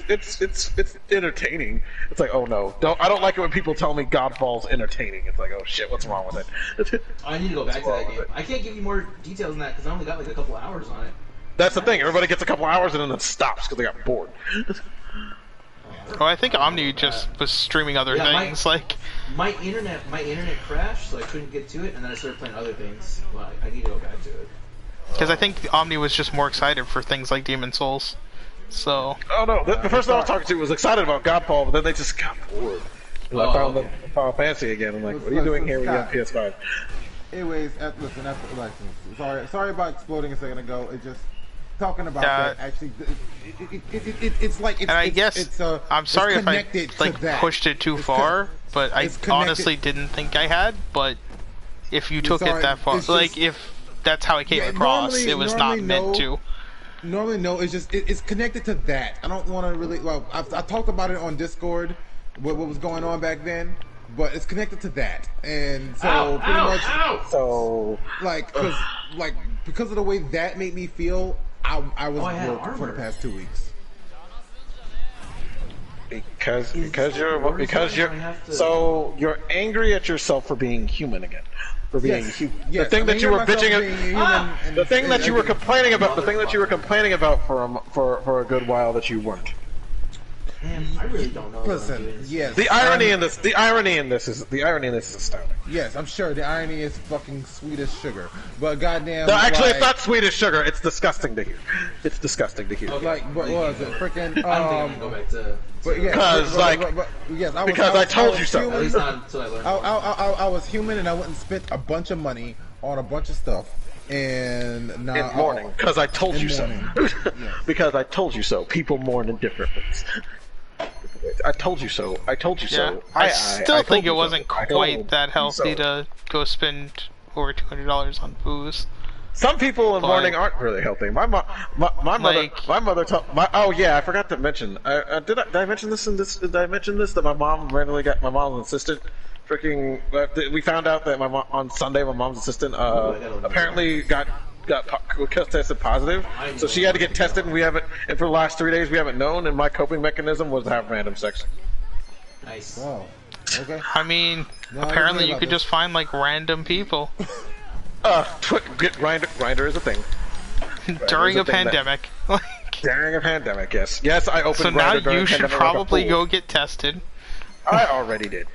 entertaining. It's like, oh no, I don't like it when people tell me Godfall's entertaining. It's like, oh shit, what's wrong with it? I need to go back to that game. I can't give you more details than that because I only got like a couple hours on it. That's the thing. Everybody gets a couple hours and then it stops because they got bored. Oh, I think Omni just was streaming other Yeah, things. Like, My internet crashed, so I couldn't get to it, and then I started playing other things. Well, I need to go back to it. because I think Omni was just more excited for things like Demon Souls. So, Oh no, the person I was talking to was excited about Godfall, but then they just got bored. And I found the Final Fantasy again. I'm like, what are you doing here when you have PS5? Anyways, listen, after elections. Sorry about exploding a second ago. It just talking about Yeah. that. Actually, it's like. and I guess I'm sorry if I connected to like that. pushed it too It's far, but I it's connected- honestly didn't think I had. But if you took sorry, it that far, it's like just- if that's how it came Yeah, across, normally- it was not normally meant no. to. Normally, no. It's just it's connected to that. I don't want to really. Well, I talked about it on Discord. What was going on back then, but it's connected to that, and so pretty much. So Like, because of the way that made me feel, I was I had broke for the armor. past 2 weeks. because Is that you're I have to- so you're angry at yourself for being human again, for being Yes. human. Yes. The thing I'm that you angry were at myself bitching for being human and- the thing that you were and- complaining about, the thing that you were complaining about for a good while that you weren't. Man, I really don't know. Listen, what I'm doing. yes. The irony in this is astounding. Yes, I'm sure the irony is fucking sweet as sugar. But goddamn, No, actually, like, it's not sweet as sugar. It's disgusting to hear. It's disgusting to hear. Okay. like what was it? Freaking. I don't think I'm gonna go back to. But yeah, yes, I told you so. At human. least not until I learned. I was human and I went and spent a bunch of money on a bunch of stuff. And now In mourning, because I told you so. Yes. Because I told you so. People mourn in different ways. I told you so. I told you Yeah. so. I still told think you it so. wasn't I quite told that you healthy so. to go spend over $200 on booze. Some people in But- mourning aren't really healthy. My mother, oh yeah, I forgot to mention. Did I mention this Did I mention this that my mom randomly got my mom's assistant? Freaking, we found out that my mom on Sunday, my mom's assistant apparently got tested positive, so she had to get tested, and and for the last 3 days we haven't known. And my coping mechanism was to have random sex. Nice. Wow. Okay. I mean, No, I didn't apparently hear you about could this. just find like random people Grinder is a thing. during a a thing that- pandemic. During a pandemic, yes. Yes, I opened So now Grindr during you a should pandemic like a probably fool. go get tested. I already did.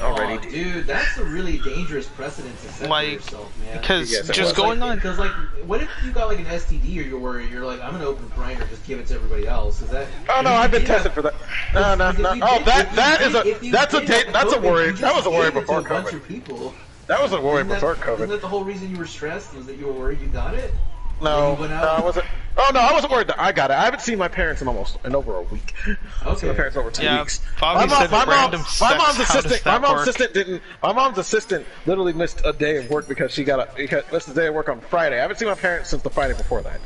Oh, dude, that's a really dangerous precedent to set Like, for yourself, man. because Yes, it just was. going on. Because, like, what if you got like an STD or you're worried? You're like, I'm gonna open Grindr, just give it to everybody else. Is that? Oh no, I've been tested for that. No. If you Oh, did- that's if you a did have that's a COVID, worry. you That just was a worry gave it to before a bunch COVID. of people. That was a worry Isn't that- before Isn't COVID. that the whole reason you were stressed? Was that you were worried you got it? No, You went no, out? I wasn't. Oh no, I wasn't worried that I got it. I haven't seen my parents in over a week. I've seen my Okay. parents over 2 Yeah, weeks. Bobby said random my sex. mom's How does assistant. My that mom's work? assistant didn't. My mom's assistant literally missed a day of work because she missed a day of work on Friday. I haven't seen my parents since the Friday before that.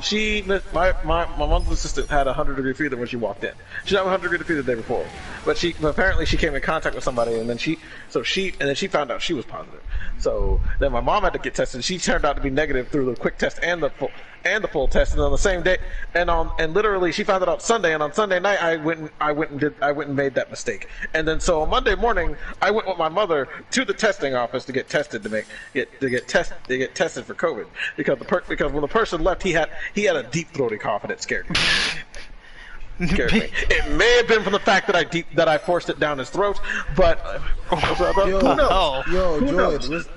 She missed, my mom's assistant had a 100-degree fever when she walked in. She had a 100-degree fever the day before, but apparently she came in contact with somebody, and then she found out she was positive. So then my mom had to get tested. She turned out to be negative through the quick test and the full test, and on the same day, and literally she found it out Sunday, and on Sunday night I went and made that mistake, and then so on Monday morning I went with my mother to the testing office to get tested to get tested for COVID because when the person left he had a deep throaty cough and it scared me. It may have been from the fact that I forced it down his throat, but who knows?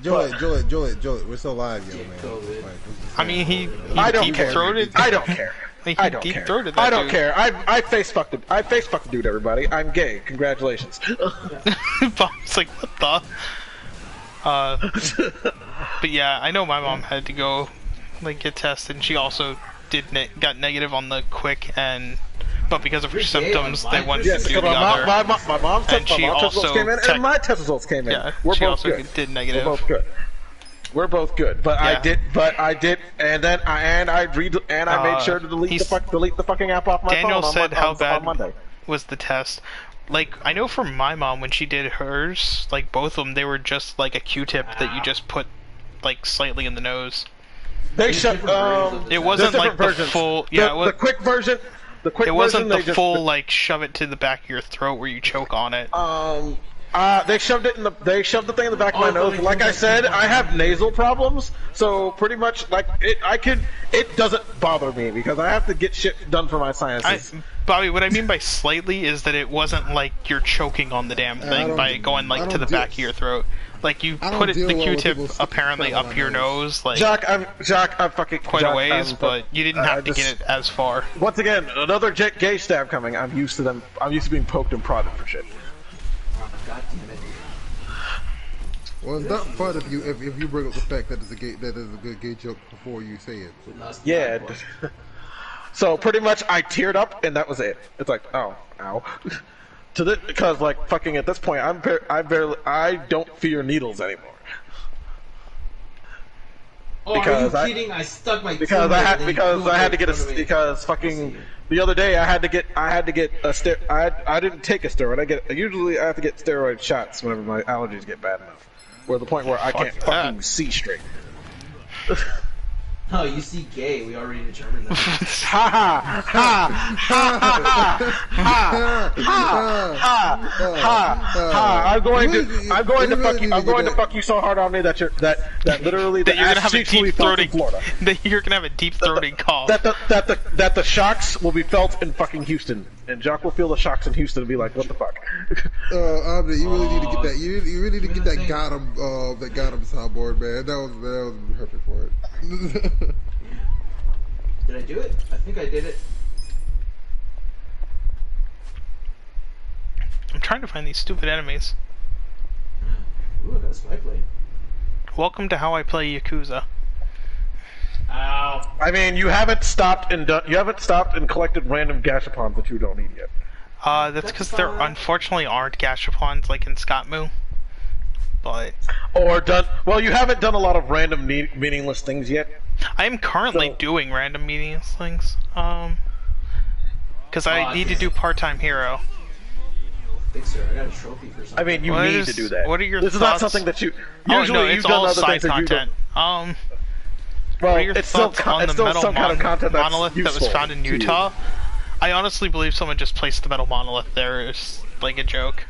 Joey, we're so live, yo, man. COVID. Like, I mean, he I don't deep care. throated. I don't care. He I don't deep care. throated I that don't dude. care. I face fucked the dude. Everybody, I'm gay. Congratulations. Bob's like, what the? But yeah, I know my mom had to go like get tested, and she also got negative on the quick but because of her You're gay symptoms, on they my went Yes, to do because the other. my mom's And she results also came in, and my test results came in. Yeah, We're she both also good. did negative. We're both good. We're both good, but Yeah. I did, and then I made sure to delete the fucking app off my Daniel phone. said how on bad Monday. was the test. Like, I know for my mom, when she did hers, like, both of them, they were just, like, a Q-tip that you just put, like, slightly in the nose. They There's shut. different versions of the It test. wasn't, There's like, the different versions. full... Yeah, the quick version. The quick it wasn't version, the full, like, shove it to the back of your throat where you choke on it. They shoved the thing in the back of my Oh, nose. so Like they I did said, that. I have nasal problems, so pretty much like it doesn't bother me because I have to get shit done for my sinuses. Bobby, what I mean by slightly is that it wasn't like you're choking on the damn thing don't- by going, I like, to don't the deal- back of your throat. Like, you I don't put it, deal the well with Q-tip people sticking apparently crap in up my your nose. nose, like, Jock, I'm fucking quite Jock, a ways, I'm- but you didn't have to get it as far. Once again, another gay stab coming. I'm used to them. I'm used to being poked and prodded for shit. God damn it. well, it's not fun if you bring up the fact that is a good gay joke before you say it. Yeah. So pretty much, I teared up, and that was it. It's like, oh, ow. Because like fucking at this point, I don't fear needles anymore. Oh, Because are you kidding? I stuck my Because tongue I out had and then because blew I it had to in get front of a me. because fucking the other day I had to get I didn't take a steroid. Usually I have to get steroid shots whenever my allergies get bad enough. Where the point where I can't that. fucking see straight. Oh, you see gay. We already determined that. Ha ha ha ha ha ha ha. I'm going to fuck you so hard on me that literally that the you're gonna ass have a cheeks will be deep felt in throating. Florida. That you're gonna have a deep throating cough. That the shocks will be felt in fucking Houston, and Jock will feel the shocks in Houston and be like, "What the fuck?" Abner, you really need to get that. You really need to get that thing. got him soundboard, man. That was perfect for it. Did I do it? I think I did it. I'm trying to find these stupid enemies. Ooh, I got a spy plate. Welcome to how I play Yakuza. Ow. I mean, you haven't stopped and collected random gashapons that you don't need yet. That's because there unfortunately aren't gashapons like in Scotmu. But You haven't done a lot of random meaningless things yet. I am currently doing random meaningless things. Because I need to do part-time hero. Fixer, I got a trophy for something. I mean, you need to do that. What are your This thoughts? is not something that you Oh usually no, you've it's done all other side things that you don't. content. Well, what are your it's still thoughts on the still metal some kind of content that's monolith that was useful found in to you. Utah? I honestly believe someone just placed the metal monolith there as like a joke.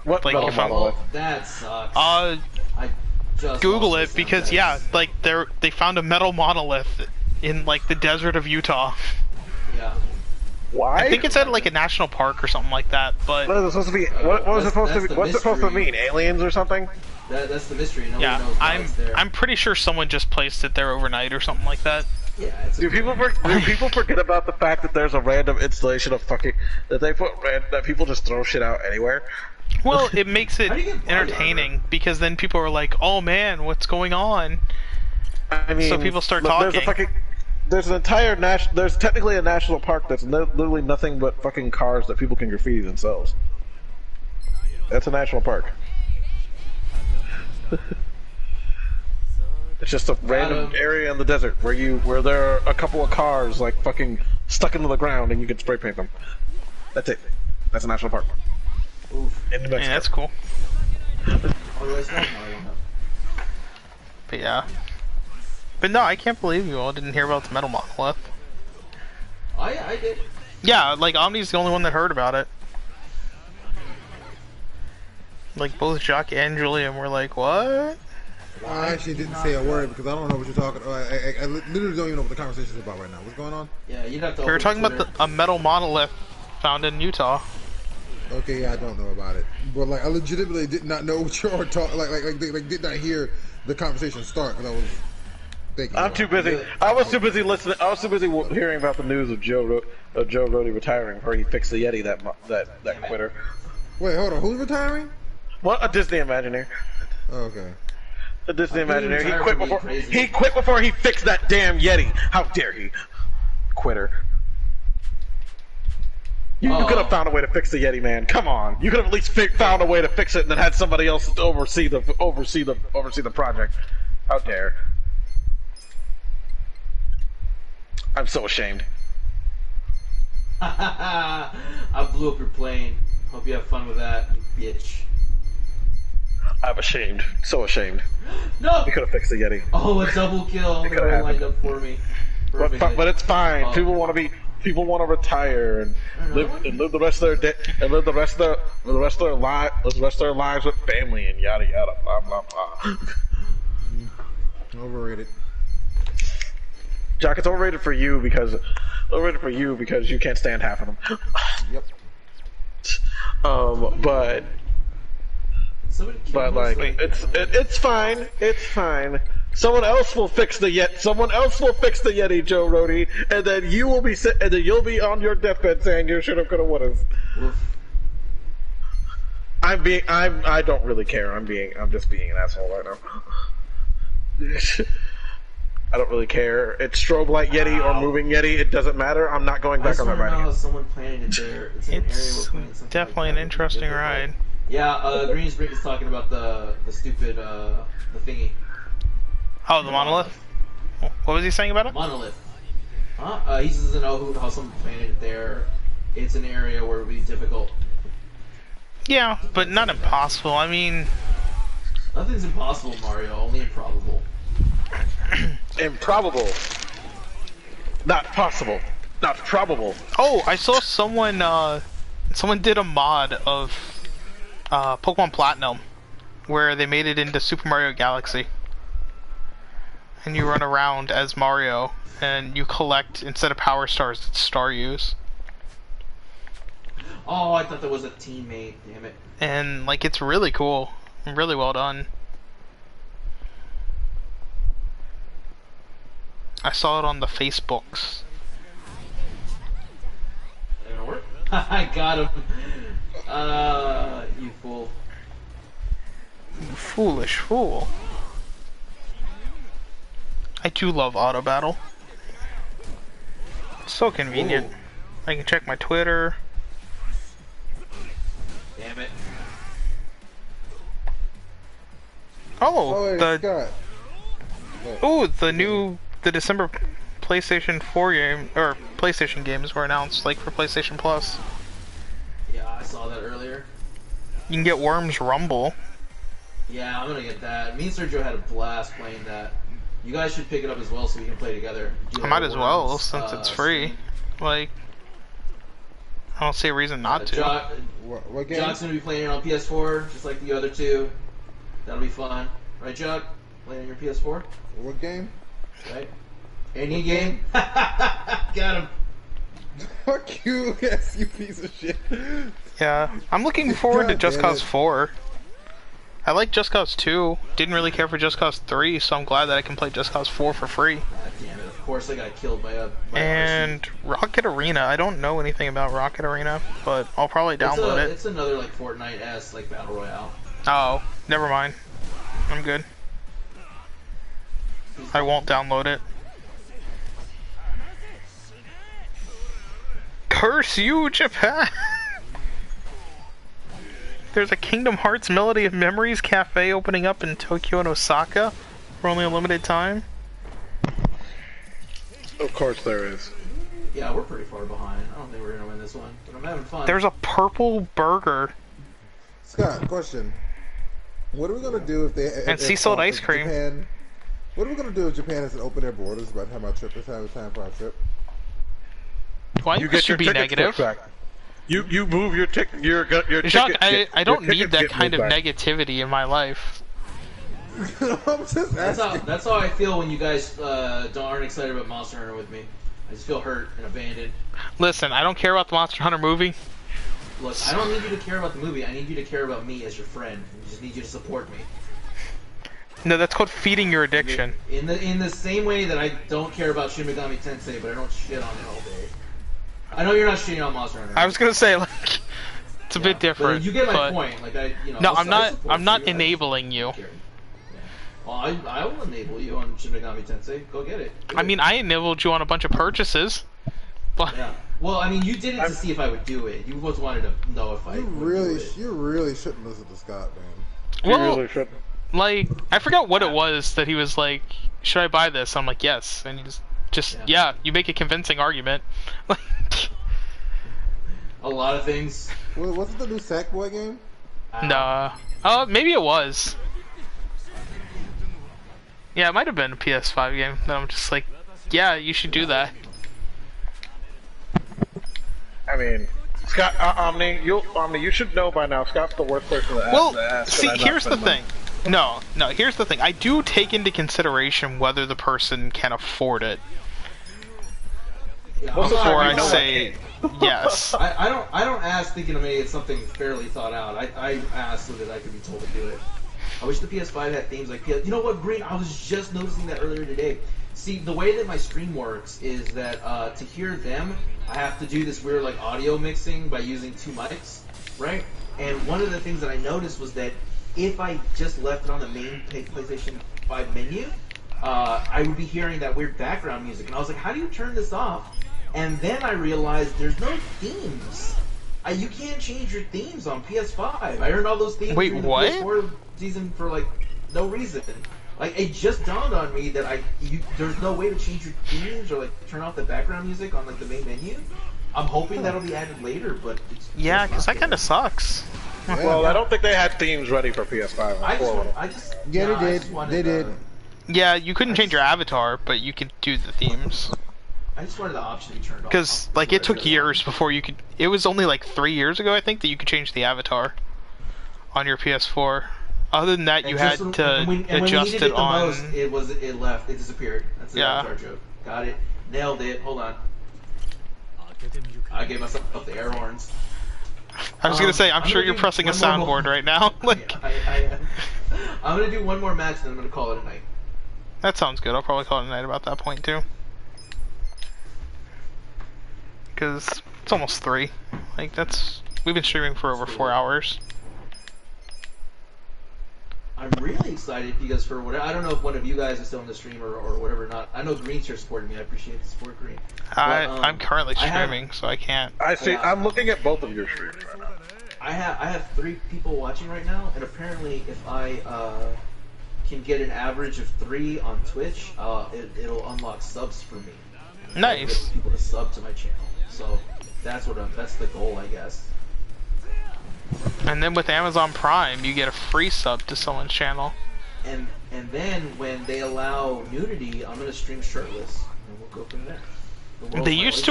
What Like, metal if I'm- monolith? That sucks. Uh, I just Google lost it the because sound yeah, effects. like they found a metal monolith in like the desert of Utah. Yeah. Why? I think it's at like a national park or something like that. But What is it supposed to be? What was it supposed to That's be? the What's it supposed to mystery. mean? Aliens or something? That's the mystery. Nobody yeah, knows why it's there. I'm pretty sure someone just placed it there overnight or something like that. Yeah, it's a Do people forget about the fact that there's a random installation of fucking that people just throw shit out anywhere? Well, it makes it How do you get body entertaining because then people are like, "Oh man, what's going on?" I mean, So people start look, talking. There's an entire there's technically a national park that's literally nothing but fucking cars that people can graffiti themselves. That's a national park. It's just a random area in the desert where there are a couple of cars like fucking stuck into the ground and you can spray paint them. That's it. That's a national park. Oof. In New Mexico. Yeah, that's cool. Although it's not, no, I don't know. But yeah. But no, I can't believe you all didn't hear about the metal monolith. Oh yeah, I did. Yeah, like Omni's the only one that heard about it. Like both Jacques and Julian were like, "What?" I actually didn't say a word because I don't know what you're talking about. I literally don't even know what the conversation is about right now. What's going on? Yeah, you'd have to. We were open talking about Twitter. a metal monolith found in Utah. Okay, yeah, I don't know about it, but like I legitimately did not know what you were talking. Like did not hear the conversation start because I was thinking. I'm about too it. busy. I was too busy listening. I was too busy hearing about the news of Joe Rody retiring before he fixed the Yeti. That quitter. Wait, hold on. Who's retiring? What a Disney Imagineer. Oh, okay. A Disney I think he Imagineer. He retired quit for being before. crazy. He quit before he fixed that damn Yeti. How dare he? Quitter. You could have found a way to fix the Yeti, man. Come on. You could have at least found a way to fix it and then had somebody else oversee the project. How dare? I'm so ashamed. I blew up your plane. Hope you have fun with that, you bitch. I'm ashamed. So ashamed. No! You could have fixed the Yeti. Oh, a double kill. It They could've were happened. lined up for me. But Perfectly. it's fine. Oh. People want to retire and live the rest of their live the rest of their lives with family and yada yada blah blah blah. Overrated. Jack, it's overrated for you because you can't stand half of them. Yep. But Somebody kill but me, like so I can- it's fine. It's fine. Someone else will fix the Yeti, Joe Rody, and then you'll be on your deathbed saying you should have could have would have. Oof. I don't really care. I'm just being an asshole right now. I don't really care. It's strobe light Yeti or moving Yeti. It doesn't matter. I'm not going I back just on that want to ride know how again. someone planted it there. It's an area It's we're planning something definitely like an that. interesting Difficult. ride. Yeah, Greensbrick is talking about the stupid the thingy. Oh, the monolith? What was he saying about it? Monolith. Huh? He just doesn't know how someone planted it there. It's an area where it would be difficult. Yeah, but not impossible. I mean, Nothing's impossible, Mario. Only improbable. Improbable. Not possible. Not probable. Oh, I saw someone, someone did a mod of, Pokemon Platinum, where they made it into Super Mario Galaxy. And you run around as Mario, and you collect, instead of Power Stars, it's Star Use. Oh, I thought that was a teammate. Damn it. And, like, it's really cool. Really well done. I saw it on the Facebooks. That gonna work? I got him. You fool. Foolish fool. I do love auto battle. It's so convenient. Ooh. I can check my Twitter. Damn it. Oh, wait, The Scott. the December PlayStation 4 game or PlayStation games were announced, like for PlayStation Plus. Yeah, I saw that earlier. You can get Worms Rumble. Yeah, I'm gonna get that. Me and Sergio had a blast playing that. You guys should pick it up as well so we can play together. I might as well since it's free. Like, I don't see a reason not to. What game? Jock's gonna be playing it on PS4, just like the other two. That'll be fun, right, Jock? Playing on your PS4, What game? right? Any game? Got him. Fuck you, yes, you piece of shit. Yeah, I'm looking forward to God Just damn Cause it. 4. I like Just Cause 2. Didn't really care for Just Cause 3, so I'm glad that I can play Just Cause 4 for free. God damn it! Of course, I got killed by a. And Rocket Arena. I don't know anything about Rocket Arena, but I'll probably download it. It's another like Fortnite-esque like battle royale. Oh, never mind. I'm good. I won't download it. Curse you, Japan! There's a Kingdom Hearts Melody of Memories cafe opening up in Tokyo and Osaka for only a limited time. Of course there is. Yeah, we're pretty far behind. I don't think we're gonna win this one, but I'm having fun. There's a purple burger. Scott, question. What are we gonna do if they And sea salt ice cream. Japan, what are we gonna do if Japan hasn't opened their borders by the time our trip is time for our trip? Why You get your should be tickets negative? pushed back. You move your ticket. Your Jacques, ticket. I don't your need tickets that get kind of moved back. negativity in my life. I'm just asking. That's how I feel when you guys aren't excited about Monster Hunter with me. I just feel hurt and abandoned. Listen, I don't care about the Monster Hunter movie. Look, I don't need you to care about the movie. I need you to care about me as your friend. I just need you to support me. No, that's called feeding your addiction. In the same way that I don't care about Shin Megami Tensei, but I don't shit on it all day. I know you're not shitting on Monster Hunter. I was gonna say, like, it's a bit But different. you get my but- point. Like No, I I'm not. support I'm not you. I enabling you. don't care. Yeah. Well, I will enable you on Shin Megami Tensei. Go get it. Do I it. mean, I enabled you on a bunch of purchases, but Yeah. Well, I mean, you did it to see if I would do it. You both wanted to know if I You would really, do it. you really shouldn't listen to Scott, man. You well, really shouldn't. like, I forgot what it was that he was like, should I buy this? I'm like, yes, and he just yeah, you make a convincing argument. A lot of things. Was it the new Sackboy game? Nah. Maybe it was. Yeah, it might have been a PS5 game. Then I'm just like, yeah, you should do that. I mean, Scott, Omni, you should know by now. Scott's the worst person to ask. Well, to ask see, that I not here's the spend money. thing. No, here's the thing. I do take into consideration whether the person can afford it Yeah, What's the before time I you know say yes. I don't ask thinking of me it's something fairly thought out. I ask so that I could be told to do it. I wish the PS5 had themes like PS. You know what, Green? I was just noticing that earlier today. See, the way that my stream works is that to hear them, I have to do this weird like audio mixing by using two mics, right? And one of the things that I noticed was that if I just left it on the main PlayStation 5 menu, I would be hearing that weird background music, and I was like, how do you turn this off? And then I realized there's no themes. You can't change your themes on PS5. I earned all those themes Wait, during the what? PS4 season for like no reason. Like it just dawned on me that there's no way to change your themes or like turn off the background music on like the main menu. I'm hoping that'll be added later, but it's Yeah, just because not that kind of there. sucks. Yeah. Well, I don't think they had themes ready for PS5. Yeah, nah, I they just did. wanted They did. Yeah, you couldn't change your avatar, but you could do the themes. I just wanted the option to be turned off. Because, That's like, what it I took really years before you could... It was only, like, 3 years ago, I think, that you could change the avatar on your PS4. Other than that, you had to adjust it on... Most, it left. It disappeared. That's the Yeah. avatar joke. Got it. Nailed it. Hold on. I gave myself the air horns. I was gonna say, I'm sure gonna you're do pressing a one more soundboard right now. Like, I am. I'm gonna do one more match, and then I'm gonna call it a night. that sounds good. I'll probably call it a night about that point, too. Because it's almost 3. Like, that's... We've been streaming for over 4 hours. I'm really excited because for whatever, I don't know if one of you guys is still in the stream or whatever. Not. I know Green's here supporting me. I appreciate the support, Green. I'm currently streaming, so I can't. I see. I'm looking at both of your streams right now. I have 3 people watching right now, and apparently if I can get an average of 3 on Twitch, it'll unlock subs for me. Nice. Get people to sub to my channel. So that's the goal, I guess. And then with Amazon Prime, you get a free sub to someone's channel. And then when they allow nudity, I'm gonna stream shirtless, and we'll go from there. They used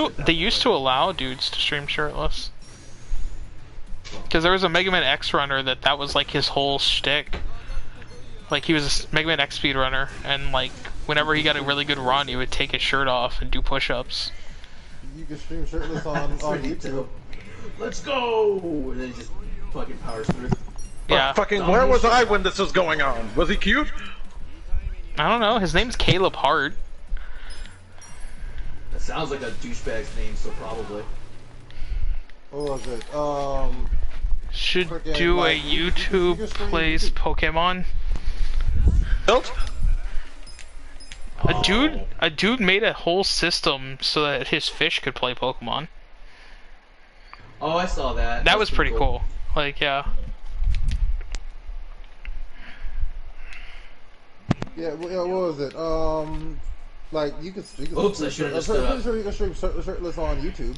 to allow dudes to stream shirtless. Because there was a Mega Man X runner that was like his whole shtick. Like, he was a Mega Man X speedrunner, and like whenever he got a really good run, he would take his shirt off and do push-ups. You can stream shirtless on YouTube. Let's go! And then he just fucking powers through. Yeah. Fucking, where was I when this was going on? Was he cute? I don't know. His name's Caleb Hart. That sounds like a douchebag's name, so probably. What was it? Should Frickin', do a like, you YouTube can stream plays YouTube. Pokemon. Built? A dude made a whole system so that his fish could play Pokemon. Oh, I saw that. That was pretty cool. Like, yeah. Yeah, what was it? Like you can. Oops, I should've I'm just pretty sure you can stream shirtless on YouTube.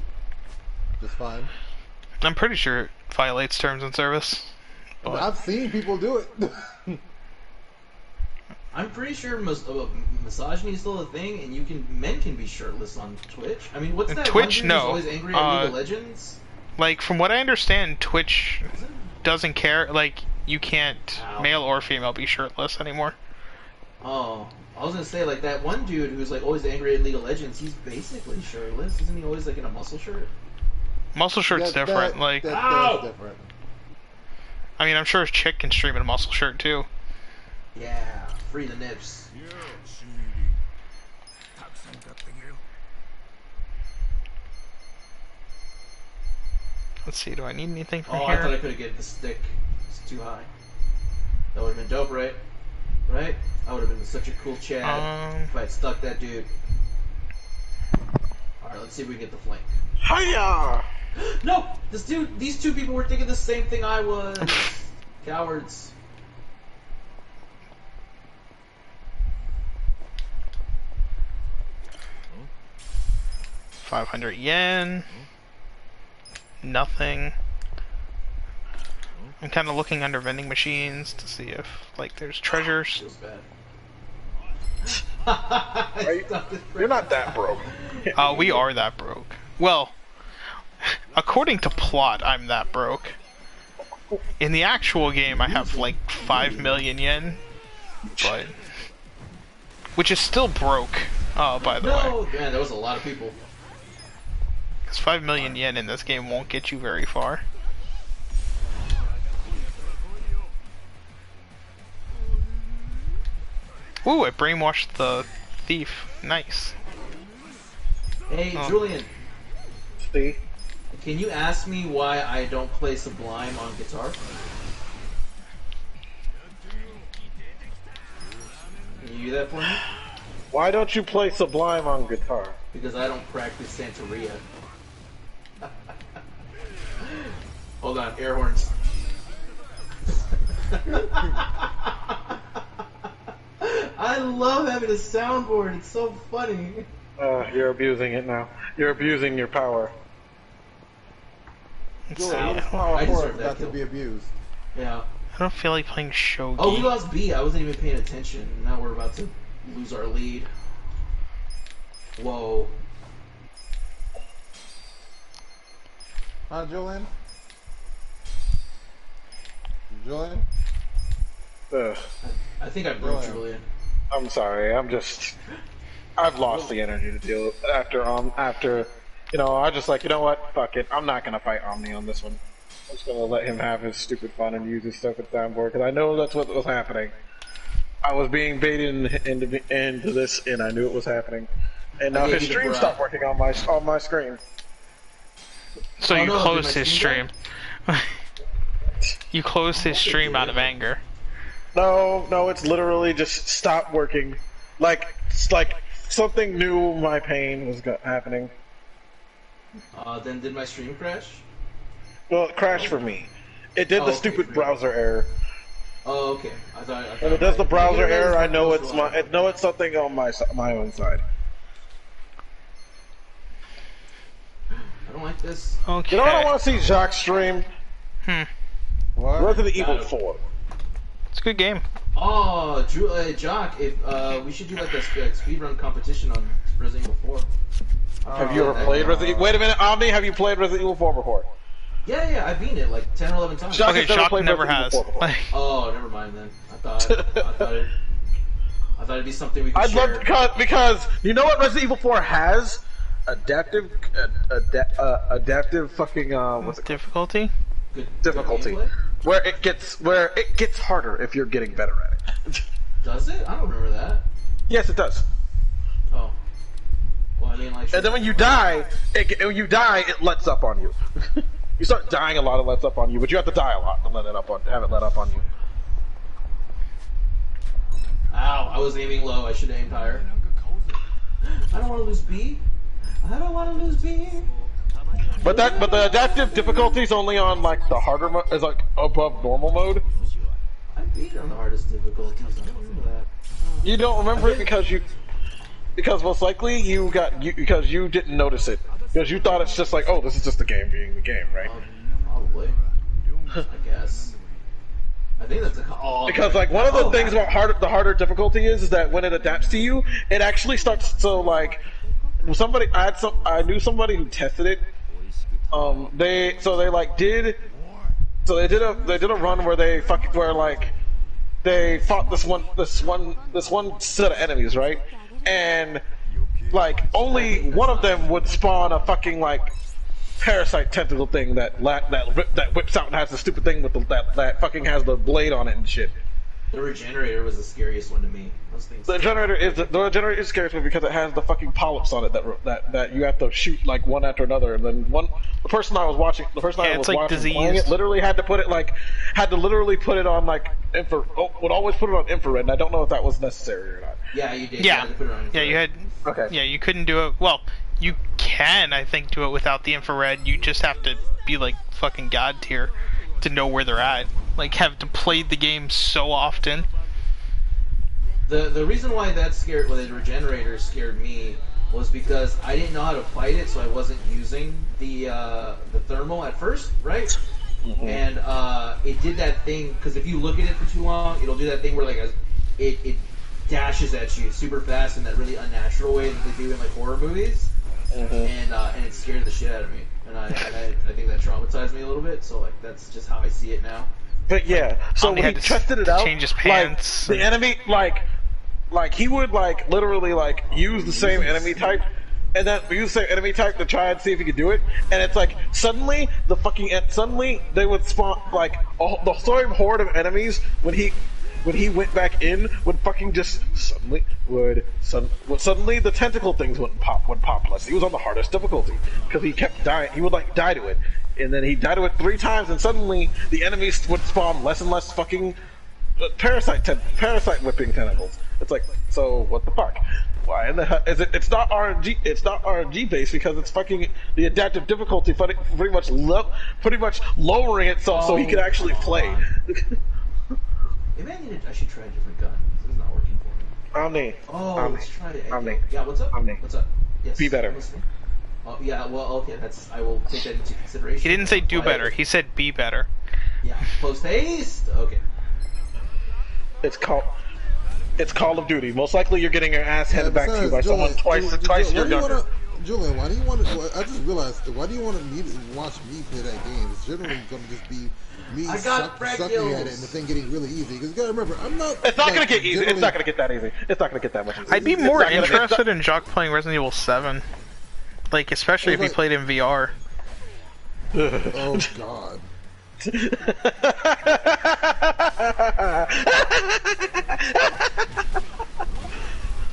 Just fine. I'm pretty sure it violates terms and service. But I've seen people do it. I'm pretty sure misogyny is still a thing, and men can be shirtless on Twitch. I mean, what's that? Twitch, one dude no. who's always angry at League of Legends? like, from what I understand, Twitch doesn't care. Like, you can't male or female be shirtless anymore. Oh, I was gonna say, like, that one dude who's like always angry at League of Legends. He's basically shirtless, isn't he? Always like in a muscle shirt. Muscle shirt's different. Like, that's different. I mean, I'm sure a chick can stream in a muscle shirt too. Yeah, free the nips. Let's see, do I need anything from Oh, here? I thought I could have get the stick. It's too high. That would have been dope, right? Right? I would have been such a cool Chad if I had stuck that dude. Alright, let's see if we can get the flank. Hiya! No! These two people were thinking the same thing I was. Cowards. yen. Nothing. I'm kind of looking under vending machines to see if, like, there's treasures. Feels bad. You're not that broke. We are that broke. Well, according to plot, I'm that broke. In the actual game, I have, like, 5 million yen. But... which is still broke, by the way. No! Man, that was a lot of people. Because 5 million yen in this game won't get you very far. Ooh, I brainwashed the thief. Nice. Hey, Julian. See? Can you ask me why I don't play Sublime on guitar? Can you do that for me? Why don't you play Sublime on guitar? Because I don't practice Santeria. Hold on, air horns. I love having a soundboard. It's so funny. You're abusing it now. You're abusing your power. Let's Julian, what see. is power I 4 deserve that got to kill. be abused? Yeah. I don't feel like playing Shogi. Oh, we lost B. I wasn't even paying attention. Now we're about to lose our lead. Whoa. Huh, Julian? Julian? Ugh. I think I broke Julian. Julian. I'm sorry. I've lost the energy to deal with after, you know, I just like, you know what? Fuck it. I'm not gonna fight Omni on this one. I'm just gonna let him have his stupid fun and use his stupid soundboard because I know that's what was happening. I was being baited into this, and I knew it was happening. And now his stream stopped working on my screen. So Oh, you no, closed did my his stream stream. You closed his stream out of anger. No, it's literally just stopped working. Like something new. My pain was happening. Then did my stream crash? Well, it crashed for me. It did the okay, stupid great. browser error. Oh, okay. I thought When it does the browser error, I know it's my. it's something on my own side. I don't like this. Okay. You know what I want to see Jacques stream? What? Resident Evil 4. It's a good game. Oh, Jock, if we should do like a speedrun competition on Resident Evil 4. Have you ever played Resident Evil? Wait a minute, Omni, have you played Resident Evil 4 before? Yeah, I've beaten it like 10 or 11 times. Jacques Okay, has never Shock played never Resident has. Evil 4 before. Oh, never mind then. I thought it'd be something we could I'd share. love because you know what Resident Evil 4 has? Adaptive fucking what's it called? Difficulty? Good Difficulty. gameplay? Where it gets harder if you're getting better at it. Does it? I don't remember that. Yes, it does. Oh. Well, I mean, like. And then when you die, it lets up on you. You start dying a lot, it lets up on you, but you have to die a lot to have it let up on you. Ow! I was aiming low. I should have aimed higher. I don't want to lose B. I don't want to lose B. But the adaptive difficulty is only on like the harder is like above normal mode. I beat on the hardest difficulties. I don't remember that. You don't remember it because most likely because you didn't notice it because you thought it's just like, oh, this is just the game being the game, right? Probably. I guess. I think that's a Because like one of the things about the harder difficulty is that when it adapts to you, it actually starts. So like I knew somebody who tested it. They did a run where they fought this one set of enemies, right? And like only one of them would spawn a fucking like parasite tentacle thing that whips out and has the stupid thing with that fucking has the blade on it and shit. The regenerator was the scariest one to me. Those things. The regenerator is scary because it has the fucking polyps on it that you have to shoot like one after another, and then the person I was watching playing it literally had to literally put it on like would always put it on infrared, and I don't know if that was necessary or not. Yeah, you did. Yeah. You had to put it on Yeah, you had. Okay. Yeah, you couldn't do it. Well, you can, I think, do it without the infrared. You just have to be like fucking god tier to know where they're at. Like, have to play the game so often. The reason why the regenerator scared me was because I didn't know how to fight it, so I wasn't using the thermal at first, right? Mm-hmm. And it did that thing because if you look at it for too long, it'll do that thing where like it dashes at you super fast in that really unnatural way that they do in like horror movies, and it scared the shit out of me, and I think that traumatized me a little bit. So like that's just how I see it now. But yeah, so when he tested it out, change his pants. Like, the enemy like he would like literally like use the same enemy type. And then use the same enemy type to try and see if he could do it, and it's like suddenly they would spawn like the same horde of enemies when he went back in would fucking just suddenly the tentacle things would pop less. He was on the hardest difficulty because he kept dying. He would like die to it, and then he died to it 3 times, and suddenly the enemies would spawn less and less fucking parasite whipping tentacles. It's like, so what the fuck? Why in the hell is it? It's not RNG. It's not RNG based because it's fucking the adaptive difficulty, pretty much lowering itself so he could actually play. Maybe I should try a different gun. This is not working for me. Omni. Oh, Omni. let's try it. Omni. Yeah, what's up? Omni. What's up? Yes. Be better. Oh, yeah, well, okay, I will take that into consideration. He didn't say do But- better. He said be better. Yeah, post haste. Okay. It's Call of Duty. Most likely, you're getting your ass handed back to you by besides, someone twice your younger. Julian, why do you want to? I just realized. Why do you want to watch me play that game? It's generally going to just be me sucking at it and the thing getting really easy. Because you got to remember, I'm not. It's not going to get easy. It's not going to get that easy. It's not going to get that much easy. I'd be more interested in Jock playing Resident Evil 7. Like, especially if he played in VR. Oh, God.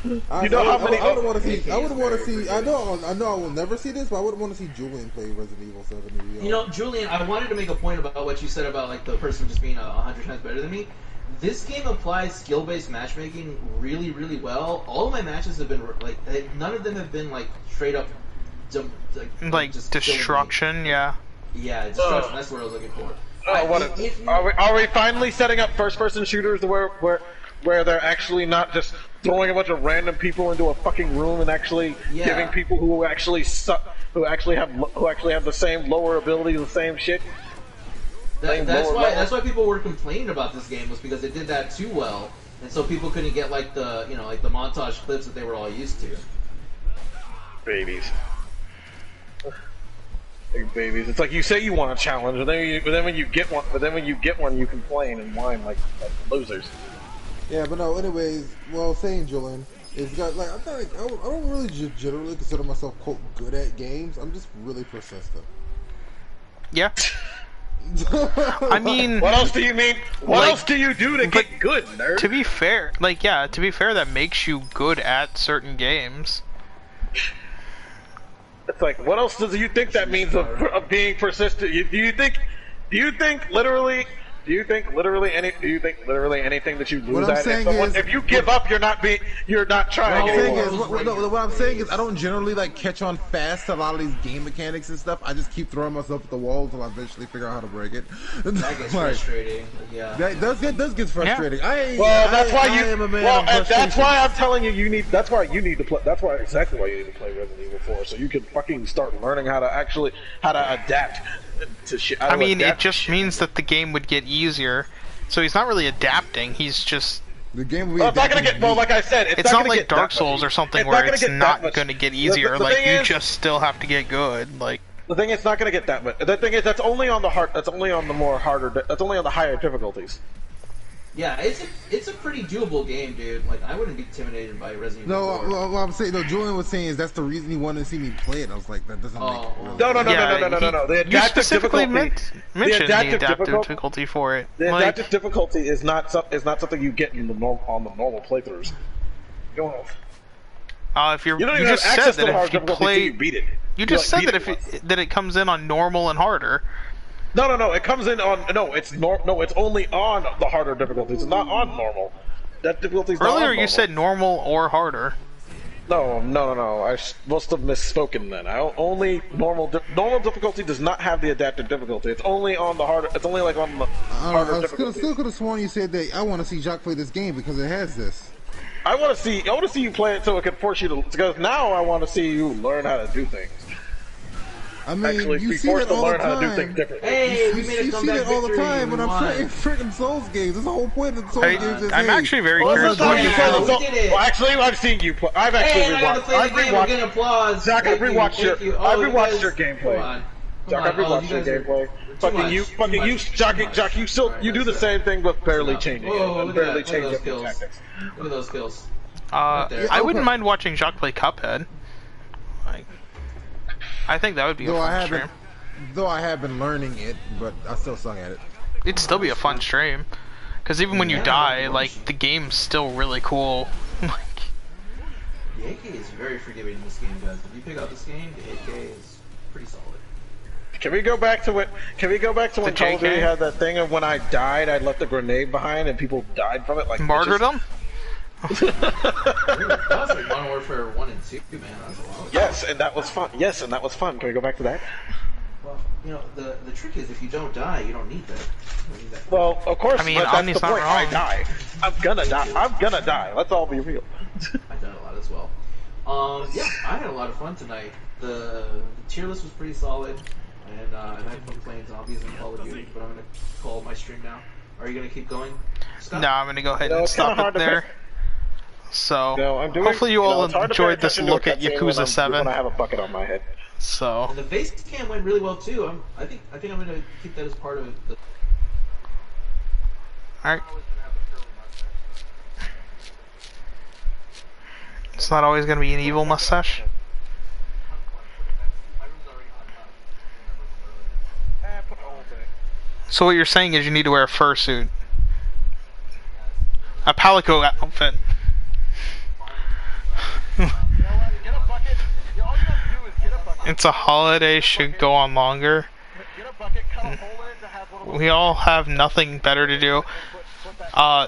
You know how many? I would want to see. I would want to see. I know I will never see this, but I would want to see Julian play Resident Evil 7 in VR. You know, Julian, I wanted to make a point about what you said about like the person just being 100 times better than me. This game applies skill-based matchmaking really, really well. All of my matches have been like none of them have been like straight up, Like just destruction, yeah. Yeah, destruction. That's what I was looking for. Are we finally setting up first-person shooters where they're actually not just throwing a bunch of random people into a fucking room and actually giving people who actually suck, who actually have the same lower abilities, the same shit? That's why people were complaining about this game, was because it did that too well, and so people couldn't get like the the montage clips that they were all used to. Babies. Big babies. It's like you say you want a challenge, but then when you get one, you complain and whine like losers. Yeah, but no. Anyways, well, saying Julian, it's got like I don't really generally consider myself quote good at games. I'm just really persistent. Yeah. I mean, what else do you mean? What else do you do to get good, nerd? To be fair, that makes you good at certain games. It's like, what else do you think that means of being persistent? Do you think literally anything that you lose at? If you give up, you're not trying anymore. What I'm saying is I don't generally like catch on fast to a lot of these game mechanics and stuff. I just keep throwing myself at the wall until I eventually figure out how to break it. That gets frustrating. Yeah. That does get frustrating. Yeah. That's why I'm telling you that's why you need to play Resident Evil 4, so you can fucking start learning how to adapt to shit. I mean, it just means that the game would get easier. So he's not really adapting. He's just the game. Well, it's not gonna get. Well, like I said, it's not like Dark Souls or something where it's not gonna get easier. Like you just still have to get good. Like the thing is, not gonna get that much. The thing is, that's only on the hard. That's only on the more harder. That's only on the higher difficulties. Yeah, it's a pretty doable game, dude. Like I wouldn't be intimidated by Resident Evil. No, what I'm saying, Julian was saying is that's the reason he wanted to see me play it. I was like, that doesn't make No. The you specifically mentioned the adaptive difficulty for it. The adaptive difficulty is not something you get on the normal playthroughs. Go on. If you're, you don't even have access to the hard difficulty until you beat it. You just said that it comes in on normal and harder. No. It comes in on it's only on the harder difficulties. It's not on normal. That difficulty's not on normal. Earlier you said normal or harder. No. I must have misspoken then. Only normal difficulty does not have the adaptive difficulty. It's only on the harder. It's only like on the harder difficulty. Still could have sworn you said that I want to see Jacques play this game because it has this. I want to see you play it so it can force you to. Because now I want to see you learn how to do things. I mean, actually you be see forced that to all learn the how to do time. things differently. Hey, you see that all the time when I'm playing freaking Souls games. That's the whole point of the Souls games. Is, I'm actually very curious. Actually, I've seen you play. I've actually rewatched. I've rewatched. Zach, I've rewatched your gameplay. Zach, I've rewatched your gameplay. Fucking you, Jock, you do the same thing but barely changing it. Barely changing your tactics. Look at those skills. I wouldn't mind watching Jacques play Cuphead. Like, I think that would be a fun stream. Though I have been learning it, but I still suck at it. It'd still be a fun stream. Because even when you die, like, the game's still really cool. Like, the AK is very forgiving in this game, guys. If you pick up this game, the AK is pretty solid. Can we go back to when Call of Duty had that thing of when I died, I left a grenade behind and people died from it? Like martyrdom? That was like Modern Warfare 1 and 2, man. That was a lot. Yes, and that was fun. Can we go back to that? Well, you know, the trick is if you don't die, you don't need that. Well, of course, I mean, that's the point. I wrong. die. I'm gonna die. Let's all be real. I've done a lot as well. Yeah, I had a lot of fun tonight. The tier list was pretty solid, and I had fun playing zombies and Call of Duty. But I'm gonna call my stream now. Are you gonna keep going, Scott? No, I'm gonna go ahead You know, and it's kinda stop it hard to there. pick. So, No, I'm doing. hopefully you all It's hard to pay enjoyed this attention to a look at cutscene Yakuza 7. when I have a bucket on my head. So, And the base cam went really well too. I think I'm gonna keep that as part of the. alright. It's not always gonna be an evil mustache. So what you're saying is you need to wear a fursuit. A palico outfit. It's a holiday, should go on longer. We all have nothing better to do.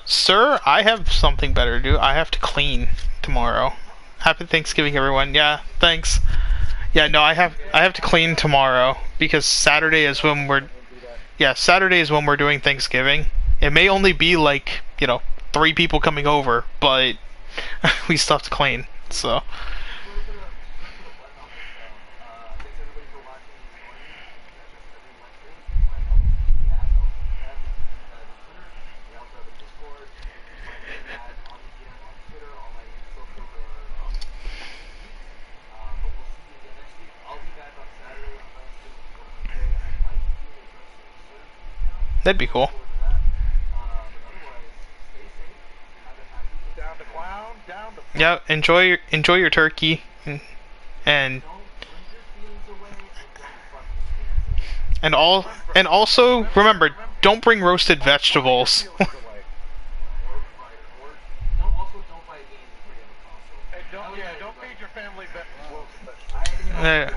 Sir, I have something better to do. I have to clean tomorrow. Happy Thanksgiving, everyone. Yeah, thanks. Yeah, no, I have to clean tomorrow because Saturday is when we're doing Thanksgiving. It may only be like, 3 people coming over, but we still have to clean. So that'd be cool. Yeah, enjoy your turkey, and also remember, don't bring roasted vegetables. Don't feed your family vegetables. Yeah.